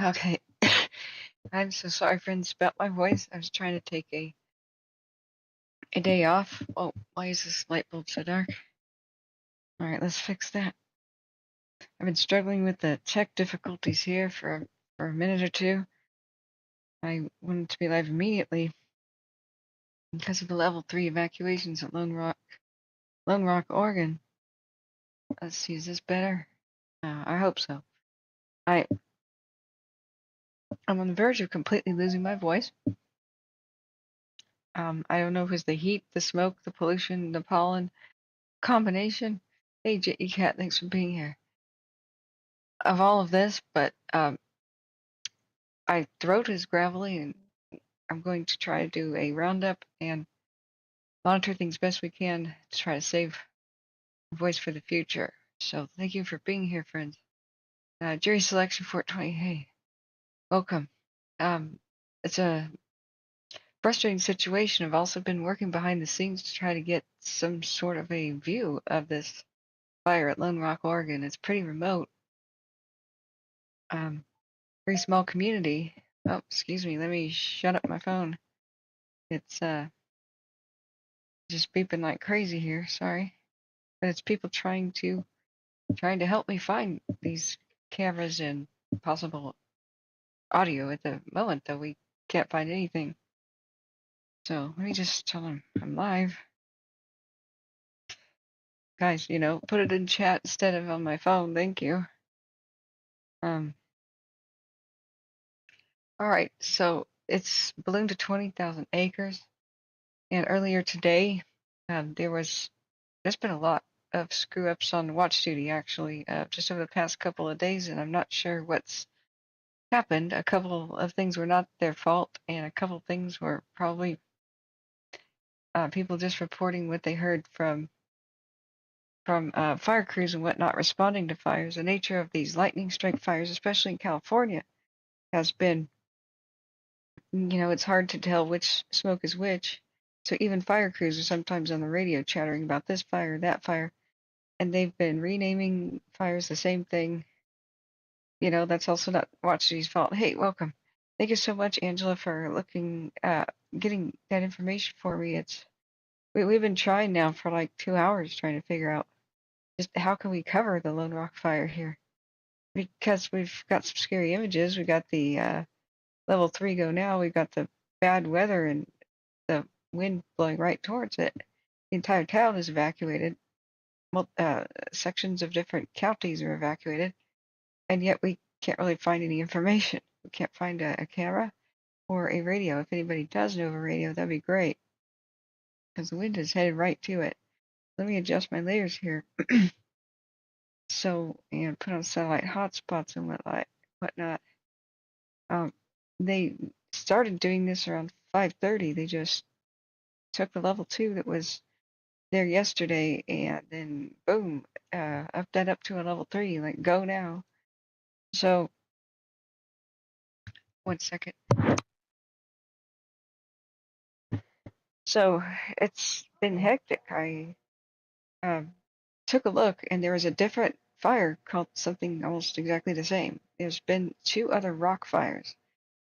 Okay. I'm so sorry, friends, about my voice. I was trying to take a day off. Oh, why is this light bulb so dark? All right, let's fix that. I've been struggling with the tech difficulties here for a minute or two. I wanted to be live immediately because of the level 3 evacuations at Lone Rock, Oregon. Let's see, is this better? I hope so. I'm on the verge of completely losing my voice. I don't know if it's the heat, the smoke, the pollution, the pollen combination. Hey, J.E. Cat, thanks for being here. Of all of this, but my throat is gravelly, and I'm going to try to do a roundup and monitor things best we can to try to save voice for the future. So thank you for being here, friends. Jury Selection 420, hey, welcome. It's a frustrating situation. I've also been working behind the scenes to try to get some sort of a view of this fire at Lone Rock, Oregon. It's pretty remote. Very small community. Oh, excuse me, let me shut up my phone. It's just beeping like crazy here, sorry. But it's people trying to help me find these cameras and possible audio at the moment, though we can't find anything. So let me just tell them I'm live. Guys, put it in chat instead of on my phone, thank you. Alright, so it's ballooned to 20,000 acres, and earlier today, there's been a lot of screw-ups on watch duty, actually, just over the past couple of days, and I'm not sure what's happened. A couple of things were not their fault, and a couple of things were probably people just reporting what they heard from fire crews and whatnot responding to fires. The nature of these lightning strike fires, especially in California, has been, it's hard to tell which smoke is which. So even fire crews are sometimes on the radio chattering about this fire, that fire, and they've been renaming fires the same thing. That's also not Watch Duty's fault. Hey, welcome. Thank you so much, Angela, for getting that information for me. We've been trying now for like 2 hours trying to figure out just how can we cover the Lone Rock fire here, because we've got some scary images. We got the level 3 go now. We've got the bad weather and the wind blowing right towards it. The entire town is evacuated. Sections of different counties are evacuated, and yet we can't really find any information. We can't find a camera or a radio. If anybody does know of a radio, that'd be great, because the wind is headed right to it. Let me adjust my layers here. And put on satellite hotspots and whatnot. They started doing this around 5:30. They just took the level 2 that was there yesterday, and then boom, up that up to a level 3, like go now. So, 1 second. So it's been hectic. I took a look, and there was a different fire called something almost exactly the same. There's been 2 other rock fires.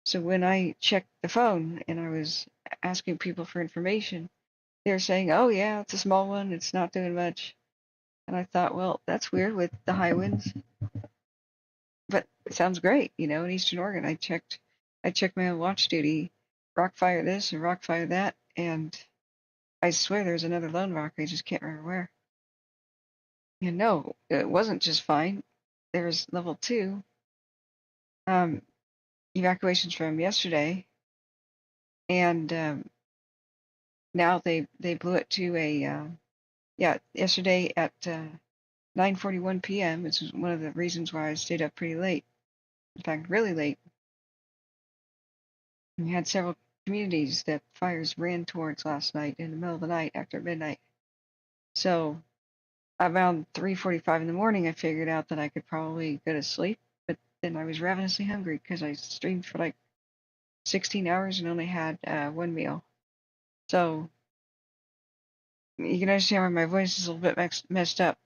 So when I checked the phone and I was asking people for information, they were saying, "Oh yeah, it's a small one. It's not doing much." And I thought, well, that's weird with the high winds, but it sounds great. In Eastern Oregon, I checked my own watch duty, rock fire this and rock fire that, and I swear there's another Lone Rock. I just can't remember where. And no, it wasn't just fine. There was level 2 evacuations from yesterday, and now they blew it to yesterday at 9:41 p.m. This is one of the reasons why I stayed up pretty late. In fact, really late. We had several communities that fires ran towards last night in the middle of the night after midnight. So around 3:45 in the morning, I figured out that I could probably go to sleep, but then I was ravenously hungry because I streamed for like 16 hours and only had one meal. So you can understand why my voice is a little bit messed up.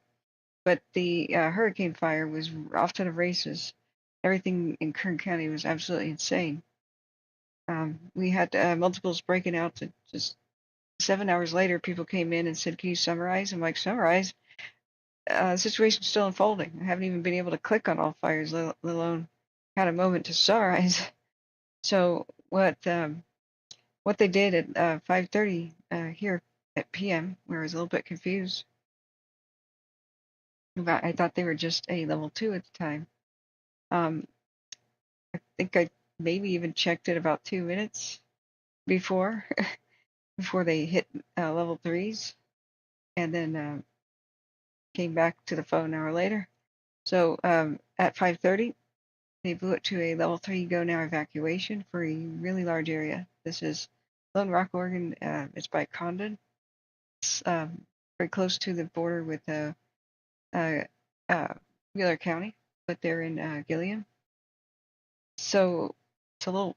But the hurricane fire was off to the races. everything in Kern County was absolutely insane. We had multiples breaking out to just 7 hours later. People came in and said, "Can you summarize?" I'm like, "Summarize? The situation's still unfolding. I haven't even been able to click on all fires, let alone had a moment to summarize." So what they did at 5:30 here at PM, where I was a little bit confused about, I thought they were just a level 2 at the time. I think I maybe even checked it about 2 minutes before before they hit level 3s, and then came back to the phone an hour later. So at 5:30, they blew it to a level 3 go now evacuation for a really large area. This is Lone Rock, Oregon. It's by Condon. It's very close to the border with uh, Wheeler County, but they're in Gilliam. So it's a little,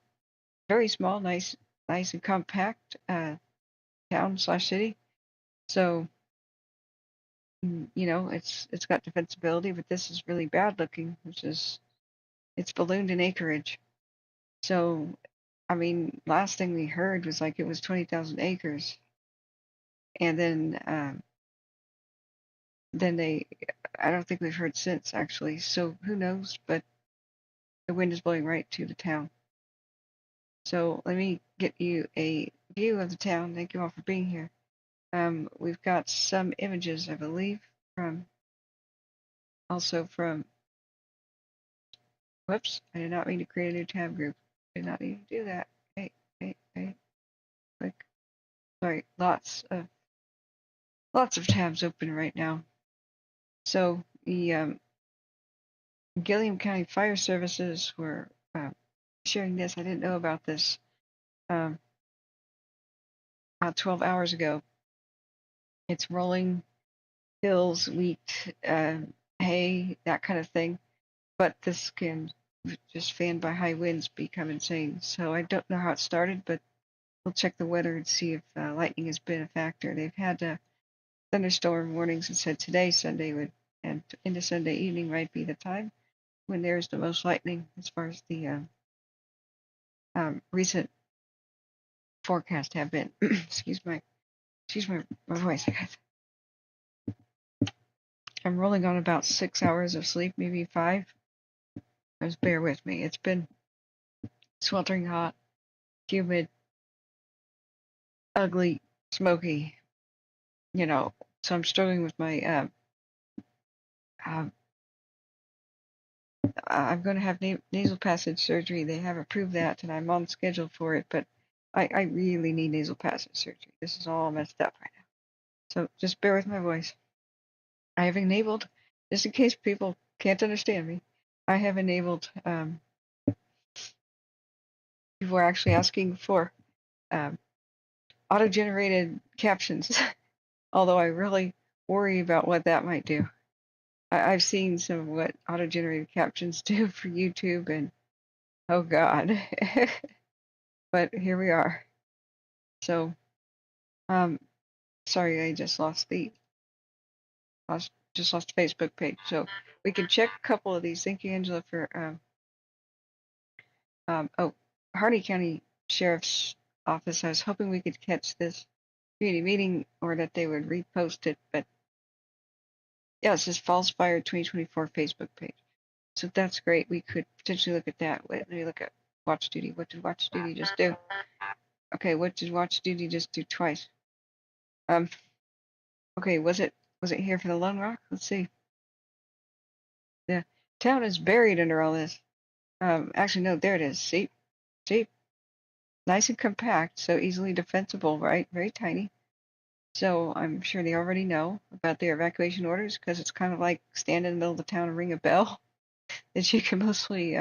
very small, nice and compact town/city. So it's got defensibility, but this is really bad looking, which is it's ballooned in acreage. So I mean, last thing we heard was like it was 20,000 acres, and then I don't think we've heard since actually. So who knows? But the wind is blowing right to the town. So let me get you a view of the town. Thank you all for being here. We've got some images, I believe, from whoops, I did not mean to create a new tab group. Did not need to do that. Hey, click. Sorry, lots of tabs open right now. So the Gilliam County Fire Services were sharing this. I didn't know about this about 12 hours ago. It's rolling hills, wheat, hay, that kind of thing. But this can, just fanned by high winds, become insane. So I don't know how it started, but we'll check the weather and see if lightning has been a factor. They've had thunderstorm warnings and said today, Sunday, would and into Sunday evening might be the time when there's the most lightning as far as the recent forecast have been. excuse my voice. I'm rolling on about 6 hours of sleep, maybe 5. Just bear with me. It's been sweltering hot, humid, ugly, smoky. So I'm struggling with my. I'm going to have nasal passage surgery. They have approved that, and I'm on schedule for it. But I really need nasal passage surgery. This is all messed up right now. So just bear with my voice. I have enabled, just in case people can't understand me, I have enabled. People are actually asking for auto-generated captions, although I really worry about what that might do. I've seen some of what auto-generated captions do for YouTube, and oh God. But here we are. So, sorry, I just lost the Facebook page. So we can check a couple of these. Thank you, Angela, for Hardy County Sheriff's Office. I was hoping we could catch this community meeting or that they would repost it, but yeah, it says Falls Fire 2024 Facebook page. So that's great. We could potentially look at that. Wait, let me look at Watch Duty. What did Watch Duty just do? Okay, what did Watch Duty just do twice? Okay, was it here for the Lone Rock? Let's see. The town is buried under all this. Actually, no, there it is. See, nice and compact, so easily defensible, right? Very tiny. So I'm sure they already know about their evacuation orders because it's kind of like stand in the middle of the town and ring a bell that you can mostly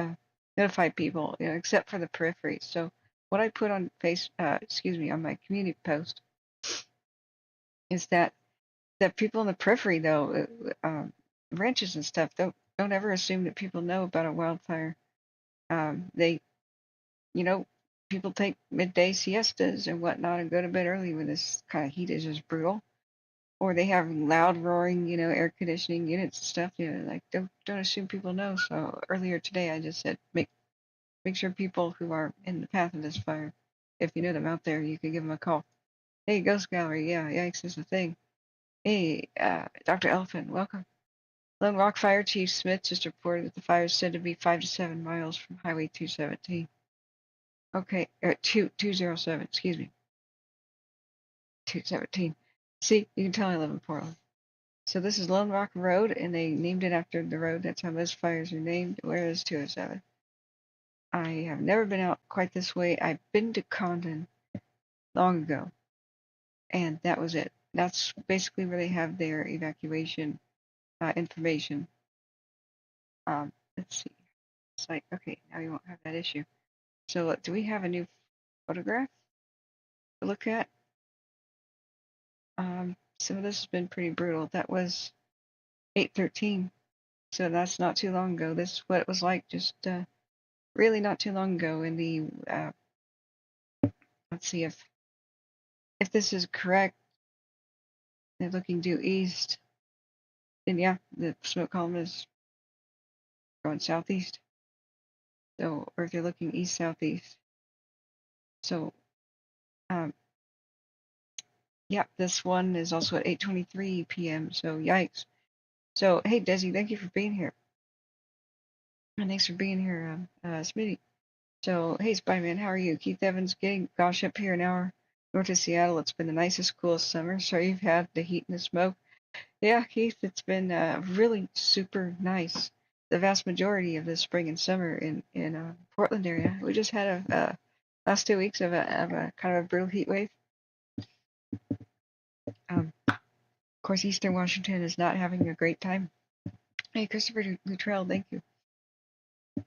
notify people, except for the periphery. So what I put on on my community post is that people in the periphery, though, ranches and stuff, don't ever assume that people know about a wildfire. They, people take midday siestas and whatnot and go to bed early when this kind of heat is just brutal. or they have loud roaring, air conditioning units and stuff. Like don't assume people know. So earlier today, I just said make sure people who are in the path of this fire, if you know them out there, you can give them a call. Hey, Ghost Gallery, yeah, yikes is a thing. Hey, Dr. Elephant, welcome. Lone Rock Fire Chief Smith just reported that the fire is said to be 5 to 7 miles from Highway 217. Okay, 207, excuse me. 217. See, you can tell I live in Portland. So this is Lone Rock Road, and they named it after the road. That's how most fires are named. Where is 207? I have never been out quite this way. I've been to Condon long ago, and that was it. That's basically where they have their evacuation information. Let's see. Site. Okay, now you won't have that issue. So do we have a new photograph to look at? Some of this has been pretty brutal. That was 8/13, so that's not too long ago. This is what it was like just really not too long ago in the. Let's see if this is correct. They're looking due east. Then yeah, the smoke column is going southeast. So, or if you're looking east southeast. So, um, yeah, this one is also at 8:23 p.m. So yikes. So hey, Desi, thank you for being here. And thanks for being here, Smitty. So, hey, Spyman, how are you? Keith Evans, gosh, up here an hour north of Seattle. It's been the nicest, coolest summer. So you've had the heat and the smoke. Yeah, Keith, it's been really super nice. The vast majority of the spring and summer in Portland area. We just had a last 2 weeks of a kind of a brutal heat wave. Of course, Eastern Washington is not having a great time. Hey, Christopher Luttrell, thank you.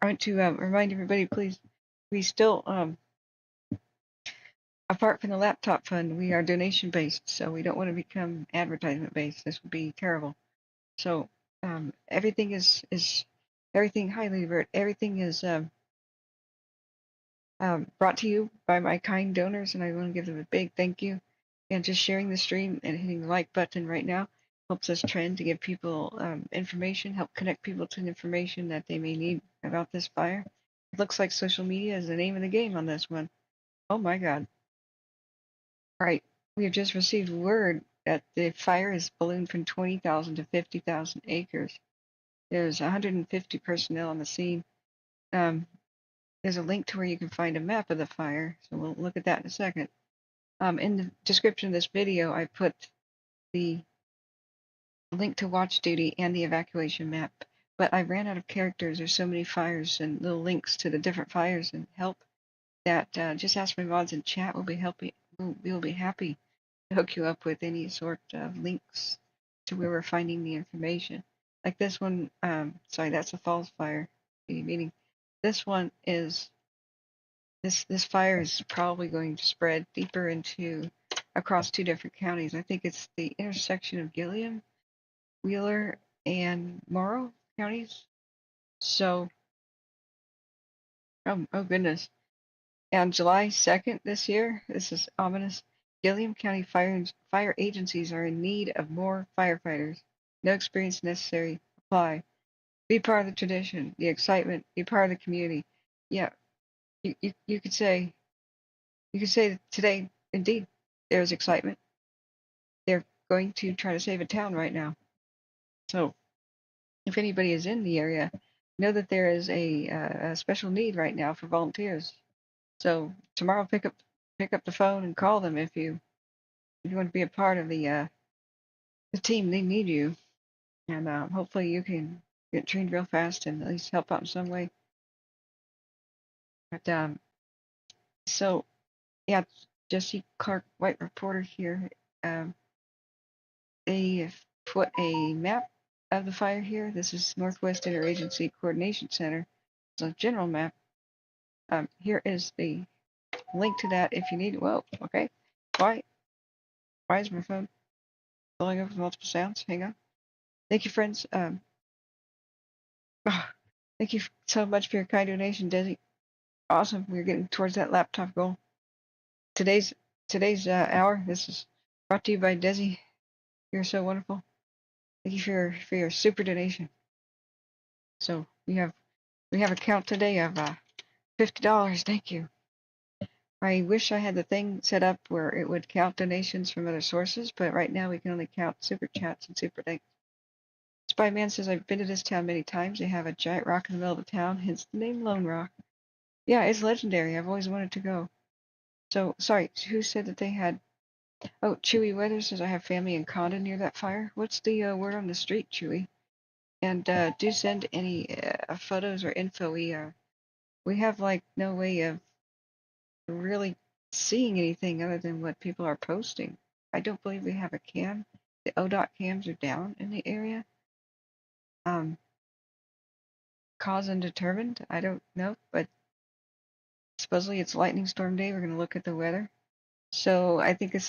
I want to remind everybody, please, we still apart from the laptop fund, we are donation based, so we don't want to become advertisement based. This would be terrible. So everything is everything. Hi, Bert. Everything is brought to you by my kind donors, and I want to give them a big thank you. And just sharing the stream and hitting the like button right now helps us trend to give people information, help connect people to the information that they may need about this fire. It looks like social media is the name of the game on this one. Oh my God. All right, we have just received word that the fire has ballooned from 20,000 to 50,000 acres. There's 150 personnel on the scene. There's a link to where you can find a map of the fire, so we'll look at that in a second. In the description of this video, I put the link to Watch Duty and the evacuation map, but I ran out of characters. There's so many fires and little links to the different fires and help that just ask my mods in chat. We'll be happy to hook you up with any sort of links to where we're finding the information. Like this one, sorry, that's a falls fire. Meaning, this one is this fire is probably going to spread deeper into across two different counties. I think it's the intersection of Gilliam, Wheeler, and Morrow counties. So, oh goodness. On July 2nd this year, this is ominous. Gilliam County fire agencies are in need of more firefighters. No experience necessary. Apply. Be part of the tradition, the excitement. Be part of the community. Yeah, you could say that today, indeed, there's excitement. They're going to try to save a town right now. So, if anybody is in the area, know that there is a special need right now for volunteers. So tomorrow, pick up the phone and call them if you want to be a part of the team. They need you, and hopefully you can get trained real fast and at least help out in some way. But so yeah, Jesse Clark, White Reporter here. They put a map of the fire here. This is Northwest Interagency Coordination Center. It's a general map. Here is the link to that if you need it. Whoa, okay. Why is my phone blowing up with multiple sounds? Hang on. Thank you, friends. Thank you so much for your kind donation, Desi. Awesome. We're getting towards that laptop goal. Today's hour. This is brought to you by Desi. You're so wonderful. Thank you for your super donation. So we have a count today of $50. Thank you. I wish I had the thing set up where it would count donations from other sources, but right now we can only count super chats and super thanks. Spyman says, I've been to this town many times. They have a giant rock in the middle of the town, hence the name Lone Rock. Yeah, it's legendary. I've always wanted to go. So, sorry, who said that they had... Oh, Chewy Weather says, I have family in Condon near that fire. What's the word on the street, Chewy? And do send any photos or info. We have, like, no way of really seeing anything other than what people are posting. I don't believe we have a cam. The ODOT cams are down in the area. Cause undetermined. I don't know, but supposedly it's lightning storm day. We're going to look at the weather. So I think this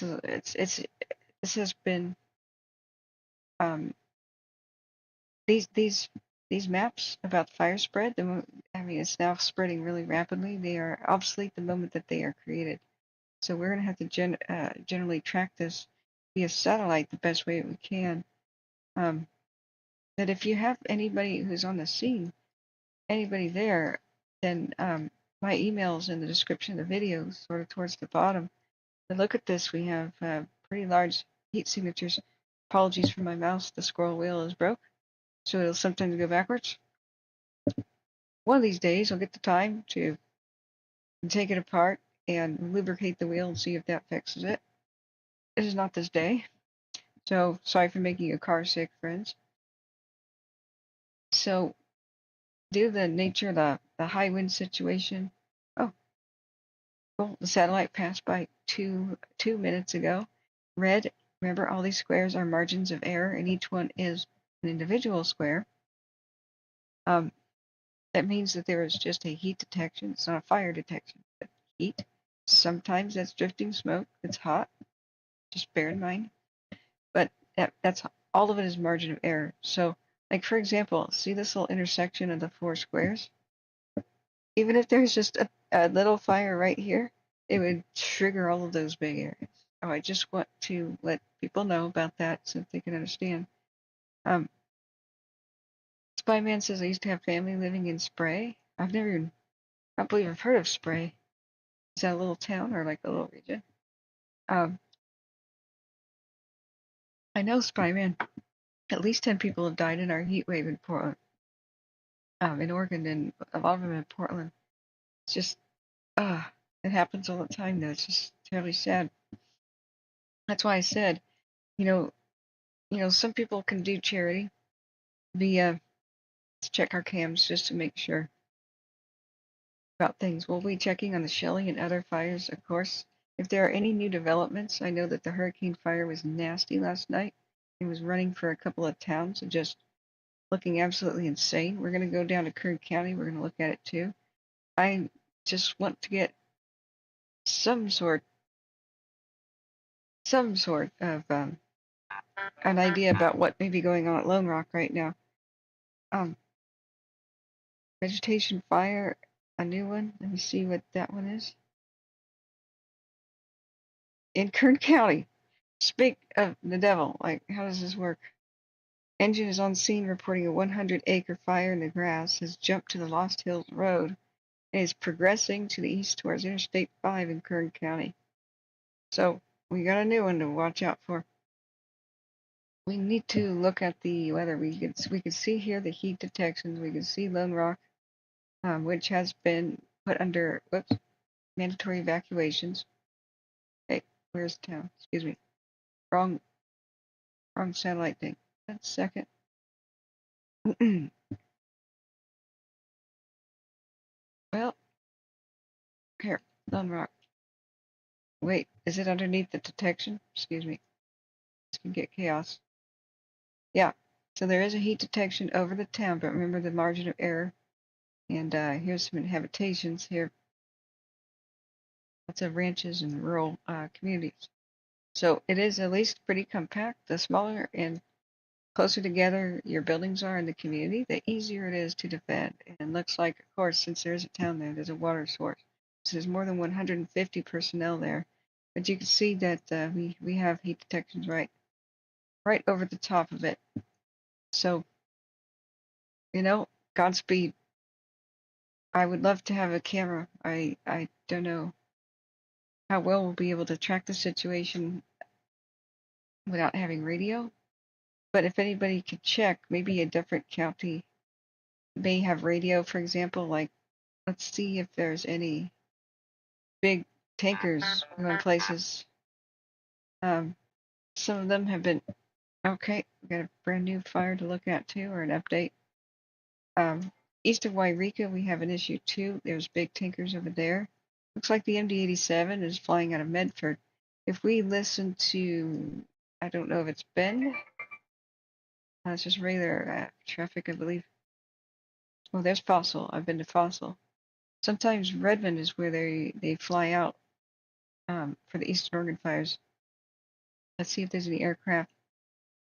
has been um, these maps about fire spread. I mean, it's now spreading really rapidly. They are obsolete the moment that they are created. So we're going to have to generally track this via satellite the best way we can. That if you have anybody who's on the scene, anybody there, then my email's in the description of the video, sort of towards the bottom. But look at this. We have pretty large heat signatures. Apologies for my mouse. The scroll wheel is broke, so it'll sometimes go backwards. One of these days, I'll get the time to take it apart and lubricate the wheel and see if that fixes it. It is not this day. So sorry for making your car sick, friends. So due to the nature of the high wind situation, oh, well, the satellite passed by two minutes ago. Red, remember all these squares are margins of error, and each one is an individual square. That means that there is just a heat detection. It's not a fire detection, but heat. Sometimes that's drifting smoke. It's hot. Just bear in mind. But that's all of it is margin of error. So, like for example, see this little intersection of the four squares? Even if there's just a little fire right here, it would trigger all of those big areas. Oh, I just want to let people know about that so that they can understand. Spyman says I used to have family living in Spray. I've never even, I don't believe I've heard of Spray. Is that a little town or like a little region? Um, I know Spyman. At least 10 people have died in our heat wave in Portland, in Oregon, and a lot of them in Portland. It's just, it happens all the time, though. It's just terribly sad. That's why I said, you know, some people can do charity via let's check our cams just to make sure about things. We'll be checking on the Shelly and other fires, of course. If there are any new developments, I know that the hurricane fire was nasty last night. It was running for a couple of towns and just looking absolutely insane. We're going to go down to Kern County. We're going to look at it too. I just want to get some sort of an idea about what may be going on at Lone Rock right now. Vegetation fire, a new one. Let me see what that one is. In Kern County. Speak of the devil. Like, how does this work? Engine is on scene reporting a 100-acre fire in the grass has jumped to the Lost Hills Road and is progressing to the east towards Interstate 5 in Kern County. So we got a new one to watch out for. We need to look at the weather. We can see here the heat detections. We can see Lone Rock, which has been put under mandatory evacuations. Hey, where's the town? Excuse me. Wrong satellite thing. That's second. Well, here, Lone Rock. Wait, is it underneath the detection? Excuse me. This can get chaos. Yeah, so there is a heat detection over the town, but remember the margin of error. And here's some habitations here. Lots of ranches and rural communities. So it is at least pretty compact. The smaller and closer together your buildings are in the community, the easier it is to defend. And looks like, of course, since there is a town there, there's a water source. So there's more than 150 personnel there. But you can see that we have heat detections right right over the top of it. So, you know, Godspeed. I would love to have a camera. I don't know how well we'll be able to track the situation without having radio. But if anybody could check, maybe a different county may have radio, for example. Like, let's see if there's any big tankers going places. Some of them have been okay. We got a brand new fire to look at too, or an update. East of Wairika, we have an issue too. There's big tankers over there. Looks like the MD-87 is flying out of Medford. If we listen to, I don't know if it's Ben. It's just regular traffic, I believe. Oh, there's Fossil. I've been to Fossil. Sometimes Redmond is where they fly out for the Eastern Oregon fires. Let's see if there's any aircraft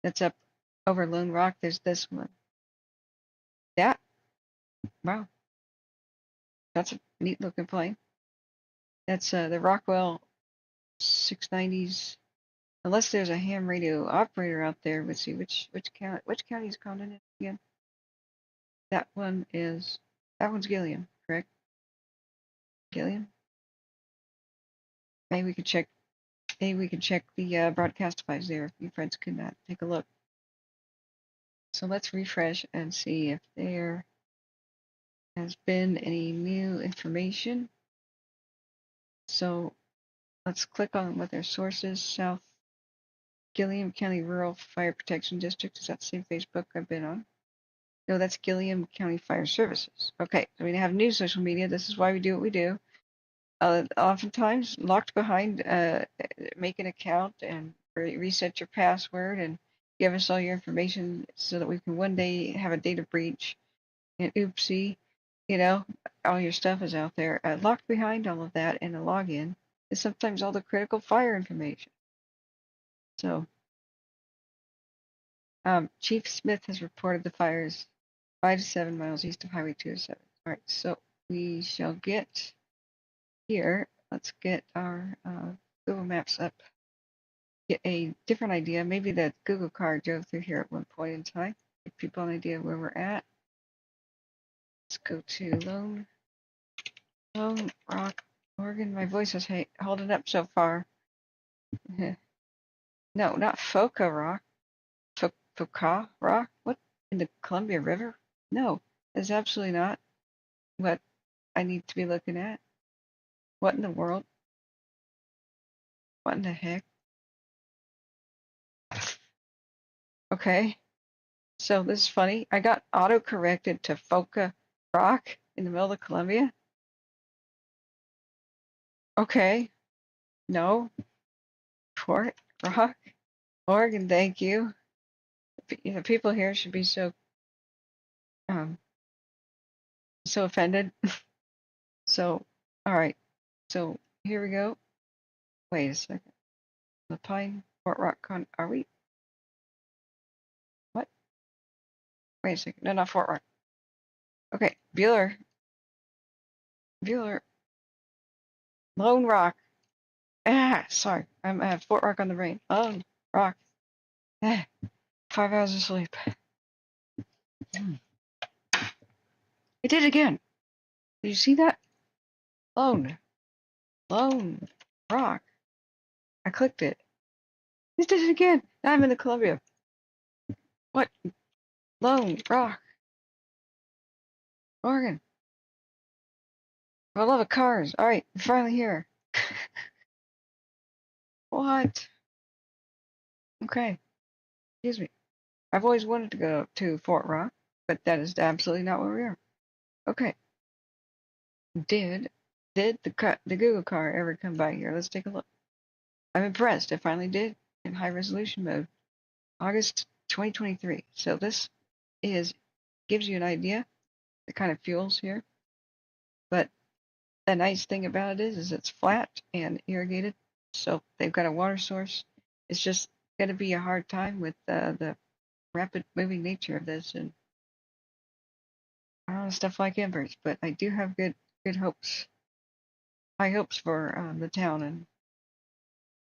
that's up over Lone Rock. There's this one. That, wow, that's a neat looking plane. That's the Rockwell 690s. Unless there's a ham radio operator out there. Let's see which county is Condon in again. That one's Gilliam, correct? Gilliam. Maybe we could check. Maybe we could check the broadcastifies there if you friends could take a look. So let's refresh and see if there has been any new information. So let's click on what their source is. South Gilliam County Rural Fire Protection District. Is that the same Facebook I've been on? No, that's Gilliam County Fire Services. Okay, so we have new social media. This is why we do what we do. Oftentimes locked behind make an account and reset your password and give us all your information so that we can one day have a data breach and oopsie, you know, all your stuff is out there. Locked behind all of that and a login is sometimes all the critical fire information. So Chief Smith has reported the fires 5 to 7 miles east of Highway 207. All right, so we shall get here. Let's get our Google Maps up. Get a different idea. Maybe the Google car drove through here at one point in time. Give people an idea where we're at. Let's go to Lone Rock, Oregon. My voice is holding up so far. No, not Foca Rock. Foca Rock? What? In the Columbia River? No, that's absolutely not what I need to be looking at. What in the world? What in the heck? Okay, so this is funny. I got auto-corrected to Foca Rock in the middle of Columbia. Okay, no, Fort Rock, Oregon, thank you. The people here should be so so offended. So, all right, so here we go. Wait a second. The Pine, Fort Rock, are we? What? Wait a second. No, not Fort Rock. Okay, Bueller, Lone Rock. Sorry, I'm at Fort Rock on the brain. Lone Rock. 5 hours of sleep. It did it again. Did you see that? Lone Rock. I clicked it. It did it again. Now I'm in the Columbia. What? Lone Rock, Oregon. I love of cars. All right, we're finally here. What? Okay. Excuse me. I've always wanted to go to Fort Rock, but that is absolutely not where we are. Okay. Did the Google car ever come by here? Let's take a look. I'm impressed. It finally did in high resolution mode. August 2023. So this gives you an idea the kind of fuels here. But the nice thing about it is it's flat and irrigated. So they've got a water source. It's just going to be a hard time with the rapid moving nature of this and stuff like embers. But I do have good hopes, high hopes for the town, and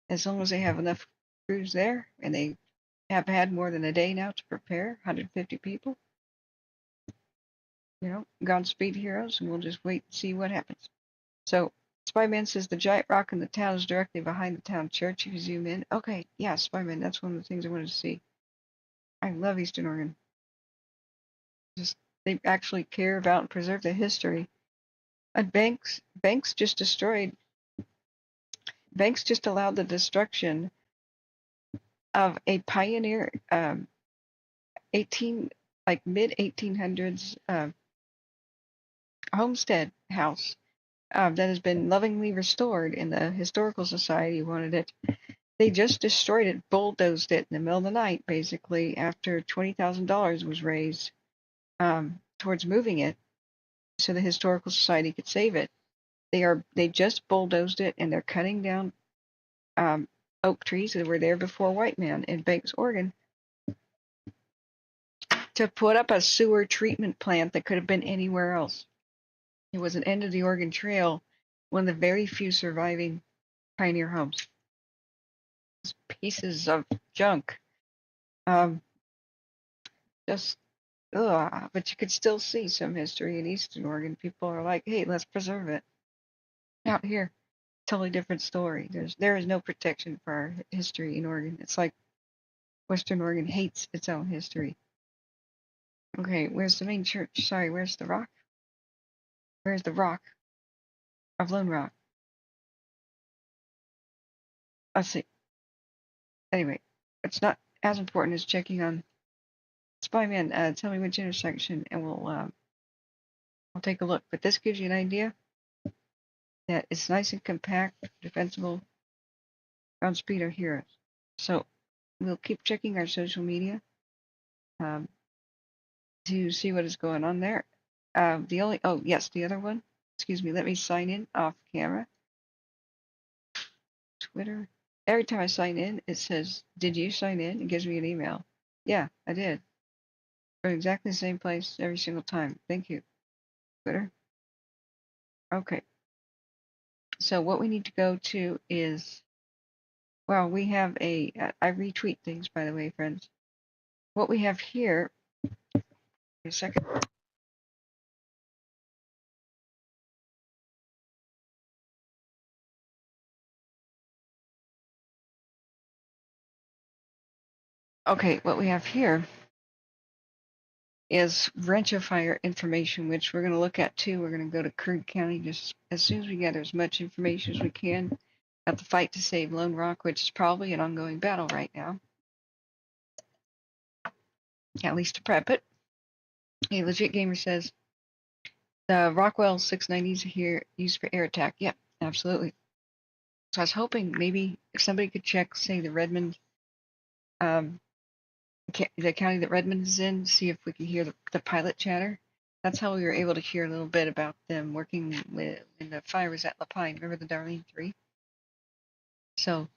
as long as they have enough crews there and they have had more than a day now to prepare. 150 people. Godspeed, heroes, and we'll just wait and see what happens. So, Spyman says the giant rock in the town is directly behind the town church. If you zoom in. Okay, yeah, Spyman, that's one of the things I wanted to see. I love Eastern Oregon. Just, they actually care about and preserve the history. And Banks just allowed the destruction of a pioneer 18 like mid 1800s homestead house that has been lovingly restored, and the historical society wanted it. They just destroyed it, bulldozed it in the middle of the night, basically, after $20,000 was raised towards moving it so the historical society could save it. They just bulldozed it, and they're cutting down oak trees that were there before white man in Banks, Oregon, to put up a sewer treatment plant that could have been anywhere else. It was an end of the Oregon Trail, one of the very few surviving pioneer homes. Pieces of junk. Just, ugh. But you could still see some history in Eastern Oregon. People are like, hey, let's preserve it. Out here, totally different story. There is no protection for our history in Oregon. It's like Western Oregon hates its own history. Okay, where's the main church? Sorry, where's the rock? Where's the rock of Lone Rock? Let's see. Anyway, it's not as important as checking on Spyman. Tell me which intersection, and I'll take a look. But this gives you an idea that it's nice and compact, defensible. Ground speed are heroes. So we'll keep checking our social media to see what is going on there. The other one. Excuse me. Let me sign in off camera. Twitter. Every time I sign in, it says, "Did you sign in?" It gives me an email. Yeah, I did. From exactly the same place every single time. Thank you, Twitter. Okay. So what we need to go to is, well, we have I retweet things, by the way, friends. What we have here, a second. Okay, what we have here is Rancho Fire information, which we're going to look at too. We're going to go to Kern County just as soon as we get as much information as we can at the fight to save Lone Rock, which is probably an ongoing battle right now. At least to prep it. A legit gamer says the Rockwell 690s are here used for air attack. Yep, absolutely. So I was hoping maybe if somebody could check, say, the Redmond, the county that Redmond is in, see if we can hear the pilot chatter. That's how we were able to hear a little bit about them working when the fire was at La Pine. Remember the Darlene 3? So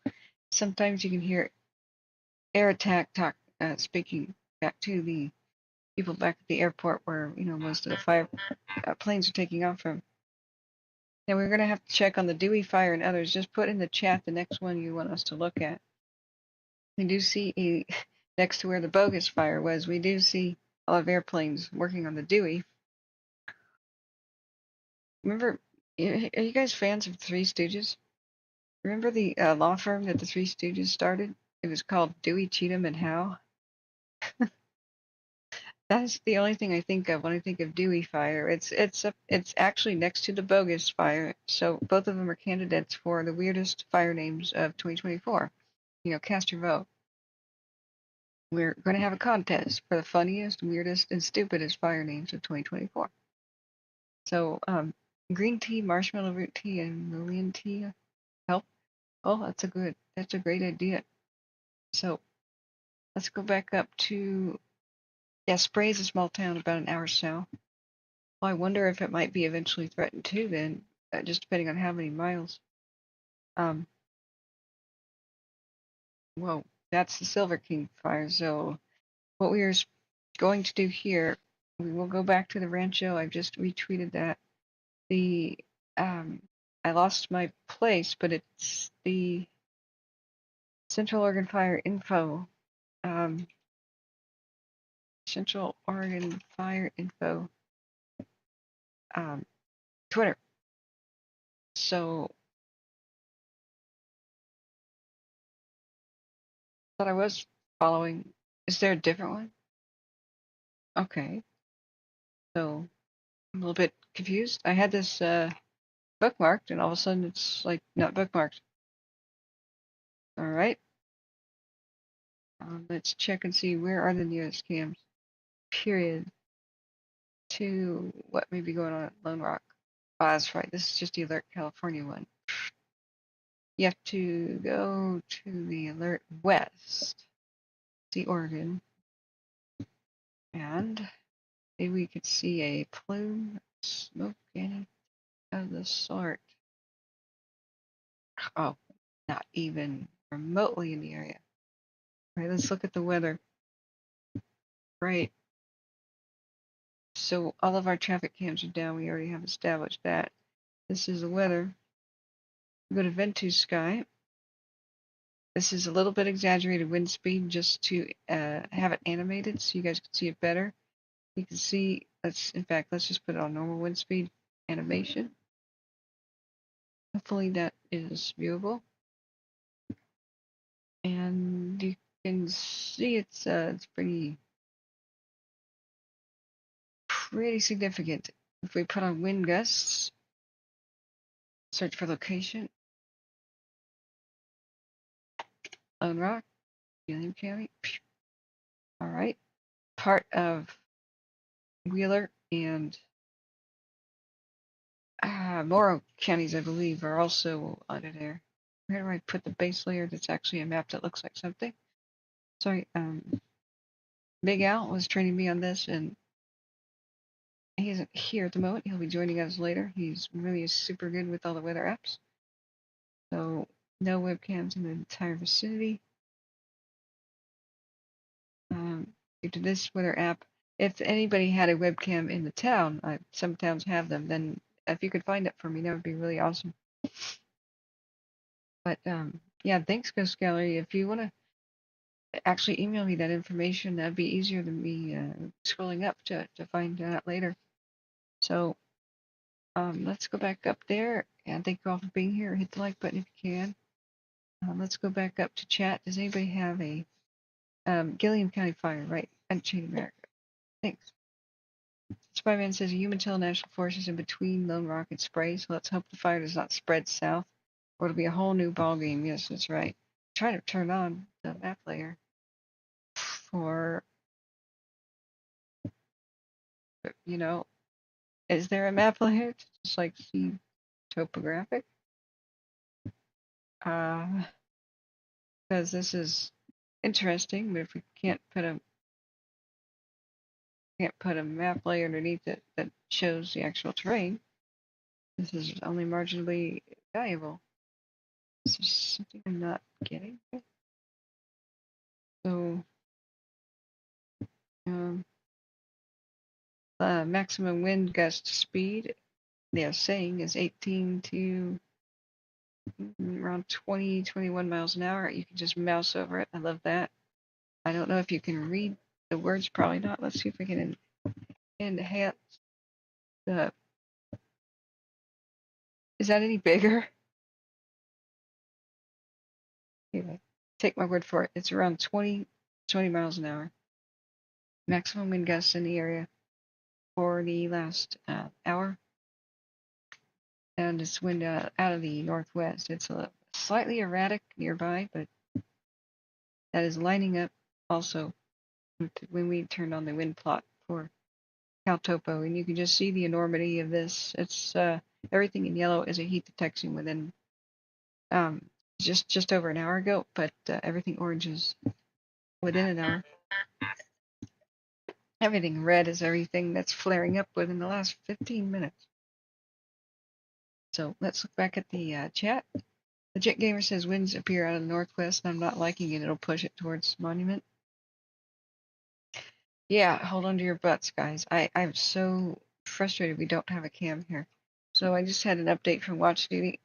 sometimes you can hear air attack speaking back to the people back at the airport where most of the fire planes are taking off from. Now we're going to have to check on the Dewey fire and others. Just put in the chat the next one you want us to look at. We do see next to where the bogus fire was, we do see a lot of airplanes working on the Dewey. Remember, are you guys fans of Three Stooges? Remember the law firm that the Three Stooges started? It was called Dewey, Cheatham, and Howe. That's the only thing I think of when I think of Dewey fire. It's actually next to the bogus fire. So both of them are candidates for the weirdest fire names of 2024. Cast your vote. We're going to have a contest for the funniest, weirdest, and stupidest fire names of 2024. So, green tea, marshmallow root tea, and Lillian tea help. Oh, that's a great idea. So, let's go back up to, Spray is a small town about an hour south. Well, I wonder if it might be eventually threatened too then, just depending on how many miles. Whoa, that's the Silver King fire. So, what we are going to do here, we will go back to the Rancho. I've just retweeted that. I lost my place, but it's the Central Oregon Fire Info Central Oregon Fire Info Twitter. So that I was following. Is there a different one? Okay. So I'm a little bit confused. I had this bookmarked, and all of a sudden it's like not bookmarked. All right. Let's check and see where are the nearest cams. Period. To what may be going on at Lone Rock. Oh, that's right. This is just the Alert California one. You have to go to the Alert West, the Oregon, and maybe we could see a plume of smoke, any of the sort. Oh, not even remotely in the area. All right, let's look at the weather. Right. So all of our traffic cams are down. We already have established that. This is the weather. Go to Ventu Sky. This is a little bit exaggerated wind speed just to have it animated so you guys can see it better. You can see, in fact, let's just put it on normal wind speed animation. Hopefully that is viewable. And you can see it's pretty significant. If we put on wind gusts, search for location, Lone Rock, Gilliam County. All right. Part of Wheeler and Morrow counties, I believe, are also under there. Where do I put the base layer? That's actually a map that looks like something. Sorry, Big Al was training me on this, and he isn't here at the moment. He'll be joining us later. He's really super good with all the weather apps. So no webcams in the entire vicinity. Due to this weather app, if anybody had a webcam in the town, some towns have them, then if you could find it for me, that would be really awesome. But yeah, thanks, Ghost Gallery. If you want to actually email me that information, that'd be easier than me scrolling up to find out later. So let's go back up there, and thank you all for being here. Hit the like button if you can. Let's go back up to chat. Does anybody have a Gilliam County fire? Right, Unchained America. Thanks. Spyman says a Umatilla National Forest is in between Lone Rock and Spray, so let's hope the fire does not spread south, or it'll be a whole new ballgame. Yes, that's right. Try to turn on the map layer for, you know, is there a map layer to just like see topographic? Because this is interesting, but if we can't put a map layer underneath it that shows the actual terrain, this is only marginally valuable. Is there something I'm not getting? So, maximum wind gust speed they're saying is 18 to around 20, 21 miles an hour. You can just mouse over it. I love that. I don't know if you can read the words, probably not. Let's see if we can enhance the. Is that any bigger? Anyway, take my word for it. It's around 20 miles an hour. Maximum wind gusts in the area for the last hour. And it's wind out of the northwest. It's a slightly erratic nearby, but that is lining up also when we turned on the wind plot for CalTopo, and you can just see the enormity of this. It's everything in yellow is a heat detection within just over an hour ago, but everything orange is within an hour. Everything red is everything that's flaring up within the last 15 minutes. So let's look back at the chat. The Jet Gamer says winds appear out of the northwest, and I'm not liking it. It'll push it towards Monument. Yeah, hold on to your butts, guys. I'm so frustrated we don't have a cam here. So I just had an update from Watch Duty.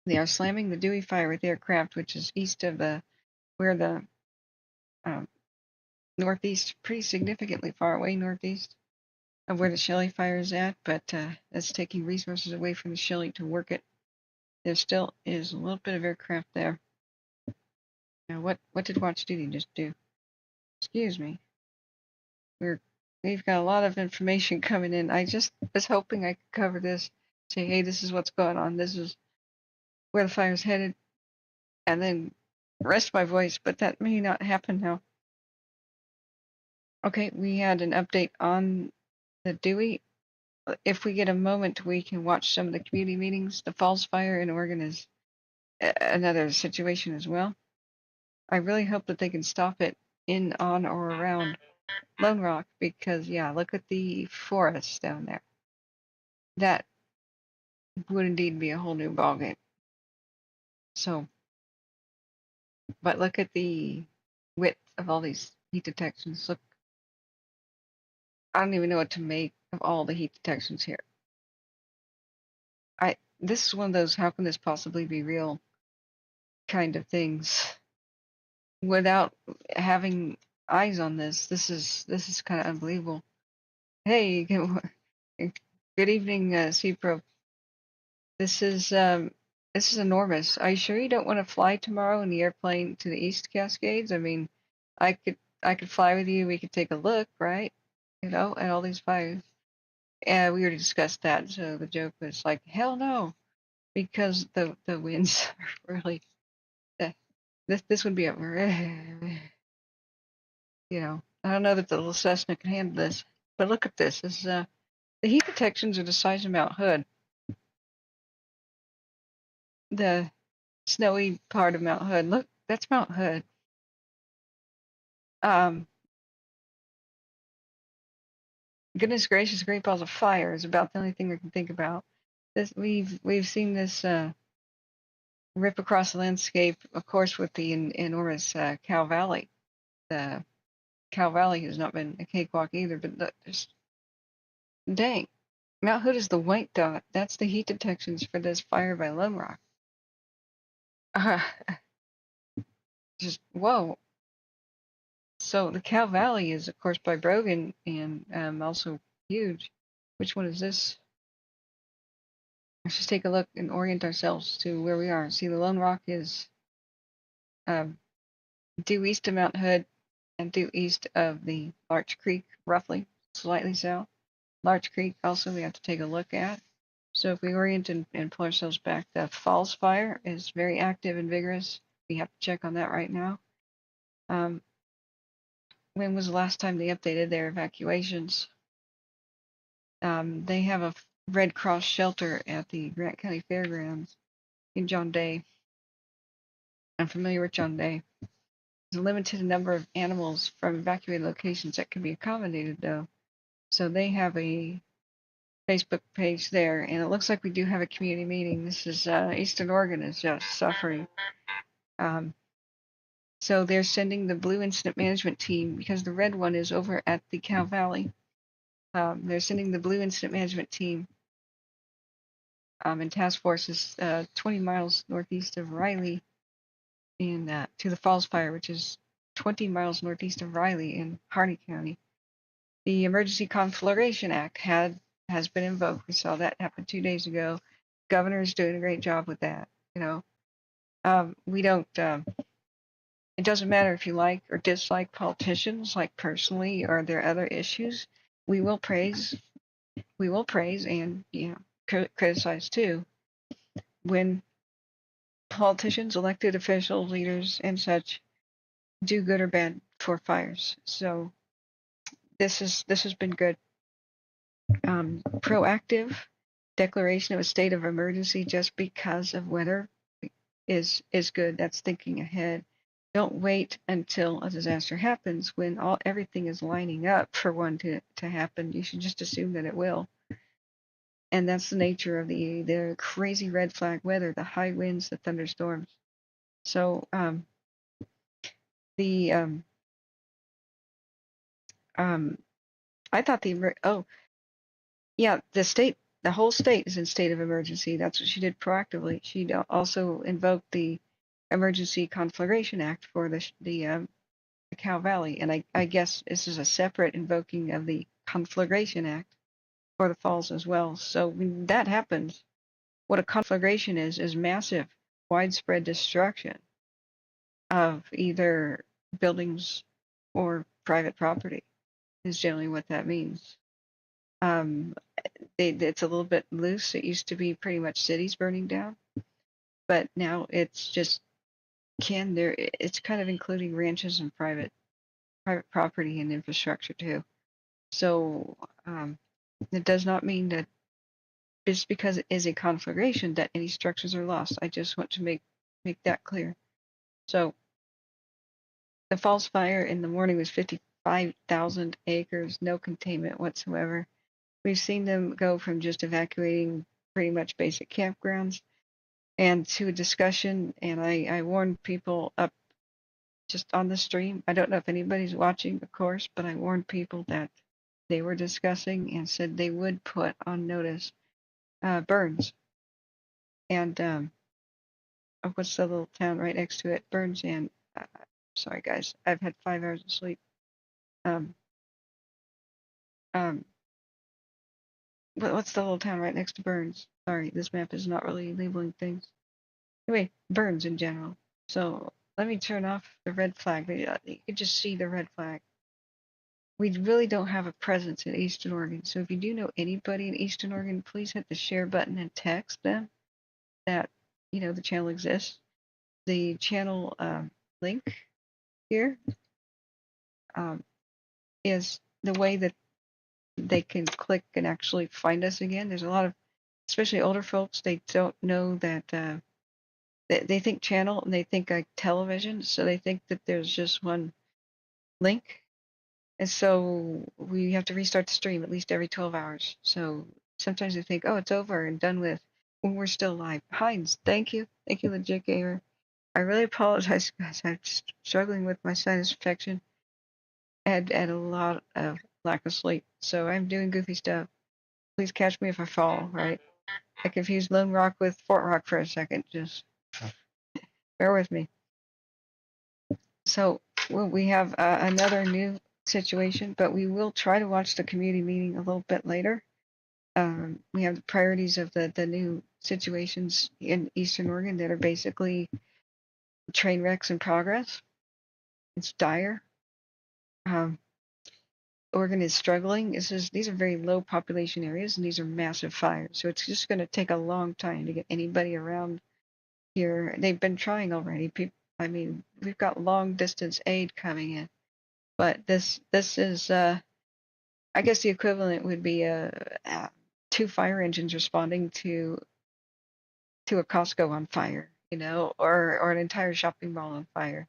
They are slamming the Dewey fire with aircraft, which is east of where the um, northeast, pretty significantly far away northeast of where the Shelly fire is at, but that's taking resources away from the Shelly to work it. There still is a little bit of aircraft there. Now, what did Watch Duty just do? Excuse me. We've got a lot of information coming in. I just was hoping I could cover this, say, hey, this is what's going on. This is where the fire's headed, and then rest my voice, but that may not happen now. Okay, we had an update on the Dewey. If we get a moment, we can watch some of the community meetings. The Falls Fire in Oregon is another situation as well. I really hope that they can stop it in, on, or around Lone Rock because, yeah, look at the forests down there. That would indeed be a whole new ballgame. So, but look at the width of all these heat detections. Look, I don't even know what to make of all the heat detections here. This is one of those how can this possibly be real kind of things without having eyes on this. This is kind of unbelievable. Hey, good evening, CPRO. This is enormous. Are you sure you don't want to fly tomorrow in the airplane to the East Cascades? I mean, I could fly with you. We could take a look, right? You know, at all these fires. And we already discussed that. So the joke was like, hell no, because the winds are really. This would be a, you know, I don't know that the little Cessna can handle this, but look at this. This the heat detections are the size of Mount Hood. The snowy part of Mount Hood. Look, that's Mount Hood. Goodness gracious, Great Balls of Fire is about the only thing we can think about. This we've seen this rip across the landscape, of course, with the enormous Cow Valley. The Cow Valley has not been a cakewalk either, but just dang, Mount Hood is the white dot. That's the heat detections for this fire by Lone Rock. Just whoa. So the Cow Valley is, of course, by Brogan and also huge. Which one is this? Let's just take a look and orient ourselves to where we are. See, the Lone Rock is due east of Mount Hood and due east of the Larch Creek, roughly, slightly south. Larch Creek also we have to take a look at. So if we orient and pull ourselves back, the Falls Fire is very active and vigorous. We have to check on that right now. When was the last time they updated their evacuations? They have a Red Cross shelter at the Grant County Fairgrounds in John Day. I'm familiar with John Day. There's a limited number of animals from evacuated locations that can be accommodated, though. So they have a Facebook page there, and it looks like we do have a community meeting. This is Eastern Oregon is just suffering. So they're sending the blue incident management team because the red one is over at the Cow Valley. They're sending the blue incident management team and task forces 20 miles northeast of Riley in to the Falls Fire, which is 20 miles northeast of Riley in Harney County. The Emergency Conflagration Act has been invoked. We saw that happen 2 days ago. Governor is doing a great job with that. You know, we don't. It doesn't matter if you like or dislike politicians, like personally, or there are other issues. We will praise, and criticize too when politicians, elected officials, leaders, and such do good or bad for fires. So this has been good. Proactive declaration of a state of emergency just because of weather is good. That's thinking ahead. Don't wait until a disaster happens when everything is lining up for one to happen. You should just assume that it will. And that's the nature of the crazy red flag weather, the high winds, the thunderstorms. So I thought the whole state is in state of emergency. That's what she did proactively. She also invoked the Emergency Conflagration Act for the Cow Valley, and I guess this is a separate invoking of the Conflagration Act for the falls as well. So when that happens, what a conflagration is massive, widespread destruction of either buildings or private property is generally what that means. Um, it's a little bit loose. It used to be pretty much cities burning down, but now it's just it's kind of including ranches and private property and infrastructure too. So it does not mean that just because it is a conflagration that any structures are lost. I just want to make that clear. So the false fire in the morning was 55,000 acres, no containment whatsoever. We've seen them go from just evacuating pretty much basic campgrounds and to a discussion, and I warned people up just on the stream. I don't know if anybody's watching, of course, but I warned people that they were discussing and said they would put on notice Burns and what's the little town right next to it? Burns and sorry guys, I've had 5 hours of sleep. Um, um, what's the little town right next to Burns? Sorry, this map is not really labeling things. Anyway, Burns in general. So let me turn off the red flag. You can just see the red flag. We really don't have a presence in Eastern Oregon. So if you do know anybody in Eastern Oregon, please hit the share button and text them that the channel exists. The channel link here is the way that they can click and actually find us again. There's a lot of, especially older folks, they don't know that they think channel and they think like television, so they think that there's just one link, and so we have to restart the stream at least every 12 hours. So sometimes they think, oh, it's over and done with, when we're still live. Heinz, thank you, Legit Gamer. I really apologize, guys. I'm just struggling with my sinus infection and a lot of lack of sleep, so I'm doing goofy stuff. Please catch me if I fall, right? I confused Lone Rock with Fort Rock for a second. Just bear with me. So we have another new situation, but we will try to watch the community meeting a little bit later. We have the priorities of the new situations in Eastern Oregon that are basically train wrecks in progress. It's dire. Oregon is struggling. These are very low population areas, and these are massive fires. So it's just going to take a long time to get anybody around here. They've been trying already. We've got long distance aid coming in, but this is, I guess the equivalent would be 2 fire engines responding to a Costco on fire, or an entire shopping mall on fire.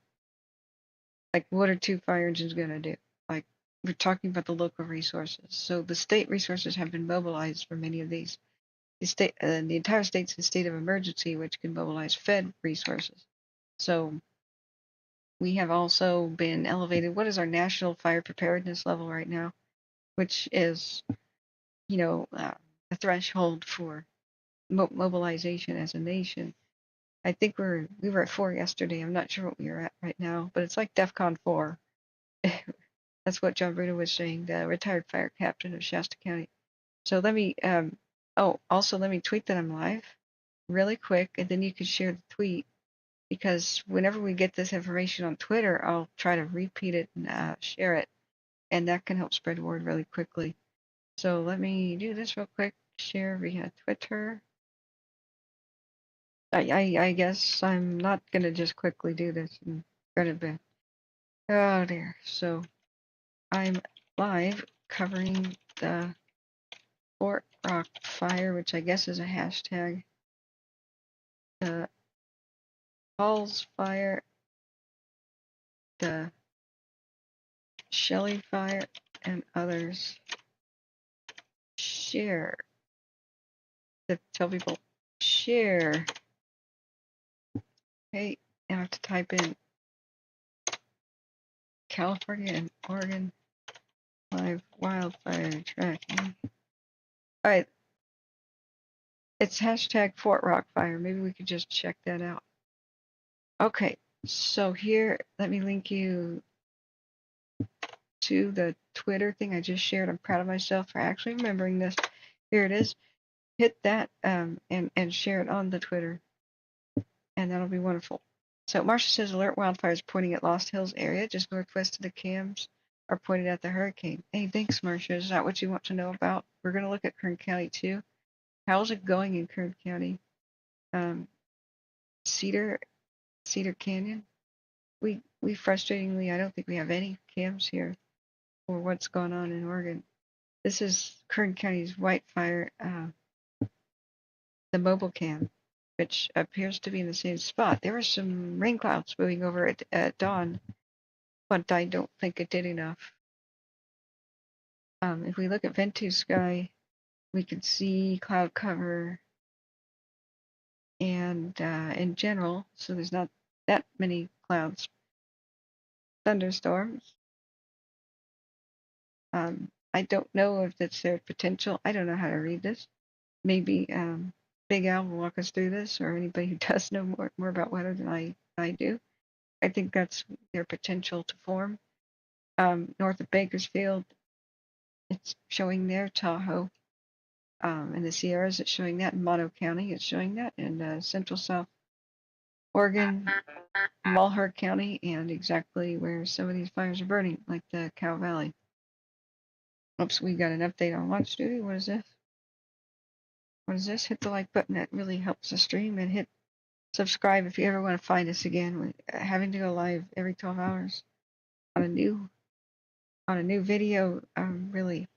Like, what are 2 fire engines going to do? Like, we're talking about the local resources. So the state resources have been mobilized for many of these. The entire state's in a state of emergency, which can mobilize Fed resources. So we have also been elevated. What is our national fire preparedness level right now? Which is, a threshold for mobilization as a nation. I think we were at 4 yesterday. I'm not sure what we are at right now, but it's like DEFCON 4. That's what John Bruno was saying, the retired fire captain of Shasta County. So let me, also let me tweet that I'm live really quick, and then you can share the tweet, because whenever we get this information on Twitter, I'll try to repeat it and share it, and that can help spread the word really quickly. So let me do this real quick. Share via Twitter. I guess I'm not gonna just quickly do this. I'm gonna be, oh dear. So I'm live covering the Fort Rock fire, which I guess is a hashtag. The Falls fire, the Shelly fire, and others. Share. To tell people, share. Hey, I have to type in California and Oregon live wildfire tracking. All right. It's hashtag Fort Rock fire. Maybe we could just check that out. Okay. So here, let me link you to the Twitter thing I just shared. I'm proud of myself for actually remembering this. Here it is. Hit that and share it on the Twitter, and that'll be wonderful. So Marcia says alert wildfires pointing at Lost Hills area just northwest of the cams are pointed at the hurricane. Hey, thanks, Marcia. Is that what you want to know about? We're going to look at Kern County too. How's it going in Kern County? Cedar Canyon. We frustratingly, I don't think we have any cams here for what's going on in Oregon. This is Kern County's Wildfire, the mobile cam, which appears to be in the same spot. There were some rain clouds moving over at dawn, but I don't think it did enough. If we look at Ventus sky, we can see cloud cover and in general, so there's not that many clouds. Thunderstorms. I don't know if that's their potential. I don't know how to read this. Maybe Big Al will walk us through this, or anybody who does know more about weather than I do. I think that's their potential to form. North of Bakersfield, it's showing there. Tahoe, in the Sierras, it's showing that. In Monroe County, it's showing that. In Central South Oregon, Malheur County, and exactly where some of these fires are burning, like the Cow Valley. Oops, we got an update on Watch Duty. What is this? What is this? Hit the like button. That really helps the stream. And hit subscribe if you ever want to find us again. We're having to go live every 12 hours on a new video really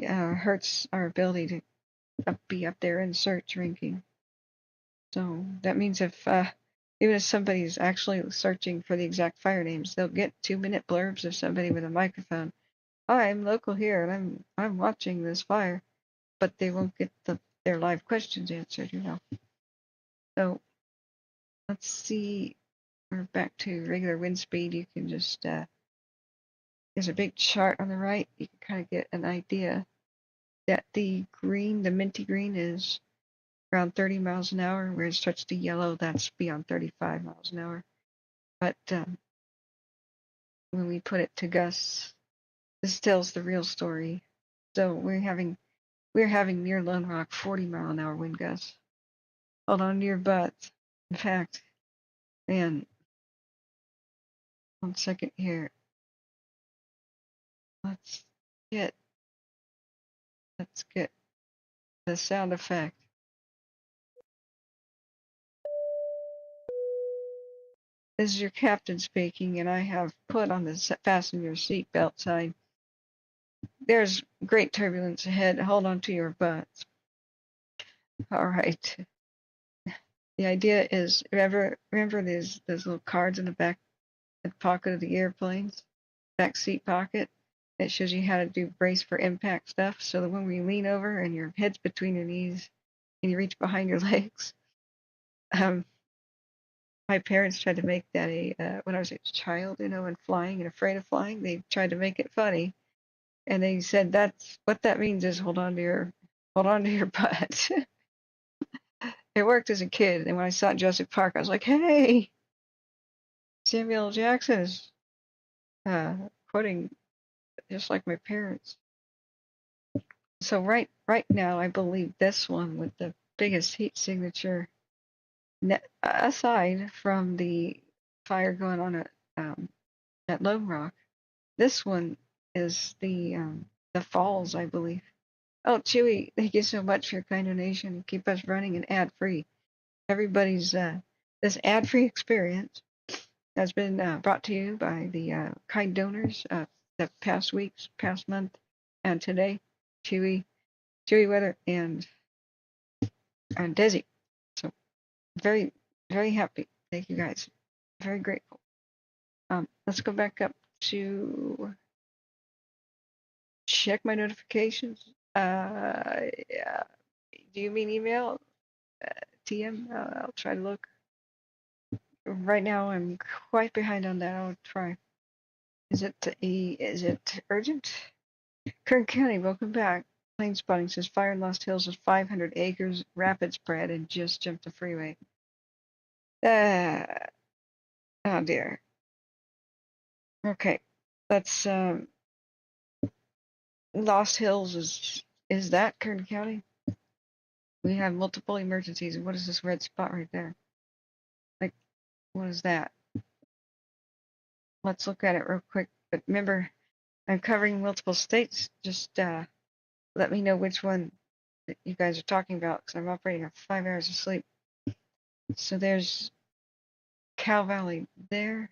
hurts our ability to be up there in search ranking. So that means if even if somebody's actually searching for the exact fire names, they'll get 2-minute blurbs of somebody with a microphone. Hi, I'm local here and I'm watching this fire, but they won't get their live questions answered, So let's see. We're back to regular wind speed. You can just there's a big chart on the right. You can kind of get an idea that the minty green is around 30 miles an hour. Where it starts to yellow, that's beyond 35 miles an hour. But when we put it to gusts, this tells the real story. So we're having near Lone Rock 40-mile-an-hour wind gusts. Hold on to your butts. In fact, man, 1 second here. Let's get the sound effect. This is your captain speaking, and I have put on the fasten your seatbelt sign. There's great turbulence ahead. Hold on to your butts. All right. The idea is remember those little cards in the back pocket of the airplanes, back seat pocket. It shows you how to do brace for impact stuff. So that when we lean over and your head's between your knees and you reach behind your legs. My parents tried to make that when I was a child, and flying and afraid of flying. They tried to make it funny, and they said that's what that means is hold on to your butt. It worked as a kid, and when I saw Jurassic Park, I was like, hey, Samuel L. Jackson is quoting just like my parents. So right now, I believe this one with the biggest heat signature, aside from the fire going on at Lone Rock, this one is the falls, I believe. Oh, Chewy, thank you so much for your kind donation. Keep us running and ad free. Everybody's this ad free experience has been brought to you by the kind donors the past weeks, past month, and today. Chewy Weather and Desi. So very, very happy. Thank you guys. Very grateful. Let's go back up to check my notifications. Yeah. Do you mean email? TM? I'll try to look. Right now, I'm quite behind on that. I'll try. Is it urgent? Kern County, welcome back. Plane spotting says fire in Lost Hills is 500 acres, rapid spread, and just jumped the freeway. Oh dear. Okay, That's Lost Hills is that Kern County? We have multiple emergencies. And what is this red spot right there? Like, what is that? Let's look at it real quick. But remember, I'm covering multiple states. Just let me know which one that you guys are talking about, because I'm operating on 5 hours of sleep. So there's Cow Valley there.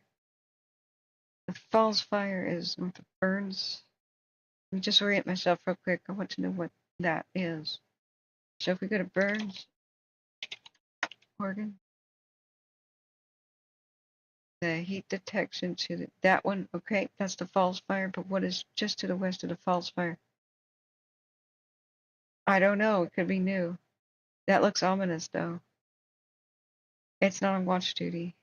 The Falls Fire is north of Burns. Let me just orient myself real quick. I want to know what that is. So if we go to Burns, Oregon, the heat detection to that one, okay, that's the Falls Fire, but what is just to the west of the Falls Fire? I don't know. It could be new. That looks ominous, though. It's not on watch duty.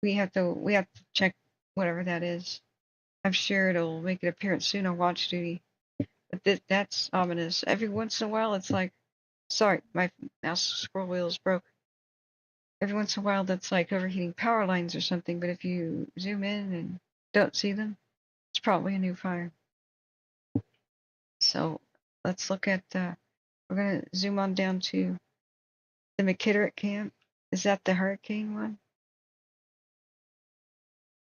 We have to check whatever that is. I'm sure it'll make an appearance soon on watch duty. But that's ominous. Every once in a while, it's like, sorry, my mouse scroll wheel is broke. Every once in a while, that's like overheating power lines or something. But if you zoom in and don't see them, it's probably a new fire. So let's look at. We're gonna zoom on down to the McKitterick camp. Is that the hurricane one?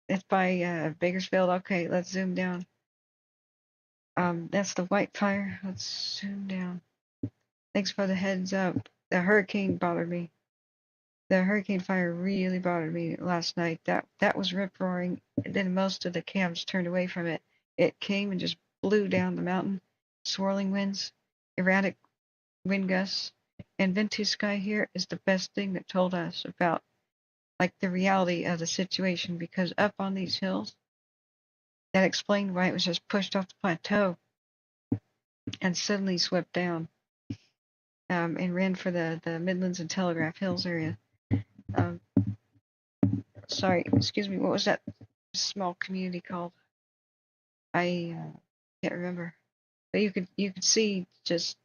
It's by Bakersfield. Okay, let's zoom down. That's the white fire. Let's zoom down. Thanks for the heads up. The hurricane bothered me. The hurricane fire really bothered me last night. That was rip roaring. Then most of the camps turned away from it. It came and just blew down the mountain. Swirling winds, erratic wind gusts, and Ventus Sky here is the best thing that told us about like the reality of the situation, because up on these hills, that explained why it was just pushed off the plateau and suddenly swept down, and ran for the Midlands and Telegraph Hills area. Um, sorry, excuse me, what was that small community called? I can't remember. But you could see just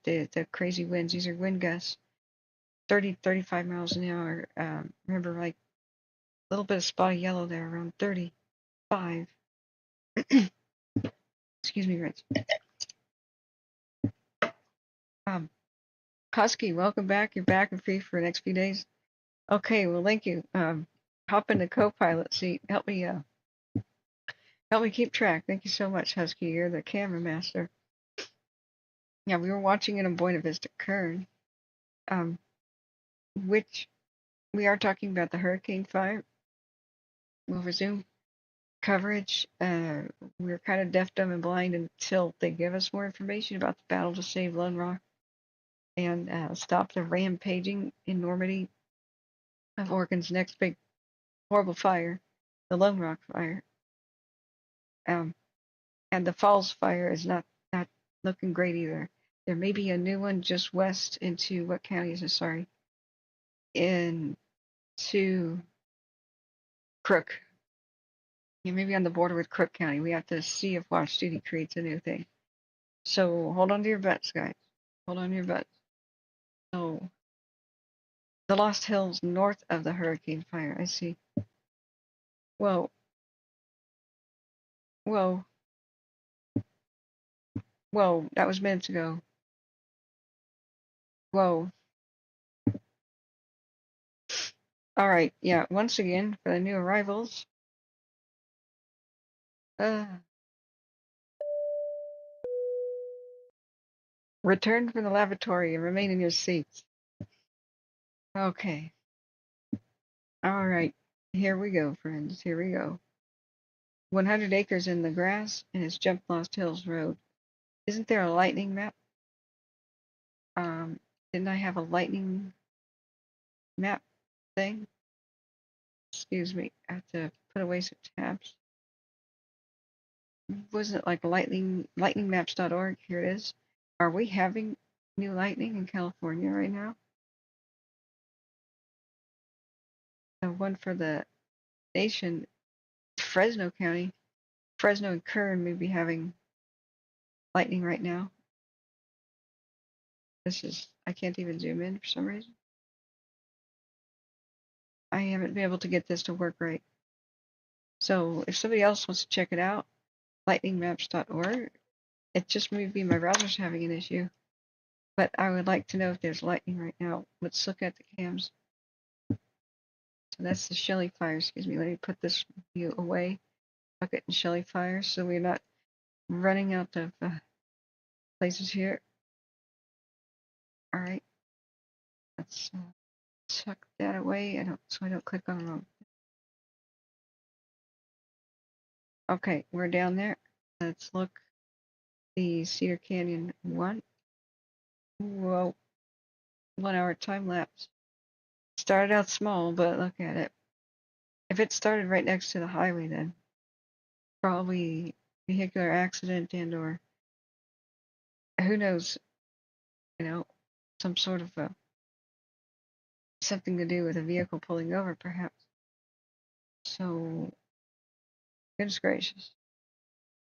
the crazy winds. These are wind gusts, 30, 35 miles an hour. Remember, like a little bit of spotty yellow there, around 35. Excuse me, Rich. Husky, welcome back. You're back and free for the next few days. Okay, well, thank you. Hop in the co-pilot seat. Help me keep track. Thank you so much, Husky. You're the camera master. Yeah, we were watching it on Buena Vista Kern, which we are talking about the hurricane fire. We'll resume coverage. We're kind of deaf, dumb, and blind until they give us more information about the battle to save Lone Rock and stop the rampaging enormity of Oregon's next big horrible fire, the Lone Rock fire. And the Falls fire is not looking great either. There may be a new one just west into what county is it? Sorry, into Crook. You may be on the border with Crook County. We have to see if watch duty creates a new thing. So hold on to your butts, guys. Hold on to your butts. So the Lost Hills north of the hurricane fire. I see. Whoa. Whoa. Whoa. That was minutes ago. Whoa. All right. Yeah. Once again, for the new arrivals. Return from the lavatory and remain in your seats. Okay. All right. Here we go, friends. Here we go. 100 acres in the grass and it's Jump Lost Hills Road. Isn't there a lightning map? Didn't I have a lightning map thing? Excuse me. I have to put away some tabs. Wasn't it like lightningmaps.org? Here it is. Are we having new lightning in California right now? The one for the nation, Fresno County. Fresno and Kern may be having lightning right now. I can't even zoom in for some reason. I haven't been able to get this to work right. So if somebody else wants to check it out, lightningmaps.org. It just may be my browser's having an issue, but I would like to know if there's lightning right now. Let's look at the cams. So that's the Shelly fire. Excuse me. Let me put this view away. Bucket and Shelly fire, so we're not running out of places here. All right. Let's tuck that away. So I don't click on the wrong. Okay, we're down there. Let's look. The Cedar Canyon one. Whoa, 1 hour time lapse. Started out small, but look at it. If it started right next to the highway, then probably vehicular accident and or who knows, some sort of something to do with a vehicle pulling over, perhaps. So, goodness gracious.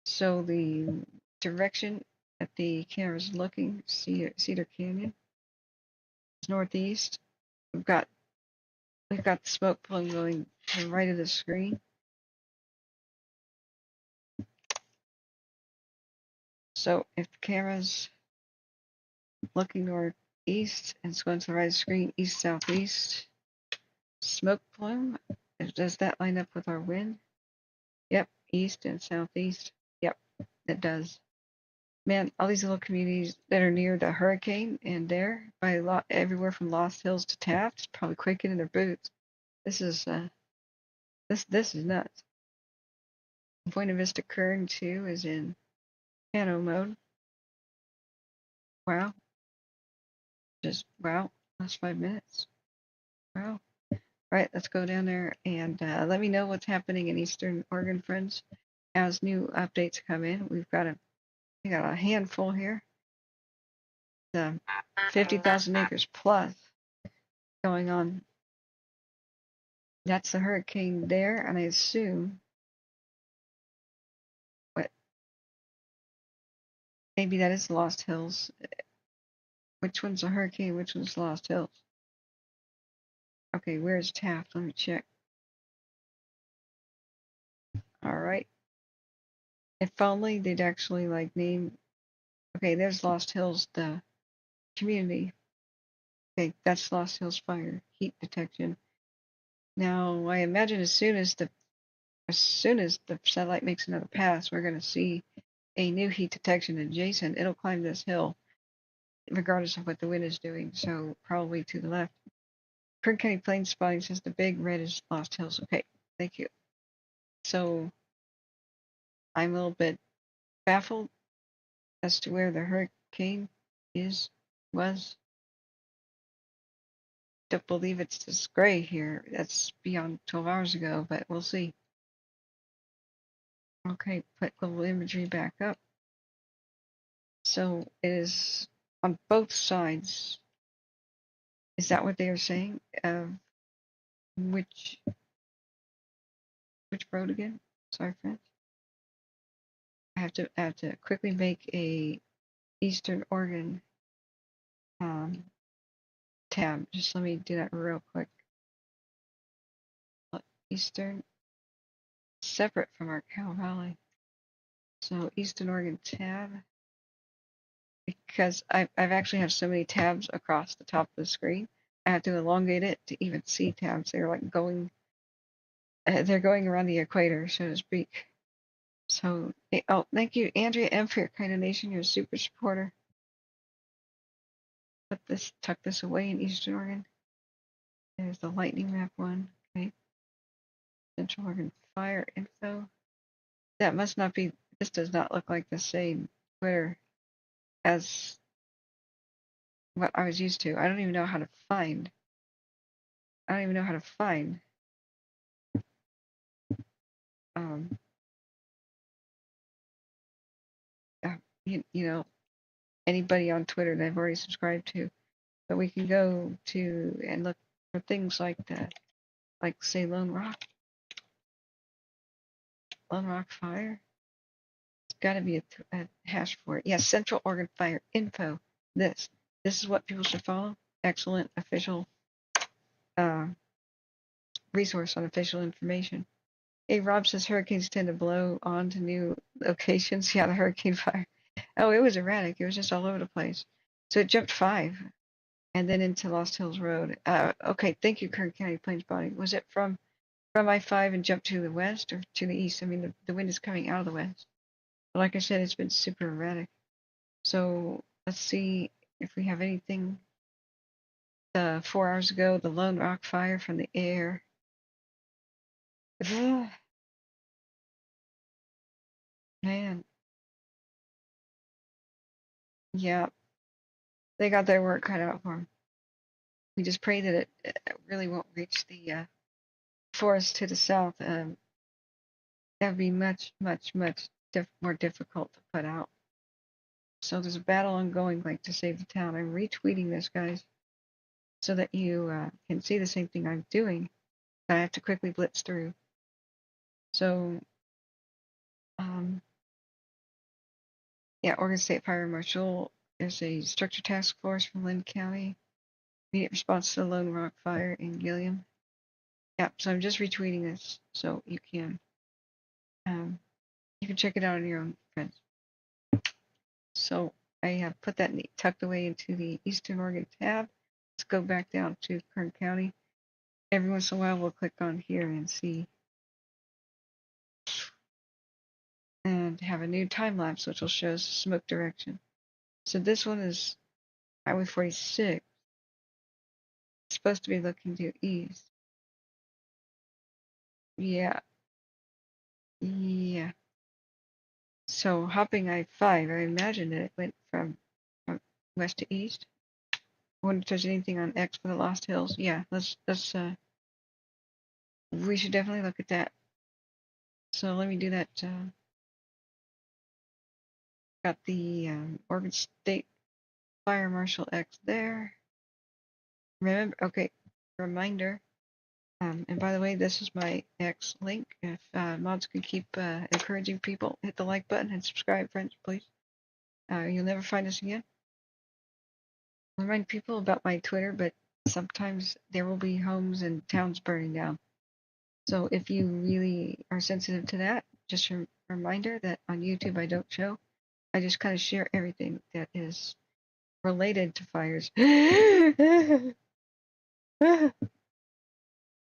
So the direction that the camera is looking, Cedar Canyon, is northeast. We've got the smoke pulling going to the right of the screen. So if the camera's looking northeast and it's going to the right of the screen, east southeast, smoke plume, does that line up with our wind? Yep, east and southeast. Yep, it does. Man, all these little communities that are near the hurricane and there by everywhere from Lost Hills to Taft, probably quaking in their boots. This is this is nuts. Buena Vista Kern too is in pano mode. Wow, just wow. Last 5 minutes. Wow. All right, let's go down there and let me know what's happening in Eastern Oregon, friends, as new updates come in. We got a handful here. The 50,000 acres plus going on. That's the hurricane there, and I assume what maybe that is Lost Hills. Which one's a hurricane? Which one's Lost Hills? Okay, where's Taft? Let me check. All right. If only they'd actually like name. Okay, there's Lost Hills, the community. Okay, that's Lost Hills Fire heat detection. Now, I imagine as soon as the satellite makes another pass, we're going to see a new heat detection adjacent. It'll climb this hill, regardless of what the wind is doing. So probably to the left. Kern County Plains spotting says the big red is Lost Hills. Okay, thank you. So I'm a little bit baffled as to where the hurricane was. Don't believe it's this gray here. That's beyond 12 hours ago, but we'll see. Okay, put global imagery back up. So it is on both sides. Is that what they are saying? Which road again? Sorry, friends. I have to quickly make a Eastern Oregon tab. Just let me do that real quick. Eastern, separate from our Cow Valley. So Eastern Oregon tab, because I've actually have so many tabs across the top of the screen. I have to elongate it to even see tabs. They're like going, they're going around the equator, so to speak. So, oh, thank you, Andrea M, for your kind donation. You're a super supporter. Tuck this away in Eastern Oregon. There's the lightning map one. Okay. Central Oregon fire info. That must not be. This does not look like the same Twitter as what I was used to. I don't even know how to find. Um, you know, anybody on Twitter that I've already subscribed to. But we can go to and look for things like that, like say Lone Rock Fire. It's got to be a hash for it. Yes, Central Oregon Fire info. This is what people should follow. Excellent official resource on official information. Hey, Rob says hurricanes tend to blow on to new locations. Yeah, the hurricane fire. Oh, it was erratic. It was just all over the place. So it jumped 5 and then into Lost Hills Road. Okay, thank you, Kern County Plains Body. Was it from I-5 and jumped to the west or to the east? I mean, the wind is coming out of the west. But like I said, it's been super erratic. So let's see if we have anything. 4 hours ago, the Lone Rock fire from the air. Man, yeah, they got their work cut out for them. We just pray that it really won't reach the forest to the south. That would be much, much, much more difficult to put out. So there's a battle ongoing, like to save the town. I'm retweeting this, guys, so that you can see the same thing I'm doing. I have to quickly blitz through. So, yeah, Oregon State Fire Marshal. There's a structure task force from Lynn County. Immediate response to the Lone Rock fire in Gilliam. Yeah, so I'm just retweeting this so you can check it out on your own, friends. So I have put that tucked away into the Eastern Oregon tab. Let's go back down to Kern County. Every once in a while, we'll click on here and see, and have a new time lapse, which will show us the smoke direction. So this one is Highway 46. It's supposed to be looking due east. Yeah. Yeah. So hopping I-5, I imagine that it went from west to east. I wonder if there's anything on X for the Lost Hills. Yeah, let's we should definitely look at that. So let me do that. Got the Oregon State Fire Marshal X there. Remember, okay, reminder. And by the way, this is my X link. If mods can keep encouraging people, hit the like button and subscribe, friends, please. You'll never find us again. Remind people about my Twitter, but sometimes there will be homes and towns burning down. So if you really are sensitive to that, just a reminder that on YouTube I don't show. I just kind of share everything that is related to fires.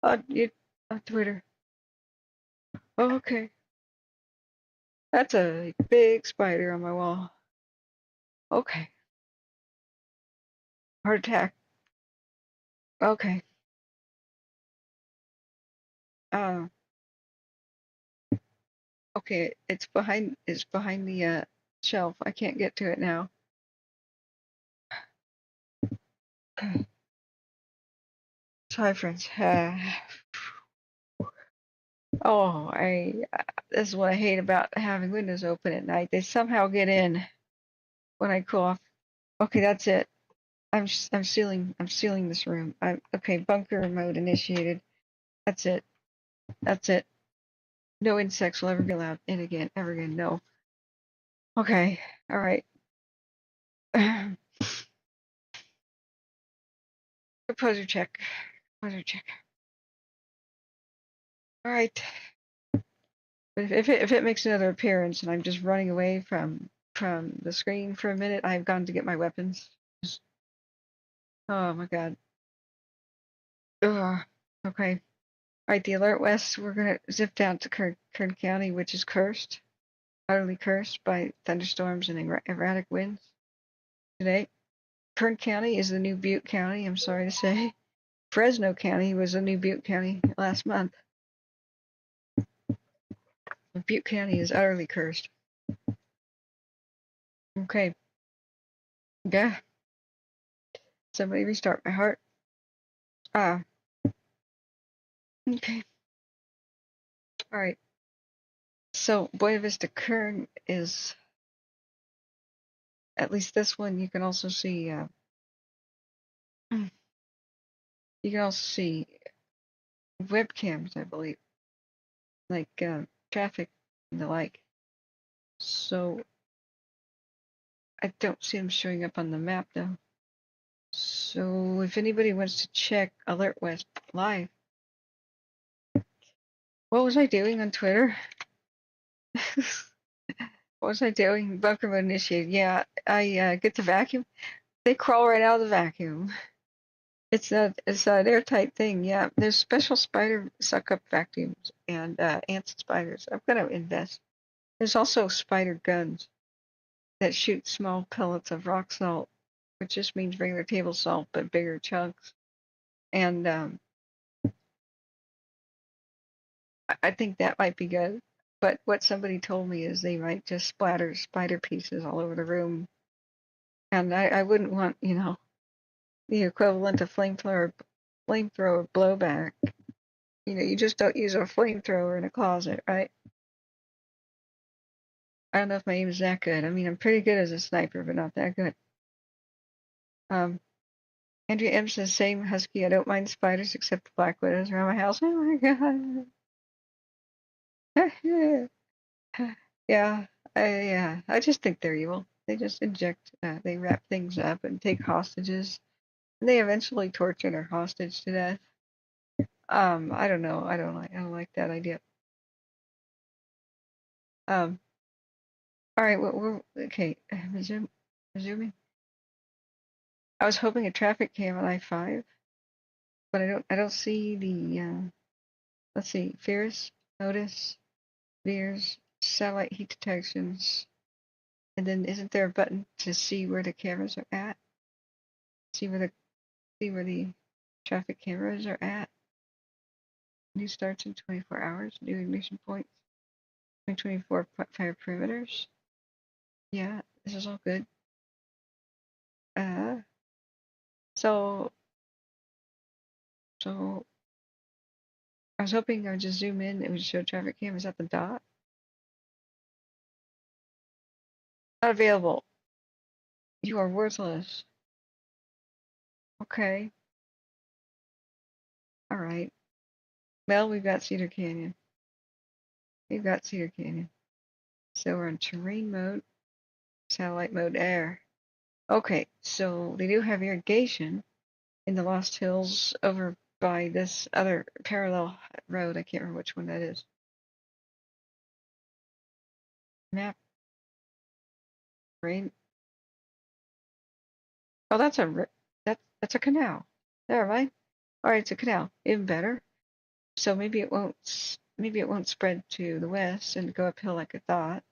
On Twitter. Oh, okay. That's a big spider on my wall. Okay. Heart attack. Okay. Uh, okay. It's behind the shelf. I can't get to it now. Okay. Sorry, friends. Oh, this is what I hate about having windows open at night. They somehow get in when I cough. Okay, that's it. I'm sealing this room. Okay. Bunker mode initiated. That's it. That's it. No insects will ever be allowed in again. Ever again. No. Okay. All right. Composer check. Composer check. All right. But if it makes another appearance and I'm just running away from the screen for a minute, I've gone to get my weapons. Oh my god. Ugh. Okay. All right. The alert west. We're gonna zip down to Kern County, which is cursed, utterly cursed by thunderstorms and erratic winds today. Kern County is the new Butte County. I'm sorry to say. Fresno County was the new Butte County last month. Butte County is utterly cursed. Okay. Yeah. Somebody restart my heart. Ah. Okay. All right. So Buena Vista Kern is, at least this one, you can also see webcams, I believe, like traffic and the like. So I don't see them showing up on the map though. So if anybody wants to check Alert West live, What was I doing on Twitter? What was I doing? Bunker mode initiated. Yeah, I get the vacuum. They crawl right out of the vacuum. It's an airtight thing. Yeah, there's special spider suck up vacuums and ants and spiders. I'm gonna invest. There's also spider guns that shoot small pellets of rock salt, which just means regular table salt but bigger chunks. And I think that might be good. But what somebody told me is they might just splatter spider pieces all over the room, and I wouldn't want, the equivalent of flamethrower blowback. You just don't use a flamethrower in a closet, right? I don't know if my aim is that good. I mean, I'm pretty good as a sniper, but not that good. Um, Andrea M says, same husky. I don't mind spiders except the black widows around my house. Oh my god. Yeah, I just think they're evil. They just they wrap things up and take hostages. And they eventually torture their hostage to death. I don't know. I don't like that idea. Um, all right, we're okay. Resuming. I was hoping a traffic cam on I-5, but I don't see the let's see, Fierce, Notice, Veers, satellite heat detections, and then isn't there a button to see where the cameras are at? See where the traffic cameras are at. New starts in 24 hours. New ignition points. 2024 fire perimeters. Yeah, this is all good. Uh, so so I was hoping I would just zoom in. It would show traffic cameras at the dot. Not available. You are worthless. Okay. All right. Well, we've got Cedar Canyon. We've got Cedar Canyon. So we're in terrain mode, satellite mode, air. Okay, so they do have irrigation in the Lost Hills over by this other parallel road. I can't remember which one that is. Map. Rain. Oh, that's a canal. Never mind. All right, it's a canal. Even better. So maybe it won't spread to the west and go uphill like I thought.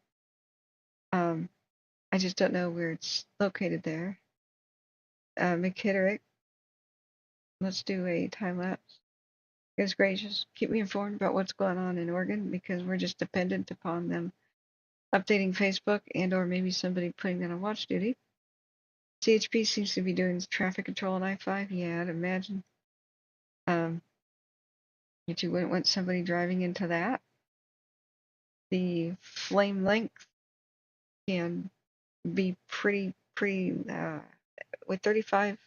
I just don't know where it's located there. McKitterick. Let's do a time lapse. Goodness gracious, keep me informed about what's going on in Oregon because we're just dependent upon them updating Facebook and or maybe somebody putting that on watch duty. CHP seems to be doing traffic control on I-5. Yeah, I'd imagine. But you wouldn't want somebody driving into that. The flame length can be pretty with 35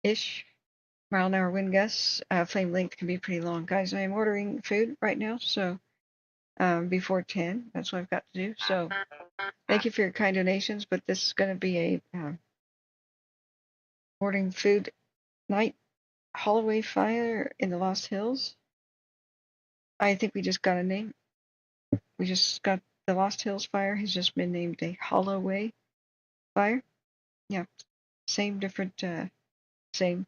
ish mile an hour wind gusts. Flame length can be pretty long, guys. I am ordering food right now, so before 10, that's what I've got to do. So thank you for your kind donations, but this is going to be a ordering food night. Holloway fire in the Lost Hills. I think we just got a name. We just got the Lost Hills fire has just been named a Holloway fire. Yeah, same different, same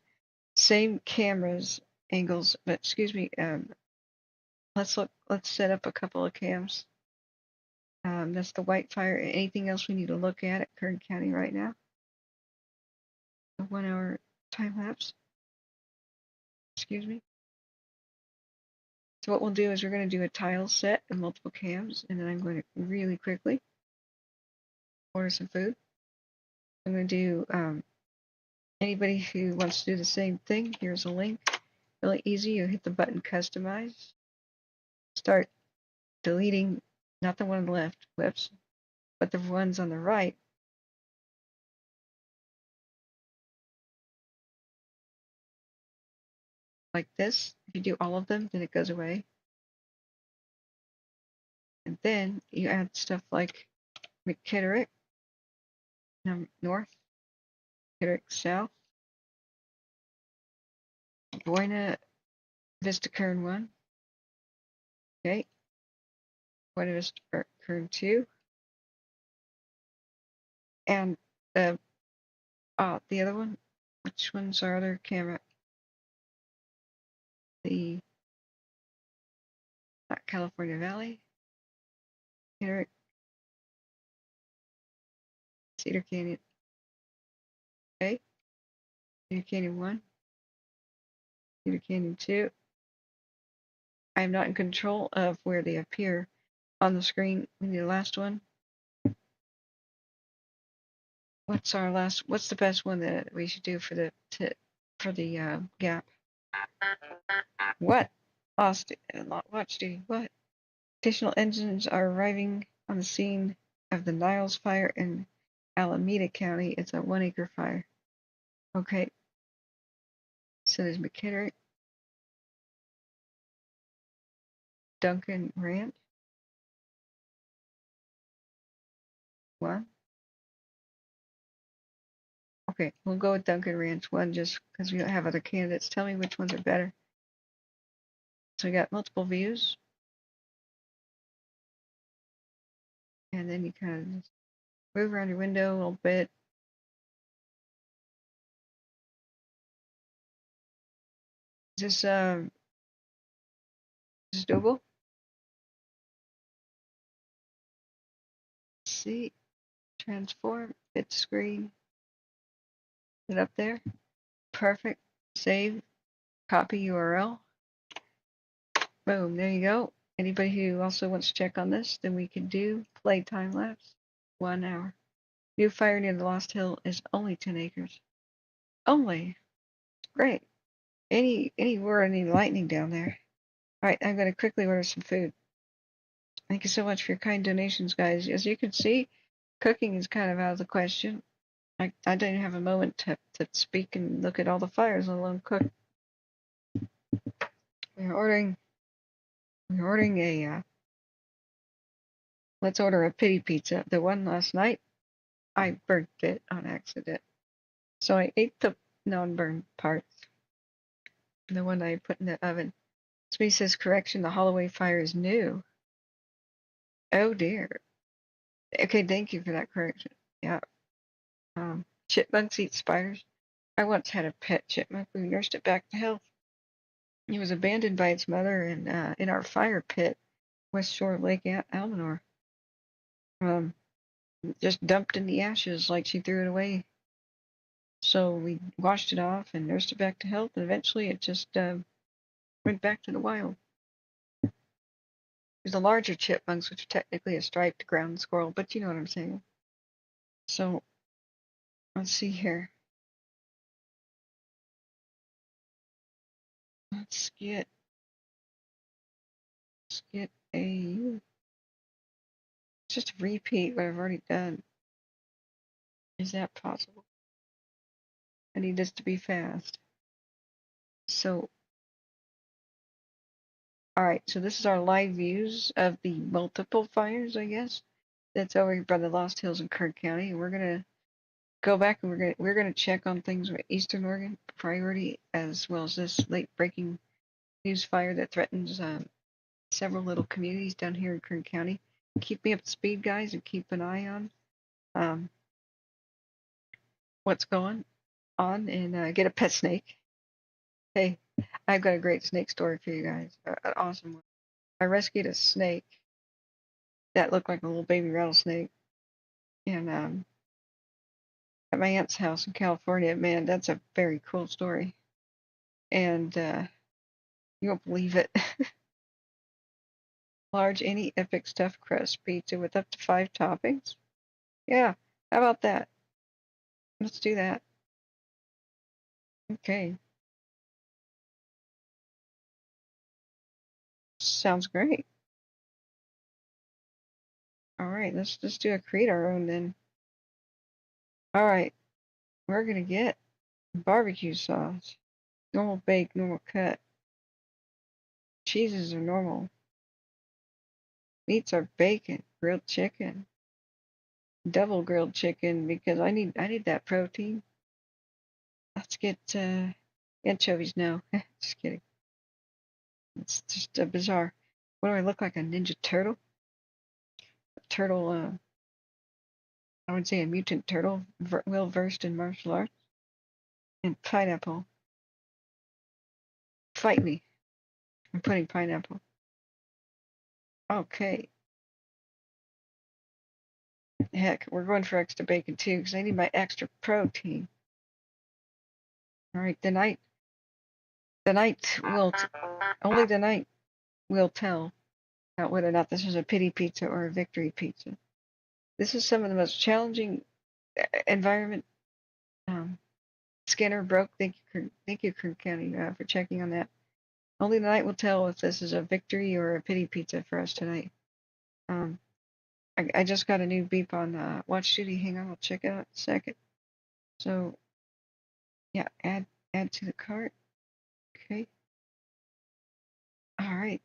cameras angles, but excuse me. Let's look. Let's set up a couple of cams. That's the white fire. Anything else we need to look at Kern County right now? A 1 hour time lapse. Excuse me. So what we'll do is we're going to do a tile set of multiple cams, and then I'm going to really quickly order some food. I'm going to do anybody who wants to do the same thing. Here's a link. Really easy. You hit the button customize. Start deleting, not the one on the left, whoops, but the ones on the right. Like this. If you do all of them, then it goes away. And then you add stuff like McKitterick, north, McKitterick south, Buena Vista Kern 1. Okay. What is Kern 2? And the other one? Which one's our other camera? The not California Valley. Cedar Canyon. Okay. Cedar Canyon 1. Cedar Canyon 2. I am not in control of where they appear on the screen. We need the last one. What's the best one that we should do for the gap? What? Watch duty. What? Additional engines are arriving on the scene of the Niles fire in Alameda County. It's a 1-acre fire. Okay. So there's McKinney, Duncan Ranch. 1. Okay, we'll go with Duncan Ranch 1 just because we don't have other candidates. Tell me which ones are better. So we got multiple views. And then you kind of just move around your window a little bit. Is this doable? See, transform, fit screen. Is it up there? Perfect. Save, copy URL. Boom, there you go. Anybody who also wants to check on this, then we can do play time lapse. 1 hour. New fire near the Lost Hill is only 10 acres. Only. Great. Any lightning down there. All right, I'm going to quickly order some food. Thank you so much for your kind donations, guys. As you can see, cooking is kind of out of the question. I didn't have a moment to speak and look at all the fires, let alone cook. We're ordering a let's order a pity pizza. The one last night, I burnt it on accident. So I ate the non-burned parts. The one I put in the oven. Smee says, correction, the Holloway fire is new. Oh dear. Okay, thank you for that correction. Yeah. Chipmunks eat spiders. I once had a pet chipmunk. We nursed it back to health. It was abandoned by its mother in our fire pit, west shore of Lake Almanor. Just dumped in the ashes like she threw it away. So we washed it off and nursed it back to health, and eventually it just went back to the wild. There's the larger chipmunks, which are technically a striped ground squirrel, but you know what I'm saying. So let's see here. Let's get a just repeat what I've already done. Is that possible? I need this to be fast. So, all right. So this is our live views of the multiple fires, I guess. That's over by the Lost Hills in Kern County. And we're gonna go back and we're gonna check on things with Eastern Oregon priority, as well as this late breaking news fire that threatens several little communities down here in Kern County. Keep me up to speed, guys, and keep an eye on what's going on, and get a pet snake. Hey, I've got a great snake story for you guys. An awesome one. I rescued a snake that looked like a little baby rattlesnake, and at my aunt's house in California. Man, that's a very cool story, and you won't believe it. Large, any epic stuffed crust pizza with up to 5 toppings. Yeah, how about that? Let's do that. Okay. Sounds great. All right, let's just create our own then. All right, we're gonna get barbecue sauce, normal bake, normal cut. Cheeses are normal. Meats are bacon, grilled chicken, double grilled chicken because I need that protein. Let's get anchovies now. Just kidding. It's just bizarre. What do I look like, a ninja turtle? A turtle, I would say a mutant turtle, well versed in martial arts. And pineapple. Fight me. I'm putting pineapple. Okay. Heck, we're going for extra bacon too, because I need my extra protein. All right, the night will, only the night will tell about whether or not this is a pity pizza or a victory pizza. This is some of the most challenging environment. Scanner broke. Thank you, Kern County, for checking on that. Only the night will tell if this is a victory or a pity pizza for us tonight. I just got a new beep on watch duty. Hang on, I'll check it out in a second. So, yeah, add to the cart. Okay. All right.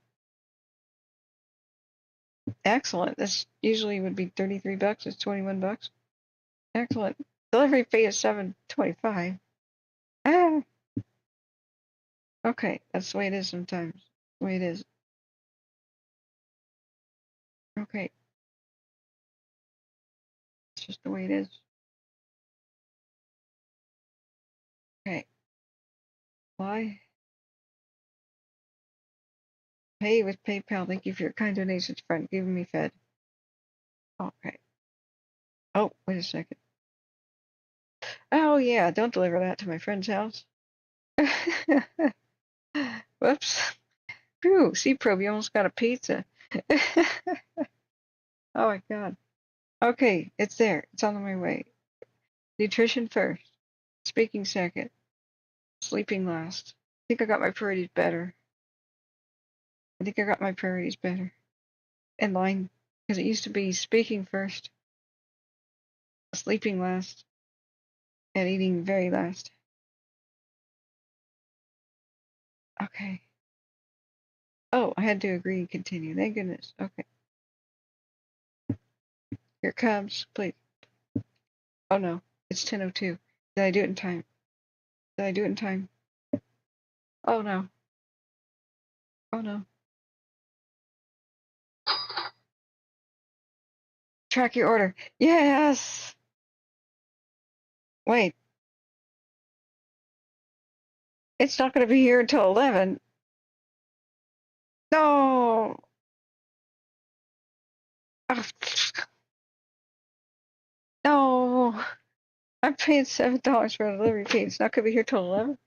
Excellent. This usually would be $33. It's $21. Excellent. Delivery fee is $7.25. Ah. Okay, that's the way it is sometimes. The way it is. Okay, it's just the way it is. Okay. Why? Pay with PayPal. Thank you for your kind donations, friend. Giving me fed. Okay. Oh, wait a second. Oh yeah, don't deliver that to my friend's house. Whoops. Phew, C-Probe, you almost got a pizza. Oh my god. Okay, it's there. It's on my way. Nutrition first. Speaking second. Sleeping last. I think I got my priorities better. In line. Because it used to be speaking first, sleeping last, and eating very last. Okay. Oh, I had to agree and continue. Thank goodness. Okay. Here it comes. Please. Oh no. It's 10:02. Did I do it in time? Oh no. Oh no. Track your order. Yes! Wait. It's not going to be here until 11. No! Oh, no! I'm paying $7 for a delivery fee. It's not going to be here till 11?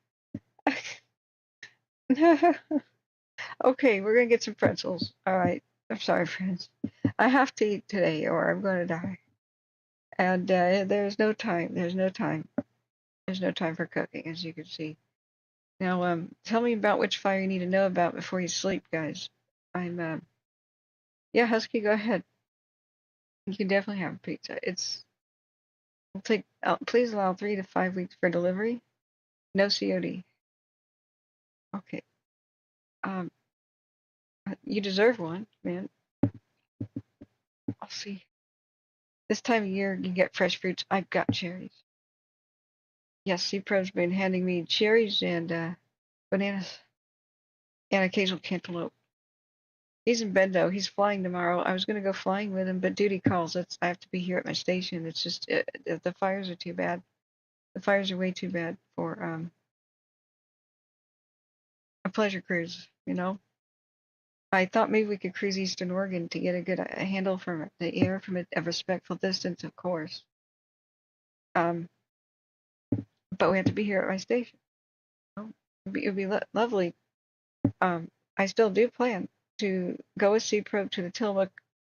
Okay, we're going to get some pretzels. All right. I'm sorry, friends. I have to eat today or I'm going to die. And there's no time. There's no time. There's no time for cooking, as you can see. Now, tell me about which fire you need to know about before you sleep, guys. Yeah, Husky, go ahead. You can definitely have a pizza. It'll take, please allow 3 to 5 weeks for delivery. No COD. Okay. Um, you deserve one, man. I'll see. This time of year, you get fresh fruits. I've got cherries. Yes, C-Pro's been handing me cherries and bananas and occasional cantaloupe. He's in bed though. He's flying tomorrow. I was gonna go flying with him, but duty calls. I have to be here at my station. It's just the fires are too bad. The fires are way too bad for a pleasure cruise. You know, I thought maybe we could cruise Eastern Oregon to get a good handle from the air from a respectful distance, of course. Um, but we have to be here at my station. It'd be lovely. I still do plan to go with C-Probe to the Tillamook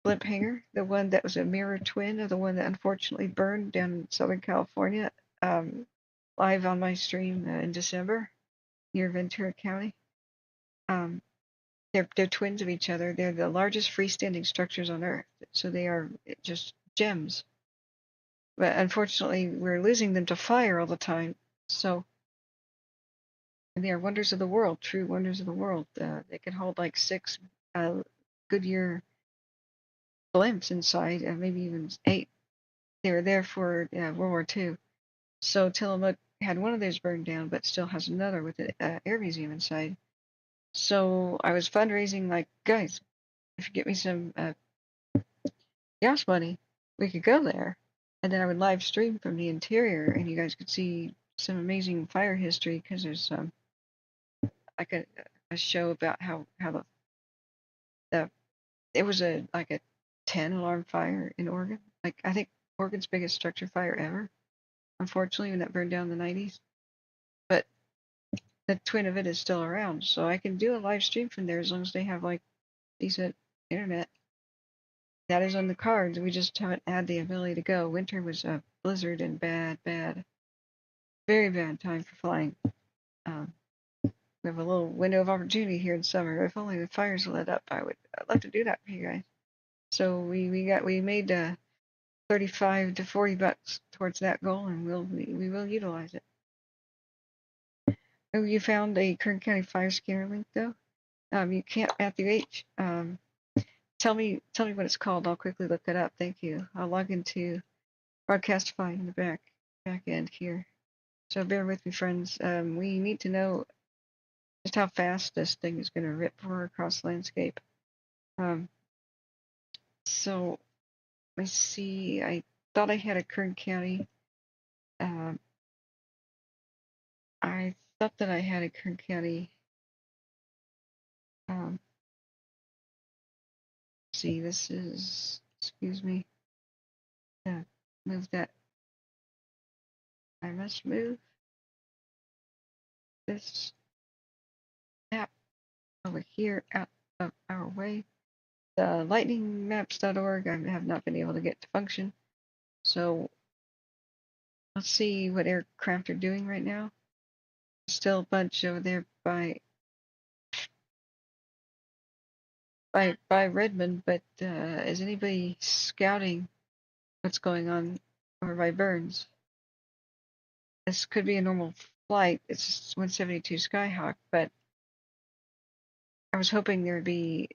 blimp hangar, the one that was a mirror twin of the one that unfortunately burned down in Southern California, live on my stream in December near Ventura County. They're twins of each other. They're the largest freestanding structures on Earth, so they are just gems. But unfortunately, we're losing them to fire all the time. So they are wonders of the world, true wonders of the world. They can hold like 6 Goodyear blimps inside, maybe even 8. They were there for World War II. So Tillamook had one of theirs burned down, but still has another with an air museum inside. So I was fundraising, like, guys, if you get me some gas money, we could go there. And then I would live stream from the interior, and you guys could see some amazing fire history because there's like a show about how the it was a like a 10 alarm fire in Oregon. Like I think Oregon's biggest structure fire ever. Unfortunately, when that burned down in the 90s, but the twin of it is still around, so I can do a live stream from there as long as they have like decent internet. That is on the cards. We just haven't had the ability to go. Winter was a blizzard and bad, very bad time for flying. Um, we have a little window of opportunity here in summer. If only the fires lit up, I'd love to do that for you guys. So we made 35 to 40 bucks towards that goal, and we will utilize it. Oh, you found a Kern County Fire Scanner link though. You can't Matthew H. Tell me what it's called. I'll quickly look it up. Thank you. I'll log into Broadcastify in the back end here. So bear with me, friends. We need to know just how fast this thing is going to rip roar across the landscape. So let's see. I thought I had a Kern County. Um, I thought that I had a Kern County. Um, see, this is. Excuse me. Move that. I must move this map over here out of our way. The lightningmaps.org I have not been able to get to function. So let's see what aircraft are doing right now. Still a bunch over there by Redmond, but is anybody scouting what's going on over by Burns? This could be a normal flight. It's just 172 Skyhawk, but I was hoping there would be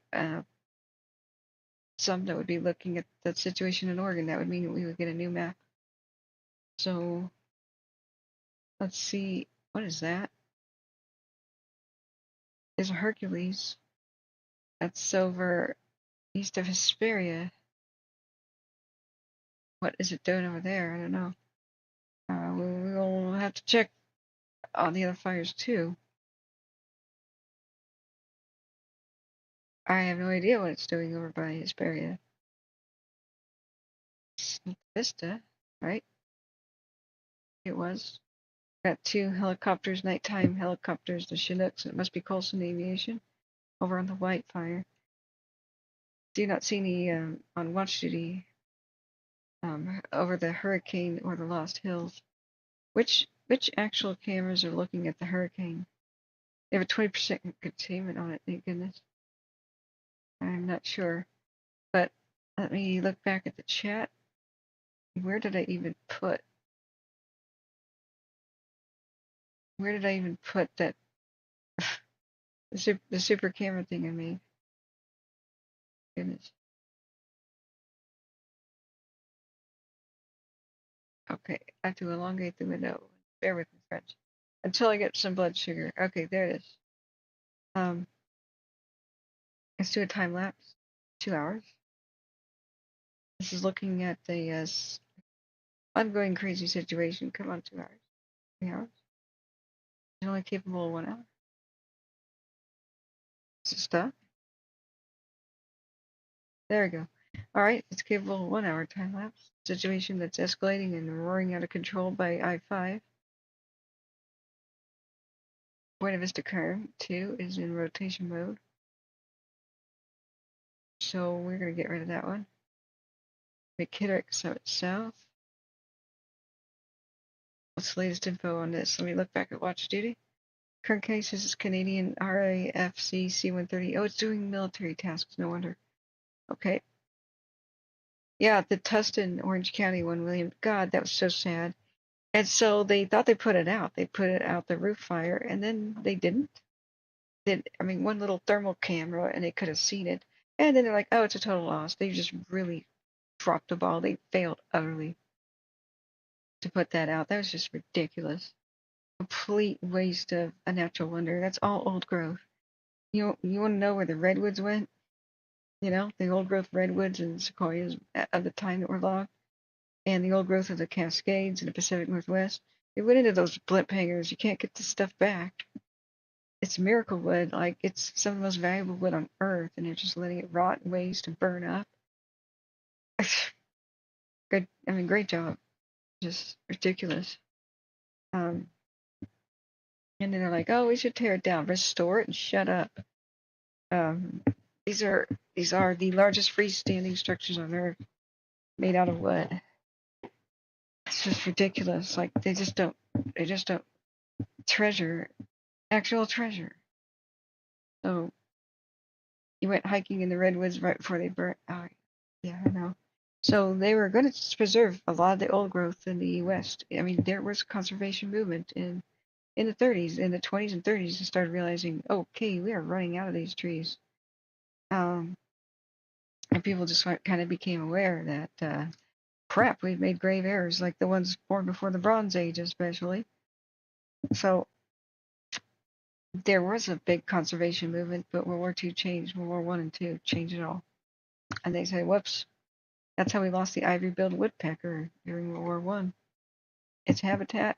some that would be looking at the situation in Oregon. That would mean we would get a new map. So let's see. What is that? There's a Hercules. That's over east of Hesperia. What is it doing over there? I don't know. We'll have to check on the other fires too. I have no idea what it's doing over by Hesperia. Vista, right? It was. Got two helicopters, nighttime helicopters, the Chinooks. It must be Colson Aviation over on the Wildfire. Do not see any on watch duty over the hurricane or the Lost Hills. Which actual cameras are looking at the hurricane? They have a 20% containment on it, thank goodness. I'm not sure. But let me look back at the chat. Where did I even put that the super camera thing I made? Goodness. Okay, I have to elongate the window. Bear with me, friends. Until I get some blood sugar. Okay, there it is. Let's do a time lapse. 2 hours. This is looking at the ongoing crazy situation. Come on, 2 hours. 3 hours. It's only capable of 1 hour. Is it stuck? There we go. All right, it's capable of 1 hour time lapse. Situation that's escalating and roaring out of control by I-5. Buena Vista Kern 2 is in rotation mode. So we're going to get rid of that one. McKittrick South. What's the latest info on this? Let me look back at watch duty. Current case is Canadian RAFC C-130. Oh, it's doing military tasks, no wonder. Okay. Yeah, the Tustin, Orange County one, William. God, that was so sad. And so they thought they put it out. They put it out the roof fire, and then they didn't. I mean, one little thermal camera, and they could have seen it. And then they're like, oh, it's a total loss. They just really dropped the ball. They failed utterly to put that out. That was just ridiculous. Complete waste of a natural wonder. That's all old growth. You want to know where the redwoods went? You know, the old growth redwoods and sequoias of the time that were logged, and the old growth of the Cascades in the Pacific Northwest. It went into those blimp hangers. You can't get this stuff back. It's miracle wood. Like, it's some of the most valuable wood on earth, and they're just letting it rot and waste and burn up. Good. I mean, great job. Just ridiculous. Um, and then they're like, "Oh, we should tear it down, restore it, and shut up." Um, these are the largest freestanding structures on Earth made out of wood. It's just ridiculous. Like, they just don't treasure actual treasure. So you went hiking in the redwoods right before they burnt. Oh, yeah, I know. So they were going to preserve a lot of the old growth in the West. I mean, there was a conservation movement in the 30s, in the 20s and 30s, they started realizing, okay, we are running out of these trees. And people just kind of became aware that, crap, we've made grave errors, like the ones born before the Bronze Age, especially. So there was a big conservation movement, but World War II changed. World War I and II changed it all. And they say, whoops, that's how we lost the ivory-billed woodpecker during World War I. Its habitat,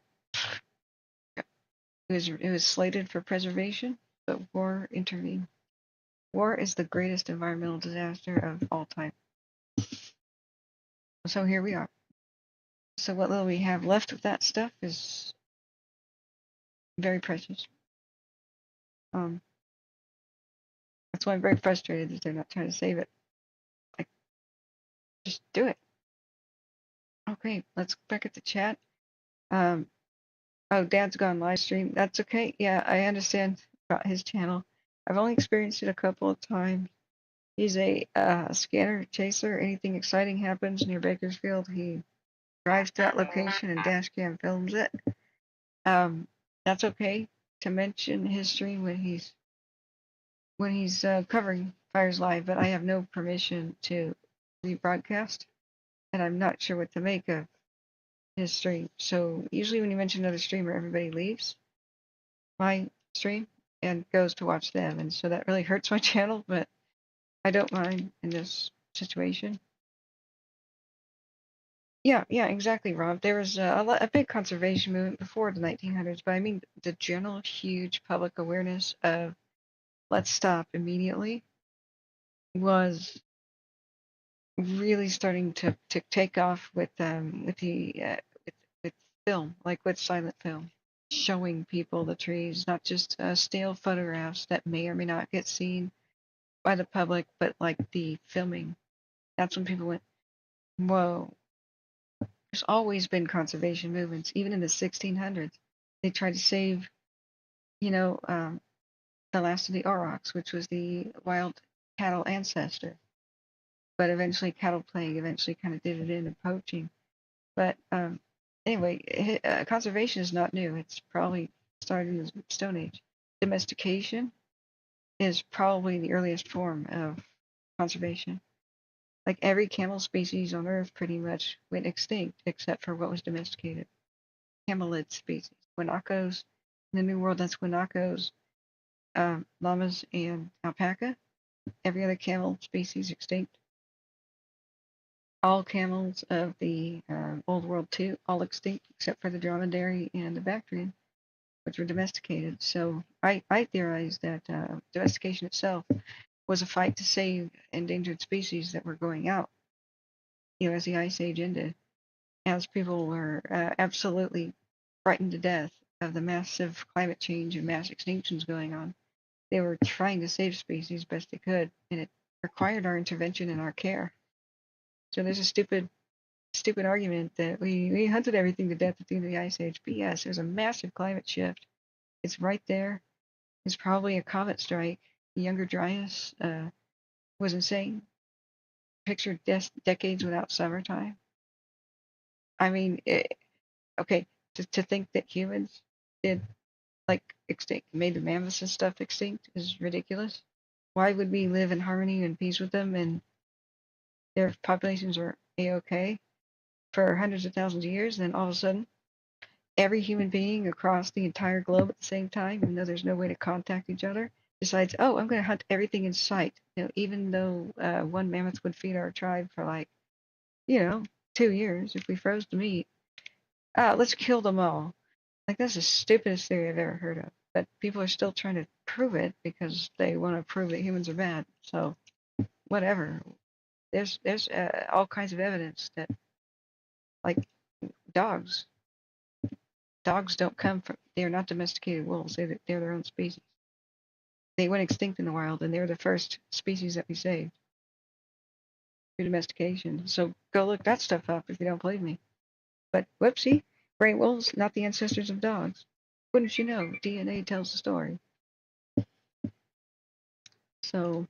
it was slated for preservation, but war intervened. War is the greatest environmental disaster of all time. So here we are. So what little we have left of that stuff is very precious. That's why I'm very frustrated that they're not trying to save it. Like, just do it. Okay, let's look back at the chat. Um, oh, Dad's gone live stream. That's okay. Yeah, I understand about his channel. I've only experienced it a couple of times. He's a scanner chaser. Anything exciting happens near Bakersfield, he drives to that location and dash cam films it. That's okay to mention his stream when he's covering fires live, but I have no permission to rebroadcast, and I'm not sure what to make of his stream. So usually when you mention another streamer, everybody leaves my stream and goes to watch them, and so that really hurts my channel, but I don't mind in this situation. Yeah, exactly, Rob. There was a big conservation movement before the 1900s, but I mean the general huge public awareness of let's stop immediately was really starting to take off with with film, like with silent film, showing people the trees, not just stale photographs that may or may not get seen by the public, but like the filming. That's when people went, whoa. There's always been conservation movements, even in the 1600s. They tried to save, you know, the last of the aurochs, which was the wild cattle ancestor. But eventually, cattle plague eventually kind of did it in, and poaching. But anyway, conservation is not new. It's probably started in the Stone Age. Domestication is probably the earliest form of conservation. Like every camel species on Earth pretty much went extinct except for what was domesticated. Camelid species. Guanacos. In the New World, that's guanacos, llamas, and alpaca. Every other camel species extinct. All camels of the Old World too, all extinct except for the dromedary and the Bactrian, which were domesticated. So I theorize that domestication itself was a fight to save endangered species that were going out, as the Ice Age ended, as people were absolutely frightened to death of the massive climate change and mass extinctions going on. They were trying to save species best they could, and it required our intervention and our care. So there's a stupid argument that we hunted everything to death at the end of the Ice Age. But yes, there's a massive climate shift. It's right there. It's probably a comet strike. The Younger Dryas was insane. Picture decades without summertime. I mean, okay, to think that humans did like extinct, made the mammoths and stuff extinct is ridiculous. Why would we live in harmony and peace with them and their populations are a-okay for hundreds of thousands of years, and then all of a sudden every human being across the entire globe at the same time, even though there's no way to contact each other, decides, oh, I'm going to hunt everything in sight. You know, even though one mammoth would feed our tribe for like, 2 years if we froze the meat. Let's kill them all. Like that's the stupidest theory I've ever heard of. But people are still trying to prove it because they want to prove that humans are bad. So whatever. There's all kinds of evidence that like dogs dogs don't come from, they're not domesticated wolves. They're their own species. They went extinct in the wild, and they're the first species that we saved through domestication. So go look that stuff up if you don't believe me. But whoopsie, gray wolves, not the ancestors of dogs. Wouldn't you know? DNA tells the story. So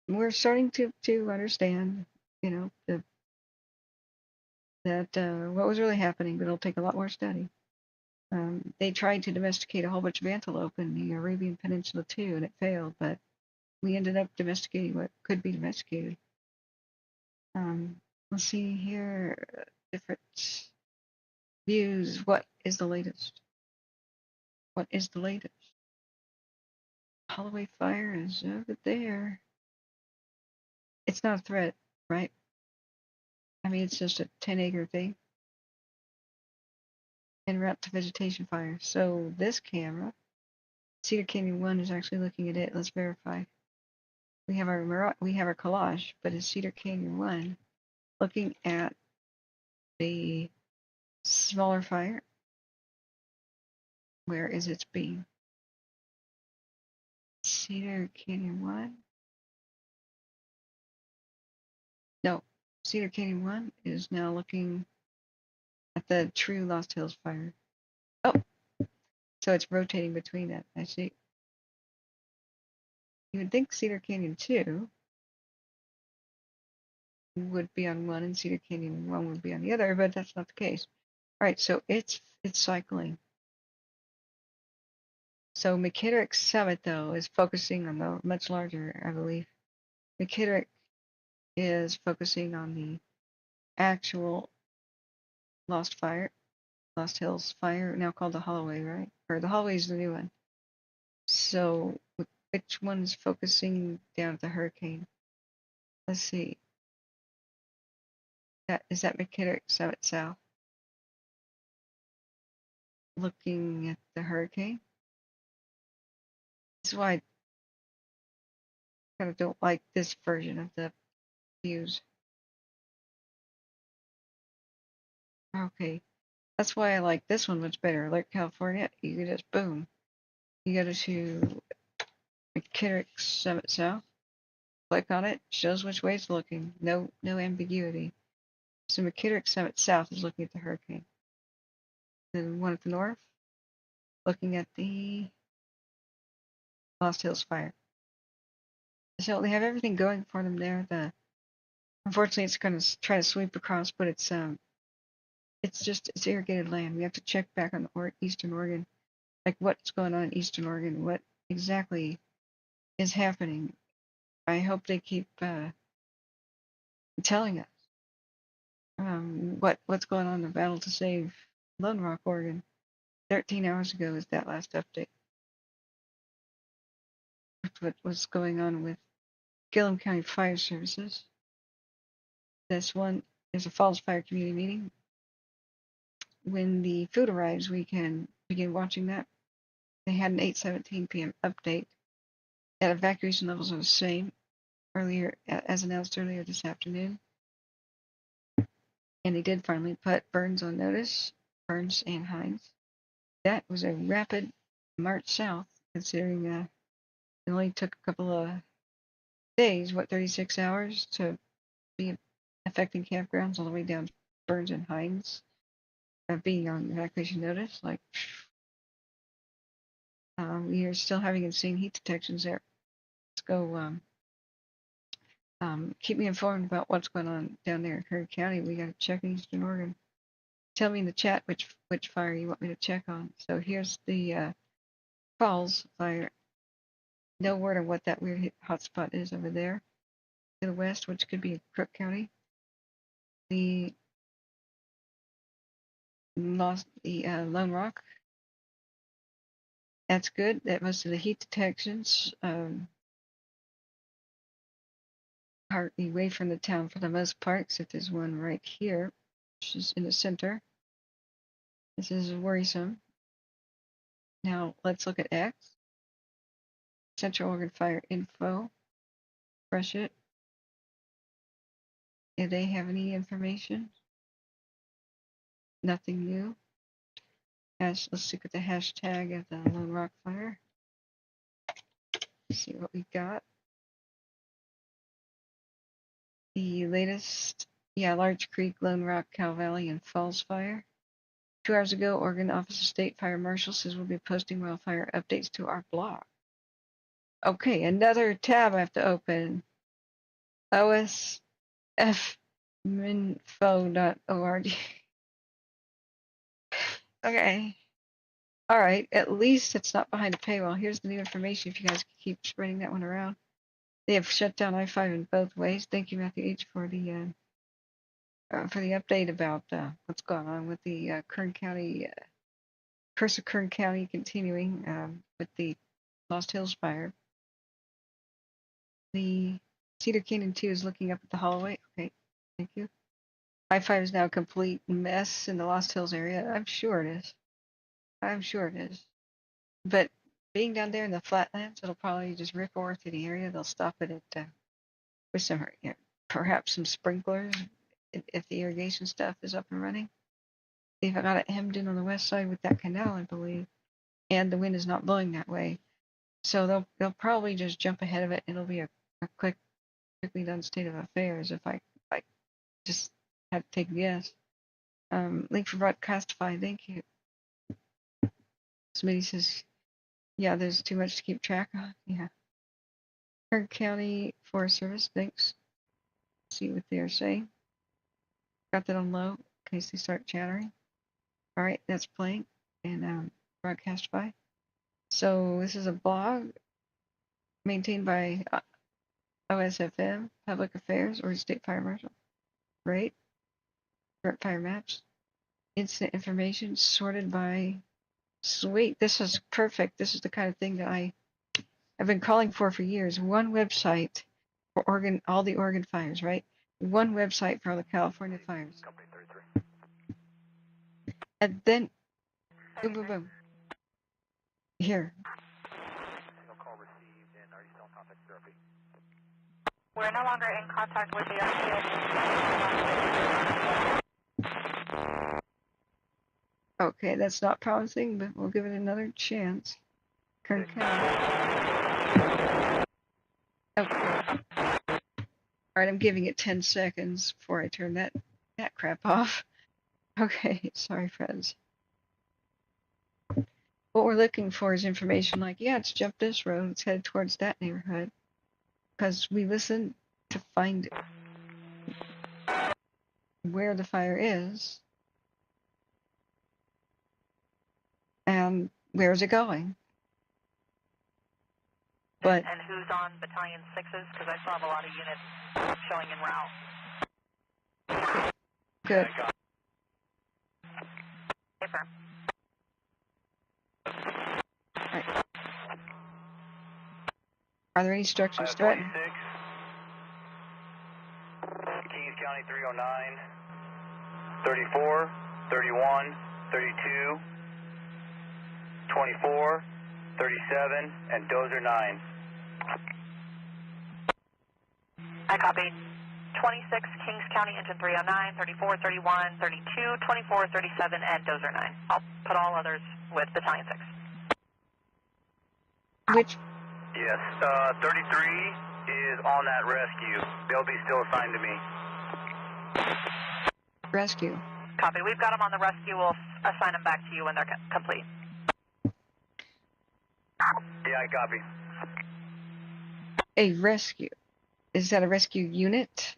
we're starting to understand, the, that what was really happening, but it'll take a lot more study. They tried to domesticate a whole bunch of antelope in the Arabian Peninsula too, and it failed. But we ended up domesticating what could be domesticated. Let's see here, different views. What is the latest? What is the latest? Holloway fire is over there. It's not a threat, right? I mean, it's just a 10-acre thing en route to vegetation fire. So this camera, Cedar Canyon 1 is actually looking at it. Let's verify. We have our collage, but it's Cedar Canyon 1 looking at the smaller fire. Where is its beam? Cedar Canyon 1? No, Cedar Canyon 1 is now looking at the true Lost Hills fire. Oh, so it's rotating between that. I see. You would think Cedar Canyon 2 would be on one and Cedar Canyon 1 would be on the other, but that's not the case. All right, so it's cycling. So McKitterick Summit, though, is focusing on the much larger, I believe. McKitterick is focusing on the actual Lost Hills fire, now called the Holloway, right? Or the Holloway is the new one. So which one is focusing down at the hurricane? Let's see. Is that McKitterick Summit South? Looking at the hurricane. This is why I kind of don't like this version of the views. Okay, that's why I like this one much better. Like California, you can just boom. You go to McKitterick Summit South, click on it, shows which way it's looking. No ambiguity. So McKitterick Summit South is looking at the hurricane. Then one at the north, looking at the Lost Hills fire. So they have everything going for them there. Unfortunately, it's going to try to sweep across, but it's irrigated land. We have to check back on Eastern Oregon, like what's going on in Eastern Oregon, what exactly is happening. I hope they keep telling us what's going on in the battle to save Lone Rock, Oregon. 13 hours ago is that last update. What was going on with Gilliam County Fire Services. This one is a Falls Fire Community meeting. When the food arrives, we can begin watching that. They had an 8:17 p.m. update. That evacuation levels are the same as announced earlier this afternoon. And they did finally put Burns on notice, Burns and Hines. That was a rapid march south, considering it only took a couple of days, 36 hours, to be affecting campgrounds all the way down Burns and Hines, being on evacuation notice. Like, we are still having insane heat detections there. Let's go. Keep me informed about what's going on down there in Kern County. We got to check in Eastern Oregon. Tell me in the chat which fire you want me to check on. So here's the Falls fire. No word on what that weird hotspot is over there to the west, which could be Crook County. The Lone Rock That's good. That most of the heat detections are away from the town for the most part, except there's one right here, which is in the center. This is worrisome. Now let's look at X. Central Organ Fire info. Refresh it. Do they have any information? Nothing new. Let's look at the hashtag of the Lone Rock Fire. See what we got. The latest, Larch Creek, Lone Rock, Cow Valley, and Falls Fire. 2 hours ago, Oregon Office of State Fire Marshal says we'll be posting wildfire updates to our blog. Okay, another tab I have to open. osfminfo.org. Okay. All right, at least it's not behind a paywall. Here's the new information if you guys keep spreading that one around. They have shut down I-5 in both ways. Thank you, Matthew H., for the update about what's going on with the Kern County, Curse of Kern County continuing with the Lost Hills Fire. The Cedar Canyon 2 is looking up at the Holloway. Okay, thank you. I-5 is now a complete mess in the Lost Hills area. I'm sure it is. I'm sure it is. But being down there in the flatlands, it'll probably just rip over through the area. They'll stop it at with some, perhaps some sprinklers if the irrigation stuff is up and running. They've got it hemmed in on the west side with that canal, I believe, and the wind is not blowing that way. So they'll probably just jump ahead of it. It'll be a quickly done state of affairs if I just had to take a guess. Link for Broadcastify, thank you. Smitty says, yeah, there's too much to keep track of. Yeah. Kern County Forest Service, thanks. See what they're saying. Got that on low in case they start chattering. All right, that's playing and Broadcastify. So this is a blog maintained by OSFM, Public Affairs, or State Fire Marshal. Right? Current fire maps. Incident information sorted by. Sweet, this is perfect. This is the kind of thing that I've been calling for years. One website for Oregon, all the Oregon fires, right? One website for all the California fires. And then, boom, boom, boom. Here. We're no longer in contact with the RTA. Okay, that's not promising, but we'll give it another chance. Kern County. Okay. All right, I'm giving it 10 seconds before I turn that crap off. Okay, sorry, friends. What we're looking for is information like, yeah, it's jumped this road, it's headed towards that neighborhood. Because we listen to find where the fire is and where is it going. But and who's on Battalion 6s? Because I still have a lot of units showing en route. Good. Paper. Right. Are there any structures threatened? 26, Kings County 309, 34, 31, 32, 24, 37, and Dozer 9. I copy. 26, Kings County, Engine 309, 34, 31, 32, 24, 37, and Dozer 9. I'll put all others with Battalion 6. Which? Yes, 33 is on that rescue. They'll be still assigned to me. Rescue. Copy. We've got them on the rescue. We'll assign them back to you when they're complete. Yeah, I copy. A rescue. Is that a rescue unit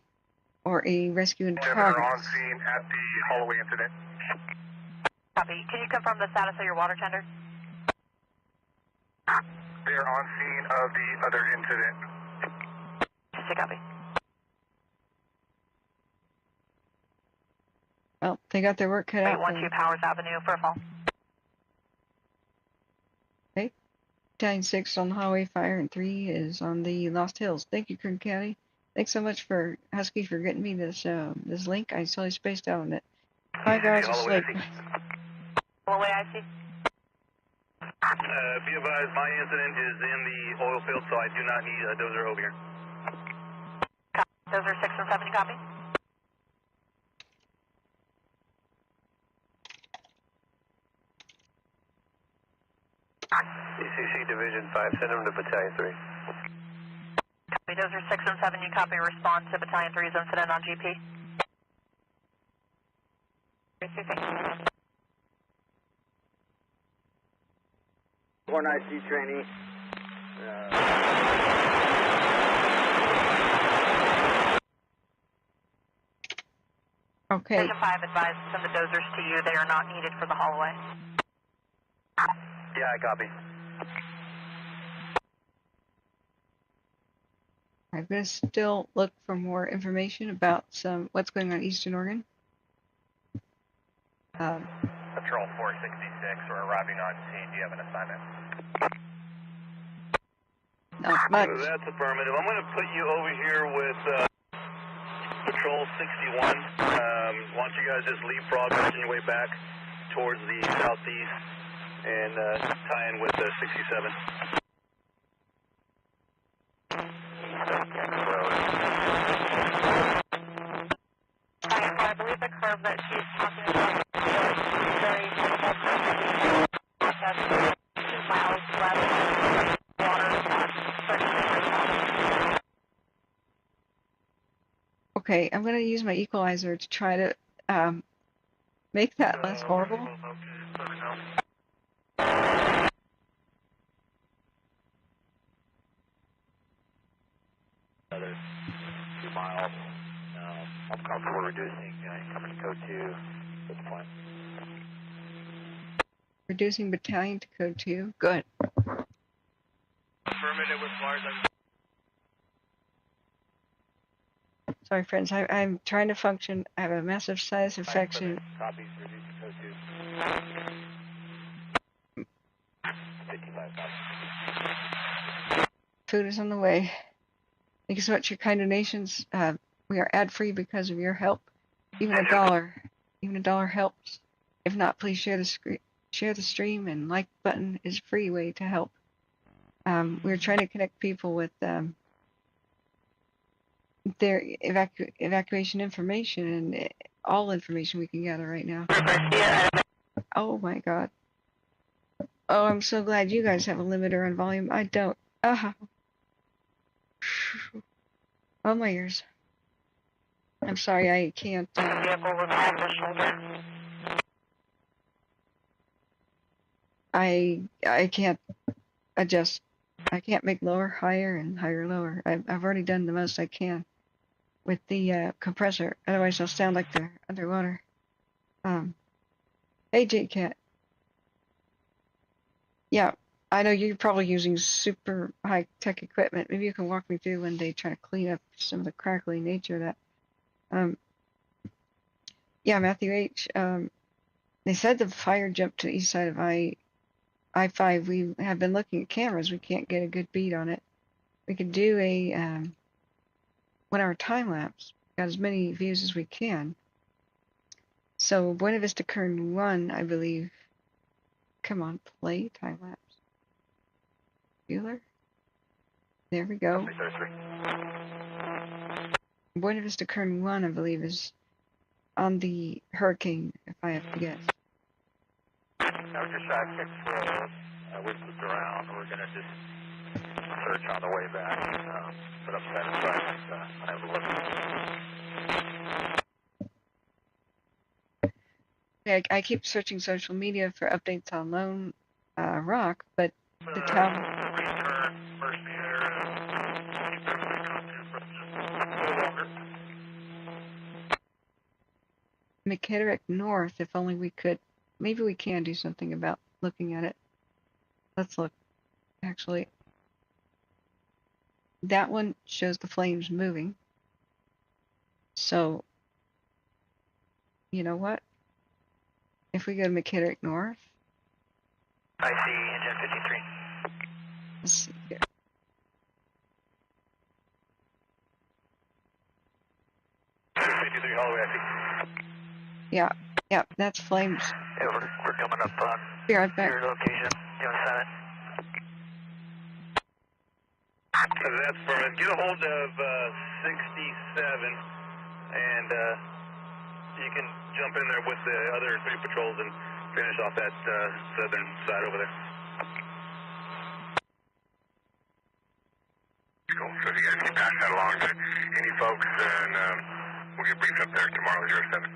or a rescue in progress? They're on scene at the Holloway incident. Copy. Can you confirm the status of your water tender? They're on scene of the other incident. Just a copy. Well, they got their work cut out. 812 Powers Avenue for a fall. Okay. Battalion 6 on the Holloway fire, and 3 is on the Lost Hills. Thank you, Kern County. Thanks so much for Husky for getting me this this link. I totally spaced out on it. 5 hours of sleep. Holloway, I see. Be advised, my incident is in the oil field, so I do not need a dozer over here. Dozer 6 and 7, you copy? ECC Division 5, send them to Battalion 3. Copy, Dozer 6 and 7, you copy, respond to Battalion 3's incident on GP. One IC trainee. Okay. Division 5 advised, send the dozers to you. They are not needed for the Holloway. Yeah, I copy. I'm going to still look for more information about what's going on in Eastern Oregon. Patrol 466, we're arriving on scene. Do you have an assignment? Not much. That's affirmative. I'm going to put you over here with Patrol 61. Why don't you guys just leapfrog on your way back towards the southeast and tie in with 67. I believe the curve that she's talking about is very difficult for 2 miles west of water. Okay, I'm going to use my equalizer to try to make that less horrible. Another 2 miles. I'm comfortable reducing incoming code 2 at this point. Reducing battalion to code 2. Good. Affirmative with Larch. Sorry, friends. I'm trying to function. I have a massive sinus infection. Copies, reducing code 2. 55 copies. Food is on the way. Thank you so much, your kind donations. We are ad-free because of your help. Even a dollar helps. If not, please share the stream, and like button is a free way to help. We're trying to connect people with their evacuation information and all information we can gather right now. Oh my God. Oh, I'm so glad you guys have a limiter on volume. I don't. Oh, my ears. I'm sorry, I can't. I can't adjust. I can't make lower higher and higher lower. I've already done the most I can with the compressor. Otherwise, I'll sound like they're underwater. Hey, JCat. Yeah, I know you're probably using super high-tech equipment. Maybe you can walk me through one day trying to clean up some of the crackly nature of that. Yeah, Matthew H. They said the fire jumped to the east side of I-5. We have been looking at cameras. We can't get a good beat on it. We could do a 1-hour time lapse. Got as many views as we can. So Buena Vista Kern 1, I believe. Come on, play time lapse. Bueller. There we go. Buena Vista Kern 1, I believe, is on the hurricane, if I have to guess. Now your shot 6 we moved around. We're going to just search on the way back. But I'm satisfied. I have a look. Yeah, I keep searching social media for updates on Lone Rock, but the town. McKitterick North, if only we could. Maybe we can do something about looking at it. Let's look. Actually, that one shows the flames moving. So, you know what? If we go to McKitterick North. I see engine 53. Let's see here. Holloway, I think. Yeah, that's flames. Yeah, we're coming up on Be right back. your location. You want to sign it? That's perfect. Get a hold of 67, and you can jump in there with the other 3 patrols and finish off that southern side over there. Cool. So if you guys can pass that along to any folks, and we'll get briefed up there tomorrow, 07.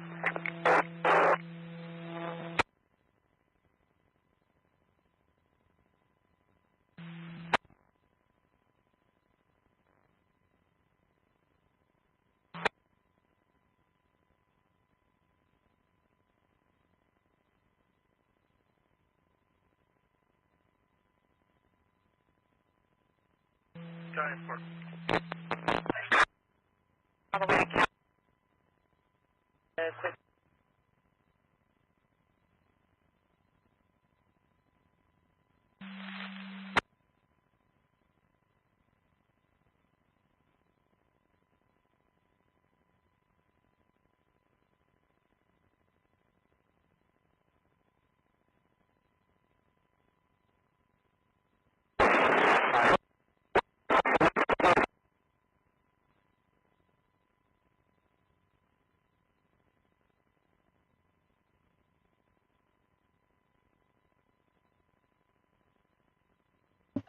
All the way to Cal. Quick.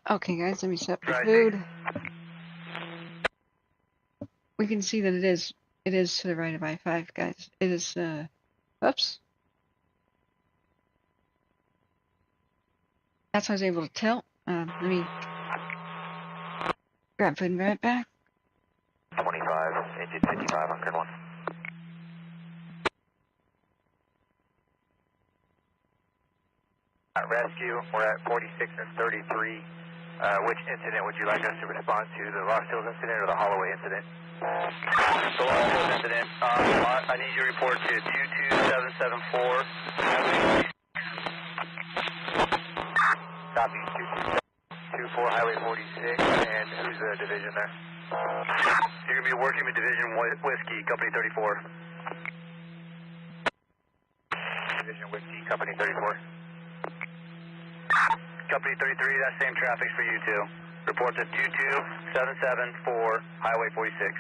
Okay, guys, let me set the Right. food. We can see that it is to the right of I-5, guys. It is, oops. That's how I was able to tell. Let me grab food and be right back. 25, engine 55 on Kern 1. Rescue, we're at 46 and 33. Which incident would you like us to respond to? The Lost Hills incident or the Holloway incident? The Lost Hills incident. I need you to report to 22774. Copy, 2224 Highway 46, and who's the division there? You're going to be working with Division Whiskey, Company 34. Division Whiskey, Company 34. Company 33, that same traffic's for you too. Report to 22774 Highway 46.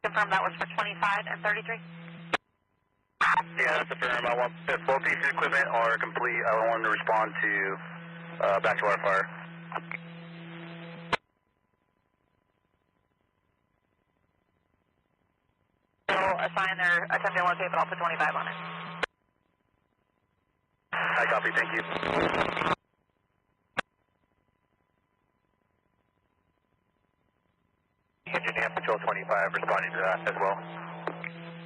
Confirm that was for 25 and 33? Yeah, that's affirm. I want, if both pieces of equipment are complete, I want to respond to back to Wildfire. They'll assign their attempted one pay, but I'll put 25 on it. I copy, thank you. Engineer Patrol 25 responding to that as well.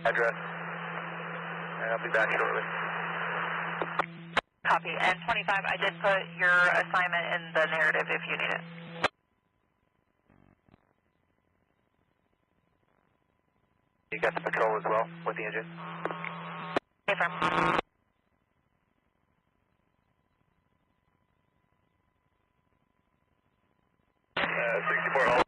Address. And I'll be back shortly. Copy. And 25, I did put your assignment in the narrative if you need it. You got the patrol as well with the engine? Confirm. 64 Hall.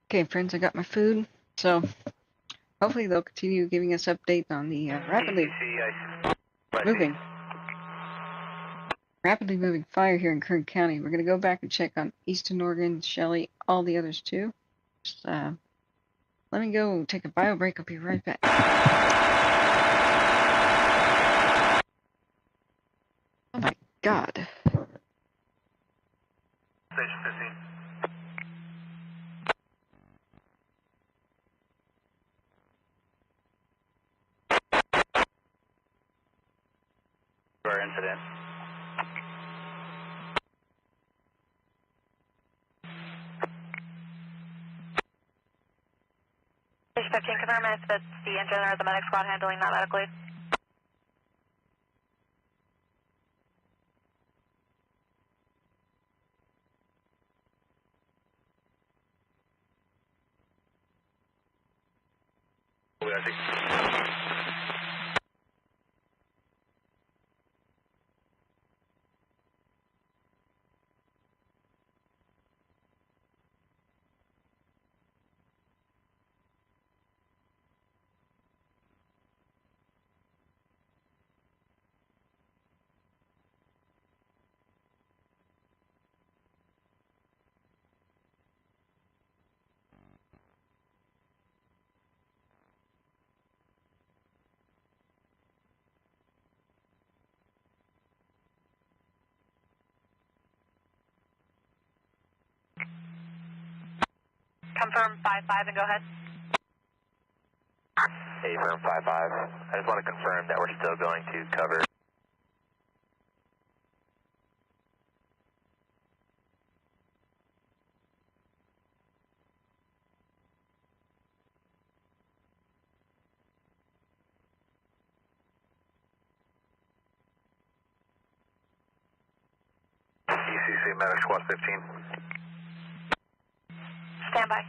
Okay, friends, I got my food, so hopefully they'll continue giving us updates on the moving, rapidly moving fire here in Kern County. We're gonna go back and check on Eastern Oregon, Shelly, all the others too. Just, let me go take a bio break. I'll be right back. Oh my God. Station 15. Our incident. Station 15, confirm if that's the engine or the medic squad handling that medical lead. I think. Confirm 5-5 and go ahead. Hey, firm 5-5. I just want to confirm that we're still going to cover. ECC Medic Squad 15. Stand by.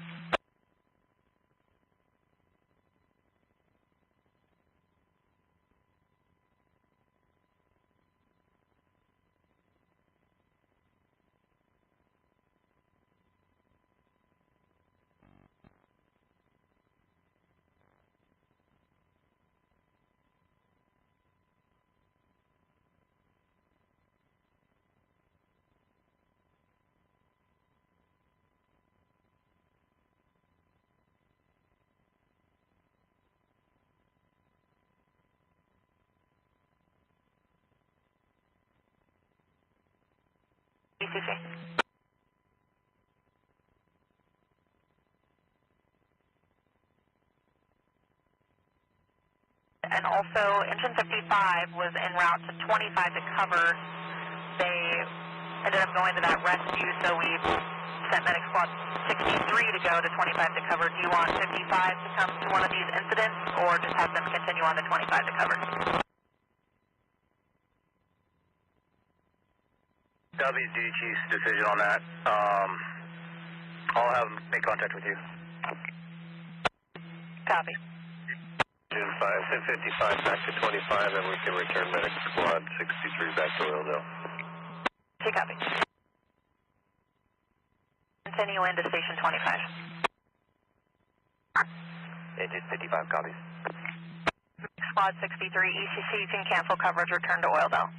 ECC. And also, engine 55 was en route to 25 to cover. They ended up going to that rescue, so we sent medic squad 63 to go to 25 to cover. Do you want 55 to come to one of these incidents, or just have them continue on to 25 to cover? That'll be duty chief's decision on that. I'll have them make contact with you. Copy. 55 back to 25, and we can return medic squad 63 back to Oildale. Okay, copy. Continue into station 25. Engine 55 copies. Squad 63, ECC, you can cancel coverage, return to Oildale.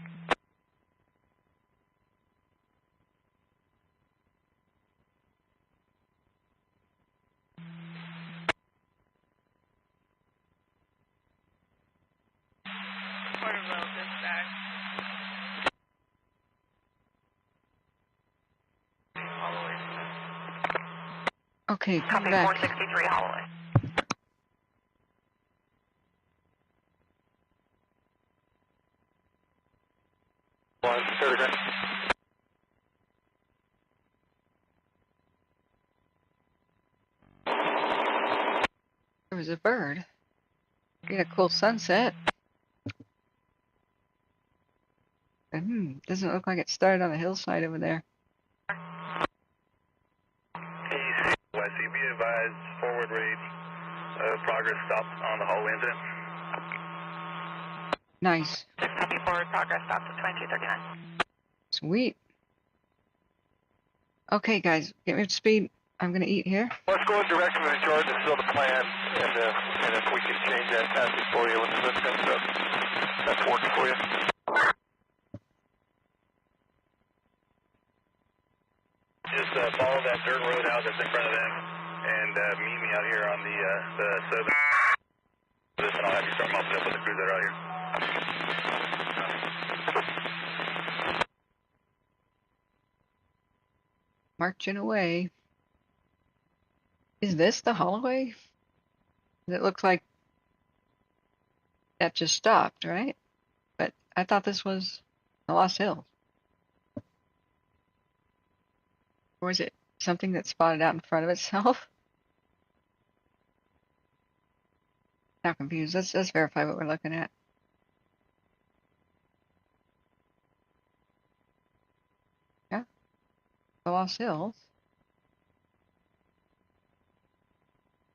Okay, come Copy, back. 463 Holloway. There was a bird. We had a cool sunset. Doesn't look like it started on the hillside over there. YC, be advised, forward rate, progress stopped on the Holloway incident. Nice. Copy, forward progress stopped at 2239. Sweet. Okay, guys, get me up to speed. I'm going to eat here. Let's go in direction of the charge. This is still the plan, and if we can change that passage for you when the sun comes up, that's working for you. Just follow that dirt road out that's in front of them, and meet me out here on the southern. And I'll have you start mopping up with the crews that are out here. Marching away. Is this the Holloway? It looks like that just stopped, right? But I thought this was the Lost Hills. Or is it something that spotted out in front of itself? Now confused. Let's verify what we're looking at. Yeah, the Lost Hills.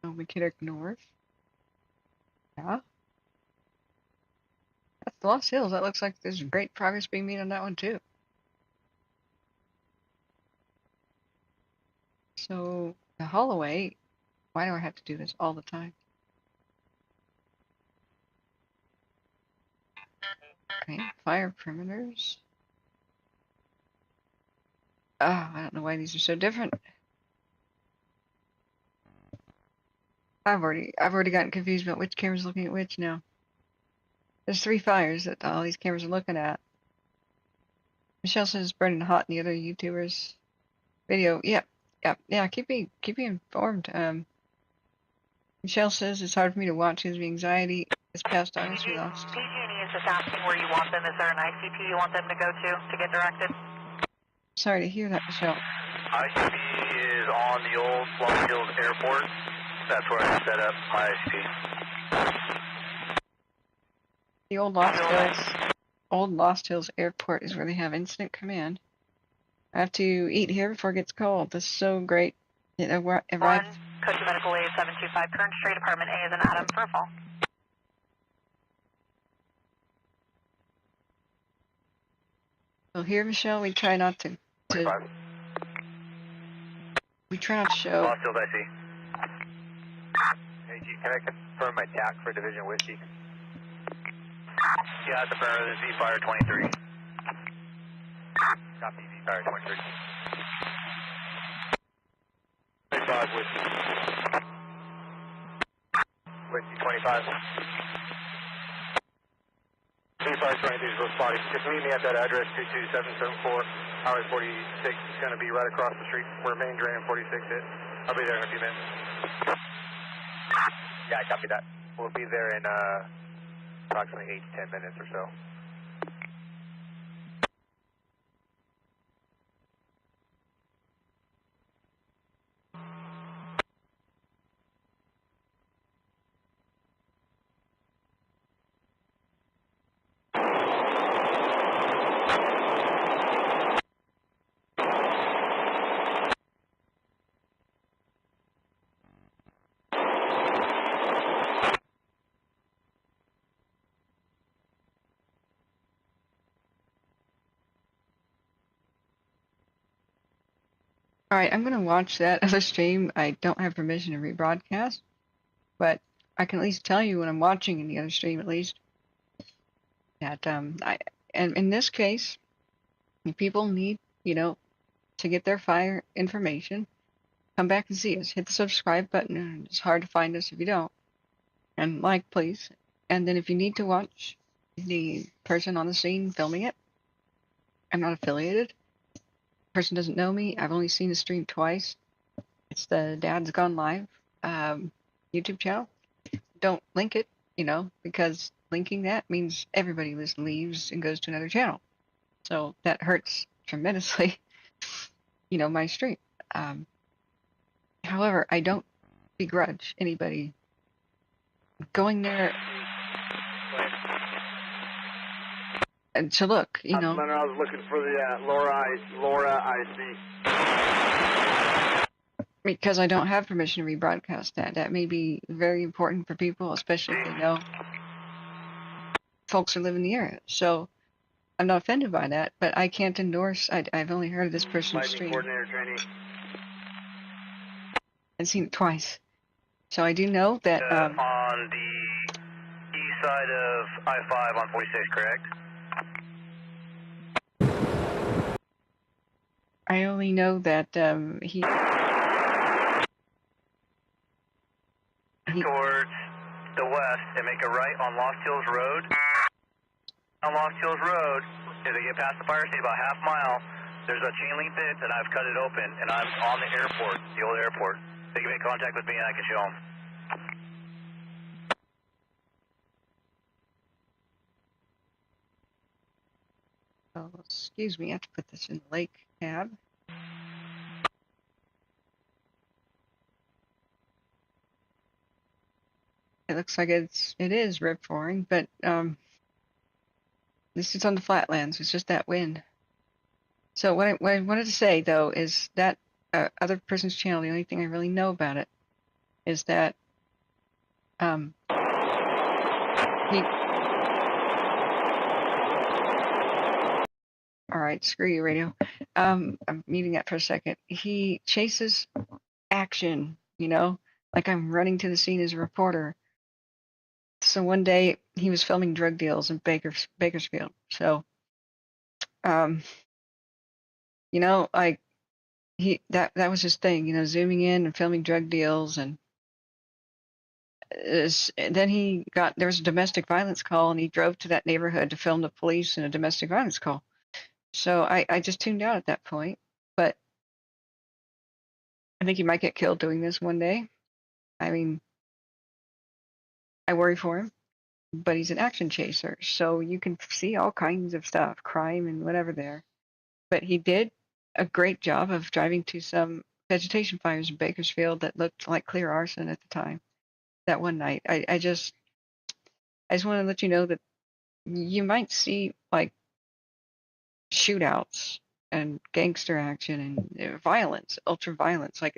McKittrick North. Yeah. That's the Lost Hills. That looks like there's great progress being made on that one too. So the Holloway, why do I have to do this all the time? Okay, fire perimeters. I don't know why these are so different. I've already gotten confused about which camera's looking at which now. There's 3 fires that all these cameras are looking at. Michelle says it's burning hot in the other YouTubers' video. Yep. Keep me informed. Michelle says it's hard for me to watch because the anxiety is past on us. We lost. PG&E is just asking where you want them. Is there an ICP you want them to go to get directed? Sorry to hear that, Michelle. ICP is on the old Lost Hills Airport. That's where I set up my ICP. The old Lost Hills Airport is where they have incident command. I have to eat here before it gets cold. This is so great. It arrived. Code to Medical Aid 725, Kern Street, Apartment A is an Adam for a fall. So here, Michelle, we try not to we try not to show. Lost Hills, I see. Hey, G, can I confirm my TAC for Division Whiskey? Yeah, it's a burner. This is Fire 23. Copy, Fire 23. 25 Whiskey. Whiskey 25. 2523 is real spotty. Just meet me at that address, 22774, Highway 46. It's going to be right across the street where main drain and 46 is. I'll be there in a few minutes. Yeah, I copy that. We'll be there in approximately 8 to 10 minutes or so. All right, I'm going to watch that other stream. I don't have permission to rebroadcast, but I can at least tell you when I'm watching in the other stream, at least, that and in this case, if people need, to get their fire information, come back and see us. Hit the subscribe button. It's hard to find us if you don't. And like, please. And then if you need to watch the person on the scene filming it, I'm not affiliated. Person doesn't know me. I've only seen the stream twice. It's the Dad's Gone Live YouTube channel. Don't link it, because linking that means everybody leaves and goes to another channel. So that hurts tremendously, my stream. However, I don't begrudge anybody going there and to look, I was looking for the Laura IC. Because I don't have permission to rebroadcast that. That may be very important for people, especially if they know folks who live in the area. So I'm not offended by that, but I can't endorse. I've only heard of this person's stream. Coordinator training. I've seen it twice. So I do know that on the east side of I-5 on 46, correct? I only know that he towards the west and make a right on Lost Hills Road. On Lost Hills Road, as they get past the fire station, about half mile, there's a chain link fence, and I've cut it open, and I'm on the airport, the old airport. They can make contact with me, and I can show them. Oh, excuse me, I have to put this in the lake tab. It looks like it is rip roaring, but this is on the flatlands. It's just that wind. So what I wanted to say though is that other person's channel. The only thing I really know about it is that all right, screw you, radio. I'm muting that for a second. He chases action, you know, like I'm running to the scene as a reporter. So one day he was filming drug deals in Bakersfield. So, you know, like that was his thing, you know, zooming in and filming drug deals, and then there was a domestic violence call, and he drove to that neighborhood to film the police in a domestic violence call. So I just tuned out at that point, but I think he might get killed doing this one day. I mean, I worry for him, but he's an action chaser, so you can see all kinds of stuff, crime and whatever there. But he did a great job of driving to some vegetation fires in Bakersfield that looked like clear arson at the time. That one night, I just want to let you know that you might see like shootouts and gangster action and violence, ultra violence. Like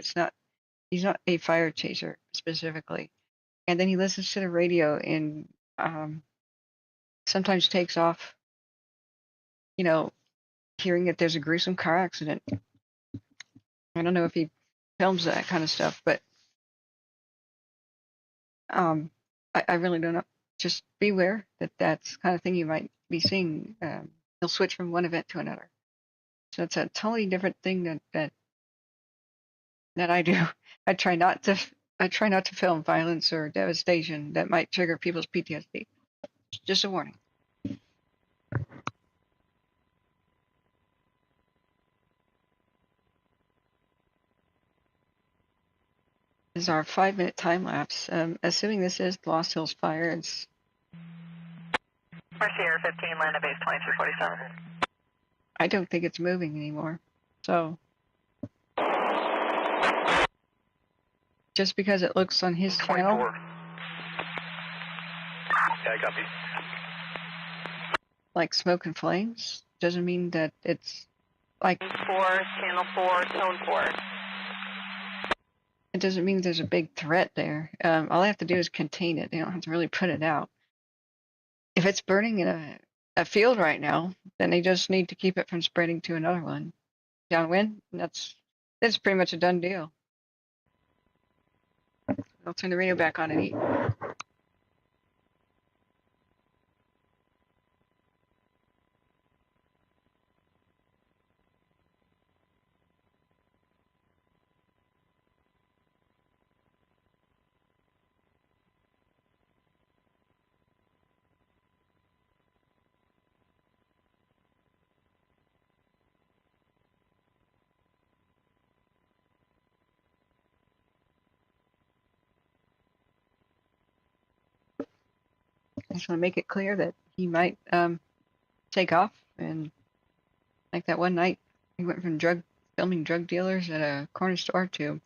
he's not a fire chaser specifically. And then he listens to the radio and sometimes takes off, you know, hearing that there's a gruesome car accident. I don't know if he films that kind of stuff, but I really don't know. Just beware that that's the kind of thing you might be seeing. He'll switch from one event to another. So it's a totally different thing that I do. I try not to film violence or devastation that might trigger people's PTSD. Just a warning. This is our 5-minute time lapse. Assuming this is Lost Hills Fire, it's Sierra 15, land at base 2347. I don't think it's moving anymore. So just because it looks on his channel. Yeah, I copy. Like smoke and flames doesn't mean that it's like 4, channel 4, tone 4. It doesn't mean there's a big threat there. All I have to do is contain it. They don't have to really put it out. If it's burning in a field right now, then they just need to keep it from spreading to another one. Downwind, that's pretty much a done deal. I'll turn the radio back on and eat. I just want to make it clear that he might take off, and like that one night he went from filming drug dealers at a corner store to,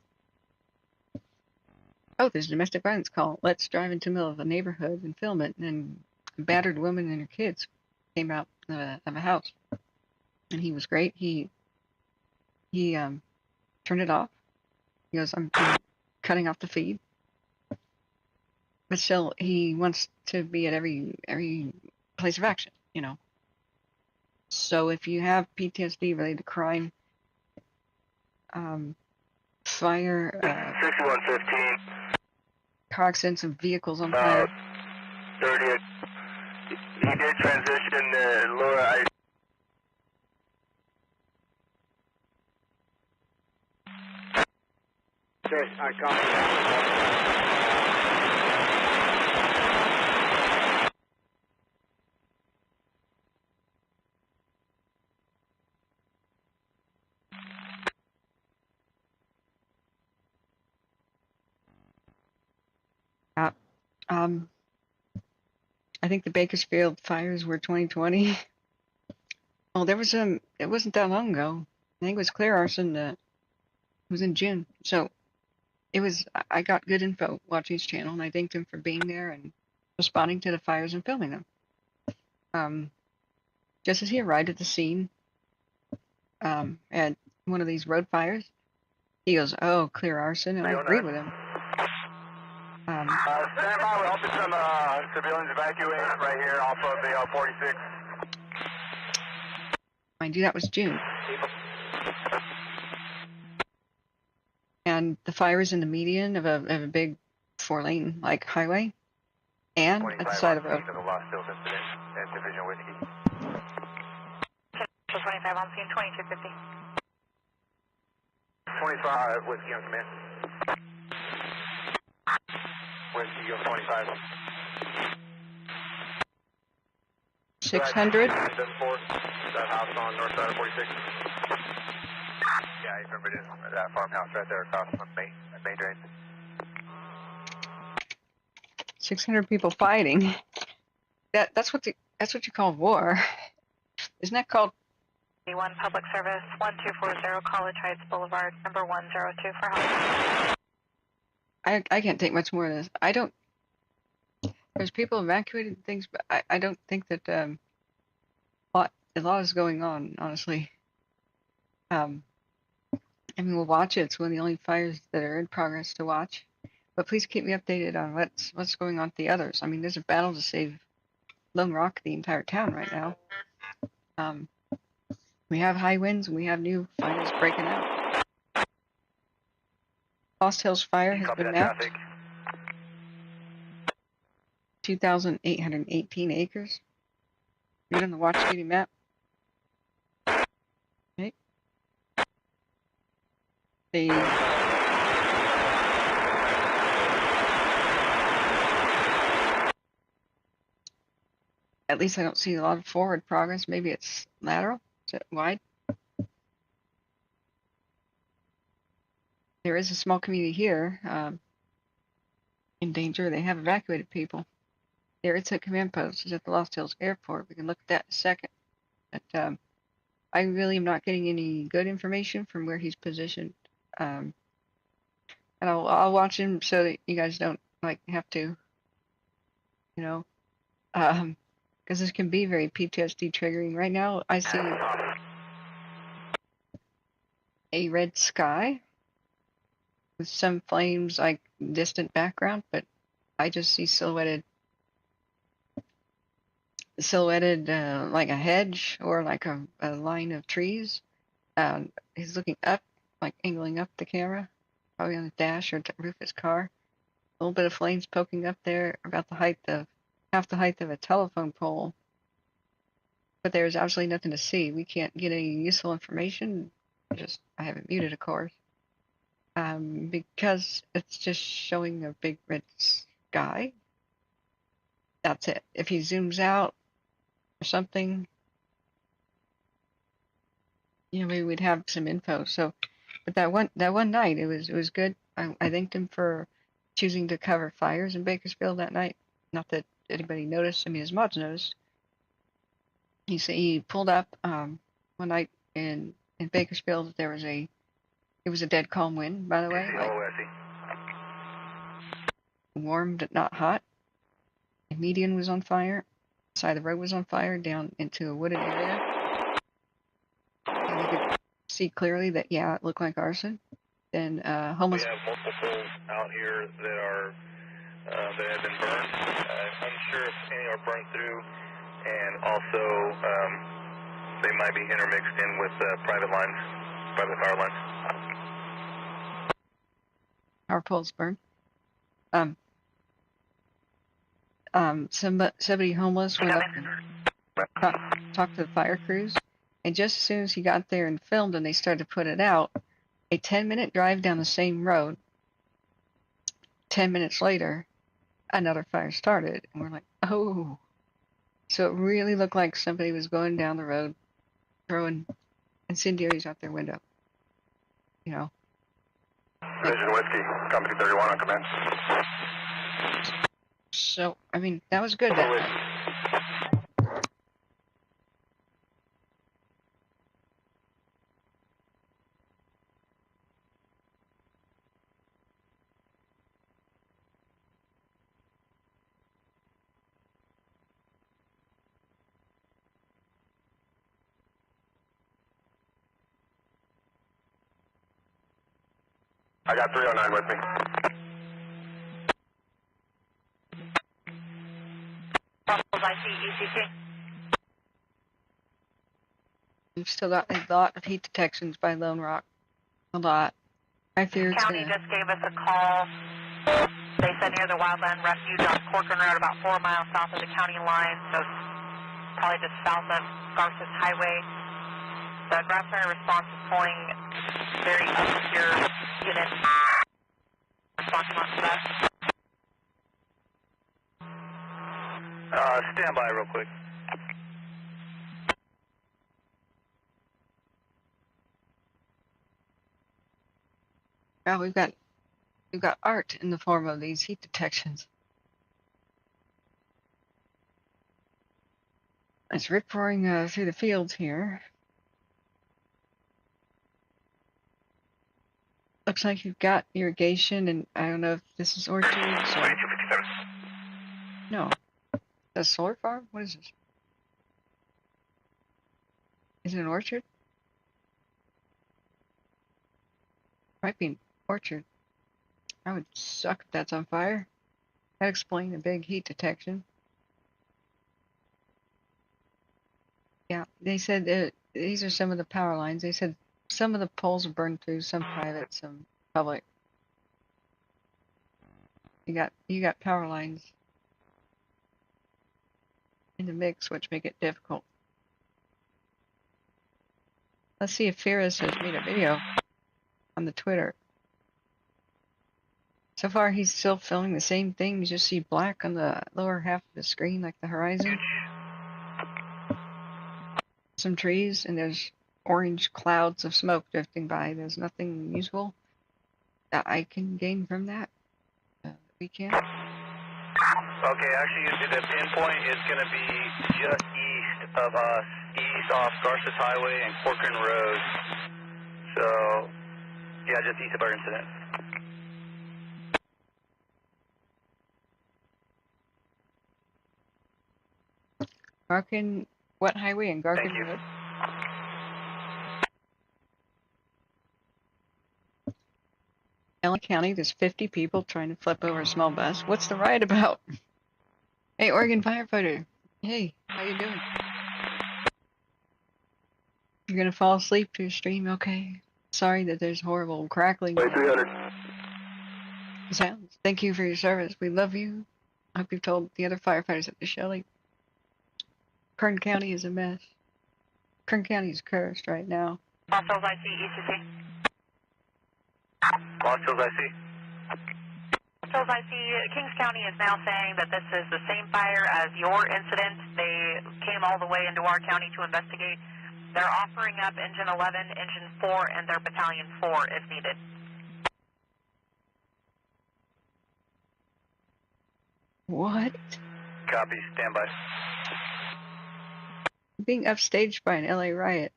oh, there's a domestic violence call. Let's drive into the middle of a neighborhood and film it. And a battered woman and her kids came out of a house, and he was great. He turned it off. He goes, I'm cutting off the feed. But still, he wants to be at every place of action, you know. So if you have PTSD related to crime, fire, 6115. car accidents and vehicles on fire. 30th. He did transition Laura. Okay, I copy. I think the Bakersfield fires were 2020. Oh, there was it wasn't that long ago. I think it was clear arson that was in June. So it was, I got good info watching his channel, and I thanked him for being there and responding to the fires and filming them. Just as he arrived at the scene, at one of these road fires, he goes, "Oh, clear arson," and I agreed with him. Stand by, we're helping some civilians evacuate right here off of the 46. Mind you, that was June. And the fire is in the median of a big 4-lane like highway, and at the side of the road. The Lost Hills incident at Division Whiskey. 25 on scene, 2250. 25 Whiskey on command. Whiskey on 25. 600. That house on north side of 46. Yeah, I remember this. That farmhouse right there across from main drain. 600 people fighting. That's what you call war. Isn't that called? 1 Public Service 1240 College Heights Boulevard, number 102 for help. I can't take much more of this. There's people evacuated and things, but I don't think that a lot is going on, honestly. I mean, we'll watch it. It's one of the only fires that are in progress to watch. But please keep me updated on what's going on with the others. I mean, there's a battle to save Lone Rock, the entire town right now. We have high winds and we have new fires breaking out. Lost Hills Fire has been mapped. 2,818 acres. Read on the watch duty map. Okay. At least I don't see a lot of forward progress. Maybe it's lateral. Is it wide? There is a small community here in danger. They have evacuated people. There it's a command post. It's at the Lost Hills Airport. We can look at that in a second. But I really am not getting any good information from where he's positioned. And I'll watch him so that you guys don't have to, because this can be very PTSD triggering. Right now, I see a red sky with some flames, like distant background, but I just see silhouetted like a hedge or like a line of trees. He's looking up, like angling up the camera, probably on the dash or roof of his car. A little bit of flames poking up there, about half the height of a telephone pole. But there's absolutely nothing to see. We can't get any useful information. I have it muted, of course, because it's just showing a big red sky. That's it. If he zooms out or something, maybe we'd have some info. So, but that one night, it was good. I thanked him for choosing to cover fires in Bakersfield that night. Not that anybody noticed. I mean, his mods noticed. He pulled up one night in Bakersfield. It was a dead calm wind, by the way. Warm but not hot. The median was on fire. The side of the road was on fire down into a wooded area. And you could see clearly that, it looked like arson. Then homeless. We have multiple poles out here that have been burned. I'm unsure if any are burned through, and also they might be intermixed in with private fire lines. power poles burned. Somebody homeless went up and talked to the fire crews, and just as soon as he got there and filmed and they started to put it out, a 10-minute drive down the same road, 10 minutes later, another fire started, and we're like, oh. So it really looked like somebody was going down the road, throwing incendiaries out their window. You know. Vision Whiskey, Company 31 on command. So, I mean, that was good that night. I got 309 with me. I see ECC. We've still got a lot of heat detections by Lone Rock. A lot. I fear it's County just gave us a call. They said near the Wildland Refuge on Corcoran Road, about 4 miles south of the county line, so probably just south of Garces Highway. The ground fire response is pulling very obscure units. Response on that. Stand by real quick. Well, we've got art in the form of these heat detections. It's rip roaring through the fields here. Looks like you've got irrigation, and I don't know if this is orchards or... No. Is that a solar farm? What is this? Is it an orchard? Might be an orchard. I would suck if that's on fire. That'd explain the big heat detection. Yeah, they said that these are some of the power lines. They said some of the poles are burned through, some private, some public. You got power lines in the mix, which make it difficult. Let's see if Ferris has made a video on the Twitter. So far, he's still filming the same thing. You just see black on the lower half of the screen, like the horizon. Some trees, and there's orange clouds of smoke drifting by. There's nothing useful that I can gain from that. We can. Okay, actually, the pinpoint is going to be just east of us, east off Garces Highway and Corcoran Road. So, yeah, just east of our incident. Garkin, what highway in Garkin Road? LA County, there's 50 people trying to flip over a small bus. What's the riot about? Hey, Oregon firefighter. Hey, how you doing? You're gonna fall asleep to your stream, okay? Sorry that there's horrible crackling. 300. Sounds. Thank you for your service. We love you. I hope you've told the other firefighters at the Shelly. Kern County is a mess. Kern County is cursed right now. Lost Hills IC, ECC. Lost Hills IC. Lost Hills IC, Kings County is now saying that this is the same fire as your incident. They came all the way into our county to investigate. They're offering up Engine 11, Engine 4, and their Battalion 4 if needed. What? Copy, stand by. Being upstaged by an LA riot.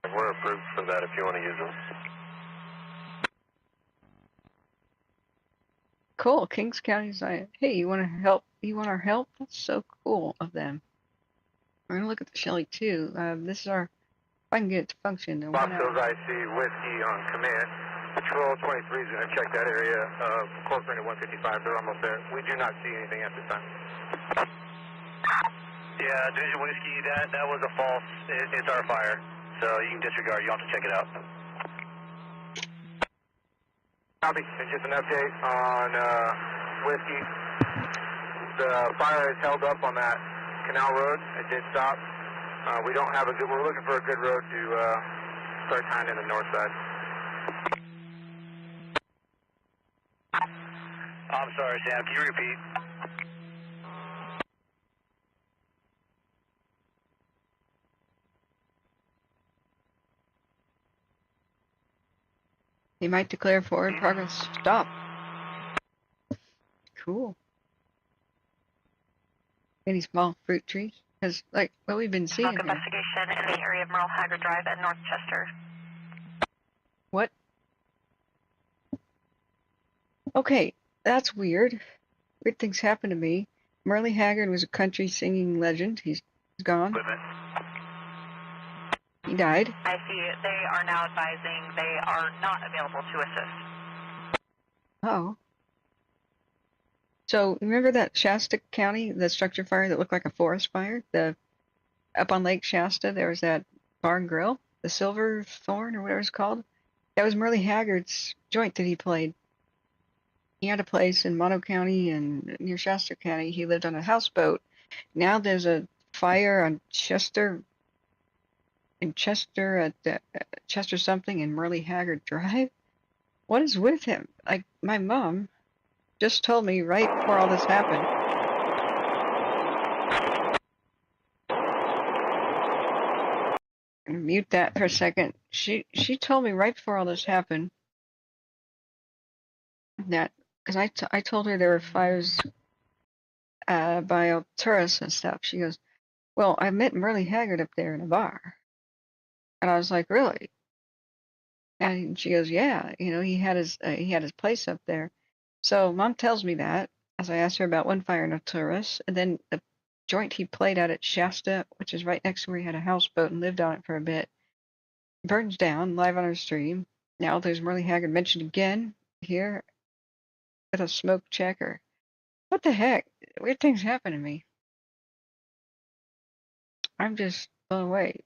We're approved for that if you want to use them. Cool. Kings County's like, hey, you want to help? You want our help? That's so cool of them. We're gonna look at the Shelly too. This is our. If I can get it to function. Lost Hills IC, Whiskey on command. Patrol 23 is going to check that area of Corcoran at 155. They're almost there. We do not see anything at this time. Yeah, Vision Whiskey, that was a false. It's our fire, so you can disregard. You don't have to check it out. Copy. And just an update on Whiskey. The fire is held up on that canal road. It did stop. We don't have a good, we're looking for a good road to start tying in the north side. I'm sorry, Sam. Can you repeat? He might declare forward progress stop. Cool. Any small fruit trees? Because, like, what we've been seeing Smoke here. investigation in the area of Merle Haggard Drive at North Chester. What? Okay, that's weird. Weird things happen to me. Merle Haggard was a country singing legend. He's gone. He died. I see they are now advising they are not available to assist. Oh. So, remember that Shasta County, the structure fire that looked like a forest fire? Up on Lake Shasta, there was that bar and grill, the Silver Thorn or whatever it's called. That was Merle Haggard's joint that he played. He had a place in Monroe County and near Shasta County. He lived on a houseboat. Now there's a fire on Chester at Chester something and Merle Haggard Drive. What is with him? Like, my mom just told me right before all this happened. I'm gonna mute that for a second. She told me right before all this happened that, because I told her there were fires by tourists and stuff. She goes, well, I met Merle Haggard up there in a bar. And I was like, really? And she goes, yeah, he had his place up there. So Mom tells me that as I asked her about one fire in a tourist, and then the joint he played at Shasta, which is right next to where he had a houseboat and lived on it for a bit, burns down live on our stream. Now there's Merle Haggard mentioned again here with a smoke checker. What the heck? Weird things happen to me. I'm just blown away.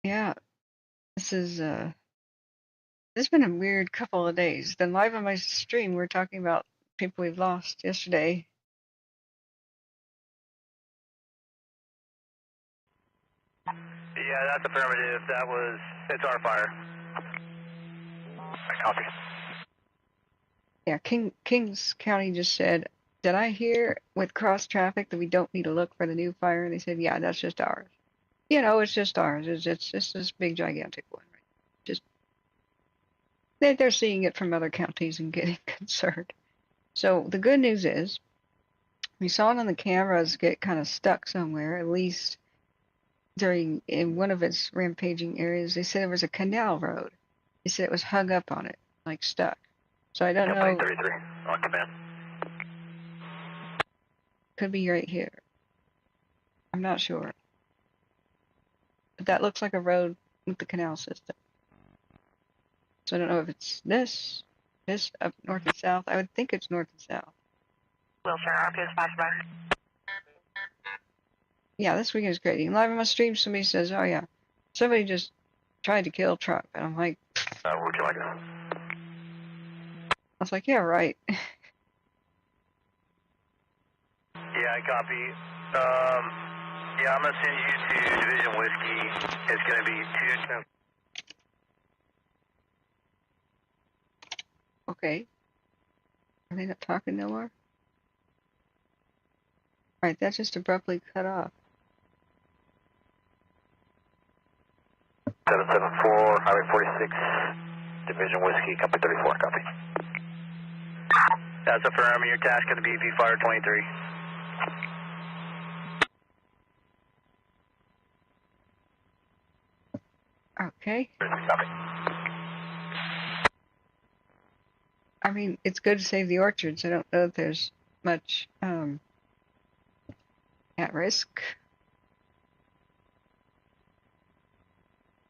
Yeah, this has been a weird couple of days. Then live on my stream, we're talking about people we've lost yesterday. Yeah, that's affirmative. It's our fire. Copy. Yeah, Kings County just said, did I hear with cross traffic that we don't need to look for the new fire? And they said, yeah, that's just ours. It's just ours. It's this big gigantic one. Just they're seeing it from other counties and getting concerned. So the good news is we saw it on the cameras get kind of stuck somewhere, at least in one of its rampaging areas. They said it was a canal road. They said it was hung up on it, like stuck. So I don't know. 33 on command. Could be right here. I'm not sure. But that looks like a road with the canal system. So I don't know if it's this up north and south. I would think it's north and south. Wilshire, RPS flash by. Yeah, this weekend is great. Live on my stream, somebody says, oh yeah, somebody just tried to kill Trump. And I'm like, Would you like it? I was like, yeah, right. Yeah, I copy. Yeah, I'm going to send you to Division Whiskey. It's going to be 210. Okay. Are they not talking no more? Alright, that just abruptly cut off. 774, Highway 46, Division Whiskey, Company 34, copy. That's affirming. Your task going to be V-Fire 23. Okay. Copy. I mean, it's good to save the orchards. I don't know if there's much at risk.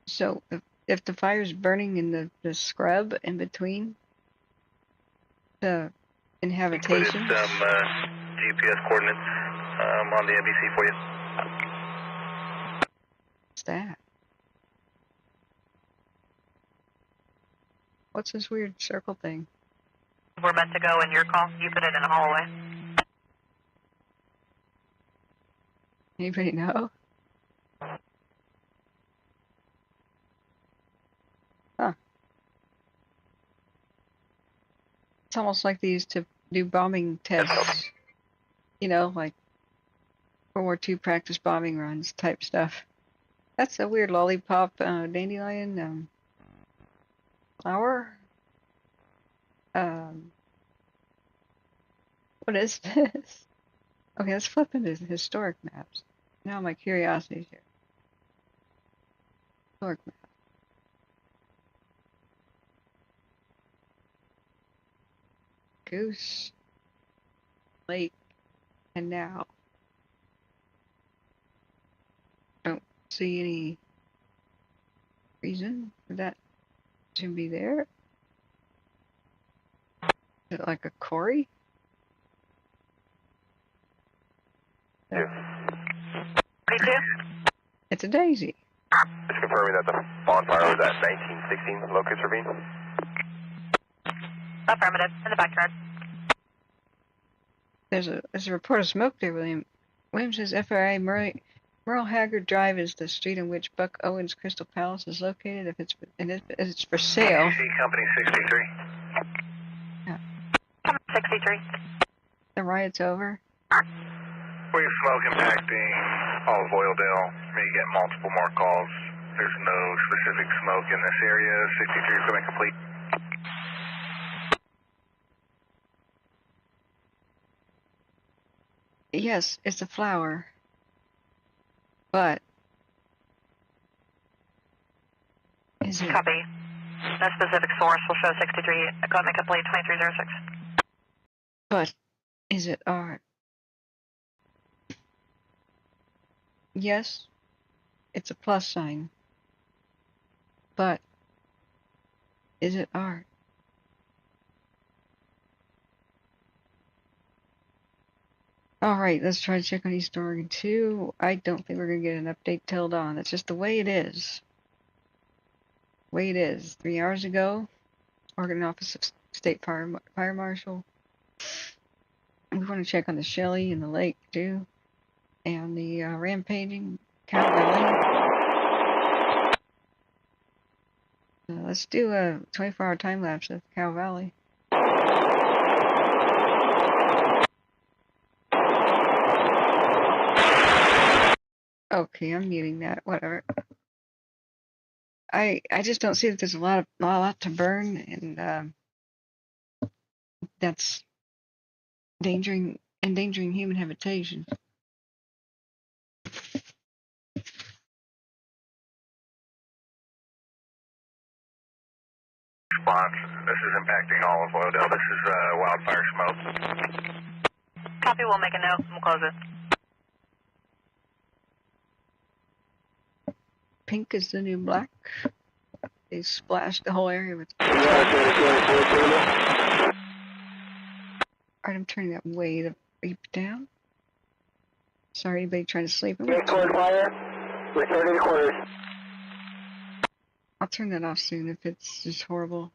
So if the fire's burning in the scrub in between the inhabitation. Put some GPS coordinates on the NBC for you. What's that? What's this weird circle thing? We're meant to go in your call. You put it in a Holloway. Anybody know? Huh. It's almost like they used to do bombing tests. You know, like World War II practice bombing runs type stuff. That's a weird lollipop dandelion flower. What is this? Okay, let's flip into historic maps. Now my curiosity's here. Historic map. Goose Lake Canal. Don't see any reason for that to be there. Is it like a quarry? Yes. 32? It's a daisy. Just confirming that the bonfire was at 1916 Locust Ravine. Affirmative. In the backyard. There's a report of smoke there, William. William says FRA Merle Haggard Drive is the street in which Buck Owens Crystal Palace is located. If it's for sale. Company 63. Yeah. 63. The riot's over. We have smoke impacting all of Oildale. May get multiple more calls. There's no specific smoke in this area. 63 equipment complete. Yes, it's a flower. But is it? Copy. No specific source will show 63. Equipment complete 2306. But is it art? Yes, it's a plus sign. But is it art? Alright, let's try to check on East Oregon 2. I don't think we're going to get an update till dawn. That's just the way it is. Way it is. 3 hours ago, Oregon Office of State Fire Marshal. We want to check on the Shelly and the lake too. And the rampaging Cow Valley. Let's do a 24-hour time lapse of Cow Valley. Okay, I'm muting that. Whatever. I just don't see that there's a lot to burn, and that's endangering human habitation. Response. This is impacting all of Oildale. This is wildfire smoke. Copy. We'll make a note. We'll close it. Pink is the new black. They splashed the whole area with. Alright, I'm turning that way the beep down. Sorry, anybody trying to sleep. Fire. Returning to quarters. I'll turn that off soon if it's just horrible.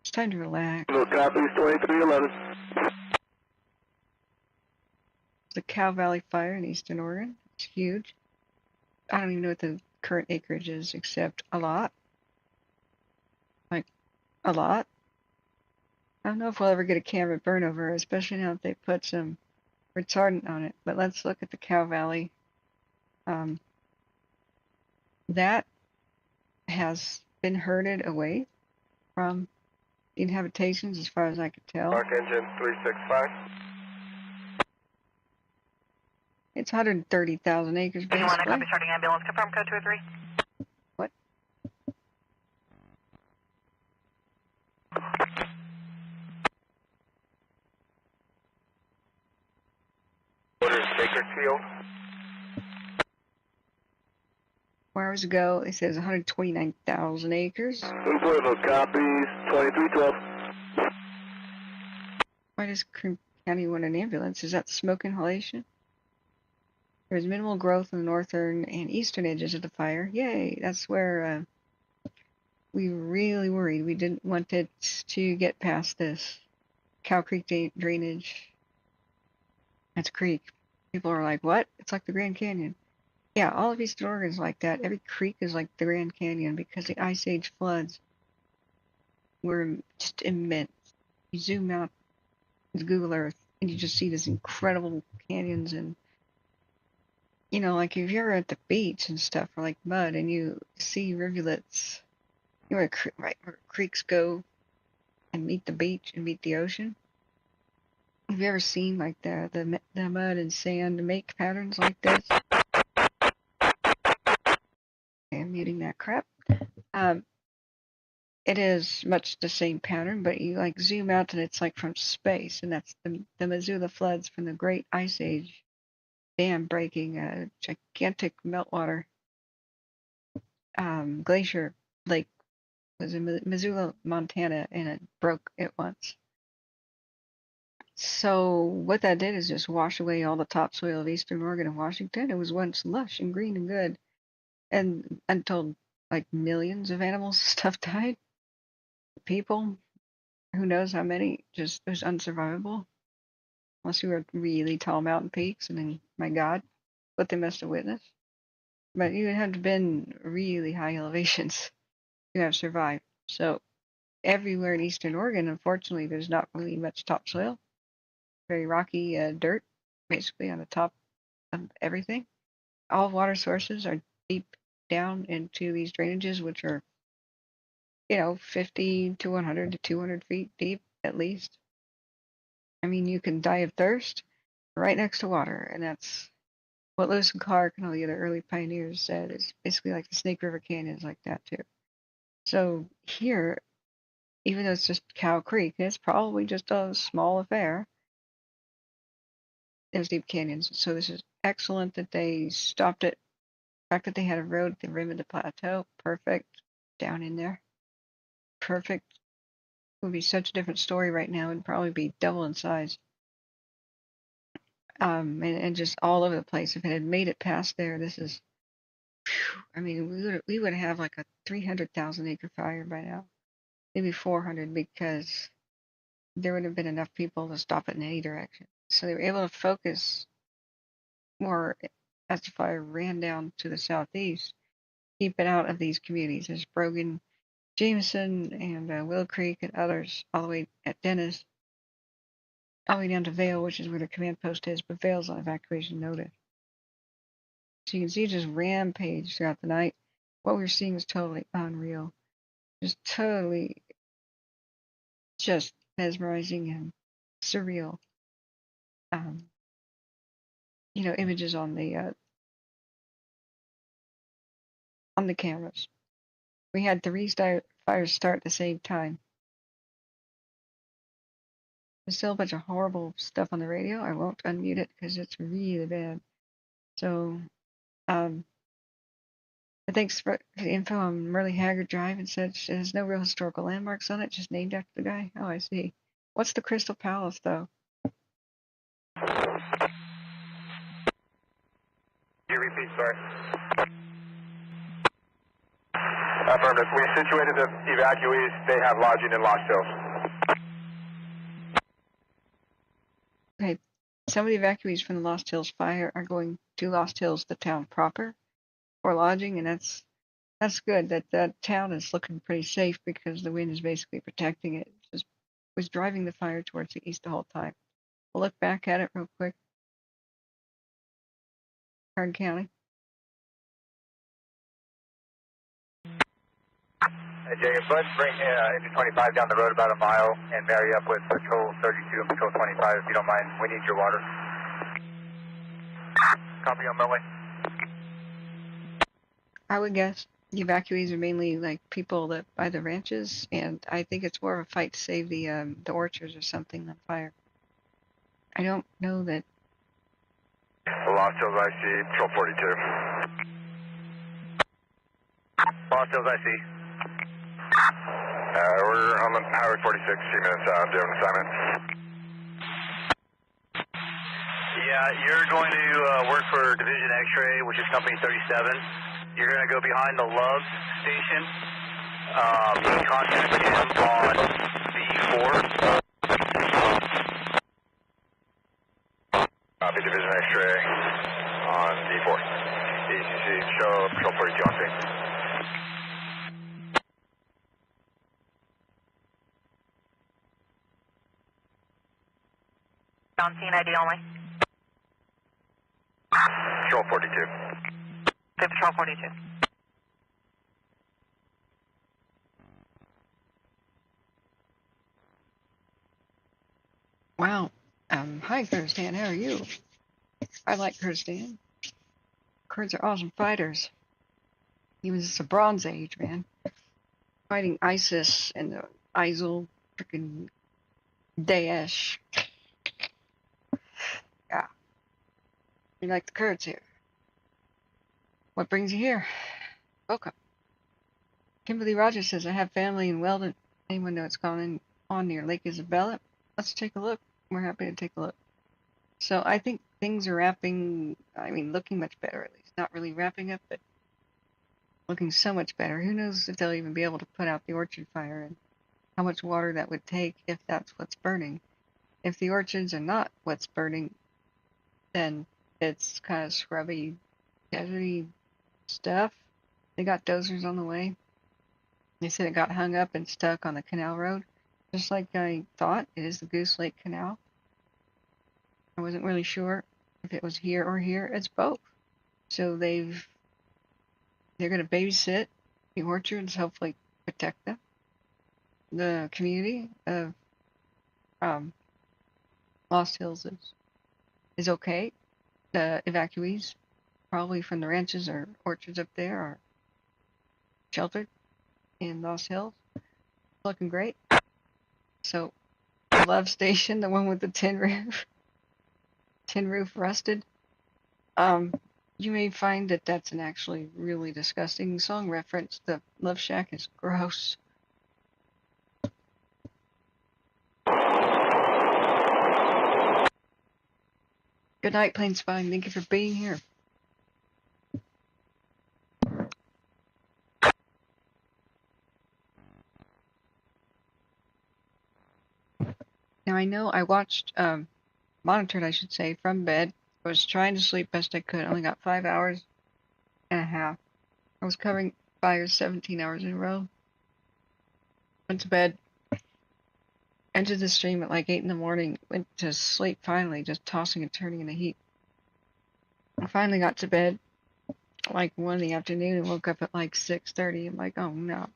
It's time to relax. No copies, 2311. The Cow Valley fire in eastern Oregon. It's huge. I don't even know what the current acreage is, except a lot. Like, a lot. I don't know if we'll ever get a camera burn over, especially now that they put some retardant on it. But let's look at the Cow Valley. That has been herded away from the habitations, as far as I could tell. Mark engine 365. It's 130,000 acres, Engine 1, basically. copy. Starting ambulance. Confirm code 203. What? Quarters Bakersfield. 4 hours ago, it says 129,000 acres. Inflatable copies, 2312. Why does Kern County want an ambulance? Is that smoke inhalation? There is minimal growth in the northern and eastern edges of the fire. Yay! That's where we were really worried. We didn't want it to get past this Cow Creek drainage. That's a creek. People are like, what? It's like the Grand Canyon. Yeah, all of Eastern Oregon is like that. Every creek is like the Grand Canyon because the Ice Age floods were just immense. You zoom out with Google Earth and you just see these incredible canyons, and you know, like if you're at the beach and stuff, or like mud, and you see rivulets, you know, right where creeks go and meet the beach and meet the ocean. Have you ever seen like the mud and sand make patterns like this? Okay, I'm muting that crap. It is much the same pattern, but you like zoom out and it's like from space, and that's the Missoula floods from the Great Ice Age dam breaking, a gigantic meltwater glacier lake was in Missoula, Montana, and it broke at once. So what that did is just wash away all the topsoil of Eastern Oregon and Washington. It was once lush and green and good, and until like millions of animals and stuff died. People, who knows how many, just it was unsurvivable. Unless you were at really tall mountain peaks, and then my God, what they must have witnessed. But you would have to been really high elevations to have survived. So everywhere in Eastern Oregon, unfortunately, there's not really much topsoil. Very rocky dirt, basically on the top of everything. All water sources are deep down into these drainages, which are, you know, 50 to 100 to 200 feet deep at least. I mean, you can die of thirst right next to water, and that's what Lewis and Clark and all the other early pioneers said. Is basically like the Snake River Canyon is like that too. So here, even though it's just Cow Creek, it's probably just a small affair. There's deep canyons, so this is excellent that they stopped it. The fact that they had a road at the rim of the plateau, perfect. Down in there, perfect. It would be such a different story right now. It'd probably be double in size. And just all over the place. If it had made it past there, this is, whew, I mean, we would have like a 300,000 acre fire by now, maybe 400, because there would have been enough people to stop it in any direction. So they were able to focus more as the fire ran down to the southeast, keep it out of these communities. There's Brogan, Jameson, and Willow Creek, and others all the way at Dennis, all the way down to Vale, which is where the command post is, but Vale's on evacuation notice. So you can see it just rampage throughout the night. What we're seeing is totally unreal. Just totally just mesmerizing and surreal. You know, images on the cameras. We had 3 fires start at the same time. There's still a bunch of horrible stuff on the radio. I won't unmute it because it's really bad. So, thanks for the info on Merle Haggard Drive and such. There's no real historical landmarks on it, just named after the guy. Oh, I see. What's the Crystal Palace, though? You repeat, sorry. Affirmative. We situated the evacuees. They have lodging in Lost Hills. Okay, some of the evacuees from the Lost Hills fire are going to Lost Hills, the town proper, for lodging, and that's good. That town is looking pretty safe because the wind is basically protecting it. It just was driving the fire towards the east the whole time. We'll look back at it real quick. Kern County. Jacob, let's bring engine 25 down the road about a mile and marry up with Patrol 32 and Patrol 25 if you don't mind. We need your water. Copy on my way. I would guess the evacuees are mainly like people that buy the ranches, and I think it's more of a fight to save the orchards or something on fire. I don't know that. Lost Hills IC, Patrol 42. Lost Hills IC. We're on the Highway 46, 2 minutes out, doing assignment. Yeah, you're going to work for Division X-Ray, which is Company 37. You're going to go behind the Love Station, You can contact him on V4. Copy, Division X-ray on V4. ECC, show Patrol 42 on scene. On scene ID only. Patrol 42. Patrol 42. Wow. Hi, Kurdistan. How are you? I like Kurdistan. Kurds are awesome fighters. Even since the Bronze Age, man. Fighting ISIS and the ISIL, freaking Daesh. Yeah. We like the Kurds here. What brings you here? Welcome. Kimberly Rogers says, I have family in Weldon. Anyone know what's going on near Lake Isabella? Let's take a look. We're happy to take a look. So I think things are looking much better at least. Not really wrapping up, but looking so much better. Who knows if they'll even be able to put out the orchard fire and how much water that would take if that's what's burning. If the orchards are not what's burning, then it's kind of scrubby, deserty stuff. They got dozers on the way. They said it got hung up and stuck on the canal road. Just like I thought, it is the Goose Lake Canal. I wasn't really sure if it was here or here. It's both. So they're going to babysit the orchards, hopefully protect them. The community of Lost Hills is okay. The evacuees, probably from the ranches or orchards up there, are sheltered in Lost Hills. Looking great. So, the Love Station, the one with the tin roof rusted. You may find that that's an actually really disgusting song reference. The Love Shack is gross. Good night, Plain Spine. Thank you for being here. Now I know I watched, monitored, I should say, from bed. I was trying to sleep best I could. I only got 5 hours and a half. I was covering fires 17 hours in a row. Went to bed. Entered the stream at like 8 in the morning. Went to sleep finally, just tossing and turning in the heat. I finally got to bed like 1 in the afternoon and woke up at like 6:30. I'm like, oh no.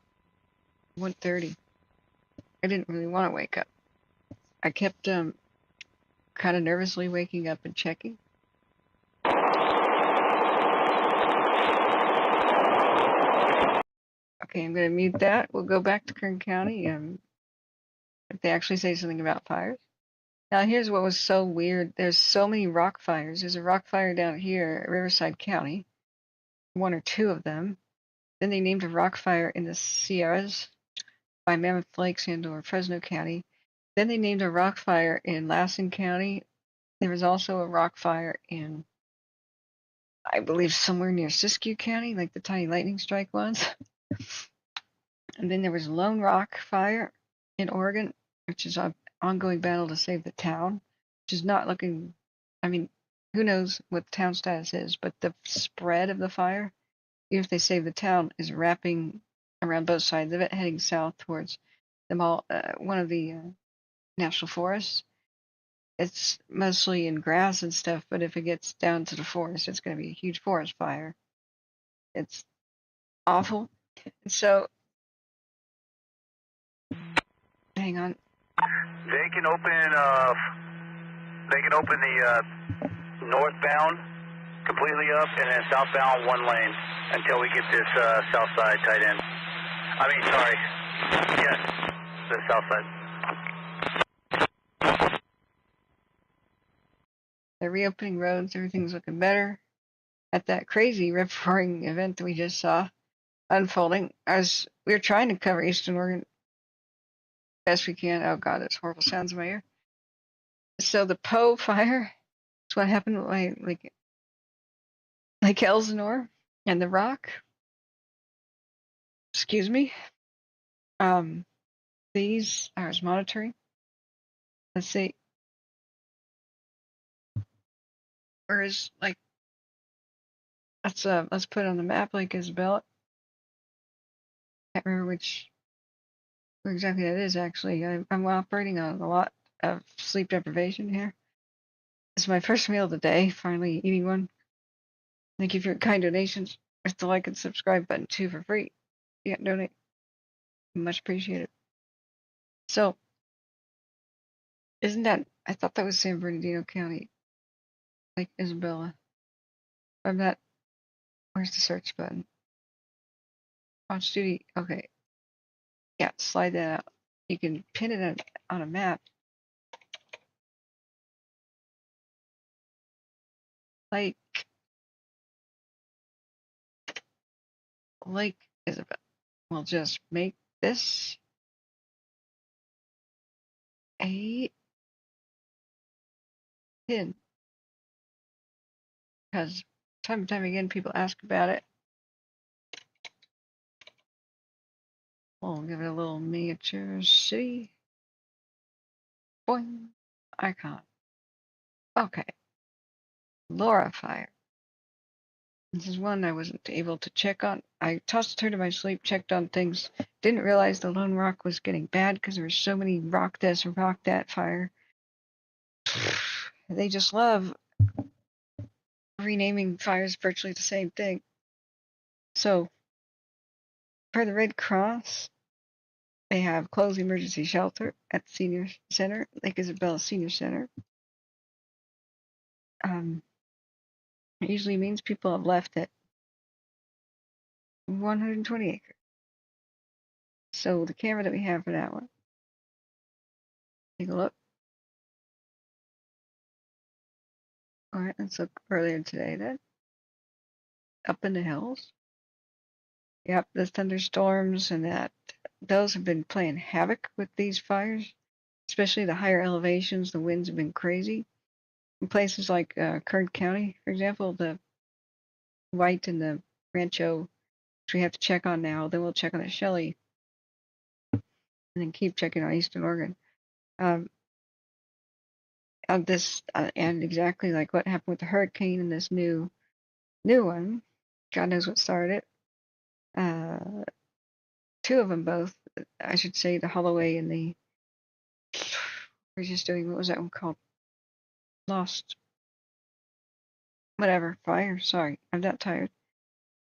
1:30. I didn't really want to wake up. I kept kind of nervously waking up and checking. Okay, I'm going to mute that. We'll go back to Kern County if they actually say something about fires. Now, here's what was so weird. There's so many rock fires. There's a rock fire down here at Riverside County, 1 or 2 of them. Then they named a rock fire in the Sierras by Mammoth Lakes and or Fresno County. Then they named a rock fire in Lassen County. There was also a rock fire in, I believe, somewhere near Siskiyou County, like the tiny lightning strike ones. And then there was Lone Rock Fire in Oregon, which is an ongoing battle to save the town, which is not looking, who knows what the town status is, but the spread of the fire, even if they save the town, is wrapping around both sides of it, heading south towards one of the national forests. It's mostly in grass and stuff, but if it gets down to the forest, it's going to be a huge forest fire. It's awful. So, hang on. They can open the northbound completely up and then southbound 1 lane until we get this south side tied in. Yes, the south side. They're reopening roads. Everything's looking better. At that crazy rip-roaring event that we just saw unfolding, as we were trying to cover Eastern Oregon best we can. Oh God, it's horrible sounds in my ear. So the Poe fire is what happened with like Elsinore and the Rock. Excuse me. These I was monitoring. Let's see. Or is like let's put it on the map like Isabella. Can't remember where exactly that is actually. I'm operating on a lot of sleep deprivation here. It's my first meal of the day, finally eating one. Thank you for your kind donations. There's the like and subscribe button too for free. You can donate. Much appreciated. So, isn't that, I thought that was San Bernardino County, like Isabella. I'm not, where's the search button? Watch duty, okay. Yeah, slide that out. You can pin it on a map. Like Isabella. We'll just make this a pin. Because time and time again people ask about it. We'll give it a little miniature city. Boing. Icon. Okay. Laura Fire. This is one I wasn't able to check on. I tossed her to my sleep, checked on things. Didn't realize the Lone Rock was getting bad because there were so many rock this or rock that fire. They just love renaming fires virtually the same thing. So, for the Red Cross, they have closed emergency shelter at the Senior Center, Lake Isabella Senior Center. It usually means people have left it. 120 acres. So the camera that we have for that one. Take a look. Alright, let's look earlier today then. Up in the hills. Yep, the thunderstorms and those have been playing havoc with these fires. Especially the higher elevations, the winds have been crazy. In places like Kern County, for example, the White and the Rancho, which we have to check on now. Then we'll check on the Shelly. And then keep checking on Eastern Oregon. And exactly like what happened with the hurricane and this new one. God knows what started it. Two of them both, I should say, the Holloway and the, we're just doing, what was that one called? Lost, whatever, fire, sorry, I'm that tired.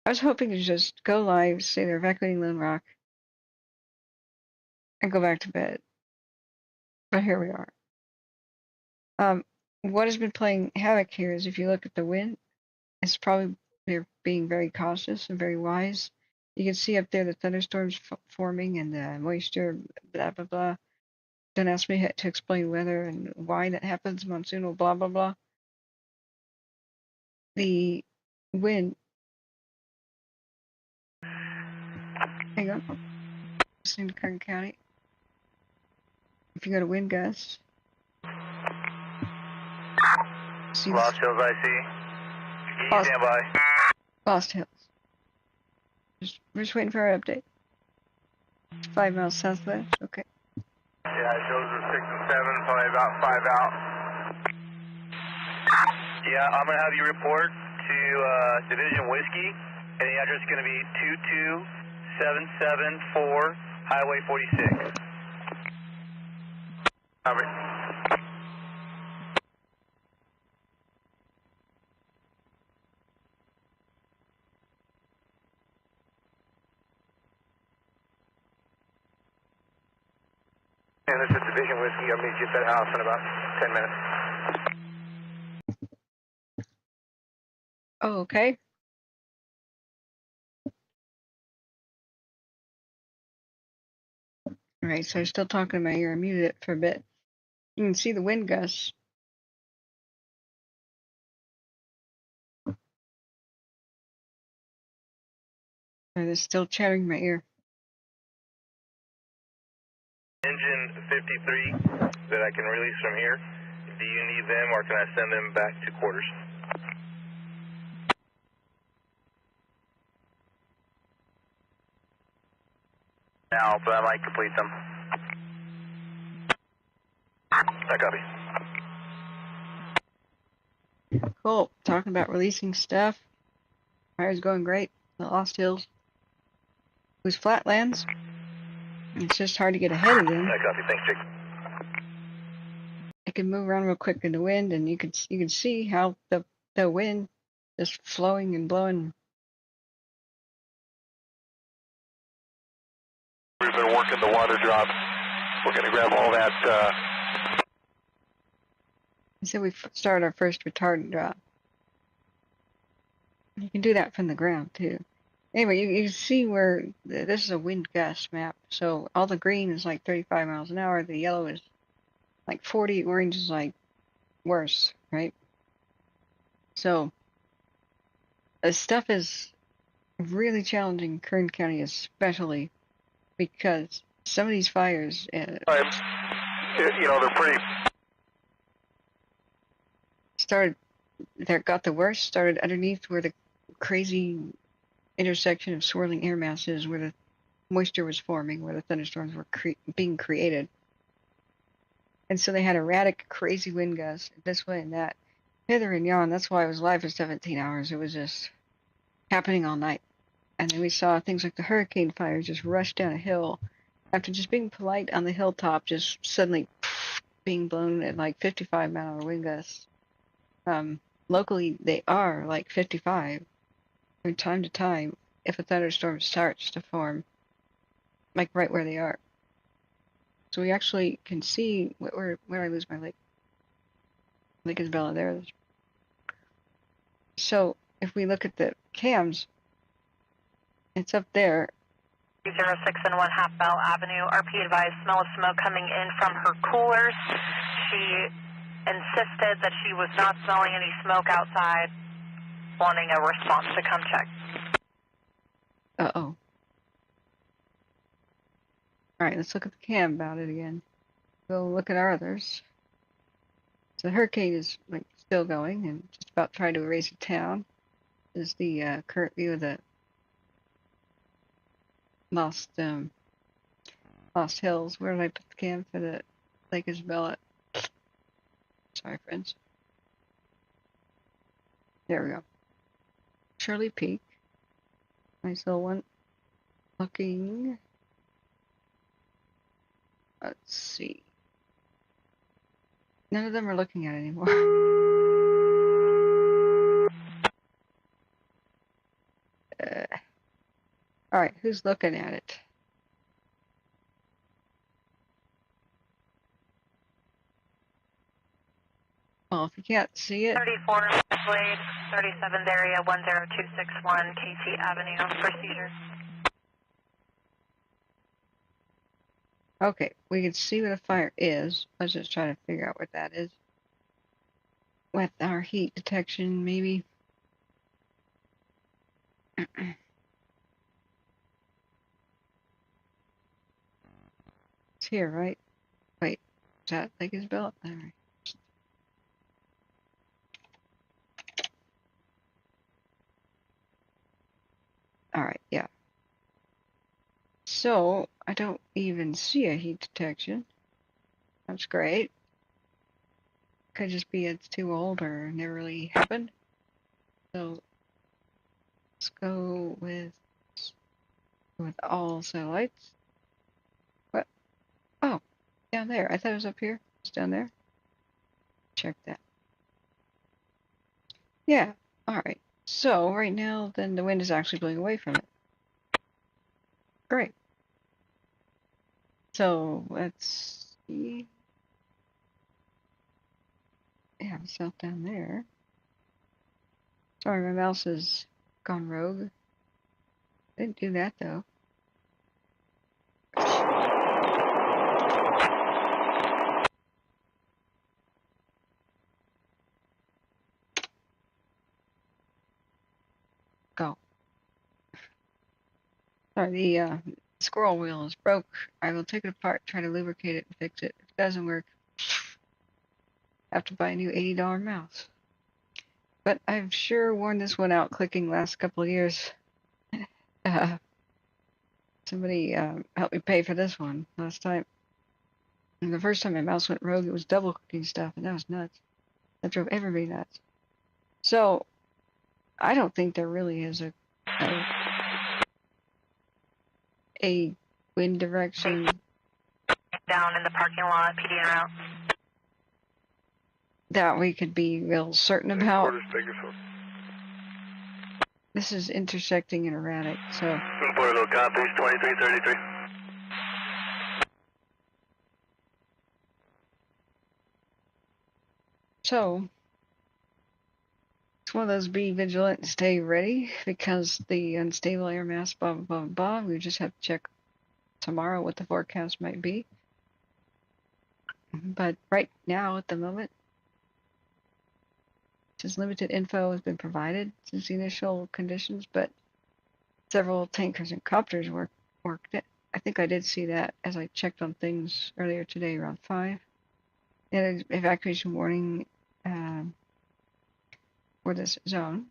I was hoping to just go live, say they're evacuating Lone Rock, and go back to bed. But here we are. What has been playing havoc here is if you look at the wind, it's probably, they're being very cautious and very wise. You can see up there the thunderstorms forming and the moisture, blah, blah, blah. Don't ask me to explain weather and why that happens, monsoonal, blah, blah, blah. The wind, hang on, listening to Kern County. If you go to wind gusts, see Lost Hills, I see. Stand by. Lost Hills. We're just waiting for our update. 5 miles southwest, okay. Yeah, it shows are 6 and 7, probably about 5 out. Yeah, I'm going to have you report to Division Whiskey, and the address is going to be 22774 Highway 46. Copy. And this is Division Whiskey. I'll meet you at that house in about 10 minutes. Oh, okay. Alright, so I'm still talking in my ear. I muted it for a bit. You can see the wind gusts. They're still chattering in my ear. Engine 53 that I can release from here. Do you need them, or can I send them back to quarters? now, but I might complete them. I copy. Cool. Talking about releasing stuff. Fire's going great. The Lost Hills. It was flatlands. It's just hard to get ahead of them. I copy. Thanks, Jake. It can move around real quick in the wind, and you can see how the wind just flowing and blowing. We've been working the water drop. We're going to grab all that. I said we started our first retardant drop. You can do that from the ground too. Anyway, you see where this is a wind gust map. So all the green is like 35 miles an hour. The yellow is like 40. Orange is like worse, right? So this stuff is really challenging in Kern County, especially because some of these fires, You know, they're pretty. got the worst, started underneath where the crazy intersection of swirling air masses, where the moisture was forming, where the thunderstorms were being created. And so they had erratic, crazy wind gusts this way and that, hither and yon. That's why I was live for 17 hours. It was just happening all night. And then we saw things like the hurricane fire just rush down a hill after just being polite on the hilltop, just suddenly being blown at like 55-mile-an-hour wind gusts. Locally, they are like 55 from time to time if a thunderstorm starts to form, like right where they are. So we actually can see where I lose my lake. Lake Isabella there. So if we look at the cams, it's up there. 06 and 1 half Bell Avenue. RP advised smell of smoke coming in from her coolers. She insisted that she was not smelling any smoke outside, wanting a response to come check. Uh-oh. Alright, let's look at the cam about it again. Go look at our others. So the hurricane is like still going and just about trying to erase a town. This is the current view of the Lost Hills. Where did I put the cam for the Lake Isabella? Sorry, friends. There we go. Shirley Peak. Nice little one. Looking. Let's see. None of them are looking at it anymore. Alright, who's looking at it? Well, if you can't see it. 34 Blade, 37th area, 10261 KT Avenue, procedure. Okay, we can see what a fire is. Let's just try to figure out what that is. With our heat detection, maybe. It's here, right? Wait, is that Lake Isabella? All right. All right, yeah. So, I don't even see a heat detection. That's great. Could just be it's too old or never really happened. So, let's go with all satellites. What? Oh, down there. I thought it was up here. It's down there. Check that. Yeah, all right. So, right now, then the wind is actually blowing away from it. Great. So, let's see. Yeah, south down there. Sorry, my mouse has gone rogue. Didn't do that, though. Go. Sorry, the squirrel wheel is broke. I will take it apart, try to lubricate it and fix it. If it doesn't work, I have to buy a new $80 mouse. But I've sure worn this one out clicking last couple of years. So Somebody helped me pay for this one last time. And the first time my mouse went rogue, it was double cooking stuff, and that was nuts. That drove everybody nuts. So, I don't think there really is a wind direction. Down in the parking lot, PD en route. That we could be real certain about. This is intersecting and erratic, so. Portal copies 2333. So, it's one of those be vigilant and stay ready because the unstable air mass, blah, blah, blah, blah. We just have to check tomorrow what the forecast might be. But right now, at the moment, just limited info has been provided since the initial conditions, but several tankers and copters worked it. I think I did see that as I checked on things earlier today around 5. They had an evacuation warning for this zone.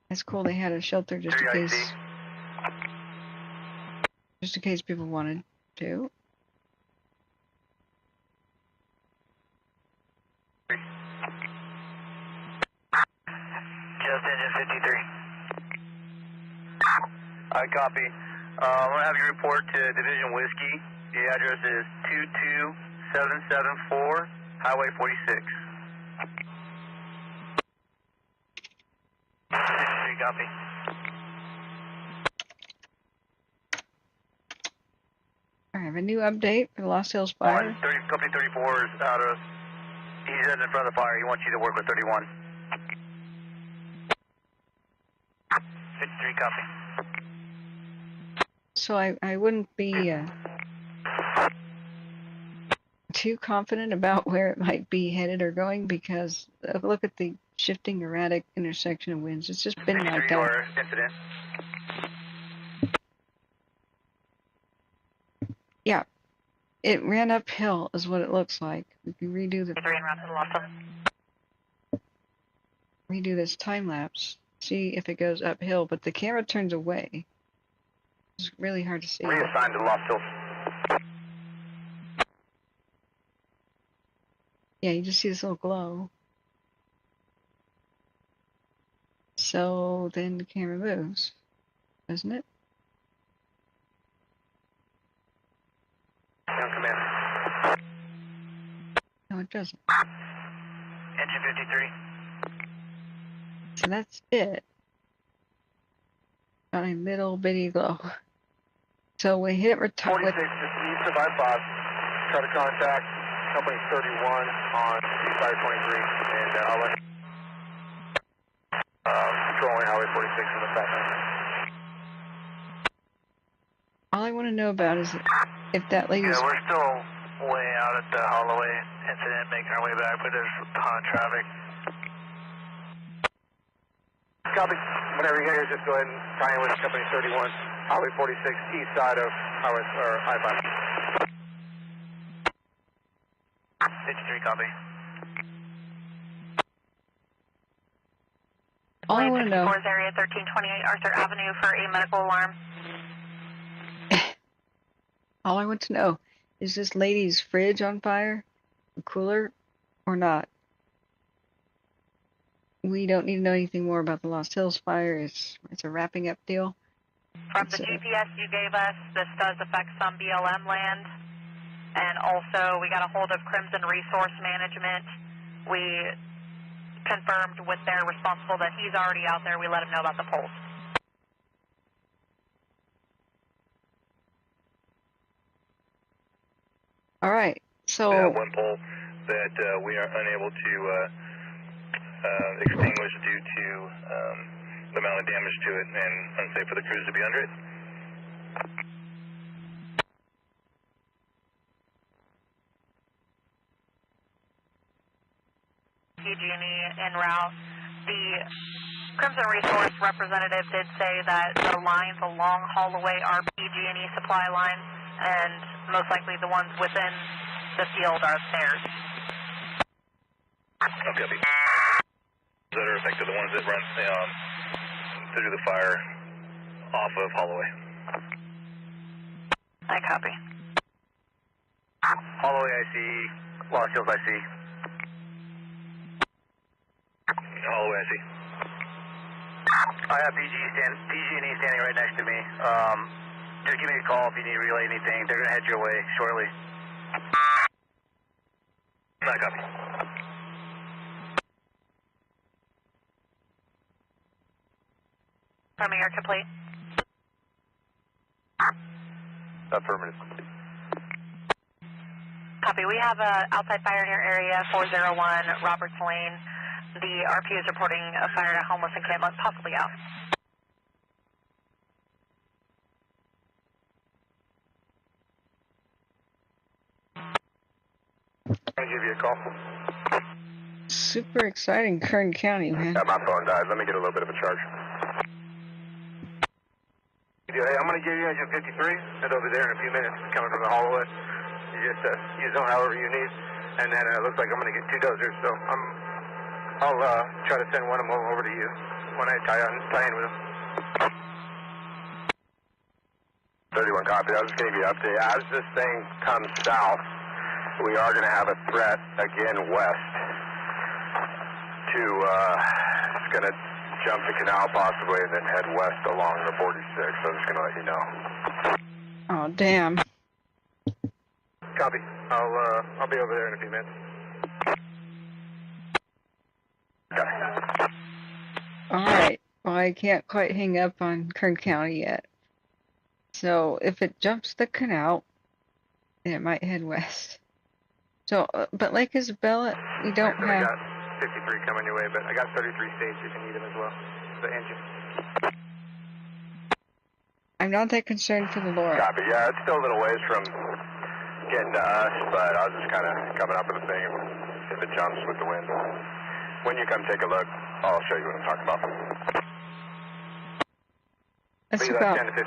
It's cool they had a shelter just in case people wanted to. Just engine 53. I copy. I'm going to have you report to Division Whiskey. The address is 22774 Highway 46. 53, copy. I have a new update for the Lost Hills Fire. Company 34 is out of. He's in front of the fire. He wants you to work with 31. 53, copy. So I wouldn't be too confident about where it might be headed or going because look at the shifting erratic intersection of winds. It's just been like that. Incident. Yeah, it ran uphill is what it looks like. We can redo this time lapse, see if it goes uphill, but the camera turns away. It's really hard to see. Reassigned to Lost Hills. Yeah, you just see this little glow. So then the camera moves, doesn't it? Command. No, it doesn't. Engine 53. So that's it. Got a little bitty glow. So we hit it. 46, just east of I-5. Try to contact Company 31 on Wildfire 23, and I'll let controlling Highway 46 in the background. All I want to know about is if that lady's... Yeah, we're still way out at the Holloway incident, making our way back, but there's a ton of traffic. Copy. Whenever you get here, just go ahead and tie in with Company 31, Highway 46, east side of I-5. 53, copy. All I want to know... Area 1328 Arthur Avenue for a medical alarm. All I want to know, is this lady's fridge on fire? A cooler? Or not? We don't need to know anything more about the Lost Hills fire. It's a wrapping up deal. From the GPS you gave us, this does affect some BLM land. And also, we got a hold of Crimson Resource Management. We confirmed with their responsible that he's already out there. We let him know about the polls. All right, so... We have one pole that we are unable to extinguish due to the amount of damage to it and unsafe for the crews to be under it. PG&E en route. The Crimson Resource representative did say that the lines along Holloway are PG&E supply lines, and most likely the ones within the field are theirs. Okay. That are affected, the ones that run through the fire off of Holloway. I copy. Holloway, I see. Lost Hills, I see. Holloway, I see. I have PG and E standing right next to me. Just give me a call if you need to relay anything. They're going to head your way shortly. I copy. Malheur complete. Affirmative complete. Copy. We have a outside fire near area 401 Roberts Lane. The RP is reporting a fire at a homeless encampment, possibly out. I'll give you a call. Super exciting, Kern County, man. Yeah, my phone died. Let me get a little bit of a charge. Hey, I'm going to give you engine 53. Head over there in a few minutes. It's coming from the Holloway. You just use them however you need. And then it looks like I'm going to get 2 dozers. So I'll try to send one of them over to you when I tie in with them. 31 copy. I was going to give you an update. As this thing comes south, we are going to have a threat again west to, it's going to jump the canal possibly and then head west along the 46. So I'm just going to let you know. Oh, damn. Copy. I'll be over there in a few minutes. Okay. Alright, well, I can't quite hang up on Kern County yet. So, if it jumps the canal, then it might head west. So, but Lake Isabella, we don't I have... got 53 coming your way, but I got 33 staged if you need them as well. The engine. I'm not that concerned for the Laura. Copy. Yeah, it's still a little ways from getting to us, but I was just kind of coming up with a thing if it jumps with the wind. When you come take a look, I'll show you what I'm talking about. That's Leave about... 10 to 15.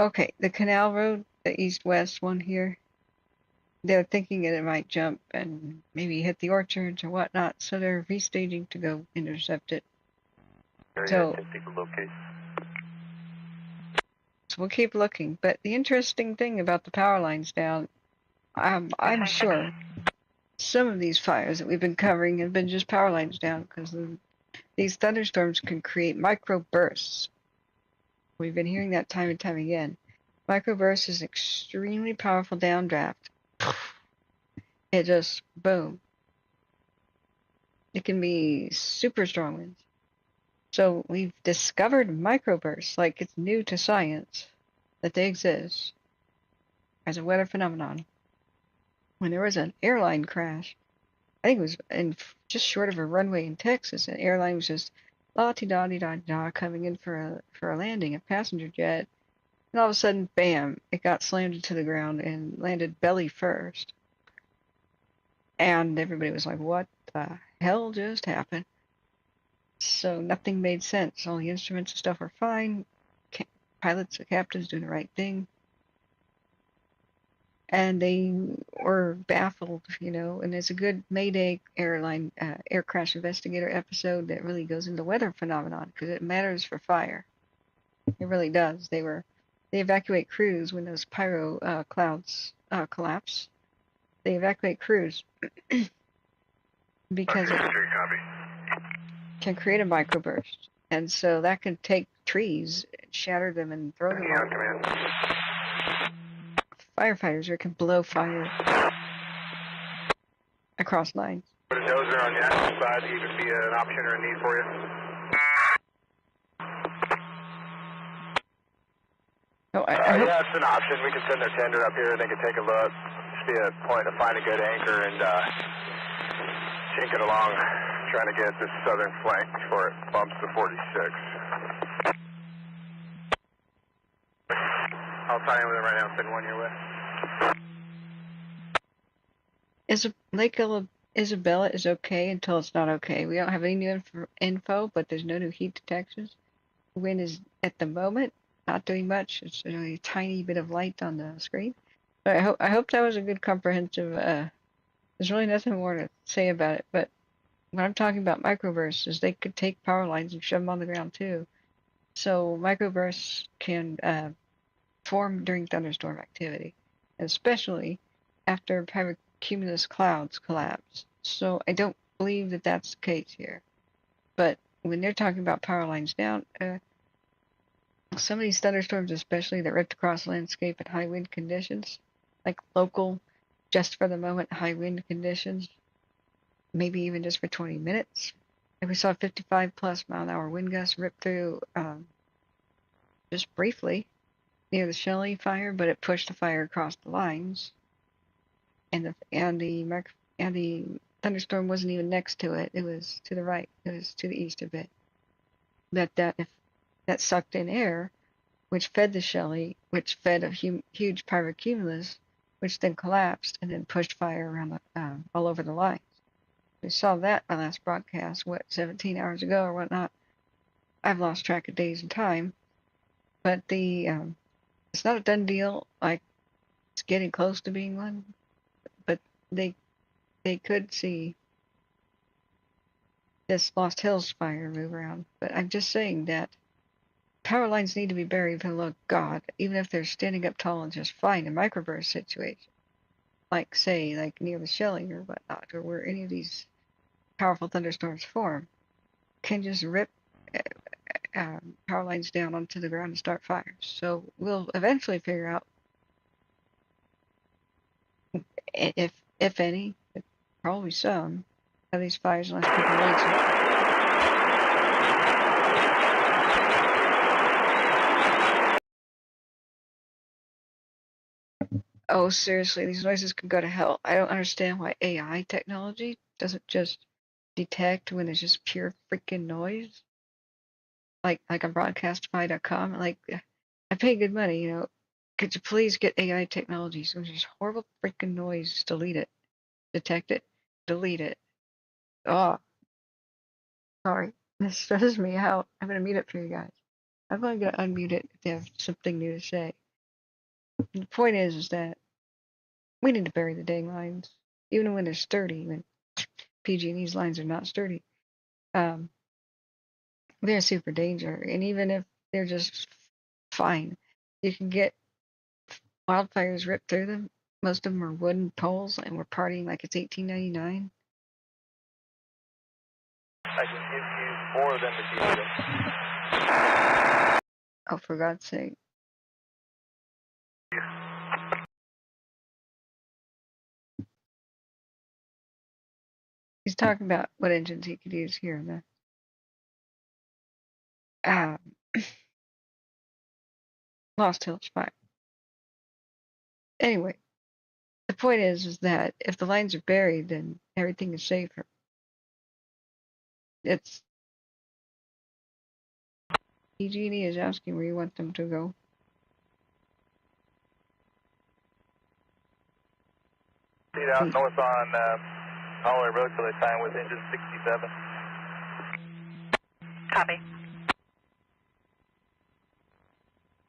Okay, the canal road, the east-west one here, they're thinking that it might jump and maybe hit the orchards or whatnot, so they're restaging to go intercept it. So we'll keep looking. But the interesting thing about the power lines down, I'm sure some of these fires that we've been covering have been just power lines down because these thunderstorms can create microbursts. We've been hearing that time and time again. Microburst is extremely powerful downdraft. It just, boom. It can be super strong winds. So we've discovered microbursts, like it's new to science, that they exist as a weather phenomenon. When there was an airline crash, I think it was just short of a runway in Texas, an airline was just la-ti-da-di-da-da coming in for a landing, a passenger jet, and all of a sudden, bam, it got slammed into the ground and landed belly first. And everybody was like, what the hell just happened? So nothing made sense. All the instruments and stuff were fine. Pilots and captains doing the right thing. And they were baffled, you know, and there's a good Mayday airline air crash investigator episode that really goes into weather phenomenon because it matters for fire. It really does. They evacuate crews when those pyro clouds collapse. They evacuate crews because it can create a microburst. And so that can take trees, shatter them, and throw them out. Firefighters, or it can blow fire across lines. Put a dozer on the active side to even be an option or a need for you. Oh, yeah, it's an option. We can send their tender up here and they can take a look. Just be a point to find a good anchor and chink it along, trying to get this southern flank before it bumps the 46. I'll tie in with them right now and send one your way. Lake Isabella is okay until it's not okay. We don't have any new info, but there's no new heat detections. The wind is, at the moment, not doing much. It's only a tiny bit of light on the screen. But I hope that was a good comprehensive. There's really nothing more to say about it, but when I'm talking about microbursts, is they could take power lines and shove them on the ground too. So microbursts can form during thunderstorm activity, especially after cumulus clouds collapse. So I don't believe that that's the case here. But when they're talking about power lines down, some of these thunderstorms, especially that ripped across the landscape at high wind conditions, like local, just for the moment, high wind conditions, maybe even just for 20 minutes. And we saw 55 plus mile an hour wind gusts rip through just briefly near the Shelly fire, but it pushed the fire across the lines. And the thunderstorm wasn't even next to it. It was to the right. It was to the east of it. That sucked in air, which fed the Shelly, which fed a huge pyrocumulus, which then collapsed and then pushed fire around all over the lines. We saw that my last broadcast, 17 hours ago or whatnot. I've lost track of days and time, but it's not a done deal. Like, it's getting close to being one, but they could see this Lost Hills fire move around. But I'm just saying that power lines need to be buried for the love of God, even if they're standing up tall and just fine in microburst situation, like near the Shelly or whatnot, or where any of these powerful thunderstorms form, can just rip power lines down onto the ground and start fires. So we'll eventually figure out if any, probably some, of these fires unless people want to. Oh, seriously, these noises can go to hell. I don't understand why AI technology doesn't just detect when it's just pure freaking noise. Like on broadcastify.com. Like, I pay good money, Could you please get AI technology? So there's horrible freaking noise, delete it. Detect it, delete it. Oh, sorry. This stresses me out. I'm going to mute it for you guys. I'm going to unmute it if they have something new to say. And the point is that we need to bury the dang lines, even when they're sturdy. When PG&E's lines are not sturdy, they're a super danger. And even if they're just fine, you can get wildfires ripped through them. Most of them are wooden poles, and we're partying like it's 1899. I can give you 4 of them if you need them. Oh, for God's sake. He's talking about what engines he could use here. Lost Hills fire. Anyway, the point is that if the lines are buried, then everything is safer. It's PG&E is asking where you want them to go. See down north on Holloway Road till they time with engine 67. Copy.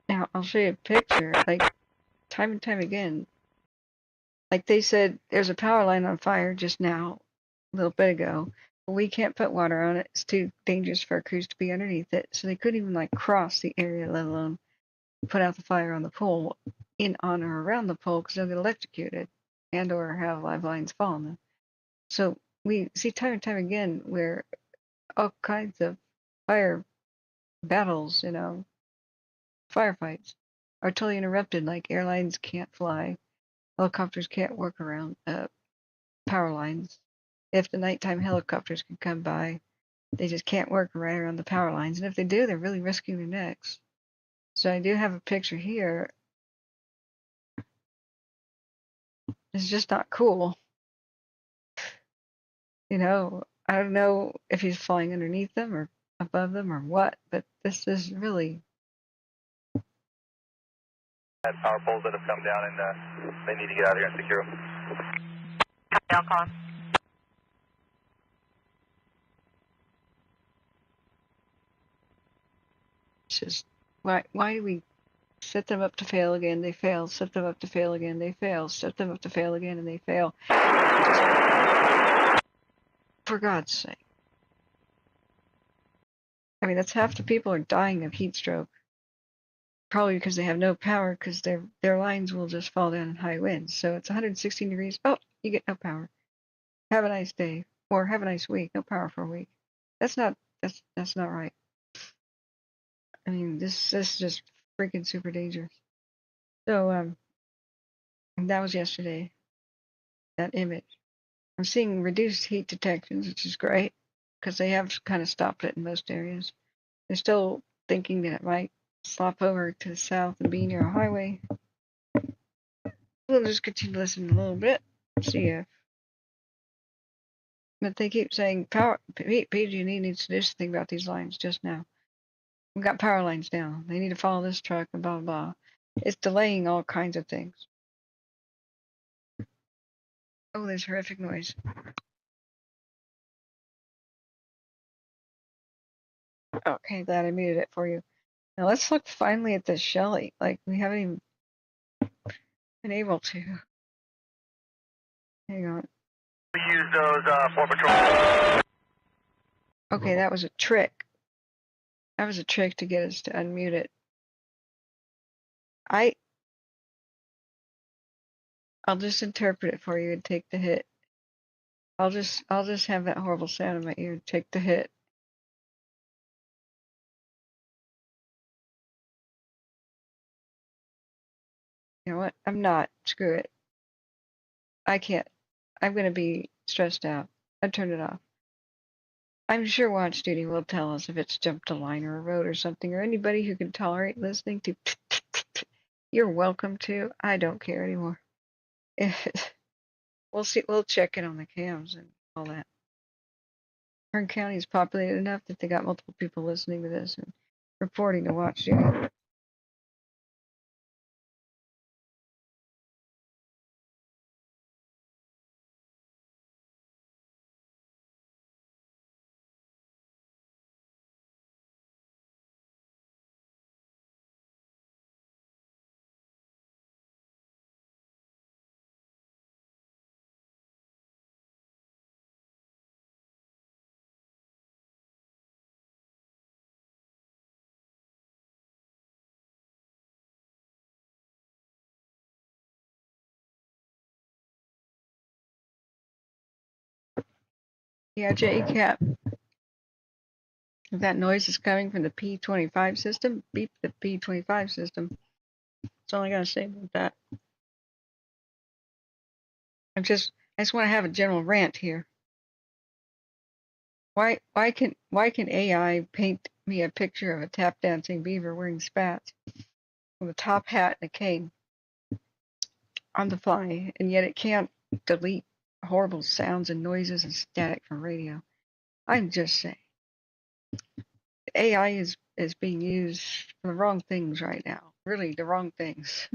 Now, I'll show you a picture, like, time and time again. Like they said, there's a power line on fire just now, a little bit ago. But we can't put water on it. It's too dangerous for our crews to be underneath it. So they couldn't even, like, cross the area, let alone put out the fire on the pole, in, on, or around the pole, because they'll get electrocuted and or have live lines fall on them. So we see time and time again where all kinds of fire battles, firefights are totally interrupted. Like, airlines can't fly, helicopters can't work around power lines. If the nighttime helicopters can come by, they just can't work right around the power lines. And if they do, they're really risking their necks. So I do have a picture here. It's just not cool. I don't know if he's flying underneath them or above them or what, but this is really... Had power poles that have come down and they need to get out of here and secure them. Copy, I'll call him. It's just, why do we set them up to fail again, they fail, set them up to fail again, they fail, set them up to fail again, and they fail. For God's sake. I mean, that's half the people are dying of heat stroke. Probably because they have no power, because their lines will just fall down in high winds. So it's 116 degrees. Oh, you get no power. Have a nice day, or have a nice week. No power for a week. That's not right. I mean, this is just freaking super dangerous. So and that was yesterday. That image. I'm seeing reduced heat detections, which is great, because they have kind of stopped it in most areas. They're still thinking that it might slop over to the south and be near a highway. We'll just continue to listen a little bit, see if. But they keep saying PG&E needs to do something about these lines just now. We've got power lines down. They need to follow this truck and blah, blah, blah. It's delaying all kinds of things. Oh, there's horrific noise. Okay, glad I muted it for you. Now let's look finally at this Shelly. Like, we haven't even been able to. Hang on. We use those for patrol. Okay, that was a trick. That was a trick to get us to unmute it. I'll just interpret it for you and take the hit. I'll just have that horrible sound in my ear and take the hit. You know what? I'm not. Screw it. I can't. I'm gonna be stressed out. I turned it off. I'm sure Watch Duty will tell us if it's jumped a line or a road or something, or anybody who can tolerate listening to. You're welcome to. I don't care anymore. We'll see. We'll check in on the cams and all that. Kern County is populated enough that they got multiple people listening to this and reporting to Watch Duty. Yeah, J-Cap. If that noise is coming from the P25 system, beep the P25 system. That's all I gotta say about that. I just want to have a general rant here. Why can AI paint me a picture of a tap dancing beaver wearing spats with a top hat and a cane on the fly, and yet it can't delete horrible sounds and noises and static from radio? I'm just saying. AI is being used for the wrong things right now. Really, the wrong things.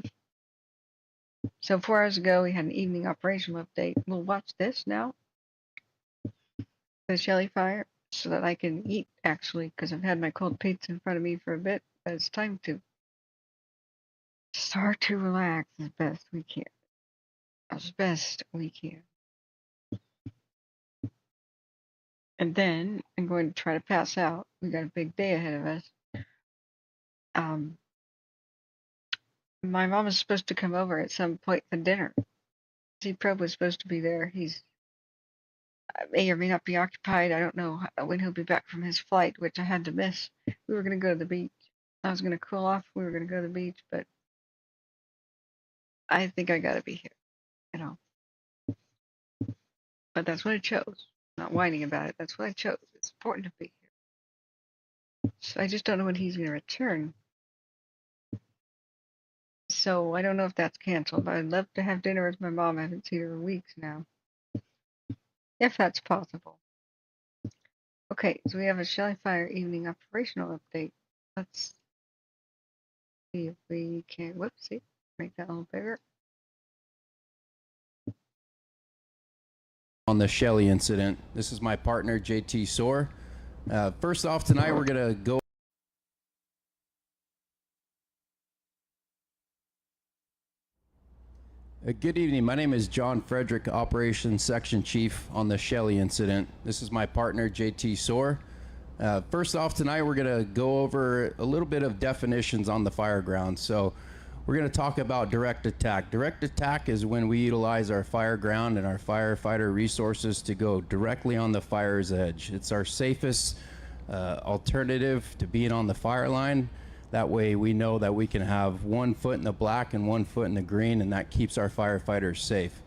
So 4 hours ago, we had an evening operational update. We'll watch this now, the Shelly fire, so that I can eat, actually, because I've had my cold pizza in front of me for a bit. But it's time to start to relax as best we can. As best we can. And then I'm going to try to pass out. We got a big day ahead of us. My mom is supposed to come over at some point for dinner. Z-Probe was supposed to be there. He's may or may not be occupied. I don't know when he'll be back from his flight, which I had to miss. We were going to go to the beach. I was going to cool off. We were going to go to the beach, but I think I got to be here, you know. But that's what I chose. I'm not whining about it. That's what I chose. It's important to be here. So I just don't know when he's going to return. So I don't know if that's canceled, but I'd love to have dinner with my mom. I haven't seen her in weeks now. If that's possible. Okay, so we have a Shelly Fire evening operational update. Let's see if we can, whoopsie, make that a little bigger. On the Shelly incident. This is my partner, JT Soar. First off, tonight we're going to go. Good evening. My name is John Frederick, Operations Section Chief on the Shelly incident. This is my partner, JT Soar. First off, tonight we're going to go over a little bit of definitions on the fire ground. So we're going to talk about direct attack. Direct attack is when we utilize our fire ground and our firefighter resources to go directly on the fire's edge. It's our safest alternative to being on the fire line. That way we know that we can have 1 foot in the black and 1 foot in the green, and that keeps our firefighters safe.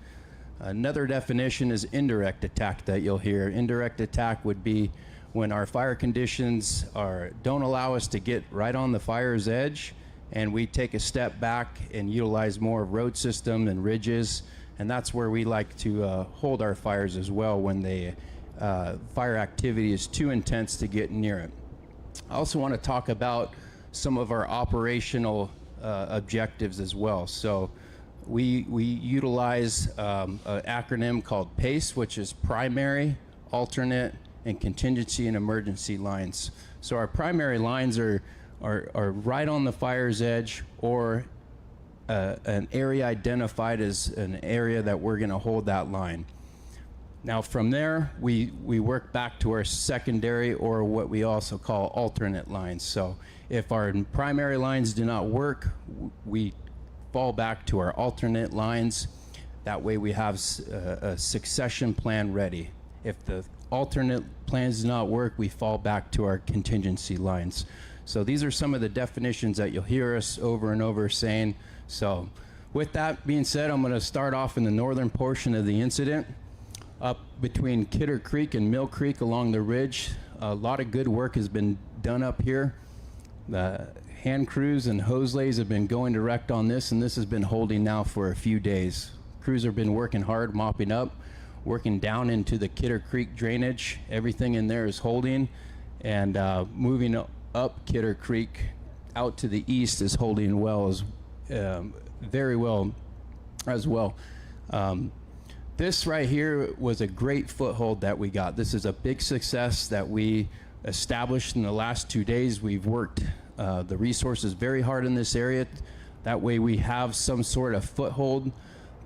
Another definition is indirect attack that you'll hear. Indirect attack would be when our fire conditions don't allow us to get right on the fire's edge, and we take a step back and utilize more road system and ridges, and that's where we like to hold our fires as well when the fire activity is too intense to get near it. I also want to talk about some of our operational objectives as well. So we utilize an acronym called PACE, which is primary, alternate, and contingency and emergency lines. So our primary lines are right on the fire's edge, or an area identified as an area that we're going to hold that line. Now from there, we work back to our secondary, or what we also call alternate lines. So if our primary lines do not work, we fall back to our alternate lines. That way we have a succession plan ready. If the alternate plans do not work, we fall back to our contingency lines. So these are some of the definitions that you'll hear us over and over saying. So with that being said, I'm going to start off in the northern portion of the incident. Up between Kidder Creek and Mill Creek along the ridge, a lot of good work has been done up here. The hand crews and hose lays have been going direct on this, and this has been holding now for a few days. Crews have been working hard, mopping up, working down into the Kidder Creek drainage. Everything in there is holding, and moving up Kidder Creek out to the east is holding well, as very well as well. This right here was a great foothold that we got. This is a big success that we established in the last 2 days. We've worked the resources very hard in this area. That way we have some sort of foothold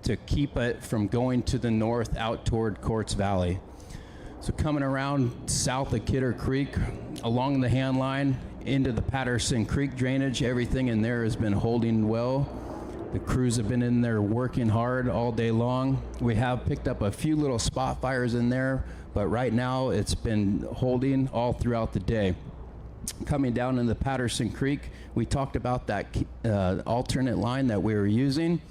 to keep it from going to the north out toward Quartz Valley. So coming around south of Kidder Creek, along the hand line into the Patterson Creek drainage, everything in there has been holding well. The crews have been in there working hard all day long. We have picked up a few little spot fires in there, but right now it's been holding all throughout the day. Coming down in the Patterson Creek, we talked about that alternate line that we were using.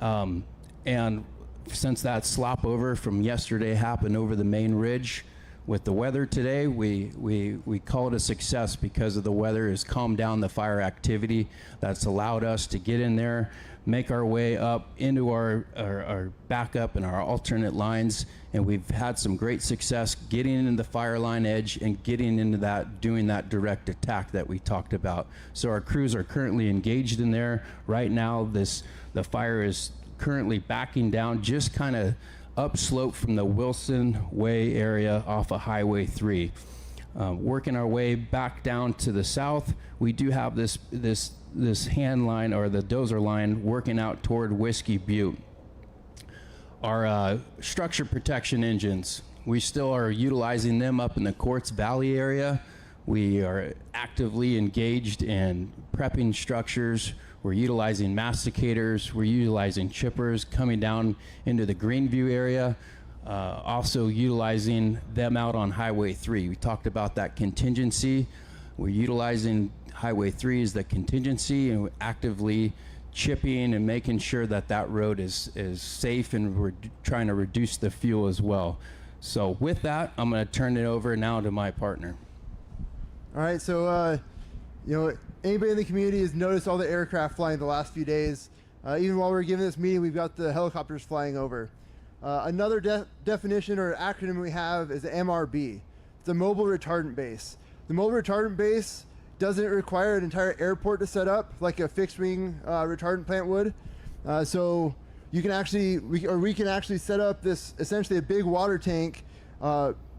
And since that slop over from yesterday happened over the main ridge, with the weather today, we call it a success because of the weather has calmed down the fire activity. That's allowed us to get in there, make our way up into our backup and our alternate lines, and we've had some great success getting into the fire line edge and getting into that, doing that direct attack that we talked about. So our crews are currently engaged in there. Right now, the fire is currently backing down just kind of upslope from the Wilson Way area off of Highway 3. Working our way back down to the south, we do have this hand line, or the dozer line, working out toward Whiskey Butte. Our structure protection engines, we still are utilizing them up in the Quartz Valley area. We are actively engaged in prepping structures. We're utilizing masticators, we're utilizing chippers coming down into the Greenview area, also utilizing them out on Highway 3. We talked about that contingency. We're utilizing Highway 3 as the contingency, and we're actively chipping and making sure that that road is safe, and we're trying to reduce the fuel as well. So with that, I'm going to turn it over now to my partner. All right, so anybody in the community has noticed all the aircraft flying the last few days. Even while we're giving this meeting, we've got the helicopters flying over. Another definition or acronym we have is the MRB. It's a mobile retardant base. The mobile retardant base doesn't require an entire airport to set up like a fixed wing retardant plant would. So you can actually, we can actually set up this, essentially a big water tank,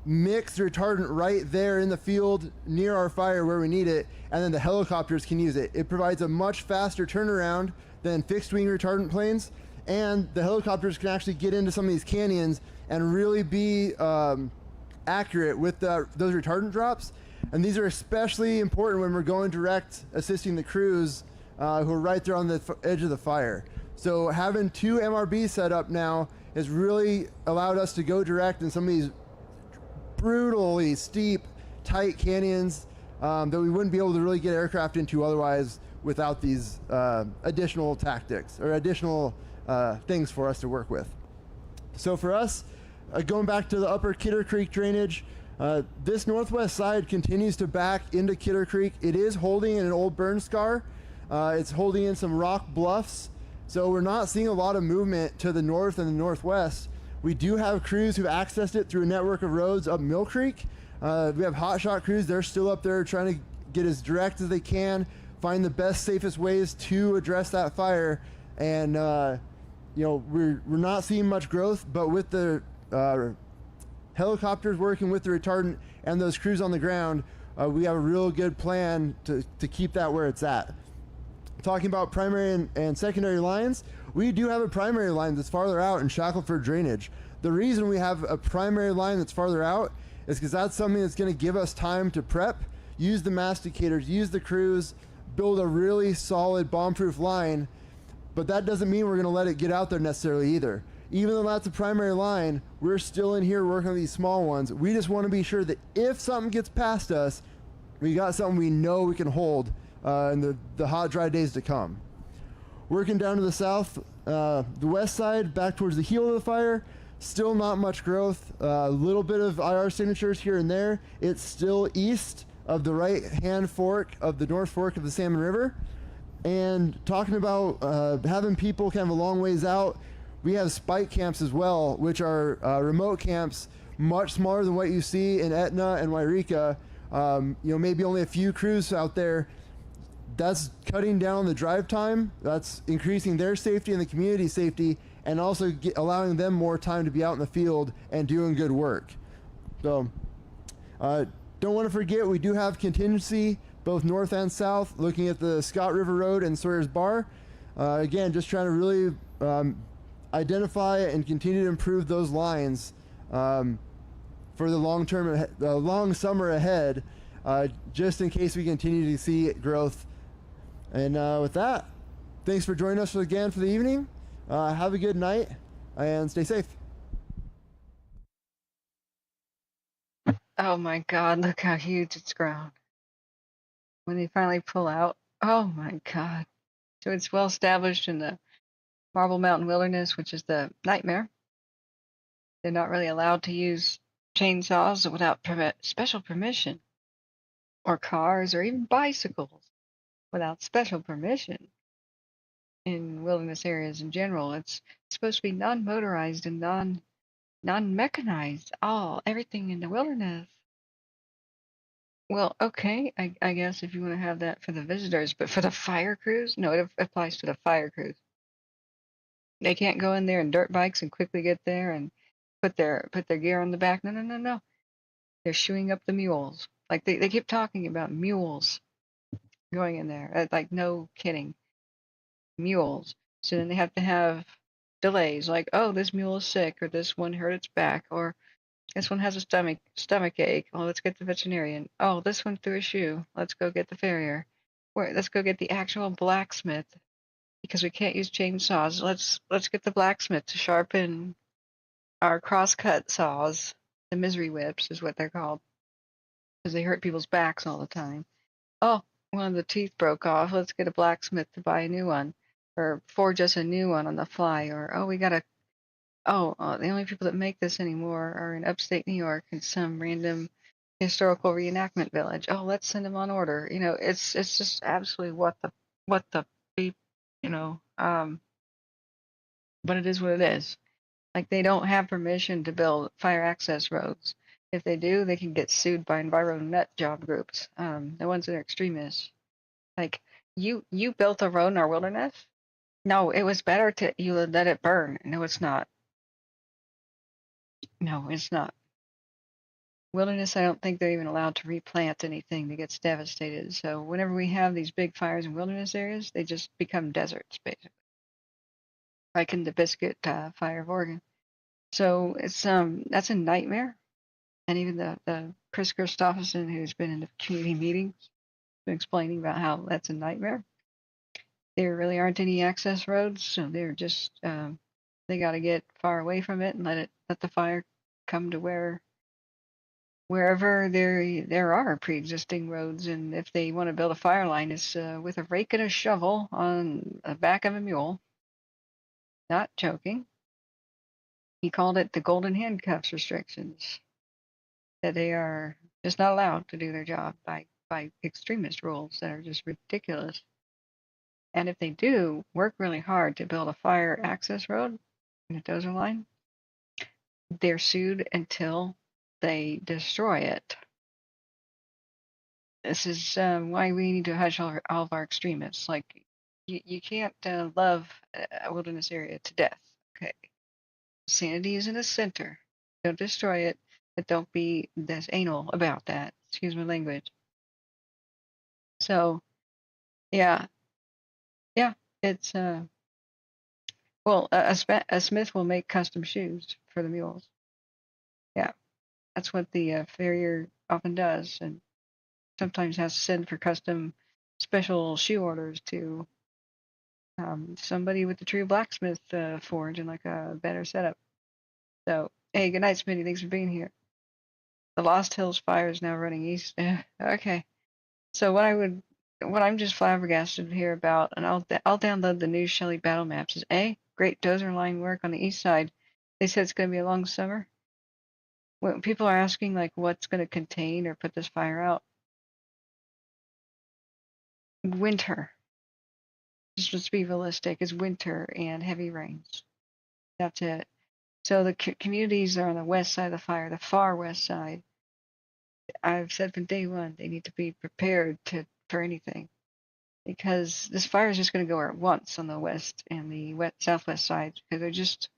mix retardant right there in the field near our fire where we need it, and then the helicopters can use it. It provides a much faster turnaround than fixed wing retardant planes, and the helicopters can actually get into some of these canyons and really be accurate with those retardant drops. And these are especially important when we're going direct assisting the crews who are right there on the edge of the fire. So having 2 MRBs set up now has really allowed us to go direct in some of these brutally steep, tight canyons that we wouldn't be able to really get aircraft into otherwise without these additional tactics or additional things for us to work with. So for us, going back to the upper Kidder Creek drainage, this northwest side continues to back into Kidder Creek. It is holding in an old burn scar. It's holding in some rock bluffs. So we're not seeing a lot of movement to the north and the northwest. We do have crews who've accessed it through a network of roads up Mill Creek. We have hotshot crews. They're still up there trying to get as direct as they can, find the best, safest ways to address that fire. And you know, we're not seeing much growth, but with the helicopters working with the retardant and those crews on the ground, we have a real good plan to keep that where it's at. Talking about primary and secondary lines, we do have a primary line that's farther out in Shackleford drainage. The reason we have a primary line that's farther out is because that's something that's going to give us time to prep, use the masticators, use the crews, build a really solid bomb-proof line. But that doesn't mean we're going to let it get out there necessarily either. Even though that's a primary line, we're still in here working on these small ones. We just want to be sure that if something gets past us, we got something we know we can hold in the hot, dry days to come. Working down to the south, the west side, back towards the heel of the fire, still not much growth. A little bit of IR signatures here and there. It's still east of the right-hand fork of the North Fork of the Salmon River. And talking about having people kind of a long ways out, we have spike camps as well, which are remote camps, much smaller than what you see in Etna and Wairika. You know, maybe only a few crews out there. That's cutting down the drive time. That's increasing their safety and the community safety, and also allowing them more time to be out in the field and doing good work. So, don't want to forget, we do have contingency both north and south, looking at the Scott River Road and Sawyer's Bar. Again, just trying to really identify and continue to improve those lines for the long summer ahead, just in case we continue to see growth. And with that, thanks for joining us again for the evening. Have a good night and stay safe. Oh my God, look how huge it's grown. When they finally pull out, oh my God. So it's well established in the Marble Mountain Wilderness, which is the nightmare. They're not really allowed to use chainsaws without special permission, or cars, or even bicycles without special permission. In wilderness areas in general, it's supposed to be non-motorized and non-mechanized. Everything in the wilderness. Well, okay, I guess if you want to have that for the visitors, but for the fire crews, no, it applies to the fire crews. They can't go in there in dirt bikes and quickly get there and put their gear on the back. No. They're shoeing up the mules. Like they keep talking about mules going in there. Like, no kidding. Mules. So then they have to have delays, like, oh, this mule is sick, or this one hurt its back, or this one has a stomach ache. Oh, let's get the veterinarian. Oh, this one threw a shoe. Let's go get the farrier. Let's go get the actual blacksmith, because we can't use chainsaws. Let's get the blacksmith to sharpen our crosscut saws. The misery whips is what they're called, because they hurt people's backs all the time. Oh, one of the teeth broke off. Let's get a blacksmith to buy a new one, or forge us a new one on the fly. Or, oh, we gotta. Oh, the only people that make this anymore are in upstate New York in some random historical reenactment village. Oh, let's send them on order. You know, it's just absolutely what the beep, you know. But it is what it is. Like, they don't have permission to build fire access roads. If they do, they can get sued by enviro nut job groups, the ones that are extremists. Like, you built a road in our wilderness? No, it was better to you let it burn. No, it's not. No, it's not. Wilderness, I don't think they're even allowed to replant anything that gets devastated. So whenever we have these big fires in wilderness areas, they just become deserts, basically. like in the Biscuit Fire of Oregon. So it's that's a nightmare. And even the Chris Christopherson, who's been in the community meetings, been explaining about how that's a nightmare. There really aren't any access roads, so they're just they got to get far away from it and let the fire come to wherever there are pre-existing roads. And if they want to build a fire line, it's with a rake and a shovel on the back of a mule. Not joking. He called it the golden handcuffs restrictions, that they are just not allowed to do their job by extremist rules that are just ridiculous. And if they do work really hard to build a fire access road in a dozer line, they're sued until they destroy it. This is why we need to hush all of our extremists. Like, you can't love a wilderness area to death. Okay, sanity is in the center. Don't destroy it, but don't be this anal about that. Excuse my language. So, yeah, yeah, it's well, a smith will make custom shoes for the mules. Yeah, that's what the farrier often does, and sometimes has to send for custom special shoe orders to somebody with the true blacksmith forge and like a better setup. So, hey, good night, Smitty. Thanks for being here. The Lost Hills fire is now running east. Okay. So what I'm just flabbergasted to hear about, and I'll download the new Shelly battle maps. Is great dozer line work on the east side. They said it's going to be a long summer. When people are asking like what's going to contain or put this fire out, winter. Just let's be realistic. It's winter and heavy rains. That's it. So the communities are on the west side of the fire, the far west side. I've said from day one they need to be prepared for anything, because this fire is just going to go at once on the west and the southwest side, because there just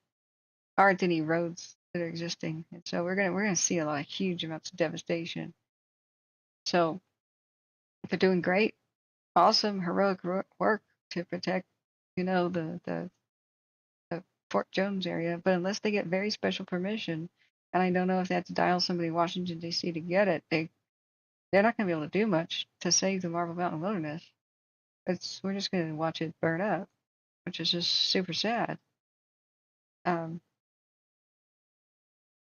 aren't any roads that are existing, and so we're gonna see a lot of huge amounts of devastation. So they're doing great, awesome, heroic work to protect, the Fort Jones area, but unless they get very special permission, and I don't know if they have to dial somebody in Washington D.C. to get it, they're not going to be able to do much to save the Marble Mountain Wilderness. We're just going to watch it burn up, which is just super sad. Um,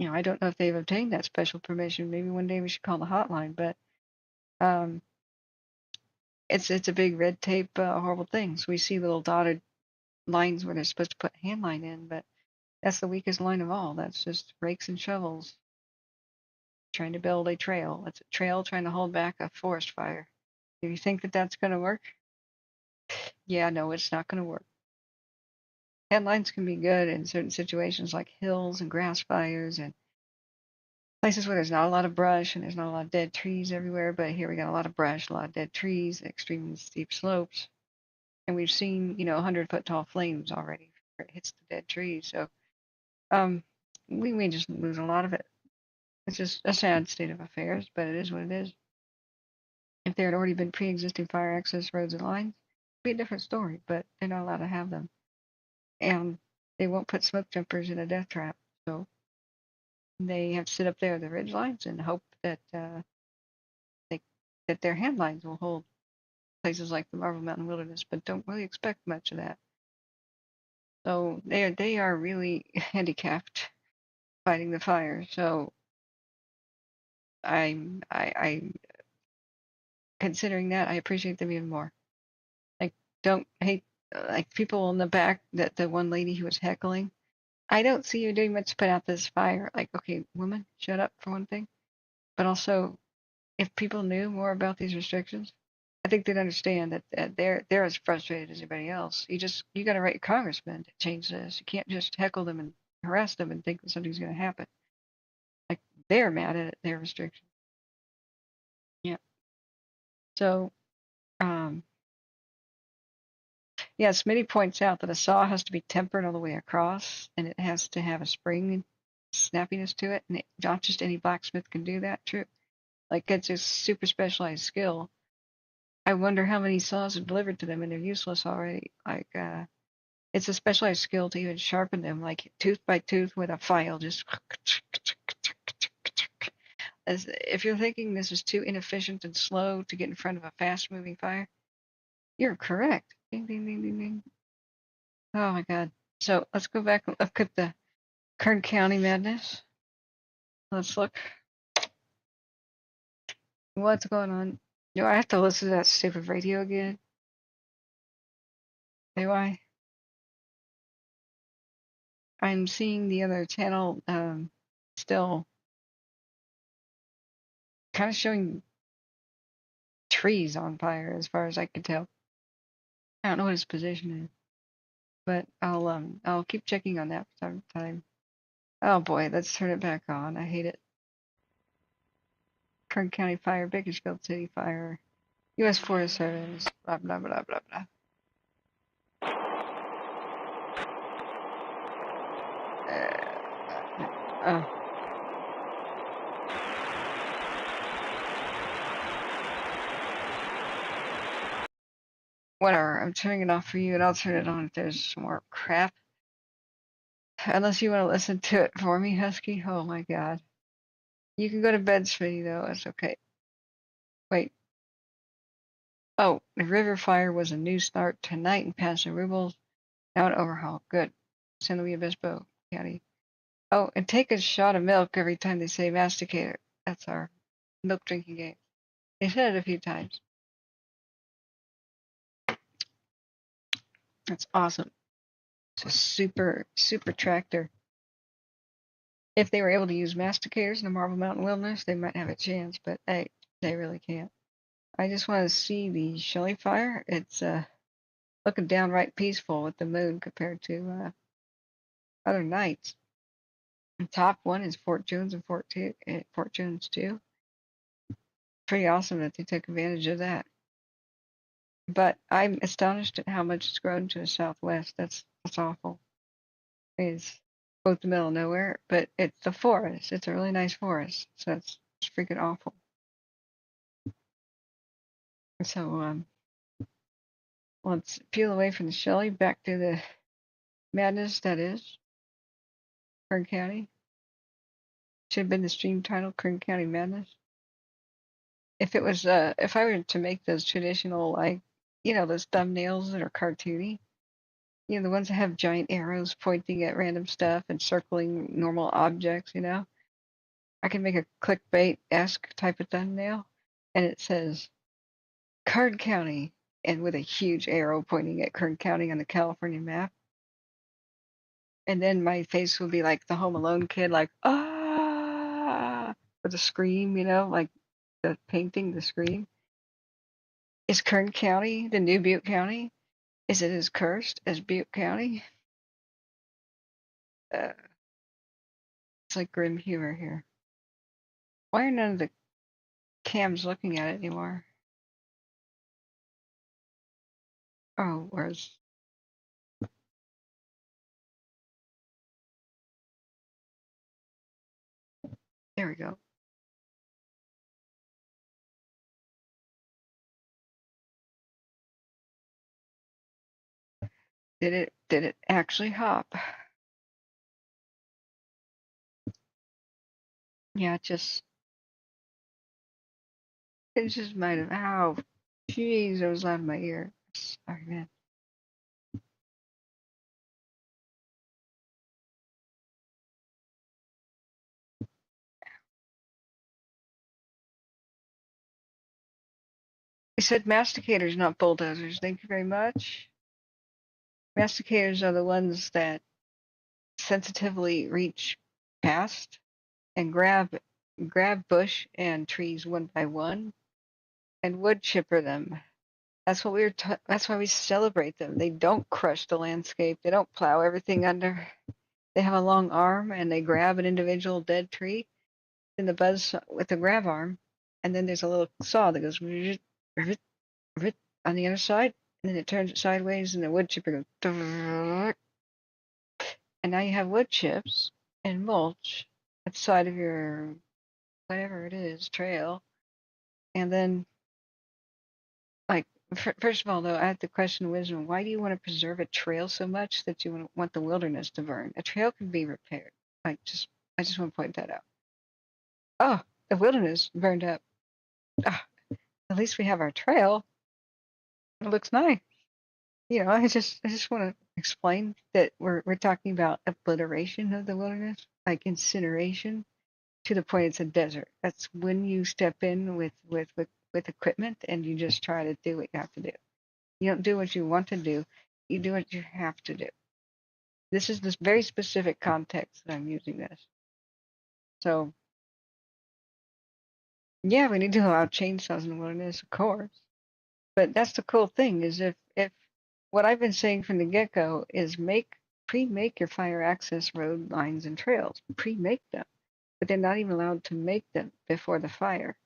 I don't know if they've obtained that special permission. Maybe one day we should call the hotline, but um, it's a big red tape, horrible thing. So we see little dotted lines where they're supposed to put hand line in, but that's the weakest line of all. That's just rakes and shovels trying to build a trail. It's a trail trying to hold back a forest fire. Do you think that that's going to work? Yeah, no, it's not going to work. Headlines can be good in certain situations like hills and grass fires and places where there's not a lot of brush and there's not a lot of dead trees everywhere. But here we got a lot of brush, a lot of dead trees, extremely steep slopes. And we've seen, 100-foot tall flames already before it hits the dead trees. So we may just lose a lot of it. It's just a sad state of affairs, but it is what it is. If there had already been pre-existing fire access roads and lines, it'd be a different story, but they're not allowed to have them. And they won't put smoke jumpers in a death trap, so they have to sit up there at the ridge lines and hope that that their hand lines will hold places like the Marble Mountain Wilderness, but don't really expect much of that. So they are really handicapped fighting the fire. So I considering that, I appreciate them even more. Like, don't hate like people in the back, that the one lady who was heckling. I don't see you doing much to put out this fire. Like, okay, woman, shut up for one thing. But also, if people knew more about these restrictions, I think they'd understand that they're as frustrated as anybody else. You got to write your congressman to change this. You can't just heckle them and harass them and think that something's going to happen. Like, they're mad at their restrictions. Yeah. So, yeah, Smitty points out that a saw has to be tempered all the way across, and it has to have a spring snappiness to it, and not just any blacksmith can do that. True. Like, it's a super specialized skill. I wonder how many saws are delivered to them and they're useless already. Like, It's a specialized skill to even sharpen them, like tooth by tooth with a file. Just as if you're thinking this is too inefficient and slow to get in front of a fast-moving fire, you're correct. Ding, ding, ding, ding, ding. Oh my God. So let's go back and look at the Kern County madness. Let's look. What's going on? Do I have to listen to that stupid radio again? Do I? I'm seeing the other channel still kind of showing trees on fire as far as I can tell. I don't know what his position is, but I'll keep checking on that for some time. Oh boy, let's turn it back on. I hate it. Kern County Fire, Bakersfield City Fire, U.S. Forest Service, blah blah blah blah blah. Oh. Whatever, I'm turning it off for you, and I'll turn it on if there's some more crap. Unless you want to listen to it for me, Husky. Oh my God. You can go to bed, sweetie, though. It's okay. Wait. Oh, the river fire was a new start tonight in Paso Robles. Now an overhaul. Good. San Luis Obispo County. Oh, and take a shot of milk every time they say masticator. That's our milk drinking game. They said it a few times. That's awesome. It's a super, super tractor. If they were able to use masticators in the Marble Mountain Wilderness, they might have a chance, but hey, they really can't. I just want to see the Shelly fire. It's looking downright peaceful with the moon compared to other nights. The top one is Fort Jones and Fort Jones too. Pretty awesome that they took advantage of that. But I'm astonished at how much it's grown to the southwest. That's awful. It's both the middle of nowhere, but it's a forest. It's a really nice forest, so it's freaking awful. So let's peel away from the Shelly back to the madness that is Kern County. Should have been the stream title, Kern County Madness. If it was, if I were to make those traditional, like, those thumbnails that are cartoony, the ones that have giant arrows pointing at random stuff and circling normal objects, I can make a clickbait-esque type of thumbnail, and it says Kern County, and with a huge arrow pointing at Kern County on the California map. And then my face would be like the Home Alone kid, like, ah, with a scream, like the painting, the scream. Is Kern County the new Butte County? Is it as cursed as Butte County? It's like grim humor here. Why are none of the cams looking at it anymore? Oh, where's... There we go. Did it actually hop? Yeah, it just might have. Ow, jeez, that was loud in my ear. Sorry, man. I said masticators, not bulldozers. Thank you very much. Masticators are the ones that sensitively reach past and grab bush and trees one by one and wood chipper them. That's what that's why we celebrate them. They don't crush the landscape. They don't plow everything under. They have a long arm and they grab an individual dead tree in the buzz with the grab arm, and then there's a little saw that goes on the other side, and then it turns it sideways, and the wood chipper goes, and now you have wood chips and mulch at the side of your whatever it is trail, and then like First of all, though, I have to question wisdom. Why do you want to preserve a trail so much that you want the wilderness to burn? A trail can be repaired. I just want to point that out. Oh, the wilderness burned up. Ah, at least we have our trail. It looks nice. I just want to explain that we're talking about obliteration of the wilderness, like incineration, to the point it's a desert. That's when you step in with equipment and you just try to do what you have to do. You don't do what you want to do. You do what you have to do. This is this very specific context that I'm using this. So, yeah, we need to allow chainsaws in the wilderness, of course. But that's the cool thing is if what I've been saying from the get-go is pre-make your fire access road lines and trails. Pre-make them. But they're not even allowed to make them before the fire.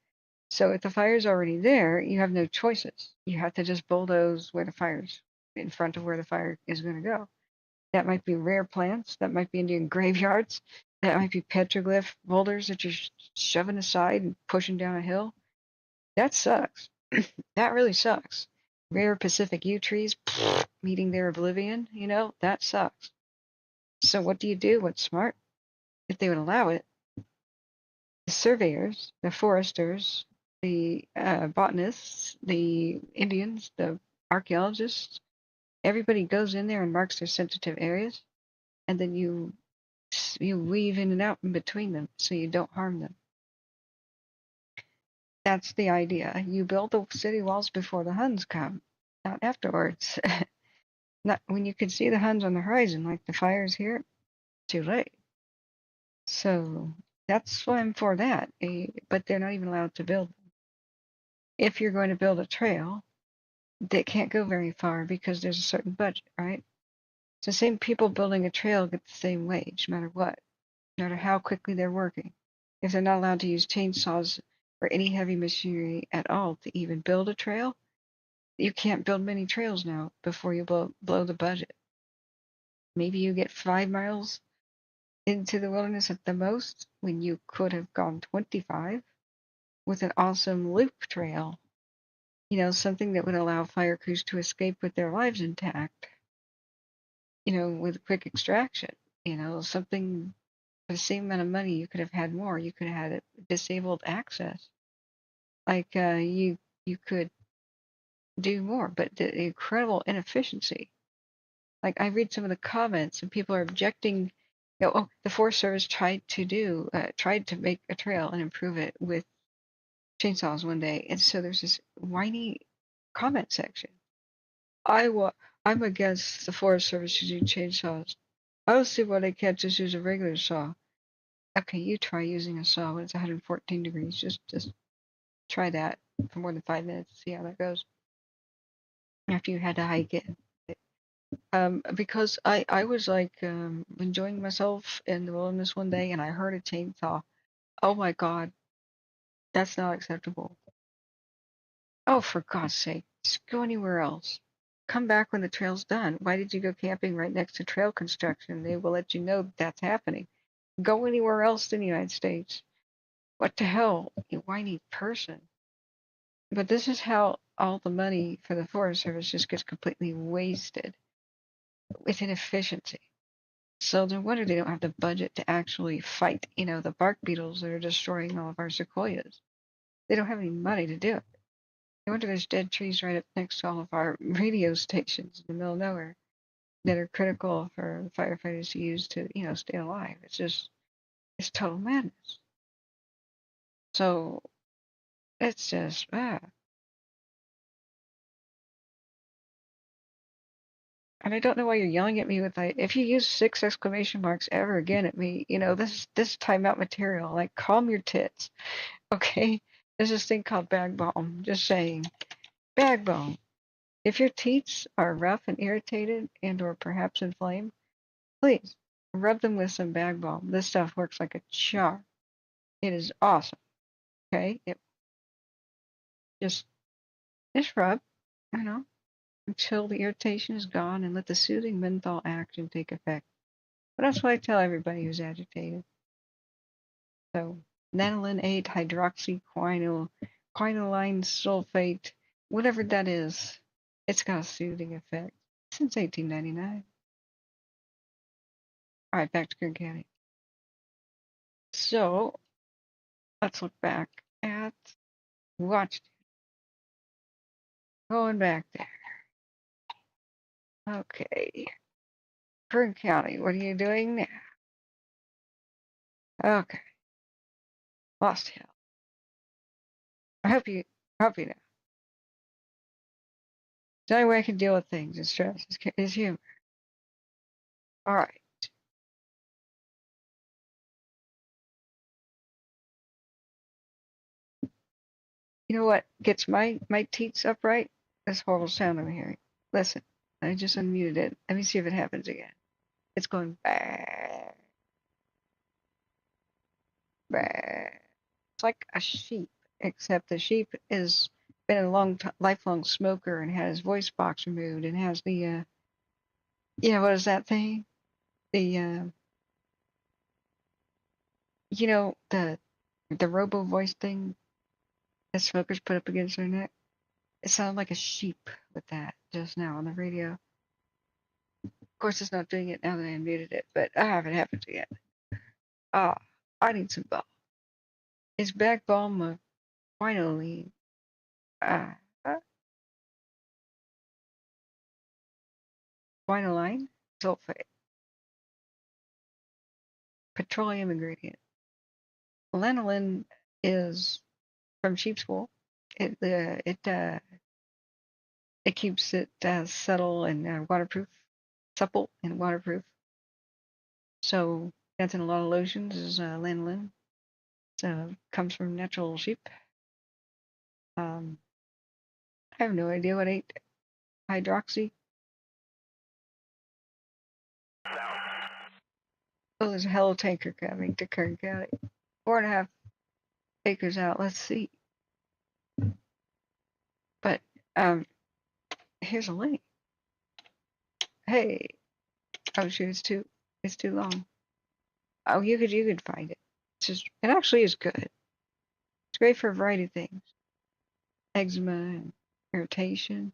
So if the fire's already there, you have no choices. You have to just bulldoze where the fire's in front of where the fire is going to go. That might be rare plants. That might be Indian graveyards. That might be petroglyph boulders that you're shoving aside and pushing down a hill. That sucks. That really sucks. Rare Pacific yew trees meeting their oblivion, that sucks. So what do you do? What's smart? If they would allow it, the surveyors, the foresters, the botanists, the Indians, the archaeologists, everybody goes in there and marks their sensitive areas, and then you weave in and out in between them so you don't harm them. That's the idea. You build the city walls before the Huns come, not afterwards. Not when you can see the Huns on the horizon, like the fires here. Too late. So that's why I'm for that. But they're not even allowed to build them. If you're going to build a trail, they can't go very far because there's a certain budget, right? So same people building a trail get the same wage, no matter what, no matter how quickly they're working. If they're not allowed to use chainsaws or any heavy machinery at all to even build a trail, you can't build many trails now before you blow the budget. Maybe you get 5 miles into the wilderness at the most when you could have gone 25 with an awesome loop trail. Something that would allow fire crews to escape with their lives intact, with quick extraction. Something for the same amount of money, you could have had more. You could have had disabled access. Like you could do more, but the incredible inefficiency. Like I read some of the comments and people are objecting. The Forest Service tried to make a trail and improve it with chainsaws one day, and so there's this whiny comment section. I'm against the Forest Service using chainsaws. I don't see why they can't just use a regular saw. Okay, you try using a saw when it's 114 degrees. Just try that for more than 5 minutes to see how that goes. After you had to hike it. Because I was like enjoying myself in the wilderness one day and I heard a chainsaw. Oh my God, that's not acceptable. Oh, for God's sake, just go anywhere else. Come back when the trail's done. Why did you go camping right next to trail construction? They will let you know that's happening. Go anywhere else in the United States. What the hell, you whiny person. But this is how all the money for the Forest Service just gets completely wasted with inefficiency. So no wonder they don't have the budget to actually fight, the bark beetles that are destroying all of our sequoias. They don't have any money to do it. No wonder there's dead trees right up next to all of our radio stations in the middle of nowhere that are critical for the firefighters to use to, stay alive. It's total madness. So it's just, And I don't know why you're yelling at me with like, if you use 6 exclamation marks ever again at me, this timeout material, like calm your tits, okay? There's this thing called bag balm. Just saying, bag balm. If your teats are rough and irritated and or perhaps inflamed, please rub them with some bag balm. This stuff works like a charm. It is awesome. Okay? Just rub, until the irritation is gone and let the soothing menthol action take effect. But that's what I tell everybody who's agitated. So, lanolin 8 hydroxyquinoline sulfate whatever that is, it's got a soothing effect since 1899. All right, back to Kern County. So let's look back at watch. Going back there. Okay. Kern County, what are you doing now? Okay. Lost Hill. I hope you know. The only way I can deal with things and stress is humor. All right. You know what gets my teats upright? This horrible sound I'm hearing. Listen, I just unmuted it. Let me see if it happens again. It's going bah, bah. It's like a sheep, except the sheep is been a lifelong smoker and had his voice box removed and has the what is that thing? The the robo voice thing that smokers put up against their neck. It sounded like a sheep with that just now on the radio. Of course, it's not doing it now that I unmuted it, but I haven't happened yet. Ah, I need some balm. It's back balm of quinoline, uh, uh, quinoline sulfate, petroleum ingredient. Lanolin is from sheep's wool. It keeps it subtle and waterproof, supple and waterproof. So that's in a lot of lotions is lanolin. So comes from natural sheep. I have no idea what 8-hydroxy. Oh, there's a hello tanker coming to Kern County. 4.5 acres out. Let's see. But here's a link. Hey, oh shoot, it's too long. Oh, you could find it. It actually is good. It's great for a variety of things. Eczema and irritation.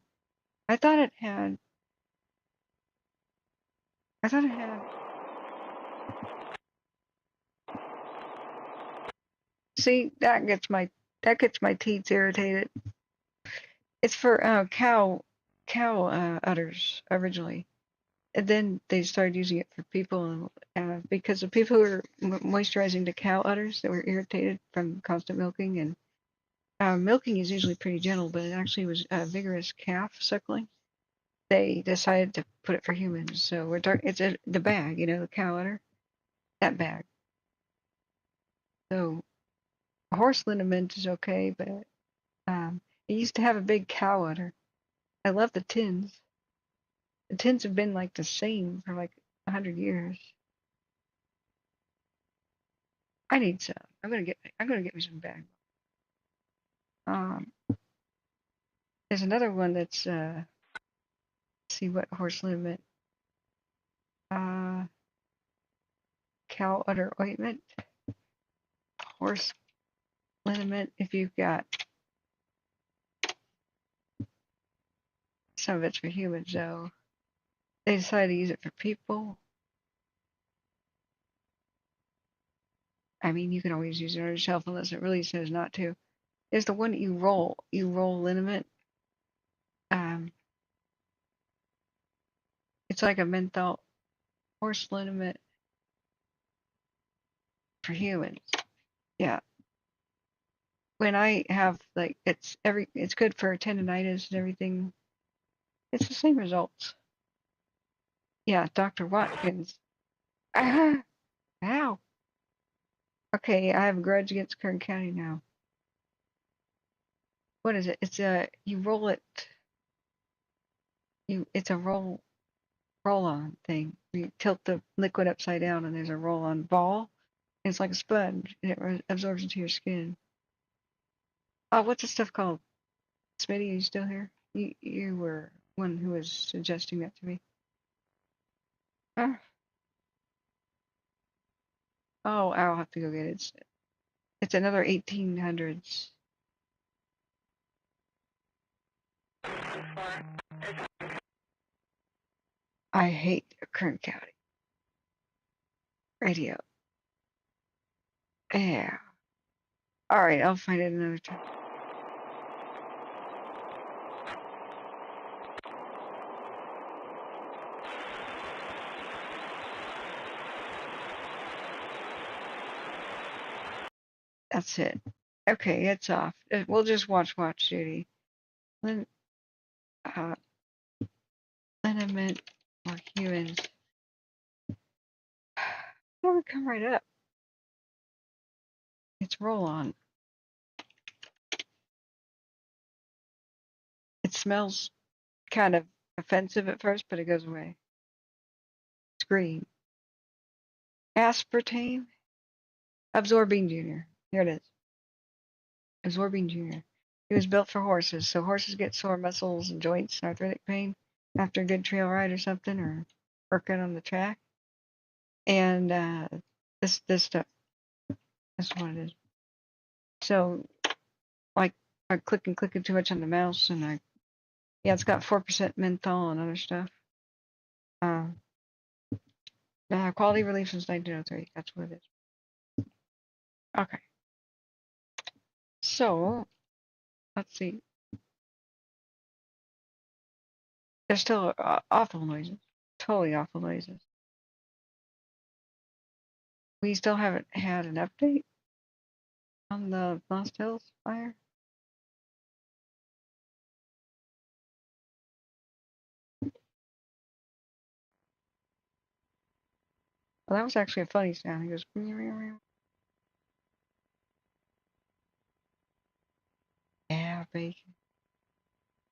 I thought it had. See, that gets my teeth irritated. It's for cow udders originally, and then they started using it for people because the people who were moisturizing the cow udders that were irritated from constant milking, and milking is usually pretty gentle, but it actually was vigorous calf suckling. They decided to put it for humans, so it's the bag, the cow udder, that bag. So horse liniment is okay, but it used to have a big cow udder. I love the tins. The tins have been like the same for like 100 years. I need some. I'm gonna get me some bag. There's another one that's let's see what horse liniment. Cow udder ointment. Horse liniment. If you've got some of it's for humans though. They decided to use it for people. I mean, you can always use it on yourself unless it really says not to. There's the one that you roll liniment. It's like a menthol horse liniment for humans. Yeah. When I have like it's good for tendonitis and everything. It's the same results. Yeah, Dr. Watkins. Ah, ow. Okay, I have a grudge against Kern County now. What is it? It's you roll it. It's a roll-on thing. You tilt the liquid upside down, and there's a roll-on ball. And it's like a sponge, and it absorbs into your skin. Oh, what's the stuff called? Smitty, are you still here? You were one who was suggesting that to me. Oh, I'll have to go get it. It's another 1800s. I hate Kern County. Radio. Yeah. Alright, I'll find it another time. That's it. Okay, it's off. We'll just watch duty. Then, liniment or humans. It'll come right up. It's roll on. It smells kind of offensive at first, but it goes away. It's green. Aspartame. Absorbing Jr. Here it is. Absorbing Jr. It was built for horses, so horses get sore muscles and joints and arthritic pain after a good trail ride or something, or working on the track. And this stuff, that's what it is. So, like, I clicking too much on the mouse, and it's got 4% menthol and other stuff. Quality release since 1903. That's what it is. Okay. So, let's see. There's still awful noises. Totally awful noises. We still haven't had an update on the Lost Hills fire. Well, that was actually a funny sound. He goes, meow, meow, meow. Yeah, bacon.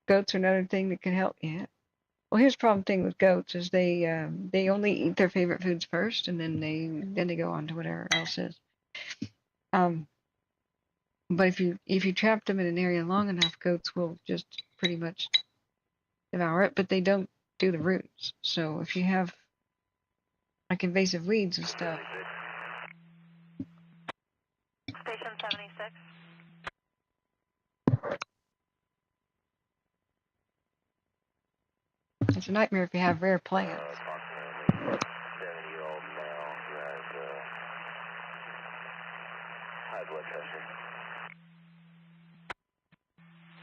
Goats are another thing that can help. Yeah. Well, here's the problem thing with goats is they only eat their favorite foods first, and then they go on to whatever else is. But if you trap them in an area long enough, goats will just pretty much devour it. But they don't do the roots. So if you have like invasive weeds and stuff. Station 76. It's a nightmare if you have rare plants. Approximately 70-year-old male who has high blood pressure.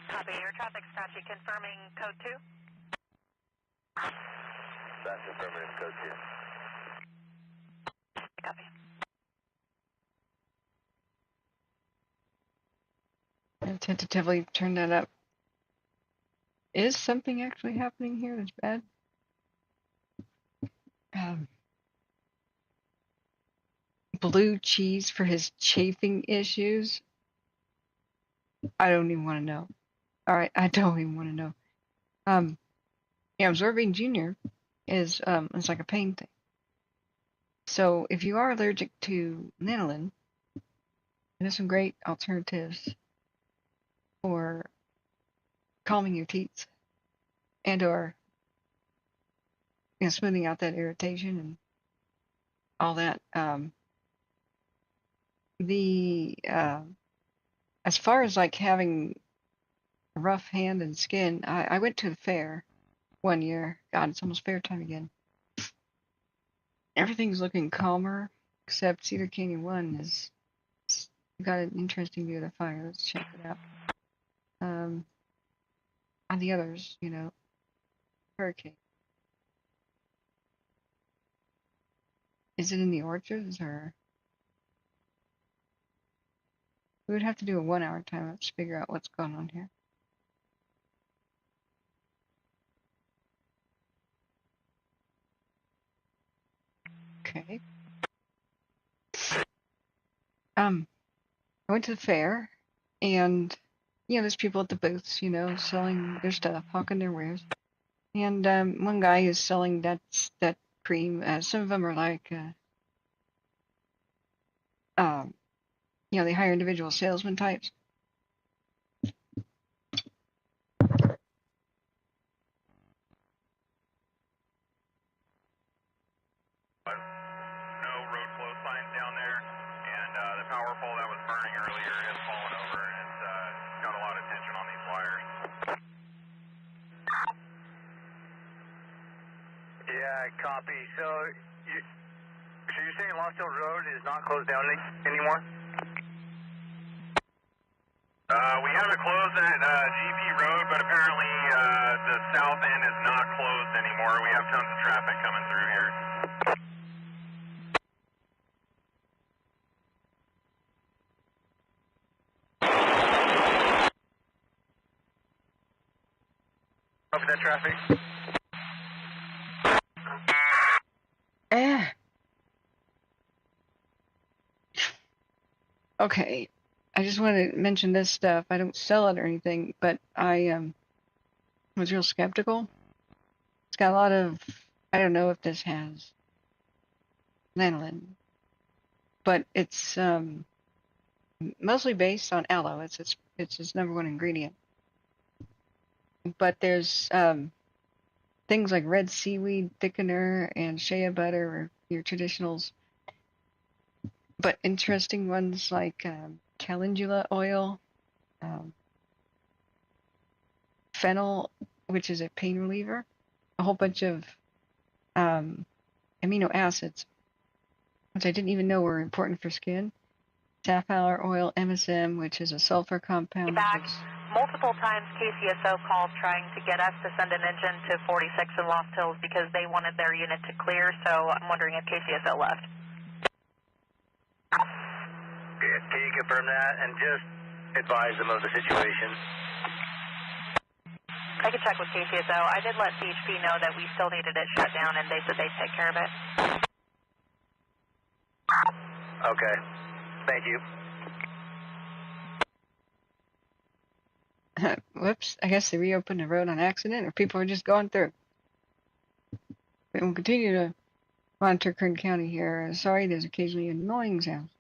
Copy. Air traffic statute confirming code 2. That's affirmative, code 2. Copy. And tentatively turn that up. Is something actually happening here that's bad? Blue cheese for his chafing issues? I don't even want to know. Alright, I don't even want to know. Absorbing Jr. is it's like a pain thing. So if you are allergic to lanolin, there's some great alternatives for calming your teeth and or smoothing out that irritation and all that. As far as like having a rough hand and skin, I went to the fair one year. God, it's almost fair time again. Everything's looking calmer, except Cedar Canyon 1 is got an interesting view of the fire. Let's check it out. On the others, hurricane. Is it in the orchards or? We would have to do a 1 hour time lapse to figure out what's going on here. Okay. I went to the fair and there's people at the booths, selling their stuff, hawking their wares. And one guy is selling that cream. Some of them are like they hire individual salesman types. No road flow signs down there, and the power pole that was burning earlier has fallen over, and it's got a lot of tension on these wires. Copy. So you're saying Lost Hill Road is not closed down anymore? We have it closed at GP Road, but apparently the south end is not closed anymore. We have tons of traffic coming through here. Over that traffic? Okay, I just want to mention this stuff. I don't sell it or anything, but I was real skeptical. It's got a lot of, I don't know if this has lanolin, but it's mostly based on aloe. It's its number one ingredient. But there's things like red seaweed thickener and shea butter, or your traditionals. But interesting ones like calendula oil, fennel, which is a pain reliever, a whole bunch of amino acids, which I didn't even know were important for skin. Safflower oil, MSM, which is a sulfur compound. Back multiple times KCSO called trying to get us to send an engine to 46 in Lost Hills because they wanted their unit to clear, so I'm wondering if KCSO left. Can you confirm that and just advise them of the situation? I could check with KCSO. I did let CHP know that we still needed it shut down, and they said they'd take care of it. Okay. Thank you. Whoops, I guess they reopened the road on accident, or people are just going through. We will continue to monitor Kern County here. Sorry, there's occasionally annoying sounds.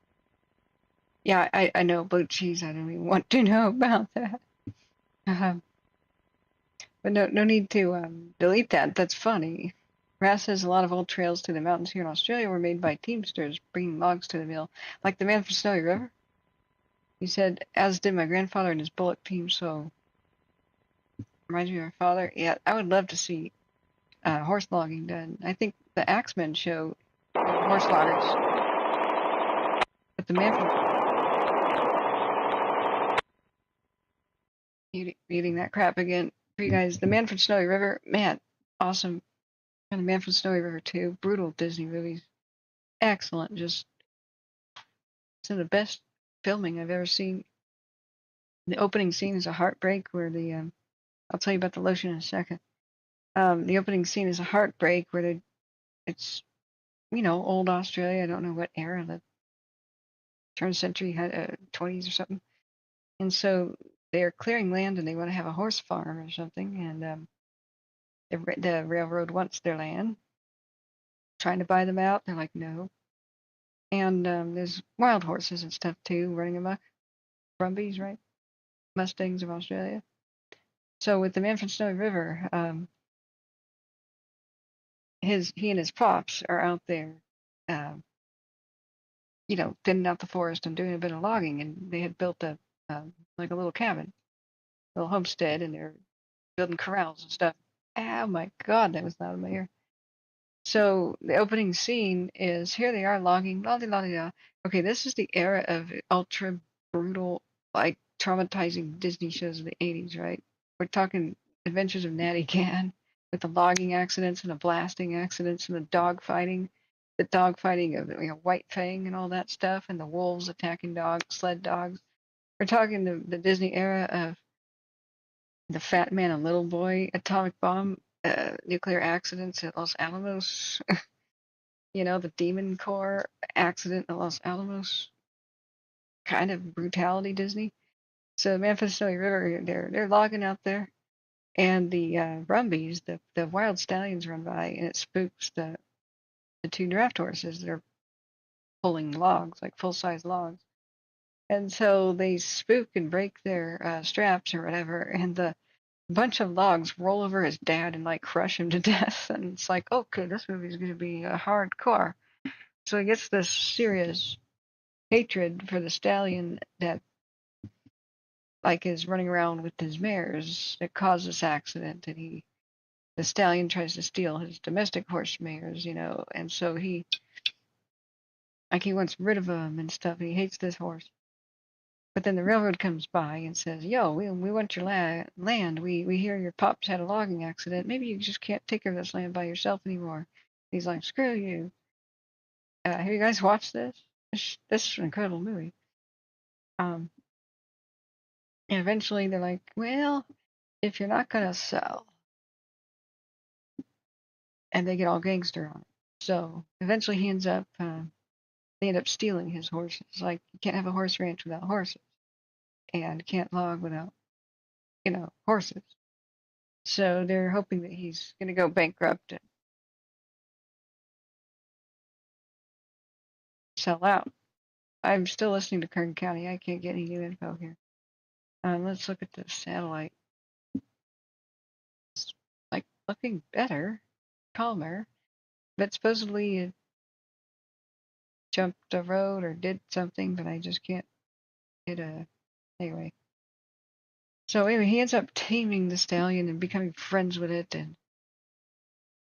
Yeah, I know blue cheese. I don't even want to know about that. But no need to delete that. That's funny. Ras says a lot of old trails to the mountains here in Australia were made by teamsters bringing logs to the mill, like the man from Snowy River. He said, as did my grandfather and his bullock team, so reminds me of my father. Yeah, I would love to see horse logging done. I think the Axemen show horse loggers. But the man from... Eating that crap again. For you guys, the man from Snowy River, man, awesome. And the man from Snowy River too. Brutal Disney movies. Excellent. Just some of the best filming I've ever seen. The opening scene is a heartbreak where the I'll tell you about the lotion in a second. The opening scene is a heartbreak where it's old Australia. I don't know what era, the turn of the century, 20s or something. And so they're clearing land and they want to have a horse farm or something. And the railroad wants their land, trying to buy them out. They're like, no. And there's wild horses and stuff too, running amok. Brumbies, right? Mustangs of Australia. So with the man from Snowy River, he and his pops are out there, thinning out the forest and doing a bit of logging. And they had built like a little cabin, a little homestead, and they're building corrals and stuff. Oh my God, that was loud in my ear. So the opening scene is here they are logging, la di la di da. Okay, this is the era of ultra brutal, like traumatizing Disney shows of the 80s, right? We're talking Adventures of Natty Can with the logging accidents and the blasting accidents and the dog fighting of White Fang and all that stuff, and the wolves attacking dogs, sled dogs. We're talking the Disney era of the Fat Man and Little Boy, atomic bomb, nuclear accidents at Los Alamos. The Demon Corps accident at Los Alamos. Kind of brutality Disney. So Memphis Snowy River, they're logging out there, and the Brumbies, the wild stallions run by, and it spooks the two draft horses that are pulling logs, like full-size logs. And so they spook and break their straps or whatever, and the bunch of logs roll over his dad and like crush him to death. And it's like, okay, this movie is going to be hardcore. So he gets this serious hatred for the stallion that like is running around with his mares that caused this accident, and he the stallion tries to steal his domestic horse mares, and so he wants rid of them and stuff. And he hates this horse. But then the railroad comes by and says, "Yo, we want your land. We hear your pops had a logging accident. Maybe you just can't take care of this land by yourself anymore." He's like, "Screw you." Have you guys watched this? This is an incredible movie. And eventually they're like, "Well, if you're not gonna sell," and they get all gangster on it. So eventually he ends up, they end up stealing his horses. Like, you can't have a horse ranch without horses, and can't log without, horses. So they're hoping that he's going to go bankrupt and sell out. I'm still listening to Kern County. I can't get any new info here. Let's look at the satellite. It's like looking better, calmer, but supposedly it jumped a road or did something, but I just can't get anyway. So anyway, he ends up taming the stallion and becoming friends with it, and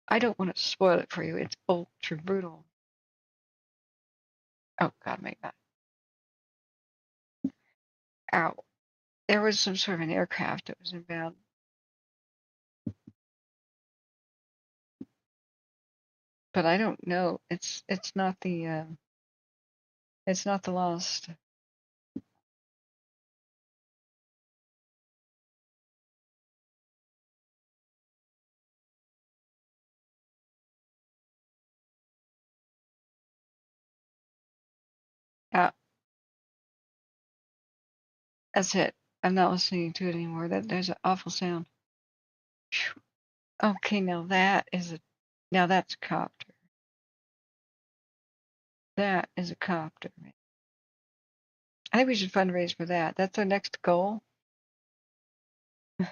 I don't want to spoil it for you. It's ultra brutal. Oh God, my God. Ow. There was some sort of an aircraft that was inbound. But I don't know. It's not the lost. That's it. I'm not listening to it anymore. There's an awful sound. Whew. Okay, now that's a copter. That is a copter. I think we should fundraise for that. That's our next goal.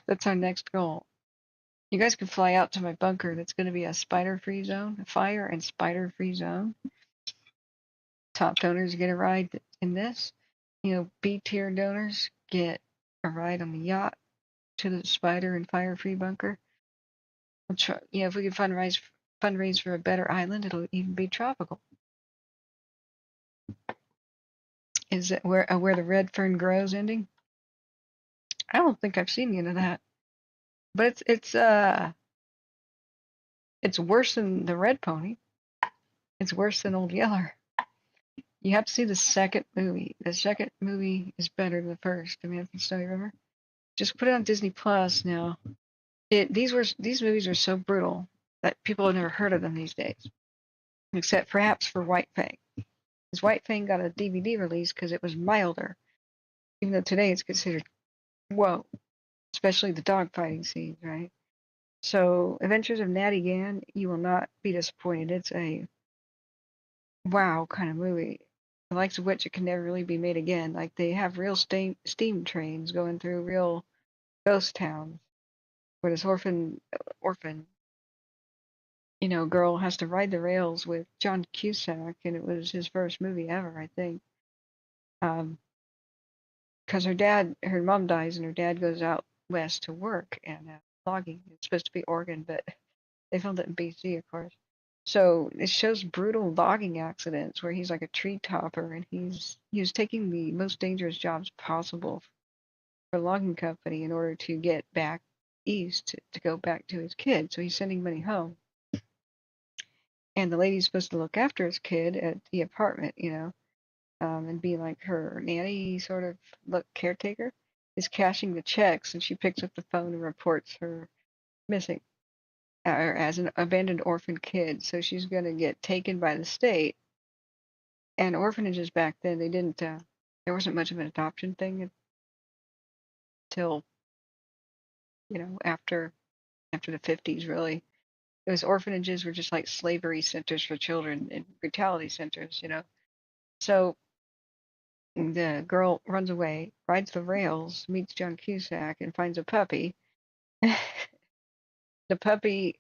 That's our next goal. You guys can fly out to my bunker. That's going to be a spider-free zone, a fire and spider-free zone. Top donors get a ride in this. B-tier donors get a ride on the yacht to the spider and fire-free bunker. If we can fundraise for a better island, it'll even be tropical. Is it where the red fern grows ending? I don't think I've seen any of that, but it's worse than the red pony. It's worse than Old Yeller. You have to see the second movie. The second movie is better than the first. The Man from Snowy River. Just put it on Disney Plus now. These movies are so brutal that people have never heard of them these days, except perhaps for White Fang. Because White Fang got a DVD release because it was milder, even though today it's considered whoa, especially the dogfighting scenes, right? So, Adventures of Natty Gann, you will not be disappointed. It's a wow kind of movie, the likes of which it can never really be made again. Like, they have real steam trains going through real ghost towns where this orphan girl has to ride the rails with John Cusack, and it was his first movie ever, I think. Because her mom dies, and her dad goes out west to work and logging. It's supposed to be Oregon, but they filmed it in BC, of course. So it shows brutal logging accidents where he's like a tree topper, and he was taking the most dangerous jobs possible for a logging company in order to get back east to go back to his kid. So he's sending money home. And the lady's supposed to look after his kid at the apartment, and be like her nanny sort of caretaker, is cashing the checks, and she picks up the phone and reports her missing, or as an abandoned orphan kid. So she's going to get taken by the state. And orphanages back then, they didn't, there wasn't much of an adoption thing until, after the 50s, really. Those orphanages were just like slavery centers for children and brutality centers, So the girl runs away, rides the rails, meets John Cusack, and finds a puppy. The puppy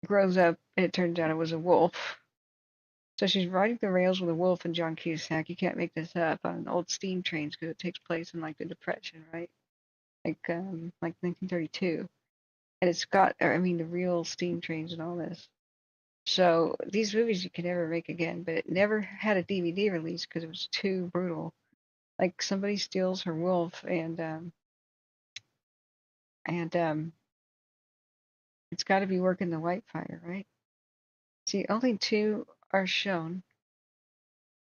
grows up, and it turns out it was a wolf. So she's riding the rails with a wolf and John Cusack. You can't make this up, on old steam trains, because it takes place in like the Depression, right? Like 1932. and it's got, I mean, the real steam trains and all this. So these movies you can never make again, but it never had a DVD release because it was too brutal. Like somebody steals her wolf, and it's got to be working the Whitefire, right? See, only two are shown,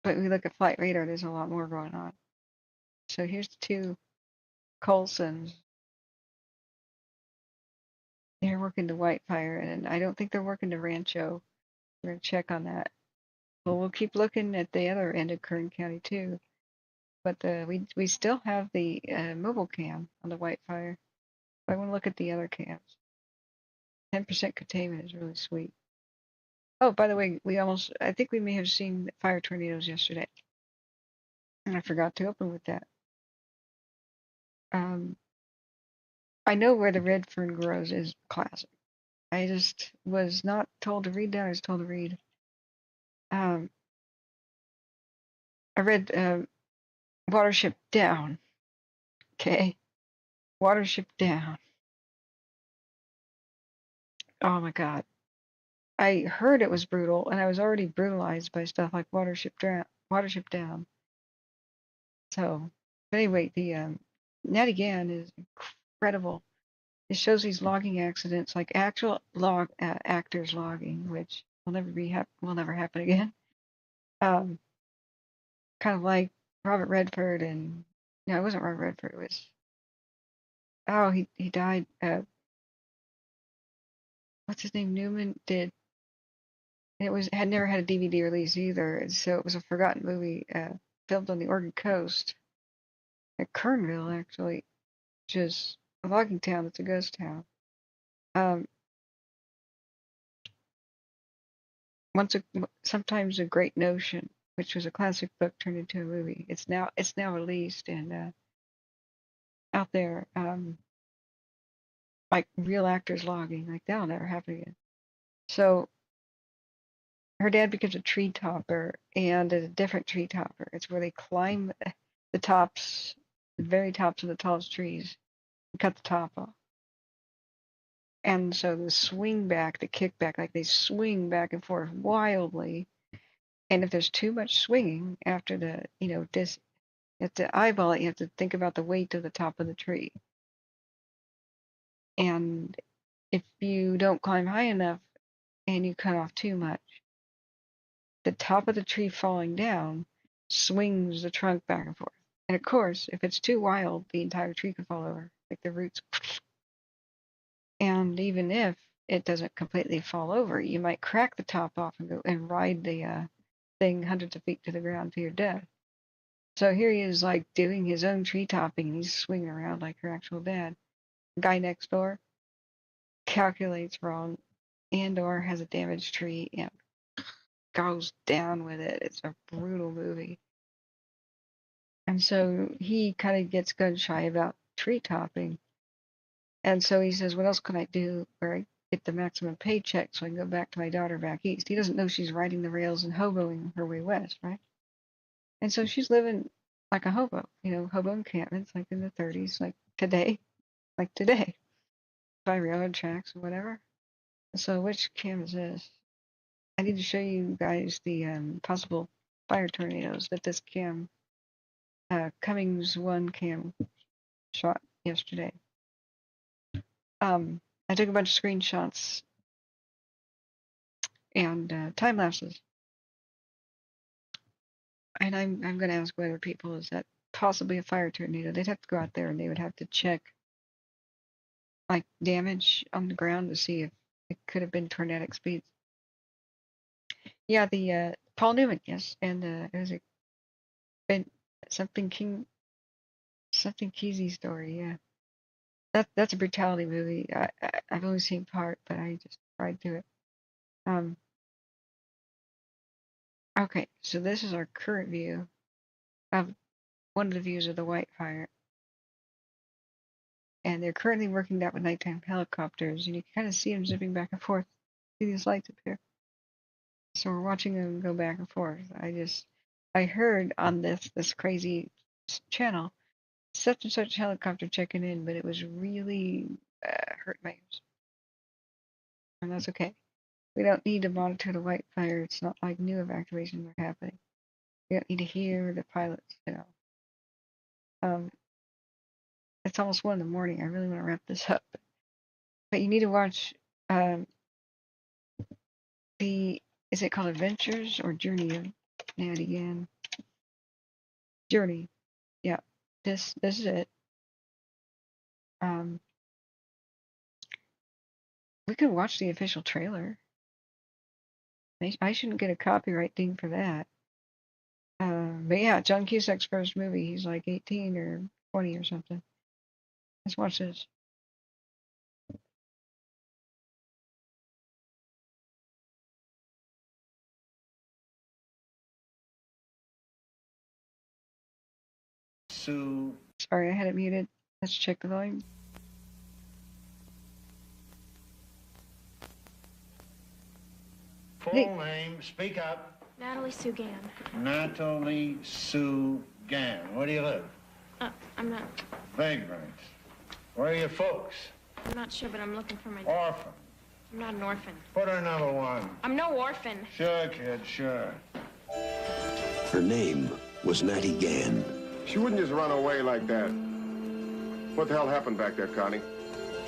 but we look at flight radar, there's a lot more going on. So here's the two Coulsons. They're working the Whitefire, and I don't think they're working the Rancho. We're gonna check on that. Well, we'll keep looking at the other end of Kern County too. But we still have the mobile cam on the Whitefire. I want to look at the other cams. 10% containment is really sweet. Oh, by the way, I think we may have seen fire tornadoes yesterday. And I forgot to open with that. I know where the red fern grows is classic. I just was not told to read that. I was told to read. I read Watership Down. Okay. Watership Down. Oh my God. I heard it was brutal, and I was already brutalized by stuff like Watership Down. So, but anyway, the Natty Gann is incredible. It shows these logging accidents, like actual actors logging, which will never happen again. Kind of like Robert Redford, and no, it wasn't Robert Redford. It was he died. What's his name? Newman did. And it had never had a DVD release either, and so it was a forgotten movie filmed on the Oregon coast at Kernville, actually, which is a logging town that's a ghost town. Sometimes a Great Notion, which was a classic book turned into a movie. It's now released and out there, like real actors logging, like that'll never happen again. So her dad becomes a tree topper, and a different tree topper. It's where they climb the tops, the very tops of the tallest trees, and cut the top off. And so the swing back, the kickback, like they swing back and forth wildly. And if there's too much swinging after you have to eyeball it, you have to think about the weight of the top of the tree. And if you don't climb high enough and you cut off too much, the top of the tree falling down swings the trunk back and forth. And of course, if it's too wild, the entire tree could fall over, like the roots. And even if it doesn't completely fall over, you might crack the top off and go and ride the thing hundreds of feet to the ground to your death. So here he is, like doing his own tree topping, and he's swinging around like her actual dad. The guy next door calculates wrong, and/or has a damaged tree and goes down with it. It's a brutal movie. And so he kind of gets gun shy about tree topping. And so he says, what else can I do where I get the maximum paycheck so I can go back to my daughter back east? He doesn't know she's riding the rails and hoboing her way west, right? And so she's living like a hobo, hobo encampments like in the 30s, like today, by railroad tracks or whatever. So which cam is this? I need to show you guys the possible fire tornadoes that this cam, Cummings 1 cam shot yesterday. I took a bunch of screenshots and time lapses, and I'm going to ask weather people, is that possibly a fire tornado? They'd have to go out there and they would have to check like damage on the ground to see if it could have been tornadic speeds. Yeah, the Paul Newman, yes, and it was something Kesey story, yeah. That's a brutality movie. I've only seen part, but I just tried through it. Okay, so this is our current view of one of the views of the Whitefire. And they're currently working that with nighttime helicopters, and you can kind of see them zipping back and forth. See these lights up here? So we're watching them go back and forth. I heard on this crazy channel, such and such helicopter checking in, but it was really hurt my ears. and that's okay. We don't need to monitor the white fire. It's not like new evacuations are happening. We don't need to hear the pilots, It's almost 1 in the morning. I really want to wrap this up. But you need to watch is it called Adventures or Journey of Natty again? Journey. Yeah. This is it. We could watch the official trailer. I shouldn't get a copyright thing for that. But yeah, John Cusack's first movie. He's like 18 or 20 or something. Let's watch this. Sorry, I had it muted. Let's check the volume. Full name, speak up. Natalie Sue Gann. Natalie Sue Gann. Where do you live? I'm not. Vagrant. Where are your folks? I'm not sure, but I'm looking for my. Orphan. I'm not an orphan. Put her number one. I'm no orphan. Sure, kid, sure. Her name was Natty Gann. She wouldn't just run away like that. What the hell happened back there, Connie?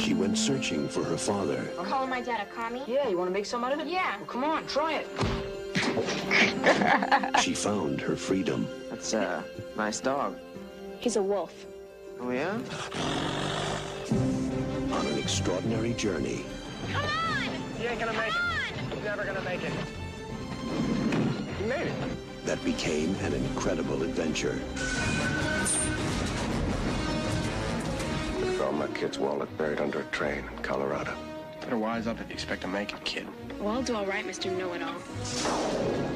She went searching for her father. Calling my dad a commie? Yeah, you want to make some out of it? Yeah. Well, come on, try it. She found her freedom. That's a nice dog. He's a wolf. Oh, yeah? On an extraordinary journey. Come on! You ain't gonna make it. You're never gonna make it. You made it. That became an incredible adventure. I found my kid's wallet buried under a train in Colorado. Better wise up if you expect to make it, kid. Well, I'll do all right, Mr. Know-It-All.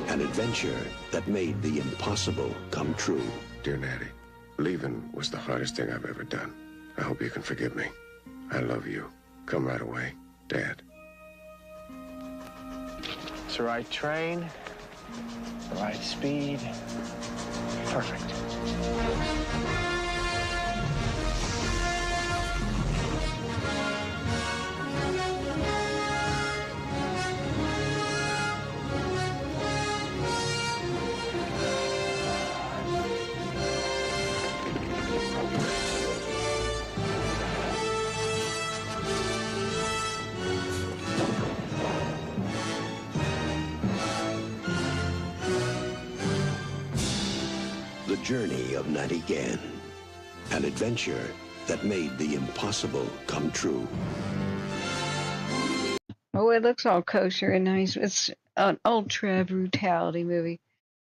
An adventure that made the impossible come true. Dear Natty, leaving was the hardest thing I've ever done. I hope you can forgive me. I love you. Come right away. Dad. It's the right train, the right speed. Perfect. The journey of Natty Gann. An adventure that made the impossible come true. Oh, it looks all kosher and nice. It's an ultra brutality movie.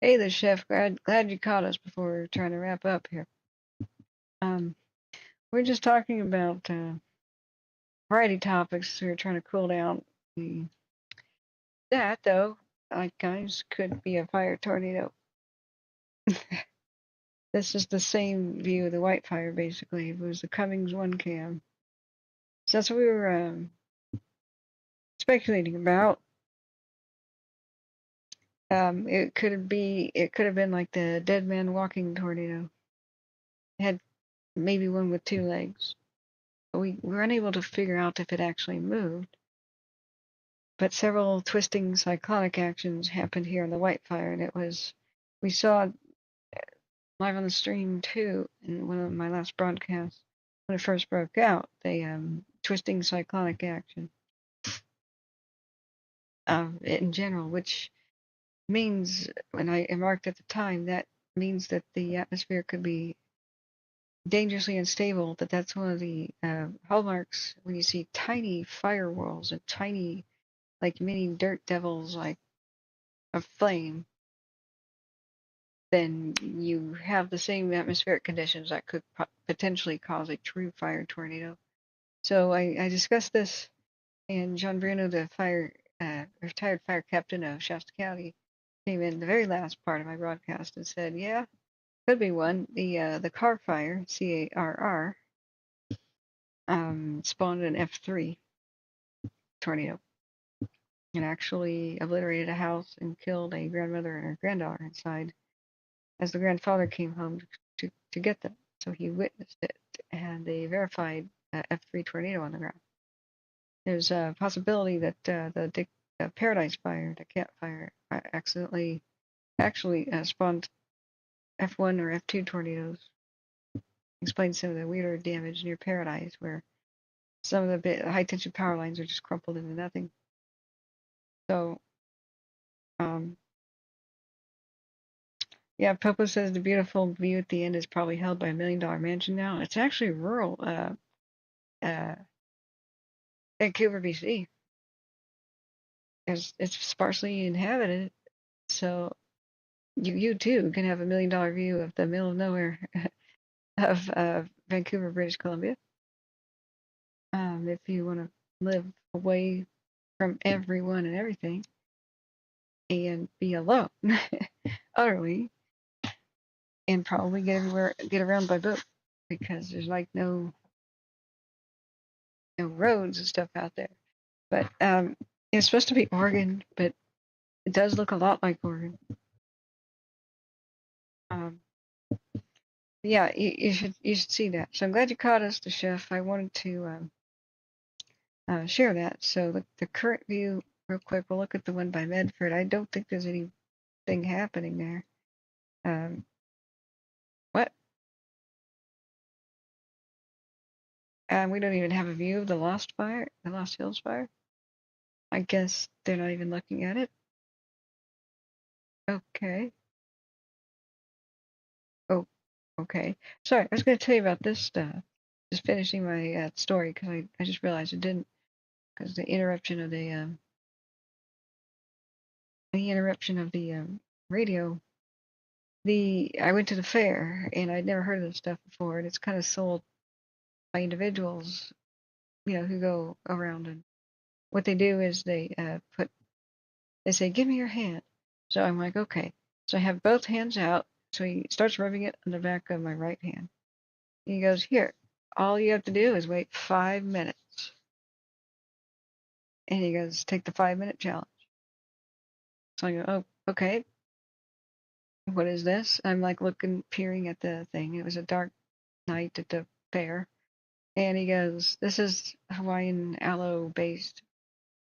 Hey, the chef, glad you caught us before we were trying to wrap up here. We're just talking about variety topics. We're trying to cool down. That, though, like guys, could be a fire tornado. This is the same view of the white fire, basically. It was the Cummings 1 cam. So that's what we were speculating about. It could have been like the dead man walking tornado. It had maybe one with 2 legs. But we were unable to figure out if it actually moved. But several twisting cyclonic actions happened here in the white fire, and we saw live on the stream too in one of my last broadcasts when it first broke out. The twisting cyclonic action in general, which means, when I marked at the time, that means that the atmosphere could be dangerously unstable. That's one of the hallmarks when you see tiny fire whirls and tiny, like mini dirt devils, like of flame. Then you have the same atmospheric conditions that could potentially cause a true fire tornado. So I discussed this, and John Bruno, the retired fire captain of Shasta County, came in the very last part of my broadcast and said, yeah, could be one. The Carr fire, Carr, spawned an F3 tornado and actually obliterated a house and killed a grandmother and her granddaughter inside as the grandfather came home to get them. So he witnessed it, and they verified F3 tornado on the ground. there's a possibility that the Paradise Fire, the Cat Fire, actually spawned F1 or F2 tornadoes. Explains some of the weirder damage near Paradise, where some of the high tension power lines are just crumpled into nothing. So, yeah, Popo says the beautiful view at the end is probably held by $1 million mansion now. It's actually rural, Vancouver, BC. It's sparsely inhabited, so you too can have $1 million view of the middle of nowhere of Vancouver, British Columbia. If you want to live away from everyone and everything and be alone, utterly, and probably get around by boat because there's like no roads and stuff out there. But it's supposed to be Oregon, but it does look a lot like Oregon. Yeah, you should see that. So I'm glad you caught us, the chef. I wanted to share that. So the current view, real quick, we'll look at the one by Medford. I don't think there's anything happening there. What? We don't even have a view of the Lost Hills fire. I guess they're not even looking at it. Okay. Oh, okay. Sorry, I was going to tell you about this stuff. Just finishing my story because I just realized it didn't, because the interruption of the radio. I went to the fair and I'd never heard of this stuff before, and it's kind of sold by individuals, who go around, and what they do is they say, "Give me your hand." So I'm like, okay. So I have both hands out. So he starts rubbing it on the back of my right hand. He goes, "Here, all you have to do is wait 5 minutes." And he goes, "Take the 5-minute challenge." So I go, "Oh, okay. What is this?" I'm like peering at the thing. It was a dark night at the fair. And he goes, "This is Hawaiian aloe-based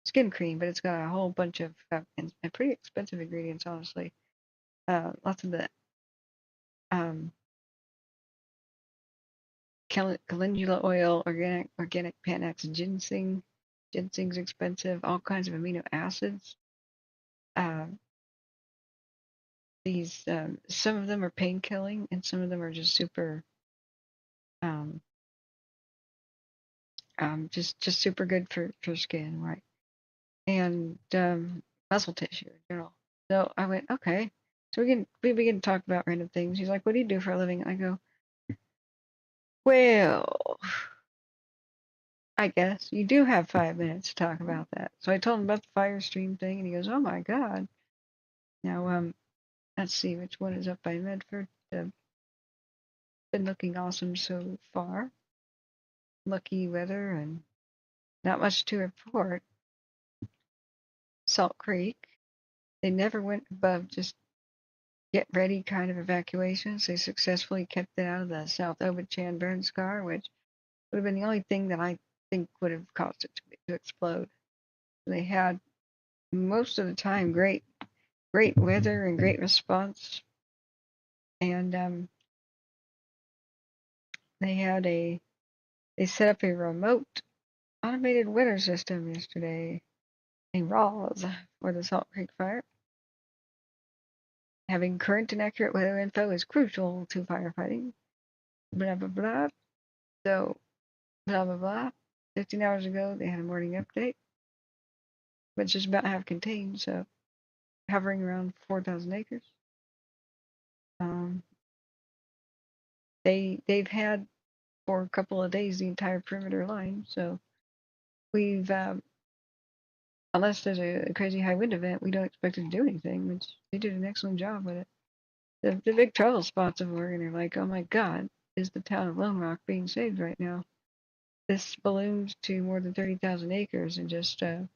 skin cream, but it's got a whole bunch of and pretty expensive ingredients, honestly. Lots of the calendula oil, organic Panax ginseng. Ginseng's expensive. All kinds of amino acids. These some of them are pain killing, and some of them are just super, just super good for skin, right? And muscle tissue in general. So I went, okay. So we begin to talk about random things. He's like, "What do you do for a living?" I go, "Well, I guess you do have 5 minutes to talk about that." So I told him about the fire stream thing, and he goes, "Oh my God." Now, let's see which one is up by Medford. Been looking awesome so far. Lucky weather and not much to report. Salt Creek, they never went above just get ready kind of evacuations. They successfully kept it out of the South Obachan burn scar, which would have been the only thing that I think would have caused it to explode. They had most of the time great weather and great response, and they set up a remote automated weather system yesterday in RAWS for the Salt Creek fire. Having current and accurate weather info is crucial to firefighting. Blah blah blah. So blah blah blah. 15 hours ago, they had a morning update, but it's just about half contained, so hovering around 4,000 acres. They've had for a couple of days the entire perimeter line, so we've unless there's a crazy high wind event, we don't expect it to do anything, which they did an excellent job with it. The big trouble spots of Oregon are like, oh my God, is the town of Lone Rock being saved right now? This ballooned to more than 30,000 acres in just today.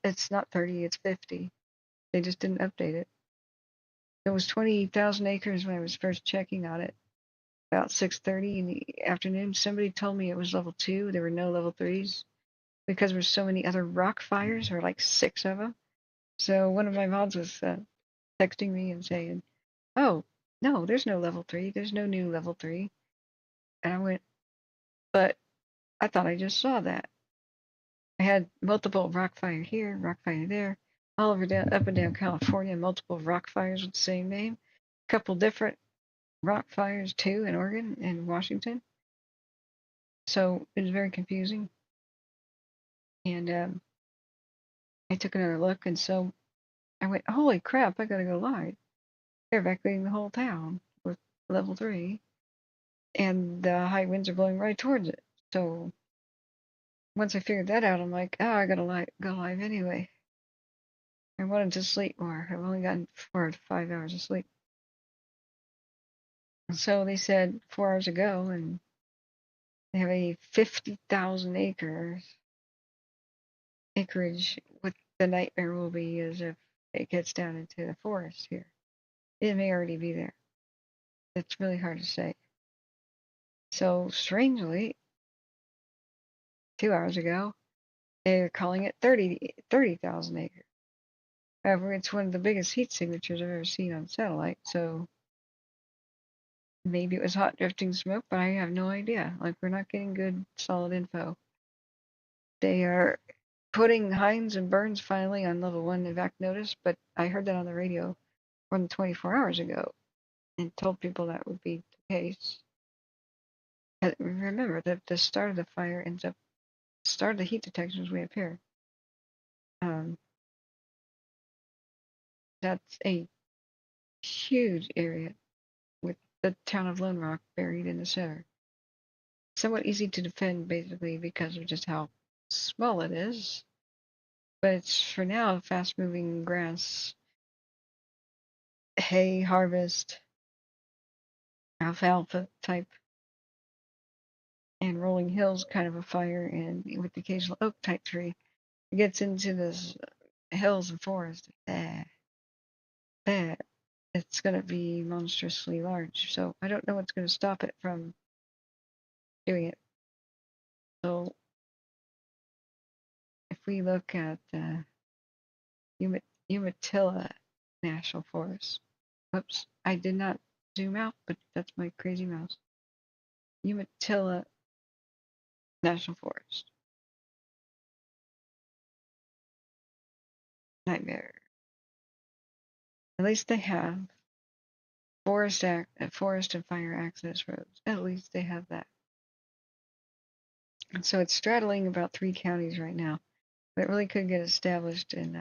It's not 30, it's 50. They just didn't update it. It was 20,000 acres when I was first checking on it. about 6:30 in the afternoon. Somebody told me it was level 2. There were no level 3s because there's so many other rock fires, or like 6 of them. So one of my mods was texting me and saying, "Oh, no, there's no level 3. There's no new level 3." And I went, "But I thought I just saw that." I had multiple rock fire here, rock fire there, all over down, up and down California, multiple rock fires with the same name. A couple different rock fires too in Oregon and Washington. So it was very confusing. And I took another look, and so I went, "Holy crap, I gotta go live." They're evacuating the whole town with level 3, and the high winds are blowing right towards it. So once I figured that out, I'm like, "Oh, I gotta go live anyway." I wanted to sleep more. I've only gotten 4 to 5 hours of sleep. So they said 4 hours ago, and they have a 50,000 acreage. What the nightmare will be is if it gets down into the forest here. It may already be there. It's really hard to say. So strangely, 2 hours ago, they're calling it 30,000 acres. However, it's one of the biggest heat signatures I've ever seen on satellite, so maybe it was hot drifting smoke, but I have no idea. Like, we're not getting good, solid info. They are putting Hines and Burns finally on level 1 evac notice, but I heard that on the radio more than 24 hours ago and told people that would be the case. Remember that the start of the fire ends up, start of the heat detection is way up here. That's a huge area with the town of Lone Rock buried in the center. Somewhat easy to defend, basically, because of just how small it is. But it's, for now, fast-moving grass, hay harvest, alfalfa type, and rolling hills kind of a fire, and with the occasional oak type tree. It gets into this hills and forest. It's going to be monstrously large. So I don't know what's going to stop it from doing it. So if we look at Umatilla National Forest. Whoops, I did not zoom out, but that's my crazy mouse. Umatilla National Forest. Nightmare. At least they have forest and fire access roads. At least they have that. And so it's straddling about 3 counties right now. But it really could get established in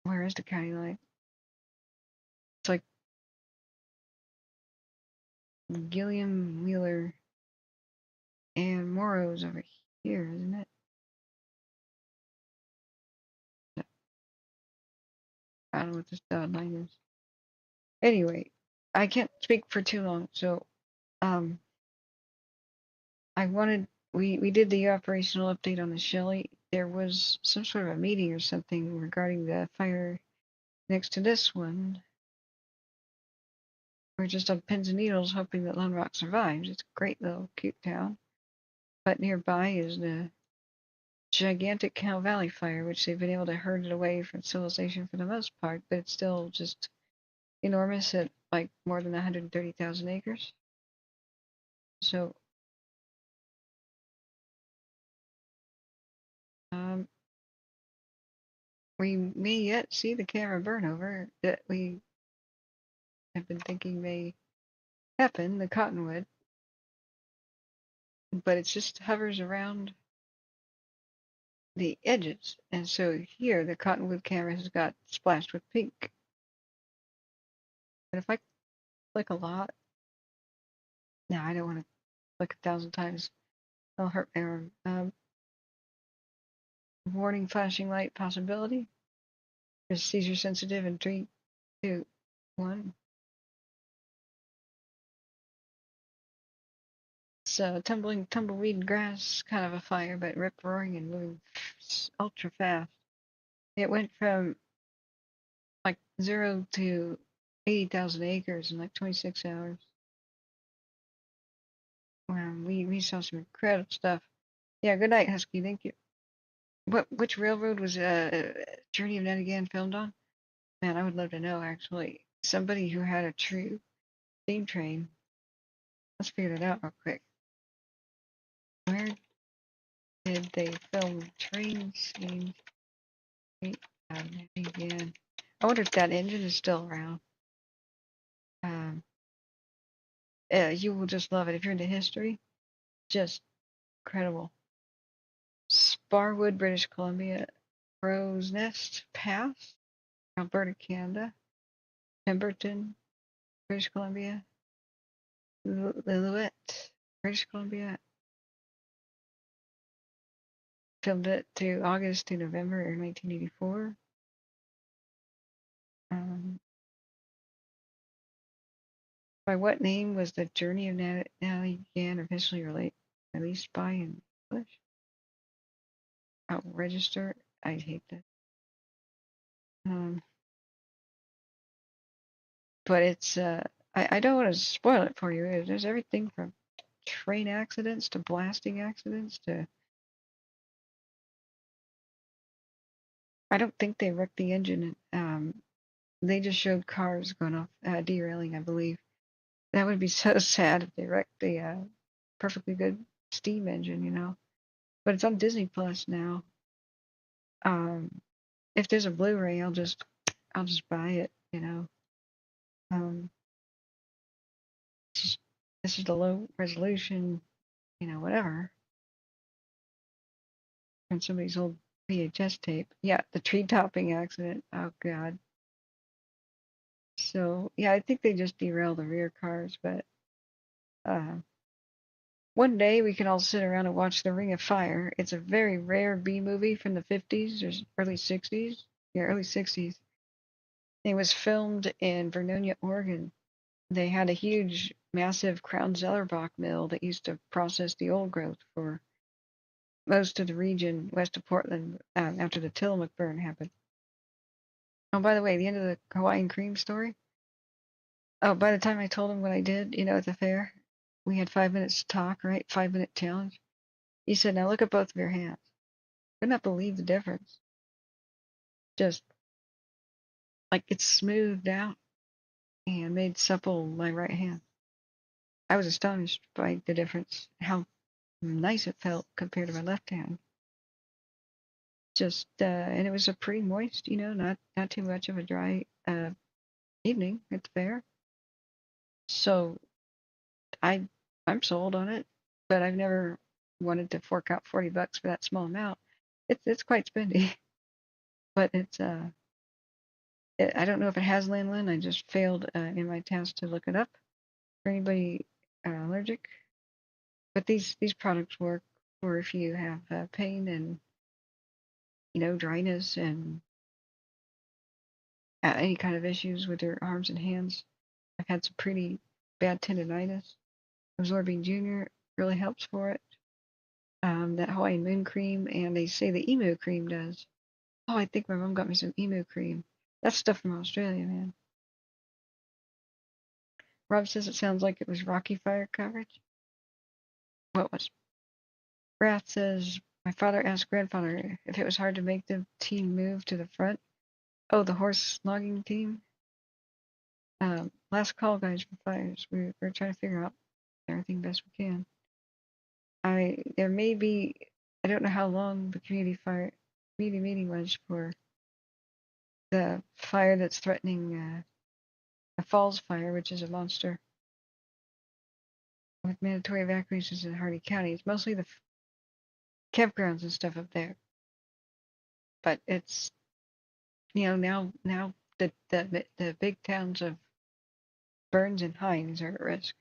where is the county line? It's like Gilliam, Wheeler, and Morrow's over here, isn't it? I don't know what this dotted line is. Anyway, I can't speak for too long, so we did the operational update on the Shelly. There was some sort of a meeting or something regarding the fire next to this one. We're just on pins and needles hoping that Lone Rock survives. It's a great little cute town. But nearby is the gigantic Cow Valley fire, which they've been able to herd it away from civilization for the most part, but it's still just enormous at like more than 130,000 acres. So we may yet see the camera burnover that we have been thinking may happen, the cottonwood, but it just hovers around the edges. And so here the cottonwood camera has got splashed with pink. And if I click a lot, no, I don't want to click 1,000 times. That'll hurt my arm. Warning flashing light possibility. Just seizure sensitive in 3, 2, 1. So tumbleweed grass, kind of a fire, but rip roaring and moving ultra fast. It went from like 0 to 80,000 acres in like 26 hours. Wow, we saw some incredible stuff. Yeah, good night, Husky. Thank you. Which railroad was Journey of Night Again filmed on? Man, I would love to know, actually. Somebody who had a true steam train. Let's figure that out real quick. Where did they film train scenes? Again. I wonder if that engine is still around. You will just love it. If you're into history, just incredible. Sparwood, British Columbia. Crow's Nest Pass, Alberta, Canada. Pemberton, British Columbia. Lillooet, British Columbia. Filmed it to August to November 1984. By what name was the Journey of Natalie Gann officially released by in English? I'll register. I hate that. But it's I don't want to spoil it for you. There's everything from train accidents to blasting accidents to. I don't think they wrecked the engine. They just showed cars going off, derailing, I believe. That would be so sad if they wrecked the perfectly good steam engine, you know. But it's on Disney Plus now. If there's a Blu-ray, I'll just buy it, you know. This is the low resolution, you know, whatever. On somebody's old VHS tape. Yeah, the tree topping accident. Oh God. So yeah, I think they just derailed the rear cars, but one day we can all sit around and watch The Ring of Fire. It's a very rare B movie from the 50s or early 60s. Yeah, early 60s. It was filmed in Vernonia, Oregon. They had a huge, massive Crown Zellerbach mill that used to process the old growth for most of the region west of Portland after the Tillamook burn happened. Oh, by the way, the end of the Hawaiian cream story. Oh, by the time I told him what I did, you know, at the fair, we had 5 minutes to talk, right? 5-minute challenge. He said, now look at both of your hands. Could not believe the difference. Just like it's smoothed out and made supple my right hand. I was astonished by the difference, how nice it felt compared to my left hand. Just and it was a pretty moist, you know, not too much of a dry evening at the fair. So I'm sold on it, but I've never wanted to fork out $40 for that small amount. It's quite spendy, but it's I don't know if it has lanolin. I just failed in my task to look it up for anybody allergic. But these products work for if you have pain and, you know, dryness and any kind of issues with your arms and hands. I've had some pretty bad tendonitis. Absorbing Junior really helps for it. That Hawaiian Moon cream, and they say the emu cream does. Oh, I think my mom got me some emu cream. That's stuff from Australia, man. Rob says it sounds like it was Rocky Fire coverage. What was? Wrath says, my father asked grandfather if it was hard to make the team move to the front. Oh, the horse logging team? Last call, guys, for fires. We're trying to figure out everything best we can. There may be, I don't know how long the community meeting was for the fire that's threatening a falls fire, which is a monster with mandatory evacuations in Hardy County. It's mostly the campgrounds and stuff up there. But it's, you know, now the big towns of Burns and Hines are at risk.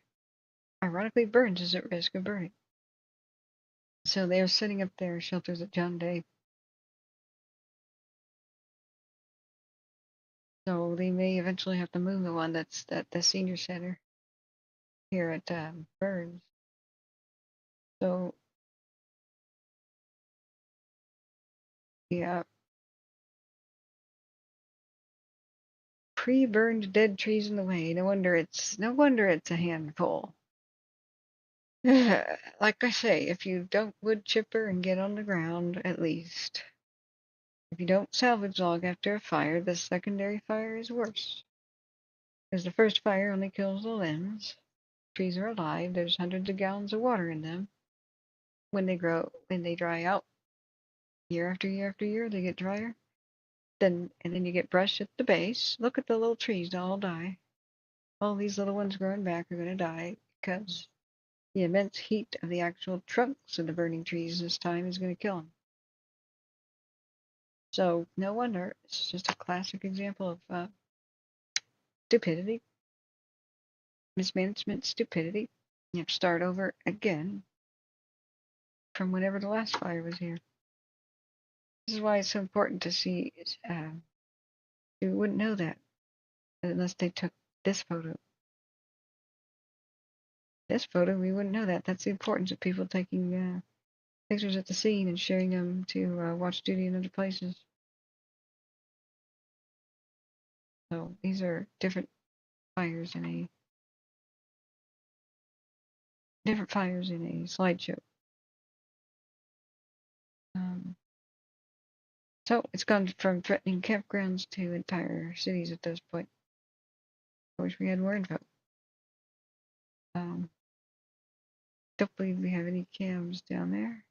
Ironically, Burns is at risk of burning. So they're setting up their shelters at John Day. So they may eventually have to move the one that's at the senior center here at Burns. So, yeah, pre-burned dead trees in the way. No wonder it's a handful. Like I say, if you don't wood chipper and get on the ground, at least. If you don't salvage log after a fire, the secondary fire is worse. Because the first fire only kills the limbs. Trees are alive. There's hundreds of gallons of water in them. When they dry out, year after year after year, they get drier. And then you get brush at the base. Look at the little trees, they'll all die. All these little ones growing back are going to die because the immense heat of the actual trunks of the burning trees this time is going to kill them. So no wonder. It's just a classic example of stupidity, mismanagement, stupidity. You have to start over again from whenever the last fire was here. This is why it's so important to see. You wouldn't know that unless they took this photo. This photo, we wouldn't know that. That's the importance of people taking pictures at the scene and sharing them to watch duty in other places. So these are different fires in a slideshow. So it's gone from threatening campgrounds to entire cities at this point. I wish we had more info. Don't believe we have any cams down there.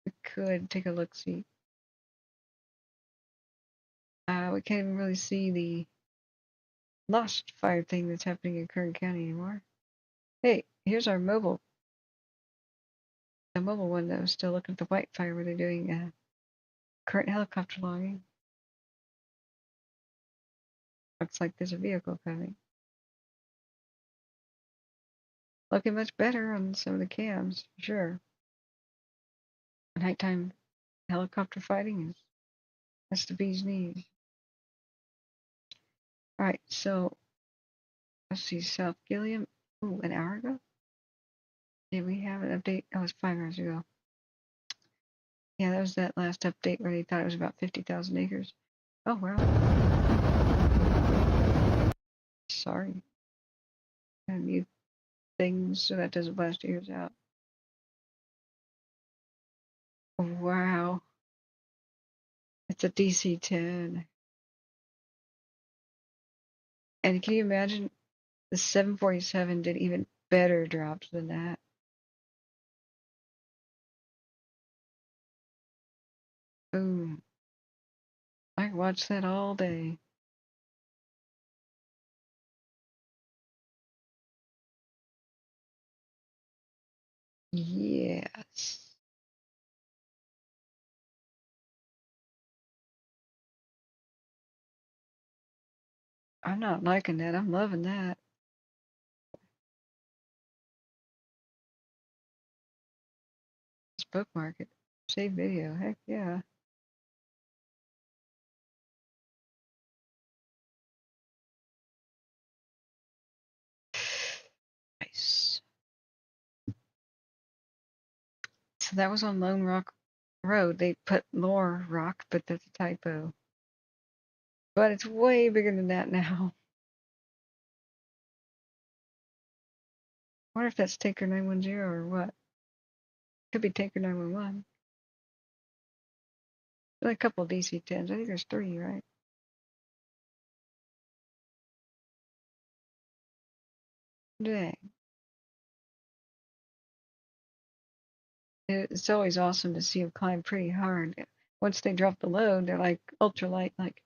We could take a look-see. We can't even really see the lost fire thing that's happening in Kern County anymore. Hey, here's our mobile. The mobile one that was still looking at the white fire where they're doing current helicopter logging. Looks like there's a vehicle coming. Looking much better on some of the cams, for sure. Nighttime helicopter fighting that's the bee's knees. Alright, so let's see, South Gilliam. Ooh, an hour ago? Did we have an update? Oh, it was 5 hours ago. Yeah, that was that last update where they thought it was about 50,000 acres. Oh, wow. Sorry. I mute things so that doesn't blast your ears out. Wow. It's a DC-10. And can you imagine the 747 did even better drops than that? Boom. I can watch that all day. Yes. I'm not liking that. I'm loving that. Let's bookmark it. Save video. Heck yeah. Nice. So that was on Lone Rock Road. They put Lore Rock, but that's a typo. But it's way bigger than that now. I wonder if that's Taker 910 or what. Could be Taker 911. There's a couple of DC-10s. I think there's 3, right? Dang. It's always awesome to see them climb pretty hard. Once they drop the load, they're like ultralight. Like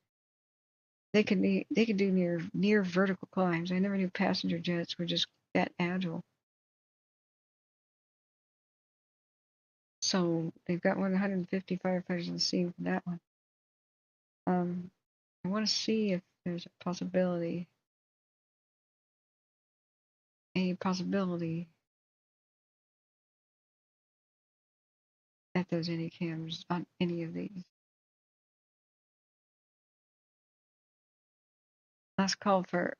they can do near vertical climbs. I never knew passenger jets were just that agile. So they've got 150 firefighters on the scene for that one. I want to see if there's a possibility that there's any cams on any of these. Last call for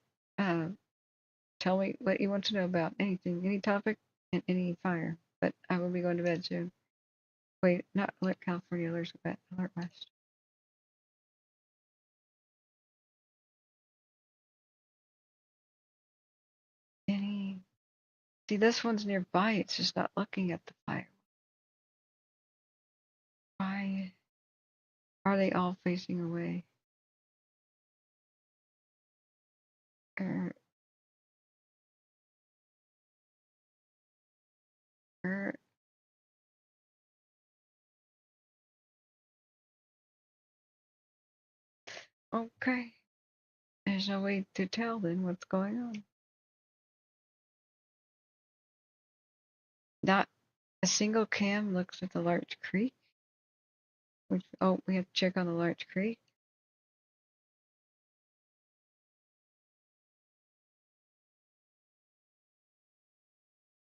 tell me what you want to know about anything, any topic, and any fire. But I will be going to bed soon. Wait, not Alert California, Alert West. See, this one's nearby. It's just not looking at the fire. Why are they all facing away? Er, er, okay. There's no way to tell then what's going on. Not a single cam looks at the Larch Creek. Which, oh, we have to check on the Larch Creek.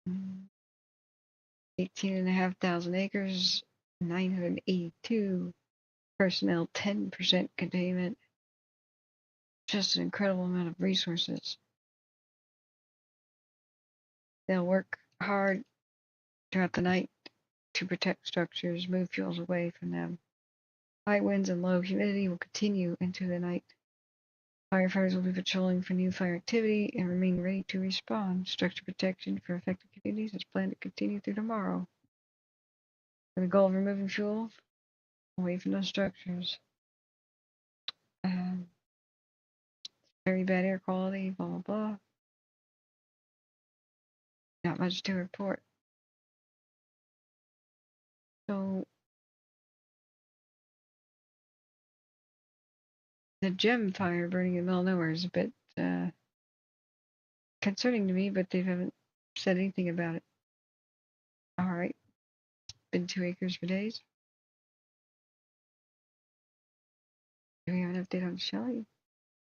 Mm. 18,500 acres, 982 personnel, 10% containment. Just an incredible amount of resources. They'll work hard throughout the night to protect structures, move fuels away from them. High winds and low humidity will continue into the night. Firefighters will be patrolling for new fire activity and remain ready to respond. Structure protection for affected communities is planned to continue through tomorrow, with the goal of removing fuel away from those structures. Very bad air quality, blah, blah, blah. Not much to report. So, the gem fire burning in the middle of nowhere is a bit concerning to me, but they haven't said anything about it. Alright. Been 2 acres for days. Do we have an update on Shelly?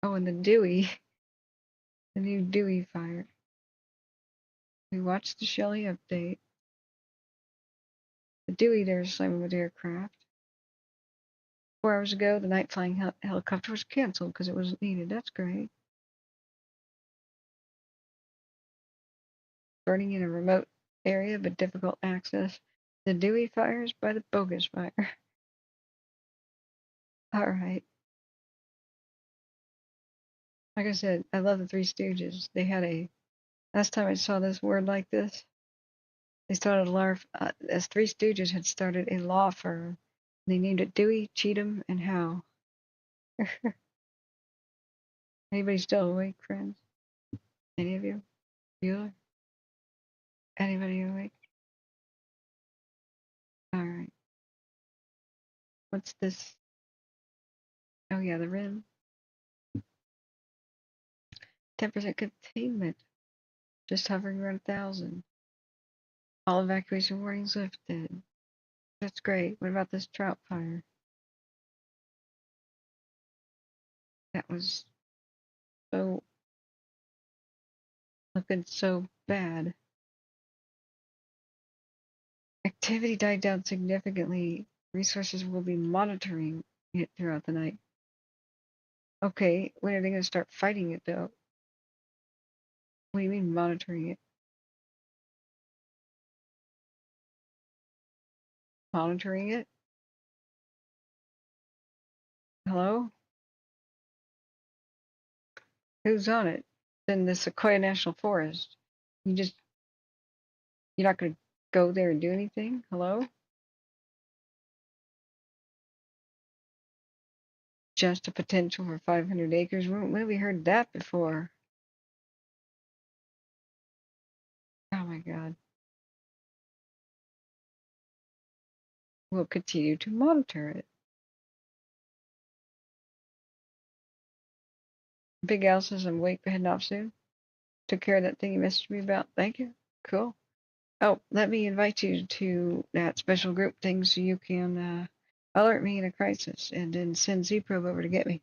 Oh, and the Dewey. The new Dewey fire. We watched the Shelly update. The Dewey there is slamming with aircraft. 4 hours ago, the night flying helicopter was canceled because it wasn't needed. That's great. Burning in a remote area but difficult access. The Dewey fires by the bogus fire. Alright. Like I said, I love the Three Stooges. They had a... Last time I saw this word like this, they started a law... as Three Stooges had started a law firm. They named it Dewey, Cheatham, and Howe. Anybody still awake, friends? Any of you? Bueller? Anybody awake? Alright. What's this? Oh yeah, the rim. 10% containment. Just hovering around 1,000. All evacuation warnings lifted. That's great. What about this trout fire? That was so... looking so bad. Activity died down significantly. Resources will be monitoring it throughout the night. Okay, when are they going to start fighting it though? What do you mean monitoring it? Monitoring it? Hello? Who's on it? In the Sequoia National Forest. You're not going to go there and do anything? Hello? Just a potential for 500 acres. When have we heard that before? Oh my God. We'll continue to monitor it. Big Al says I'm awake but heading off soon. Took care of that thing you messaged me about. Thank you. Cool. Oh, let me invite you to that special group thing so you can alert me in a crisis and then send Z-Probe over to get me.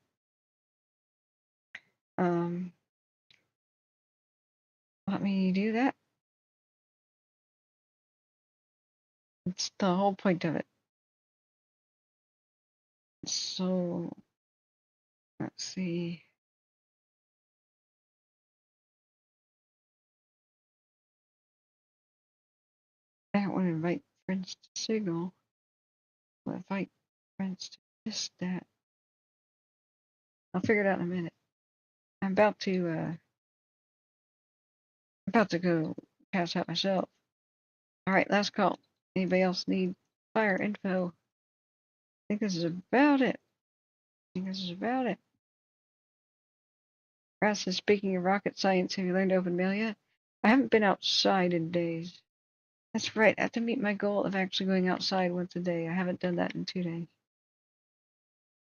Let me do that. It's the whole point of it. So, let's see. I don't want to invite friends to Signal. I'll invite friends to just that. I'll figure it out in a minute. I'm about to go pass out myself. All right, last call. Anybody else need fire info? I think this is about it. Ross is speaking of rocket science. Have you learned to open mail yet? I haven't been outside in days. That's right. I have to meet my goal of actually going outside once a day. I haven't done that in 2 days.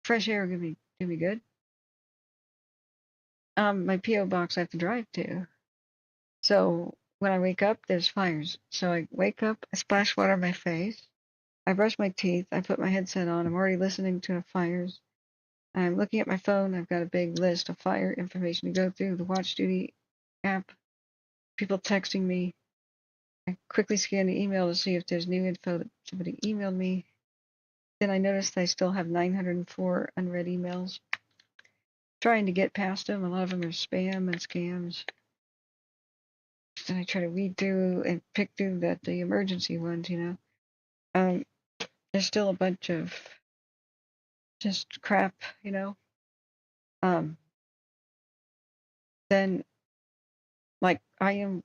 Fresh air will do me good. My P.O. box I have to drive to. So when I wake up, there's fires. So I wake up, I splash water on my face, I brush my teeth, I put my headset on. I'm already listening to the fires. I'm looking at my phone. I've got a big list of fire information to go through. The Watch Duty app, people texting me. I quickly scan the email to see if there's new info that somebody emailed me. Then I noticed I still have 904 unread emails. Trying to get past them. A lot of them are spam and scams. Then I try to weed through and pick through the emergency ones, you know. There's still a bunch of just crap, you know. Then, like, I am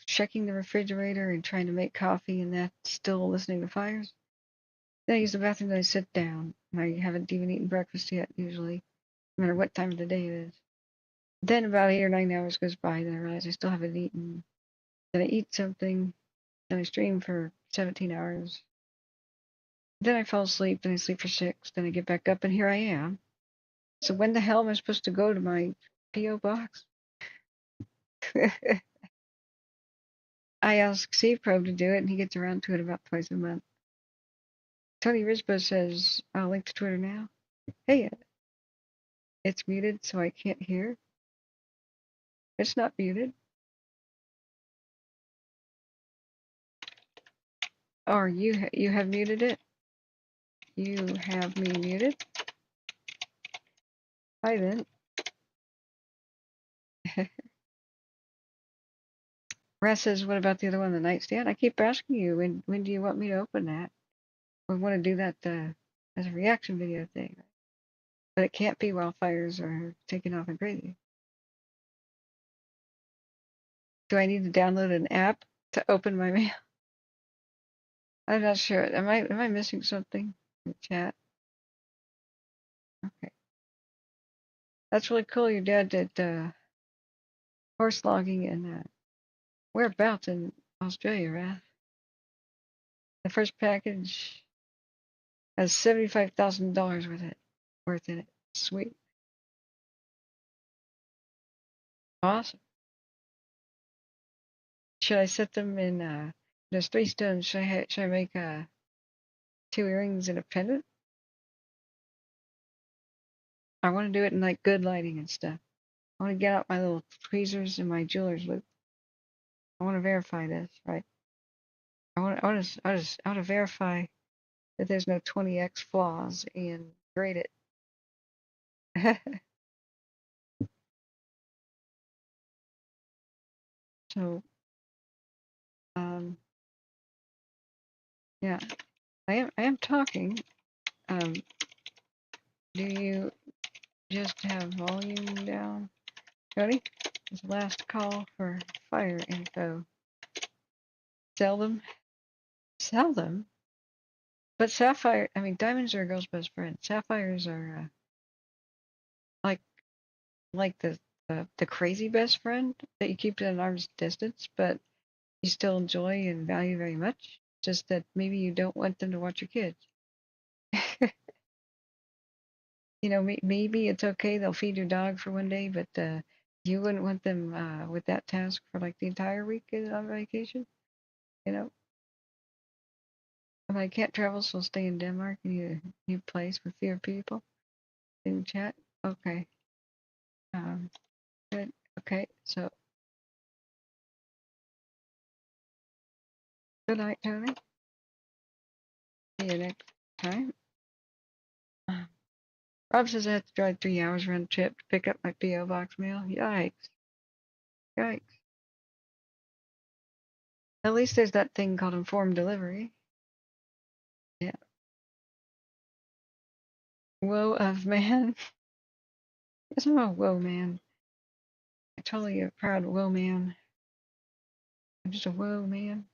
checking the refrigerator and trying to make coffee, and that's still listening to fires. Then I use the bathroom, then I sit down. I haven't even eaten breakfast yet, usually, no matter what time of the day it is. Then about 8 or 9 hours goes by, then I realize I still haven't eaten. Then I eat something, then I stream for 17 hours. Then I fall asleep, then I sleep for 6, then I get back up, and here I am. So when the hell am I supposed to go to my P.O. box? I ask Steve Probe to do it, and he gets around to it about twice a month. Tony Risbo says, I'll link to Twitter now. Hey, it's muted, so I can't hear. It's not muted. Or you have muted it. You have me muted. Hi then. Raz says, what about the other one, the nightstand? I keep asking you, when do you want me to open that? We want to do that as a reaction video thing. But it can't be while fires are taking off and crazy. Do I need to download an app to open my mail? I'm not sure. Am I missing something in the chat? Okay. That's really cool. Your dad did horse logging and whereabouts in Australia, Raph? The first package has $75,000 worth in it. Sweet. Awesome. Should I set them in there's 3 stones. Should I make 2 earrings and a pendant? I want to do it in like good lighting and stuff. I want to get out my little tweezers and my jeweler's loop. I want to verify this, right? I want to verify that there's no 20x flaws and grade it. So, yeah, I am talking. Do you just have volume down? Ready? This last call for fire info. Sell them? Sell them? But sapphire, I mean, diamonds are a girl's best friend. Sapphires are like the crazy best friend that you keep at an arm's distance, but you still enjoy and value very much. Just that maybe you don't want them to watch your kids. You know, maybe it's okay, they'll feed your dog for 1 day, but you wouldn't want them with that task for like the entire week on vacation. You know, if I can't travel, so I'll stay in Denmark. You need a new place with fewer people. In chat, okay. Good. Okay, so good night, Tony. See you next time. Rob says I have to drive 3 hours round trip to pick up my P.O. box mail. Yikes. Yikes. At least there's that thing called informed delivery. Yeah. Woe of man. Yes, I'm a woe man. I'm totally a proud woe man. I'm just a whoa, man.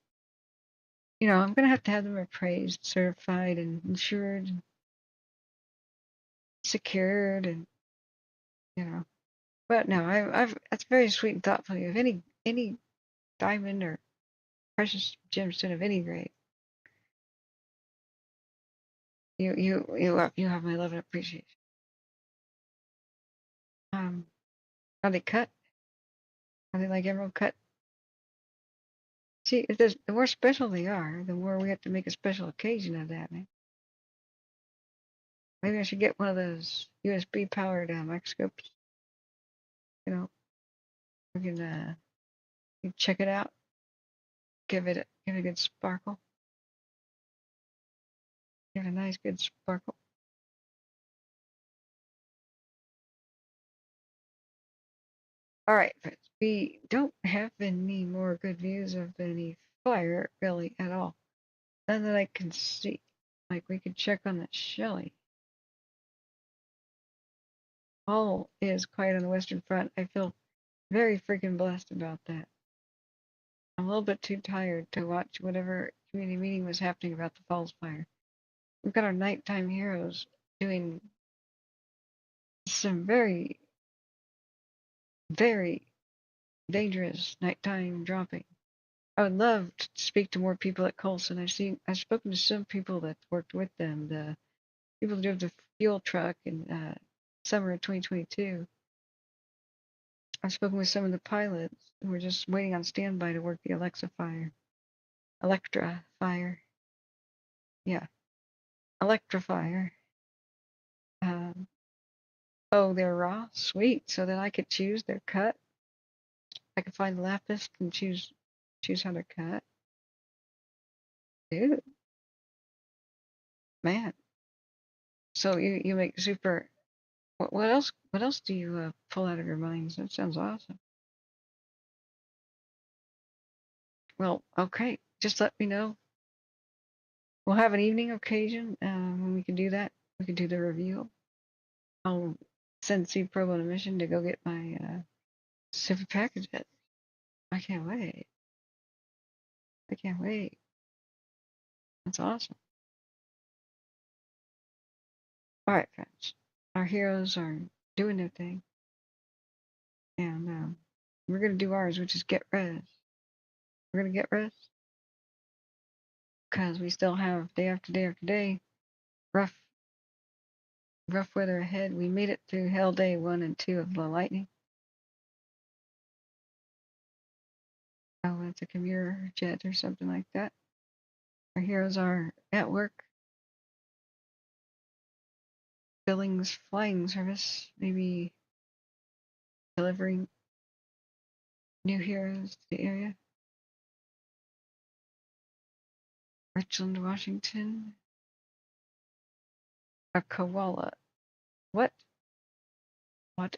You know, I'm gonna have to have them appraised, certified, and insured, and secured, and you know. But no, I've that's very sweet and thoughtful of you. If any diamond or precious gemstone of any grade, you have my love and appreciation. Are they cut? Are they like emerald cut? See, the more special they are, the more we have to make a special occasion of that, man. Maybe I should get one of those USB powered microscopes. You know, we can check it out, give it a good sparkle, give it a nice good sparkle. All right, friends, we don't have any more good views of any fire really at all. None that I can see. Like we could check on that Shelly. All is quiet on the Western Front. I feel very freaking blessed about that. I'm a little bit too tired to watch whatever community meeting was happening about the Falls Fire. We've got our nighttime heroes doing some very, very dangerous nighttime dropping. I would love to speak to more people at Colson. I've spoken to some people that worked with them. The people who drove the fuel truck in summer of 2022. I've spoken with some of the pilots who were just waiting on standby to work the Electra fire. Yeah, Electra fire. Oh, they're raw? Sweet. So then I could choose their cut. I could find the lapis and choose how they're cut. Dude, man. So you make super. What else do you pull out of your minds? That sounds awesome. Well, okay. Just let me know. We'll have an evening occasion when we can do that. We can do the review. I'll send Steve Provo on a mission to go get my super package. I can't wait. I can't wait. That's awesome. All right, friends. Our heroes are doing their thing. And we're going to do ours, which is get rest. We're going to get rest because we still have day after day after day rough weather ahead. We made it through hell day 1 and 2 of the lightning. Oh, it's a commuter jet or something like that. Our heroes are at work. Billings flying service, maybe delivering new heroes to the area. Richland, Washington. A koala. What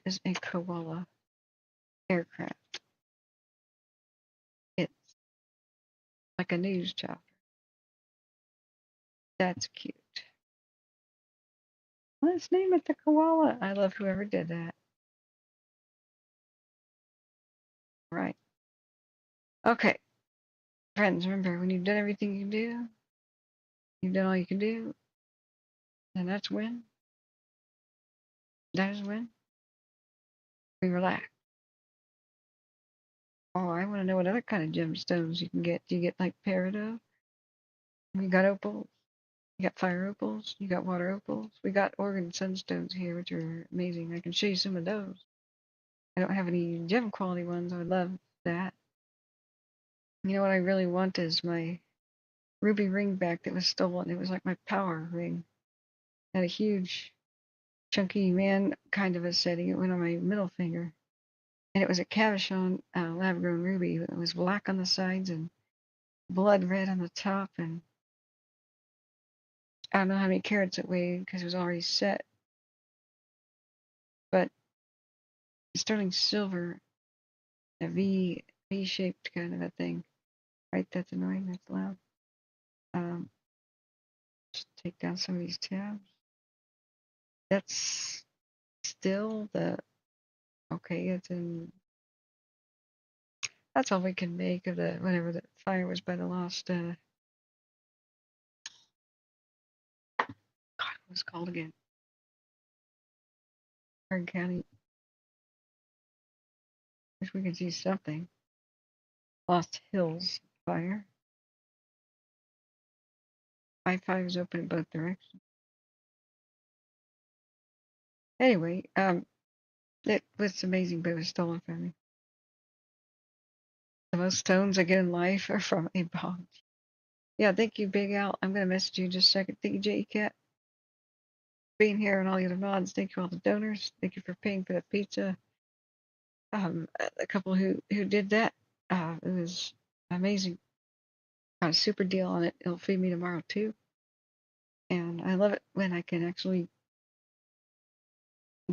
is a koala aircraft? It's like a news chopper. That's cute. Let's name it the koala. I love whoever did that. Right. Okay. Friends, remember, when you've done everything you can do, you've done all you can do, and that's when. That is when we relax. Oh, I want to know what other kind of gemstones you can get. Do you get like peridot? You got opals. You got fire opals. You got water opals. We got Oregon sunstones here, which are amazing. I can show you some of those. I don't have any gem quality ones. I would love that. You know what I really want is my ruby ring back that was stolen. It was like my power ring. It had a huge, chunky man kind of a setting. It went on my middle finger. And it was a Cavachon lab-grown ruby. It was black on the sides and blood red on the top. And I don't know how many carats it weighed because it was already set. But sterling silver, a V-shaped kind of a thing. Right, that's annoying. That's loud. Just take down some of these tabs. That's still the, okay, it's in That's all we can make of the whatever the fire was by the lost. God, what was it called again? Kern County. Wish we could see something. Lost Hills fire. I-5 is open in both directions. Anyway, it was amazing, but it was stolen from me. The most stones I get in life are from a bomb. Yeah, thank you, Big Al. I'm gonna message you in just a second. Thank you, J Cat, being here, and all the other mods. Thank you, all the donors. Thank you for paying for the pizza. A couple who did that. It was amazing. Got a super deal on it. It'll feed me tomorrow too. And I love it when I can actually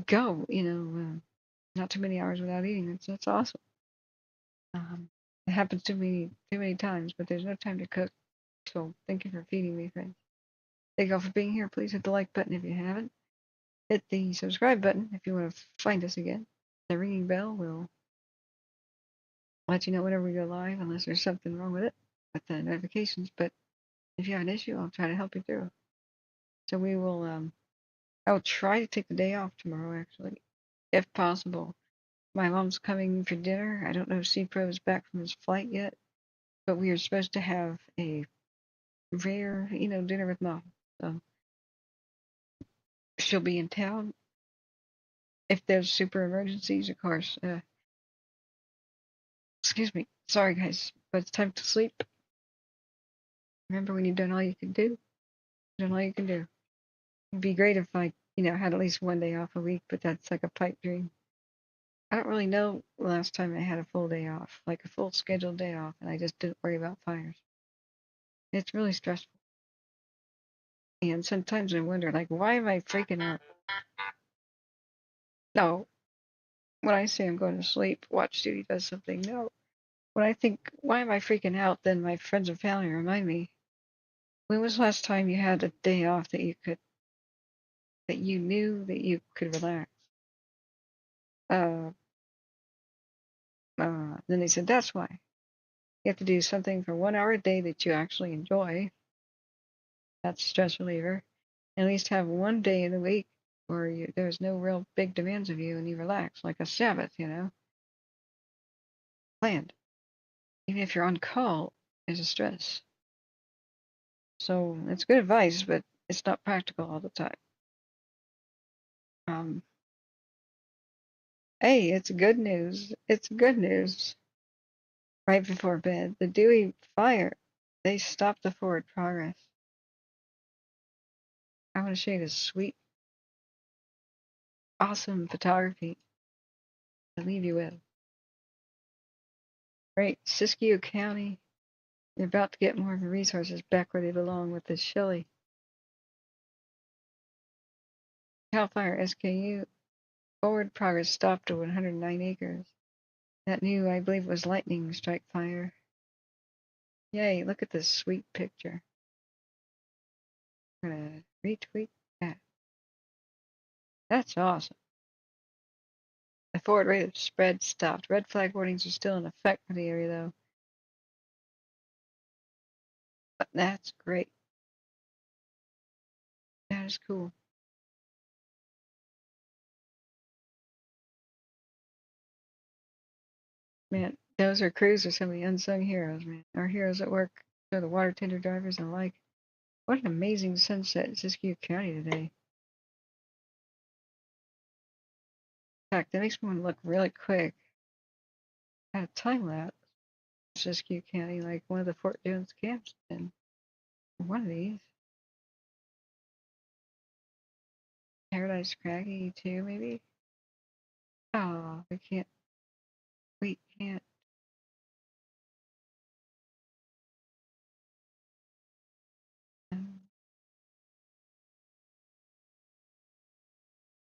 go. Not too many hours without eating. That's awesome. It happens to me too many times, but there's no time to cook. So thank you for feeding me, friends. Thank you all for being here. Please hit the like button if you haven't. Hit the subscribe button if you want to find us again. The ringing bell will let you know whenever we go live, unless there's something wrong with it, with the notifications. But if you have an issue, I'll try to help you through. So we will, I will try to take the day off tomorrow, actually, if possible. My mom's coming for dinner. I don't know if C-Pro is back from his flight yet, but we are supposed to have a rare, dinner with Mom. So she'll be in town. If there's super emergencies, of course. Excuse me. Sorry, guys, but it's time to sleep. Remember, when you've done all you can do, done all you can do. It'd be great if I, had at least one day off a week, but that's like a pipe dream. I don't really know the last time I had a full day off, like a full scheduled day off, and I just didn't worry about fires. It's really stressful. And sometimes I wonder, like, why am I freaking out? No, when I say I'm going to sleep, watch duty does something. No. When I think, why am I freaking out, then my friends and family remind me, when was the last time you had a day off that you knew that you could relax? Then they said, that's why. You have to do something for 1 hour a day that you actually enjoy. That's stress reliever. At least have one day in the week where there's no real big demands of you and you relax, like a Sabbath, planned. Even if you're on call, is a stress. So it's good advice, but it's not practical all the time. Hey, it's good news. It's good news. Right before bed, the Dewey fire, they stopped the forward progress. I want to show you this sweet, awesome photography to leave you with. Right, Siskiyou County, they're about to get more of the resources back where they belong with this Shelly. Cal Fire SKU, forward progress stopped at 109 acres. That new, I believe, was lightning strike fire. Yay, look at this sweet picture. I'm gonna retweet that. That's awesome. The forward rate of spread stopped. Red flag warnings are still in effect for the area, though. But that's great. That is cool. Man, those are crews are some of the unsung heroes, man. Our heroes at work, so the water tender drivers and the like. What an amazing sunset in Siskiyou County today. In fact, that makes me want to look really quick at a time lapse. Siskiyou County, like one of the Fort Jones camps, and one of these. Paradise Craggy too, maybe. Oh, we can't.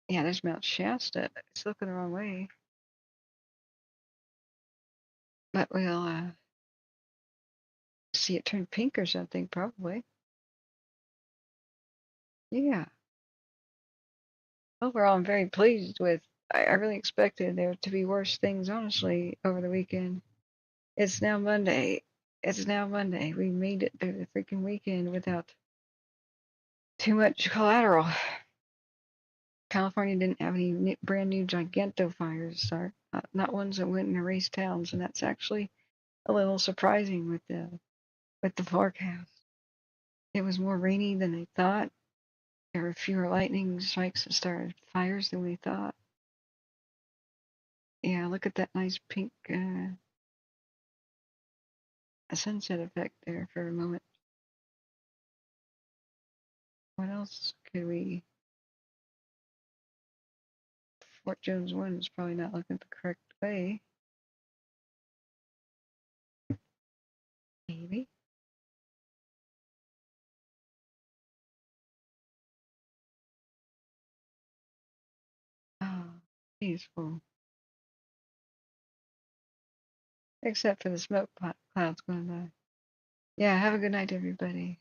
Yeah, there's Mount Shasta. It's looking the wrong way. But we'll see it turn pink or something, probably. Yeah. Overall, I'm very pleased with. I really expected there to be worse things, honestly, over the weekend. It's now Monday. It's now Monday. We made it through the freaking weekend without too much collateral. California didn't have any brand new giganto fires start, not ones that went and erased towns, and that's actually a little surprising with the forecast. It was more rainy than they thought. There were fewer lightning strikes that started fires than we thought. Yeah, look at that nice pink sunset effect there for a moment. What else could we? Fort Jones 1 is probably not looking the correct way. Maybe. Oh, peaceful. Except for the smoke clouds going by. Yeah, have a good night, everybody.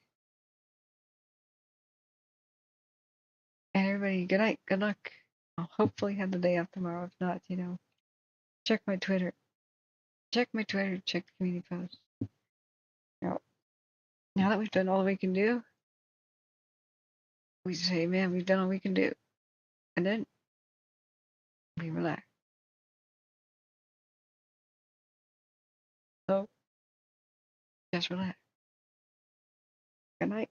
And everybody, good night, good luck. I'll hopefully have the day off tomorrow. If not, check my Twitter. Check my Twitter, check the community posts. Now that we've done all we can do, we say, man, we've done all we can do. And then we relax. So, just relax. Good night.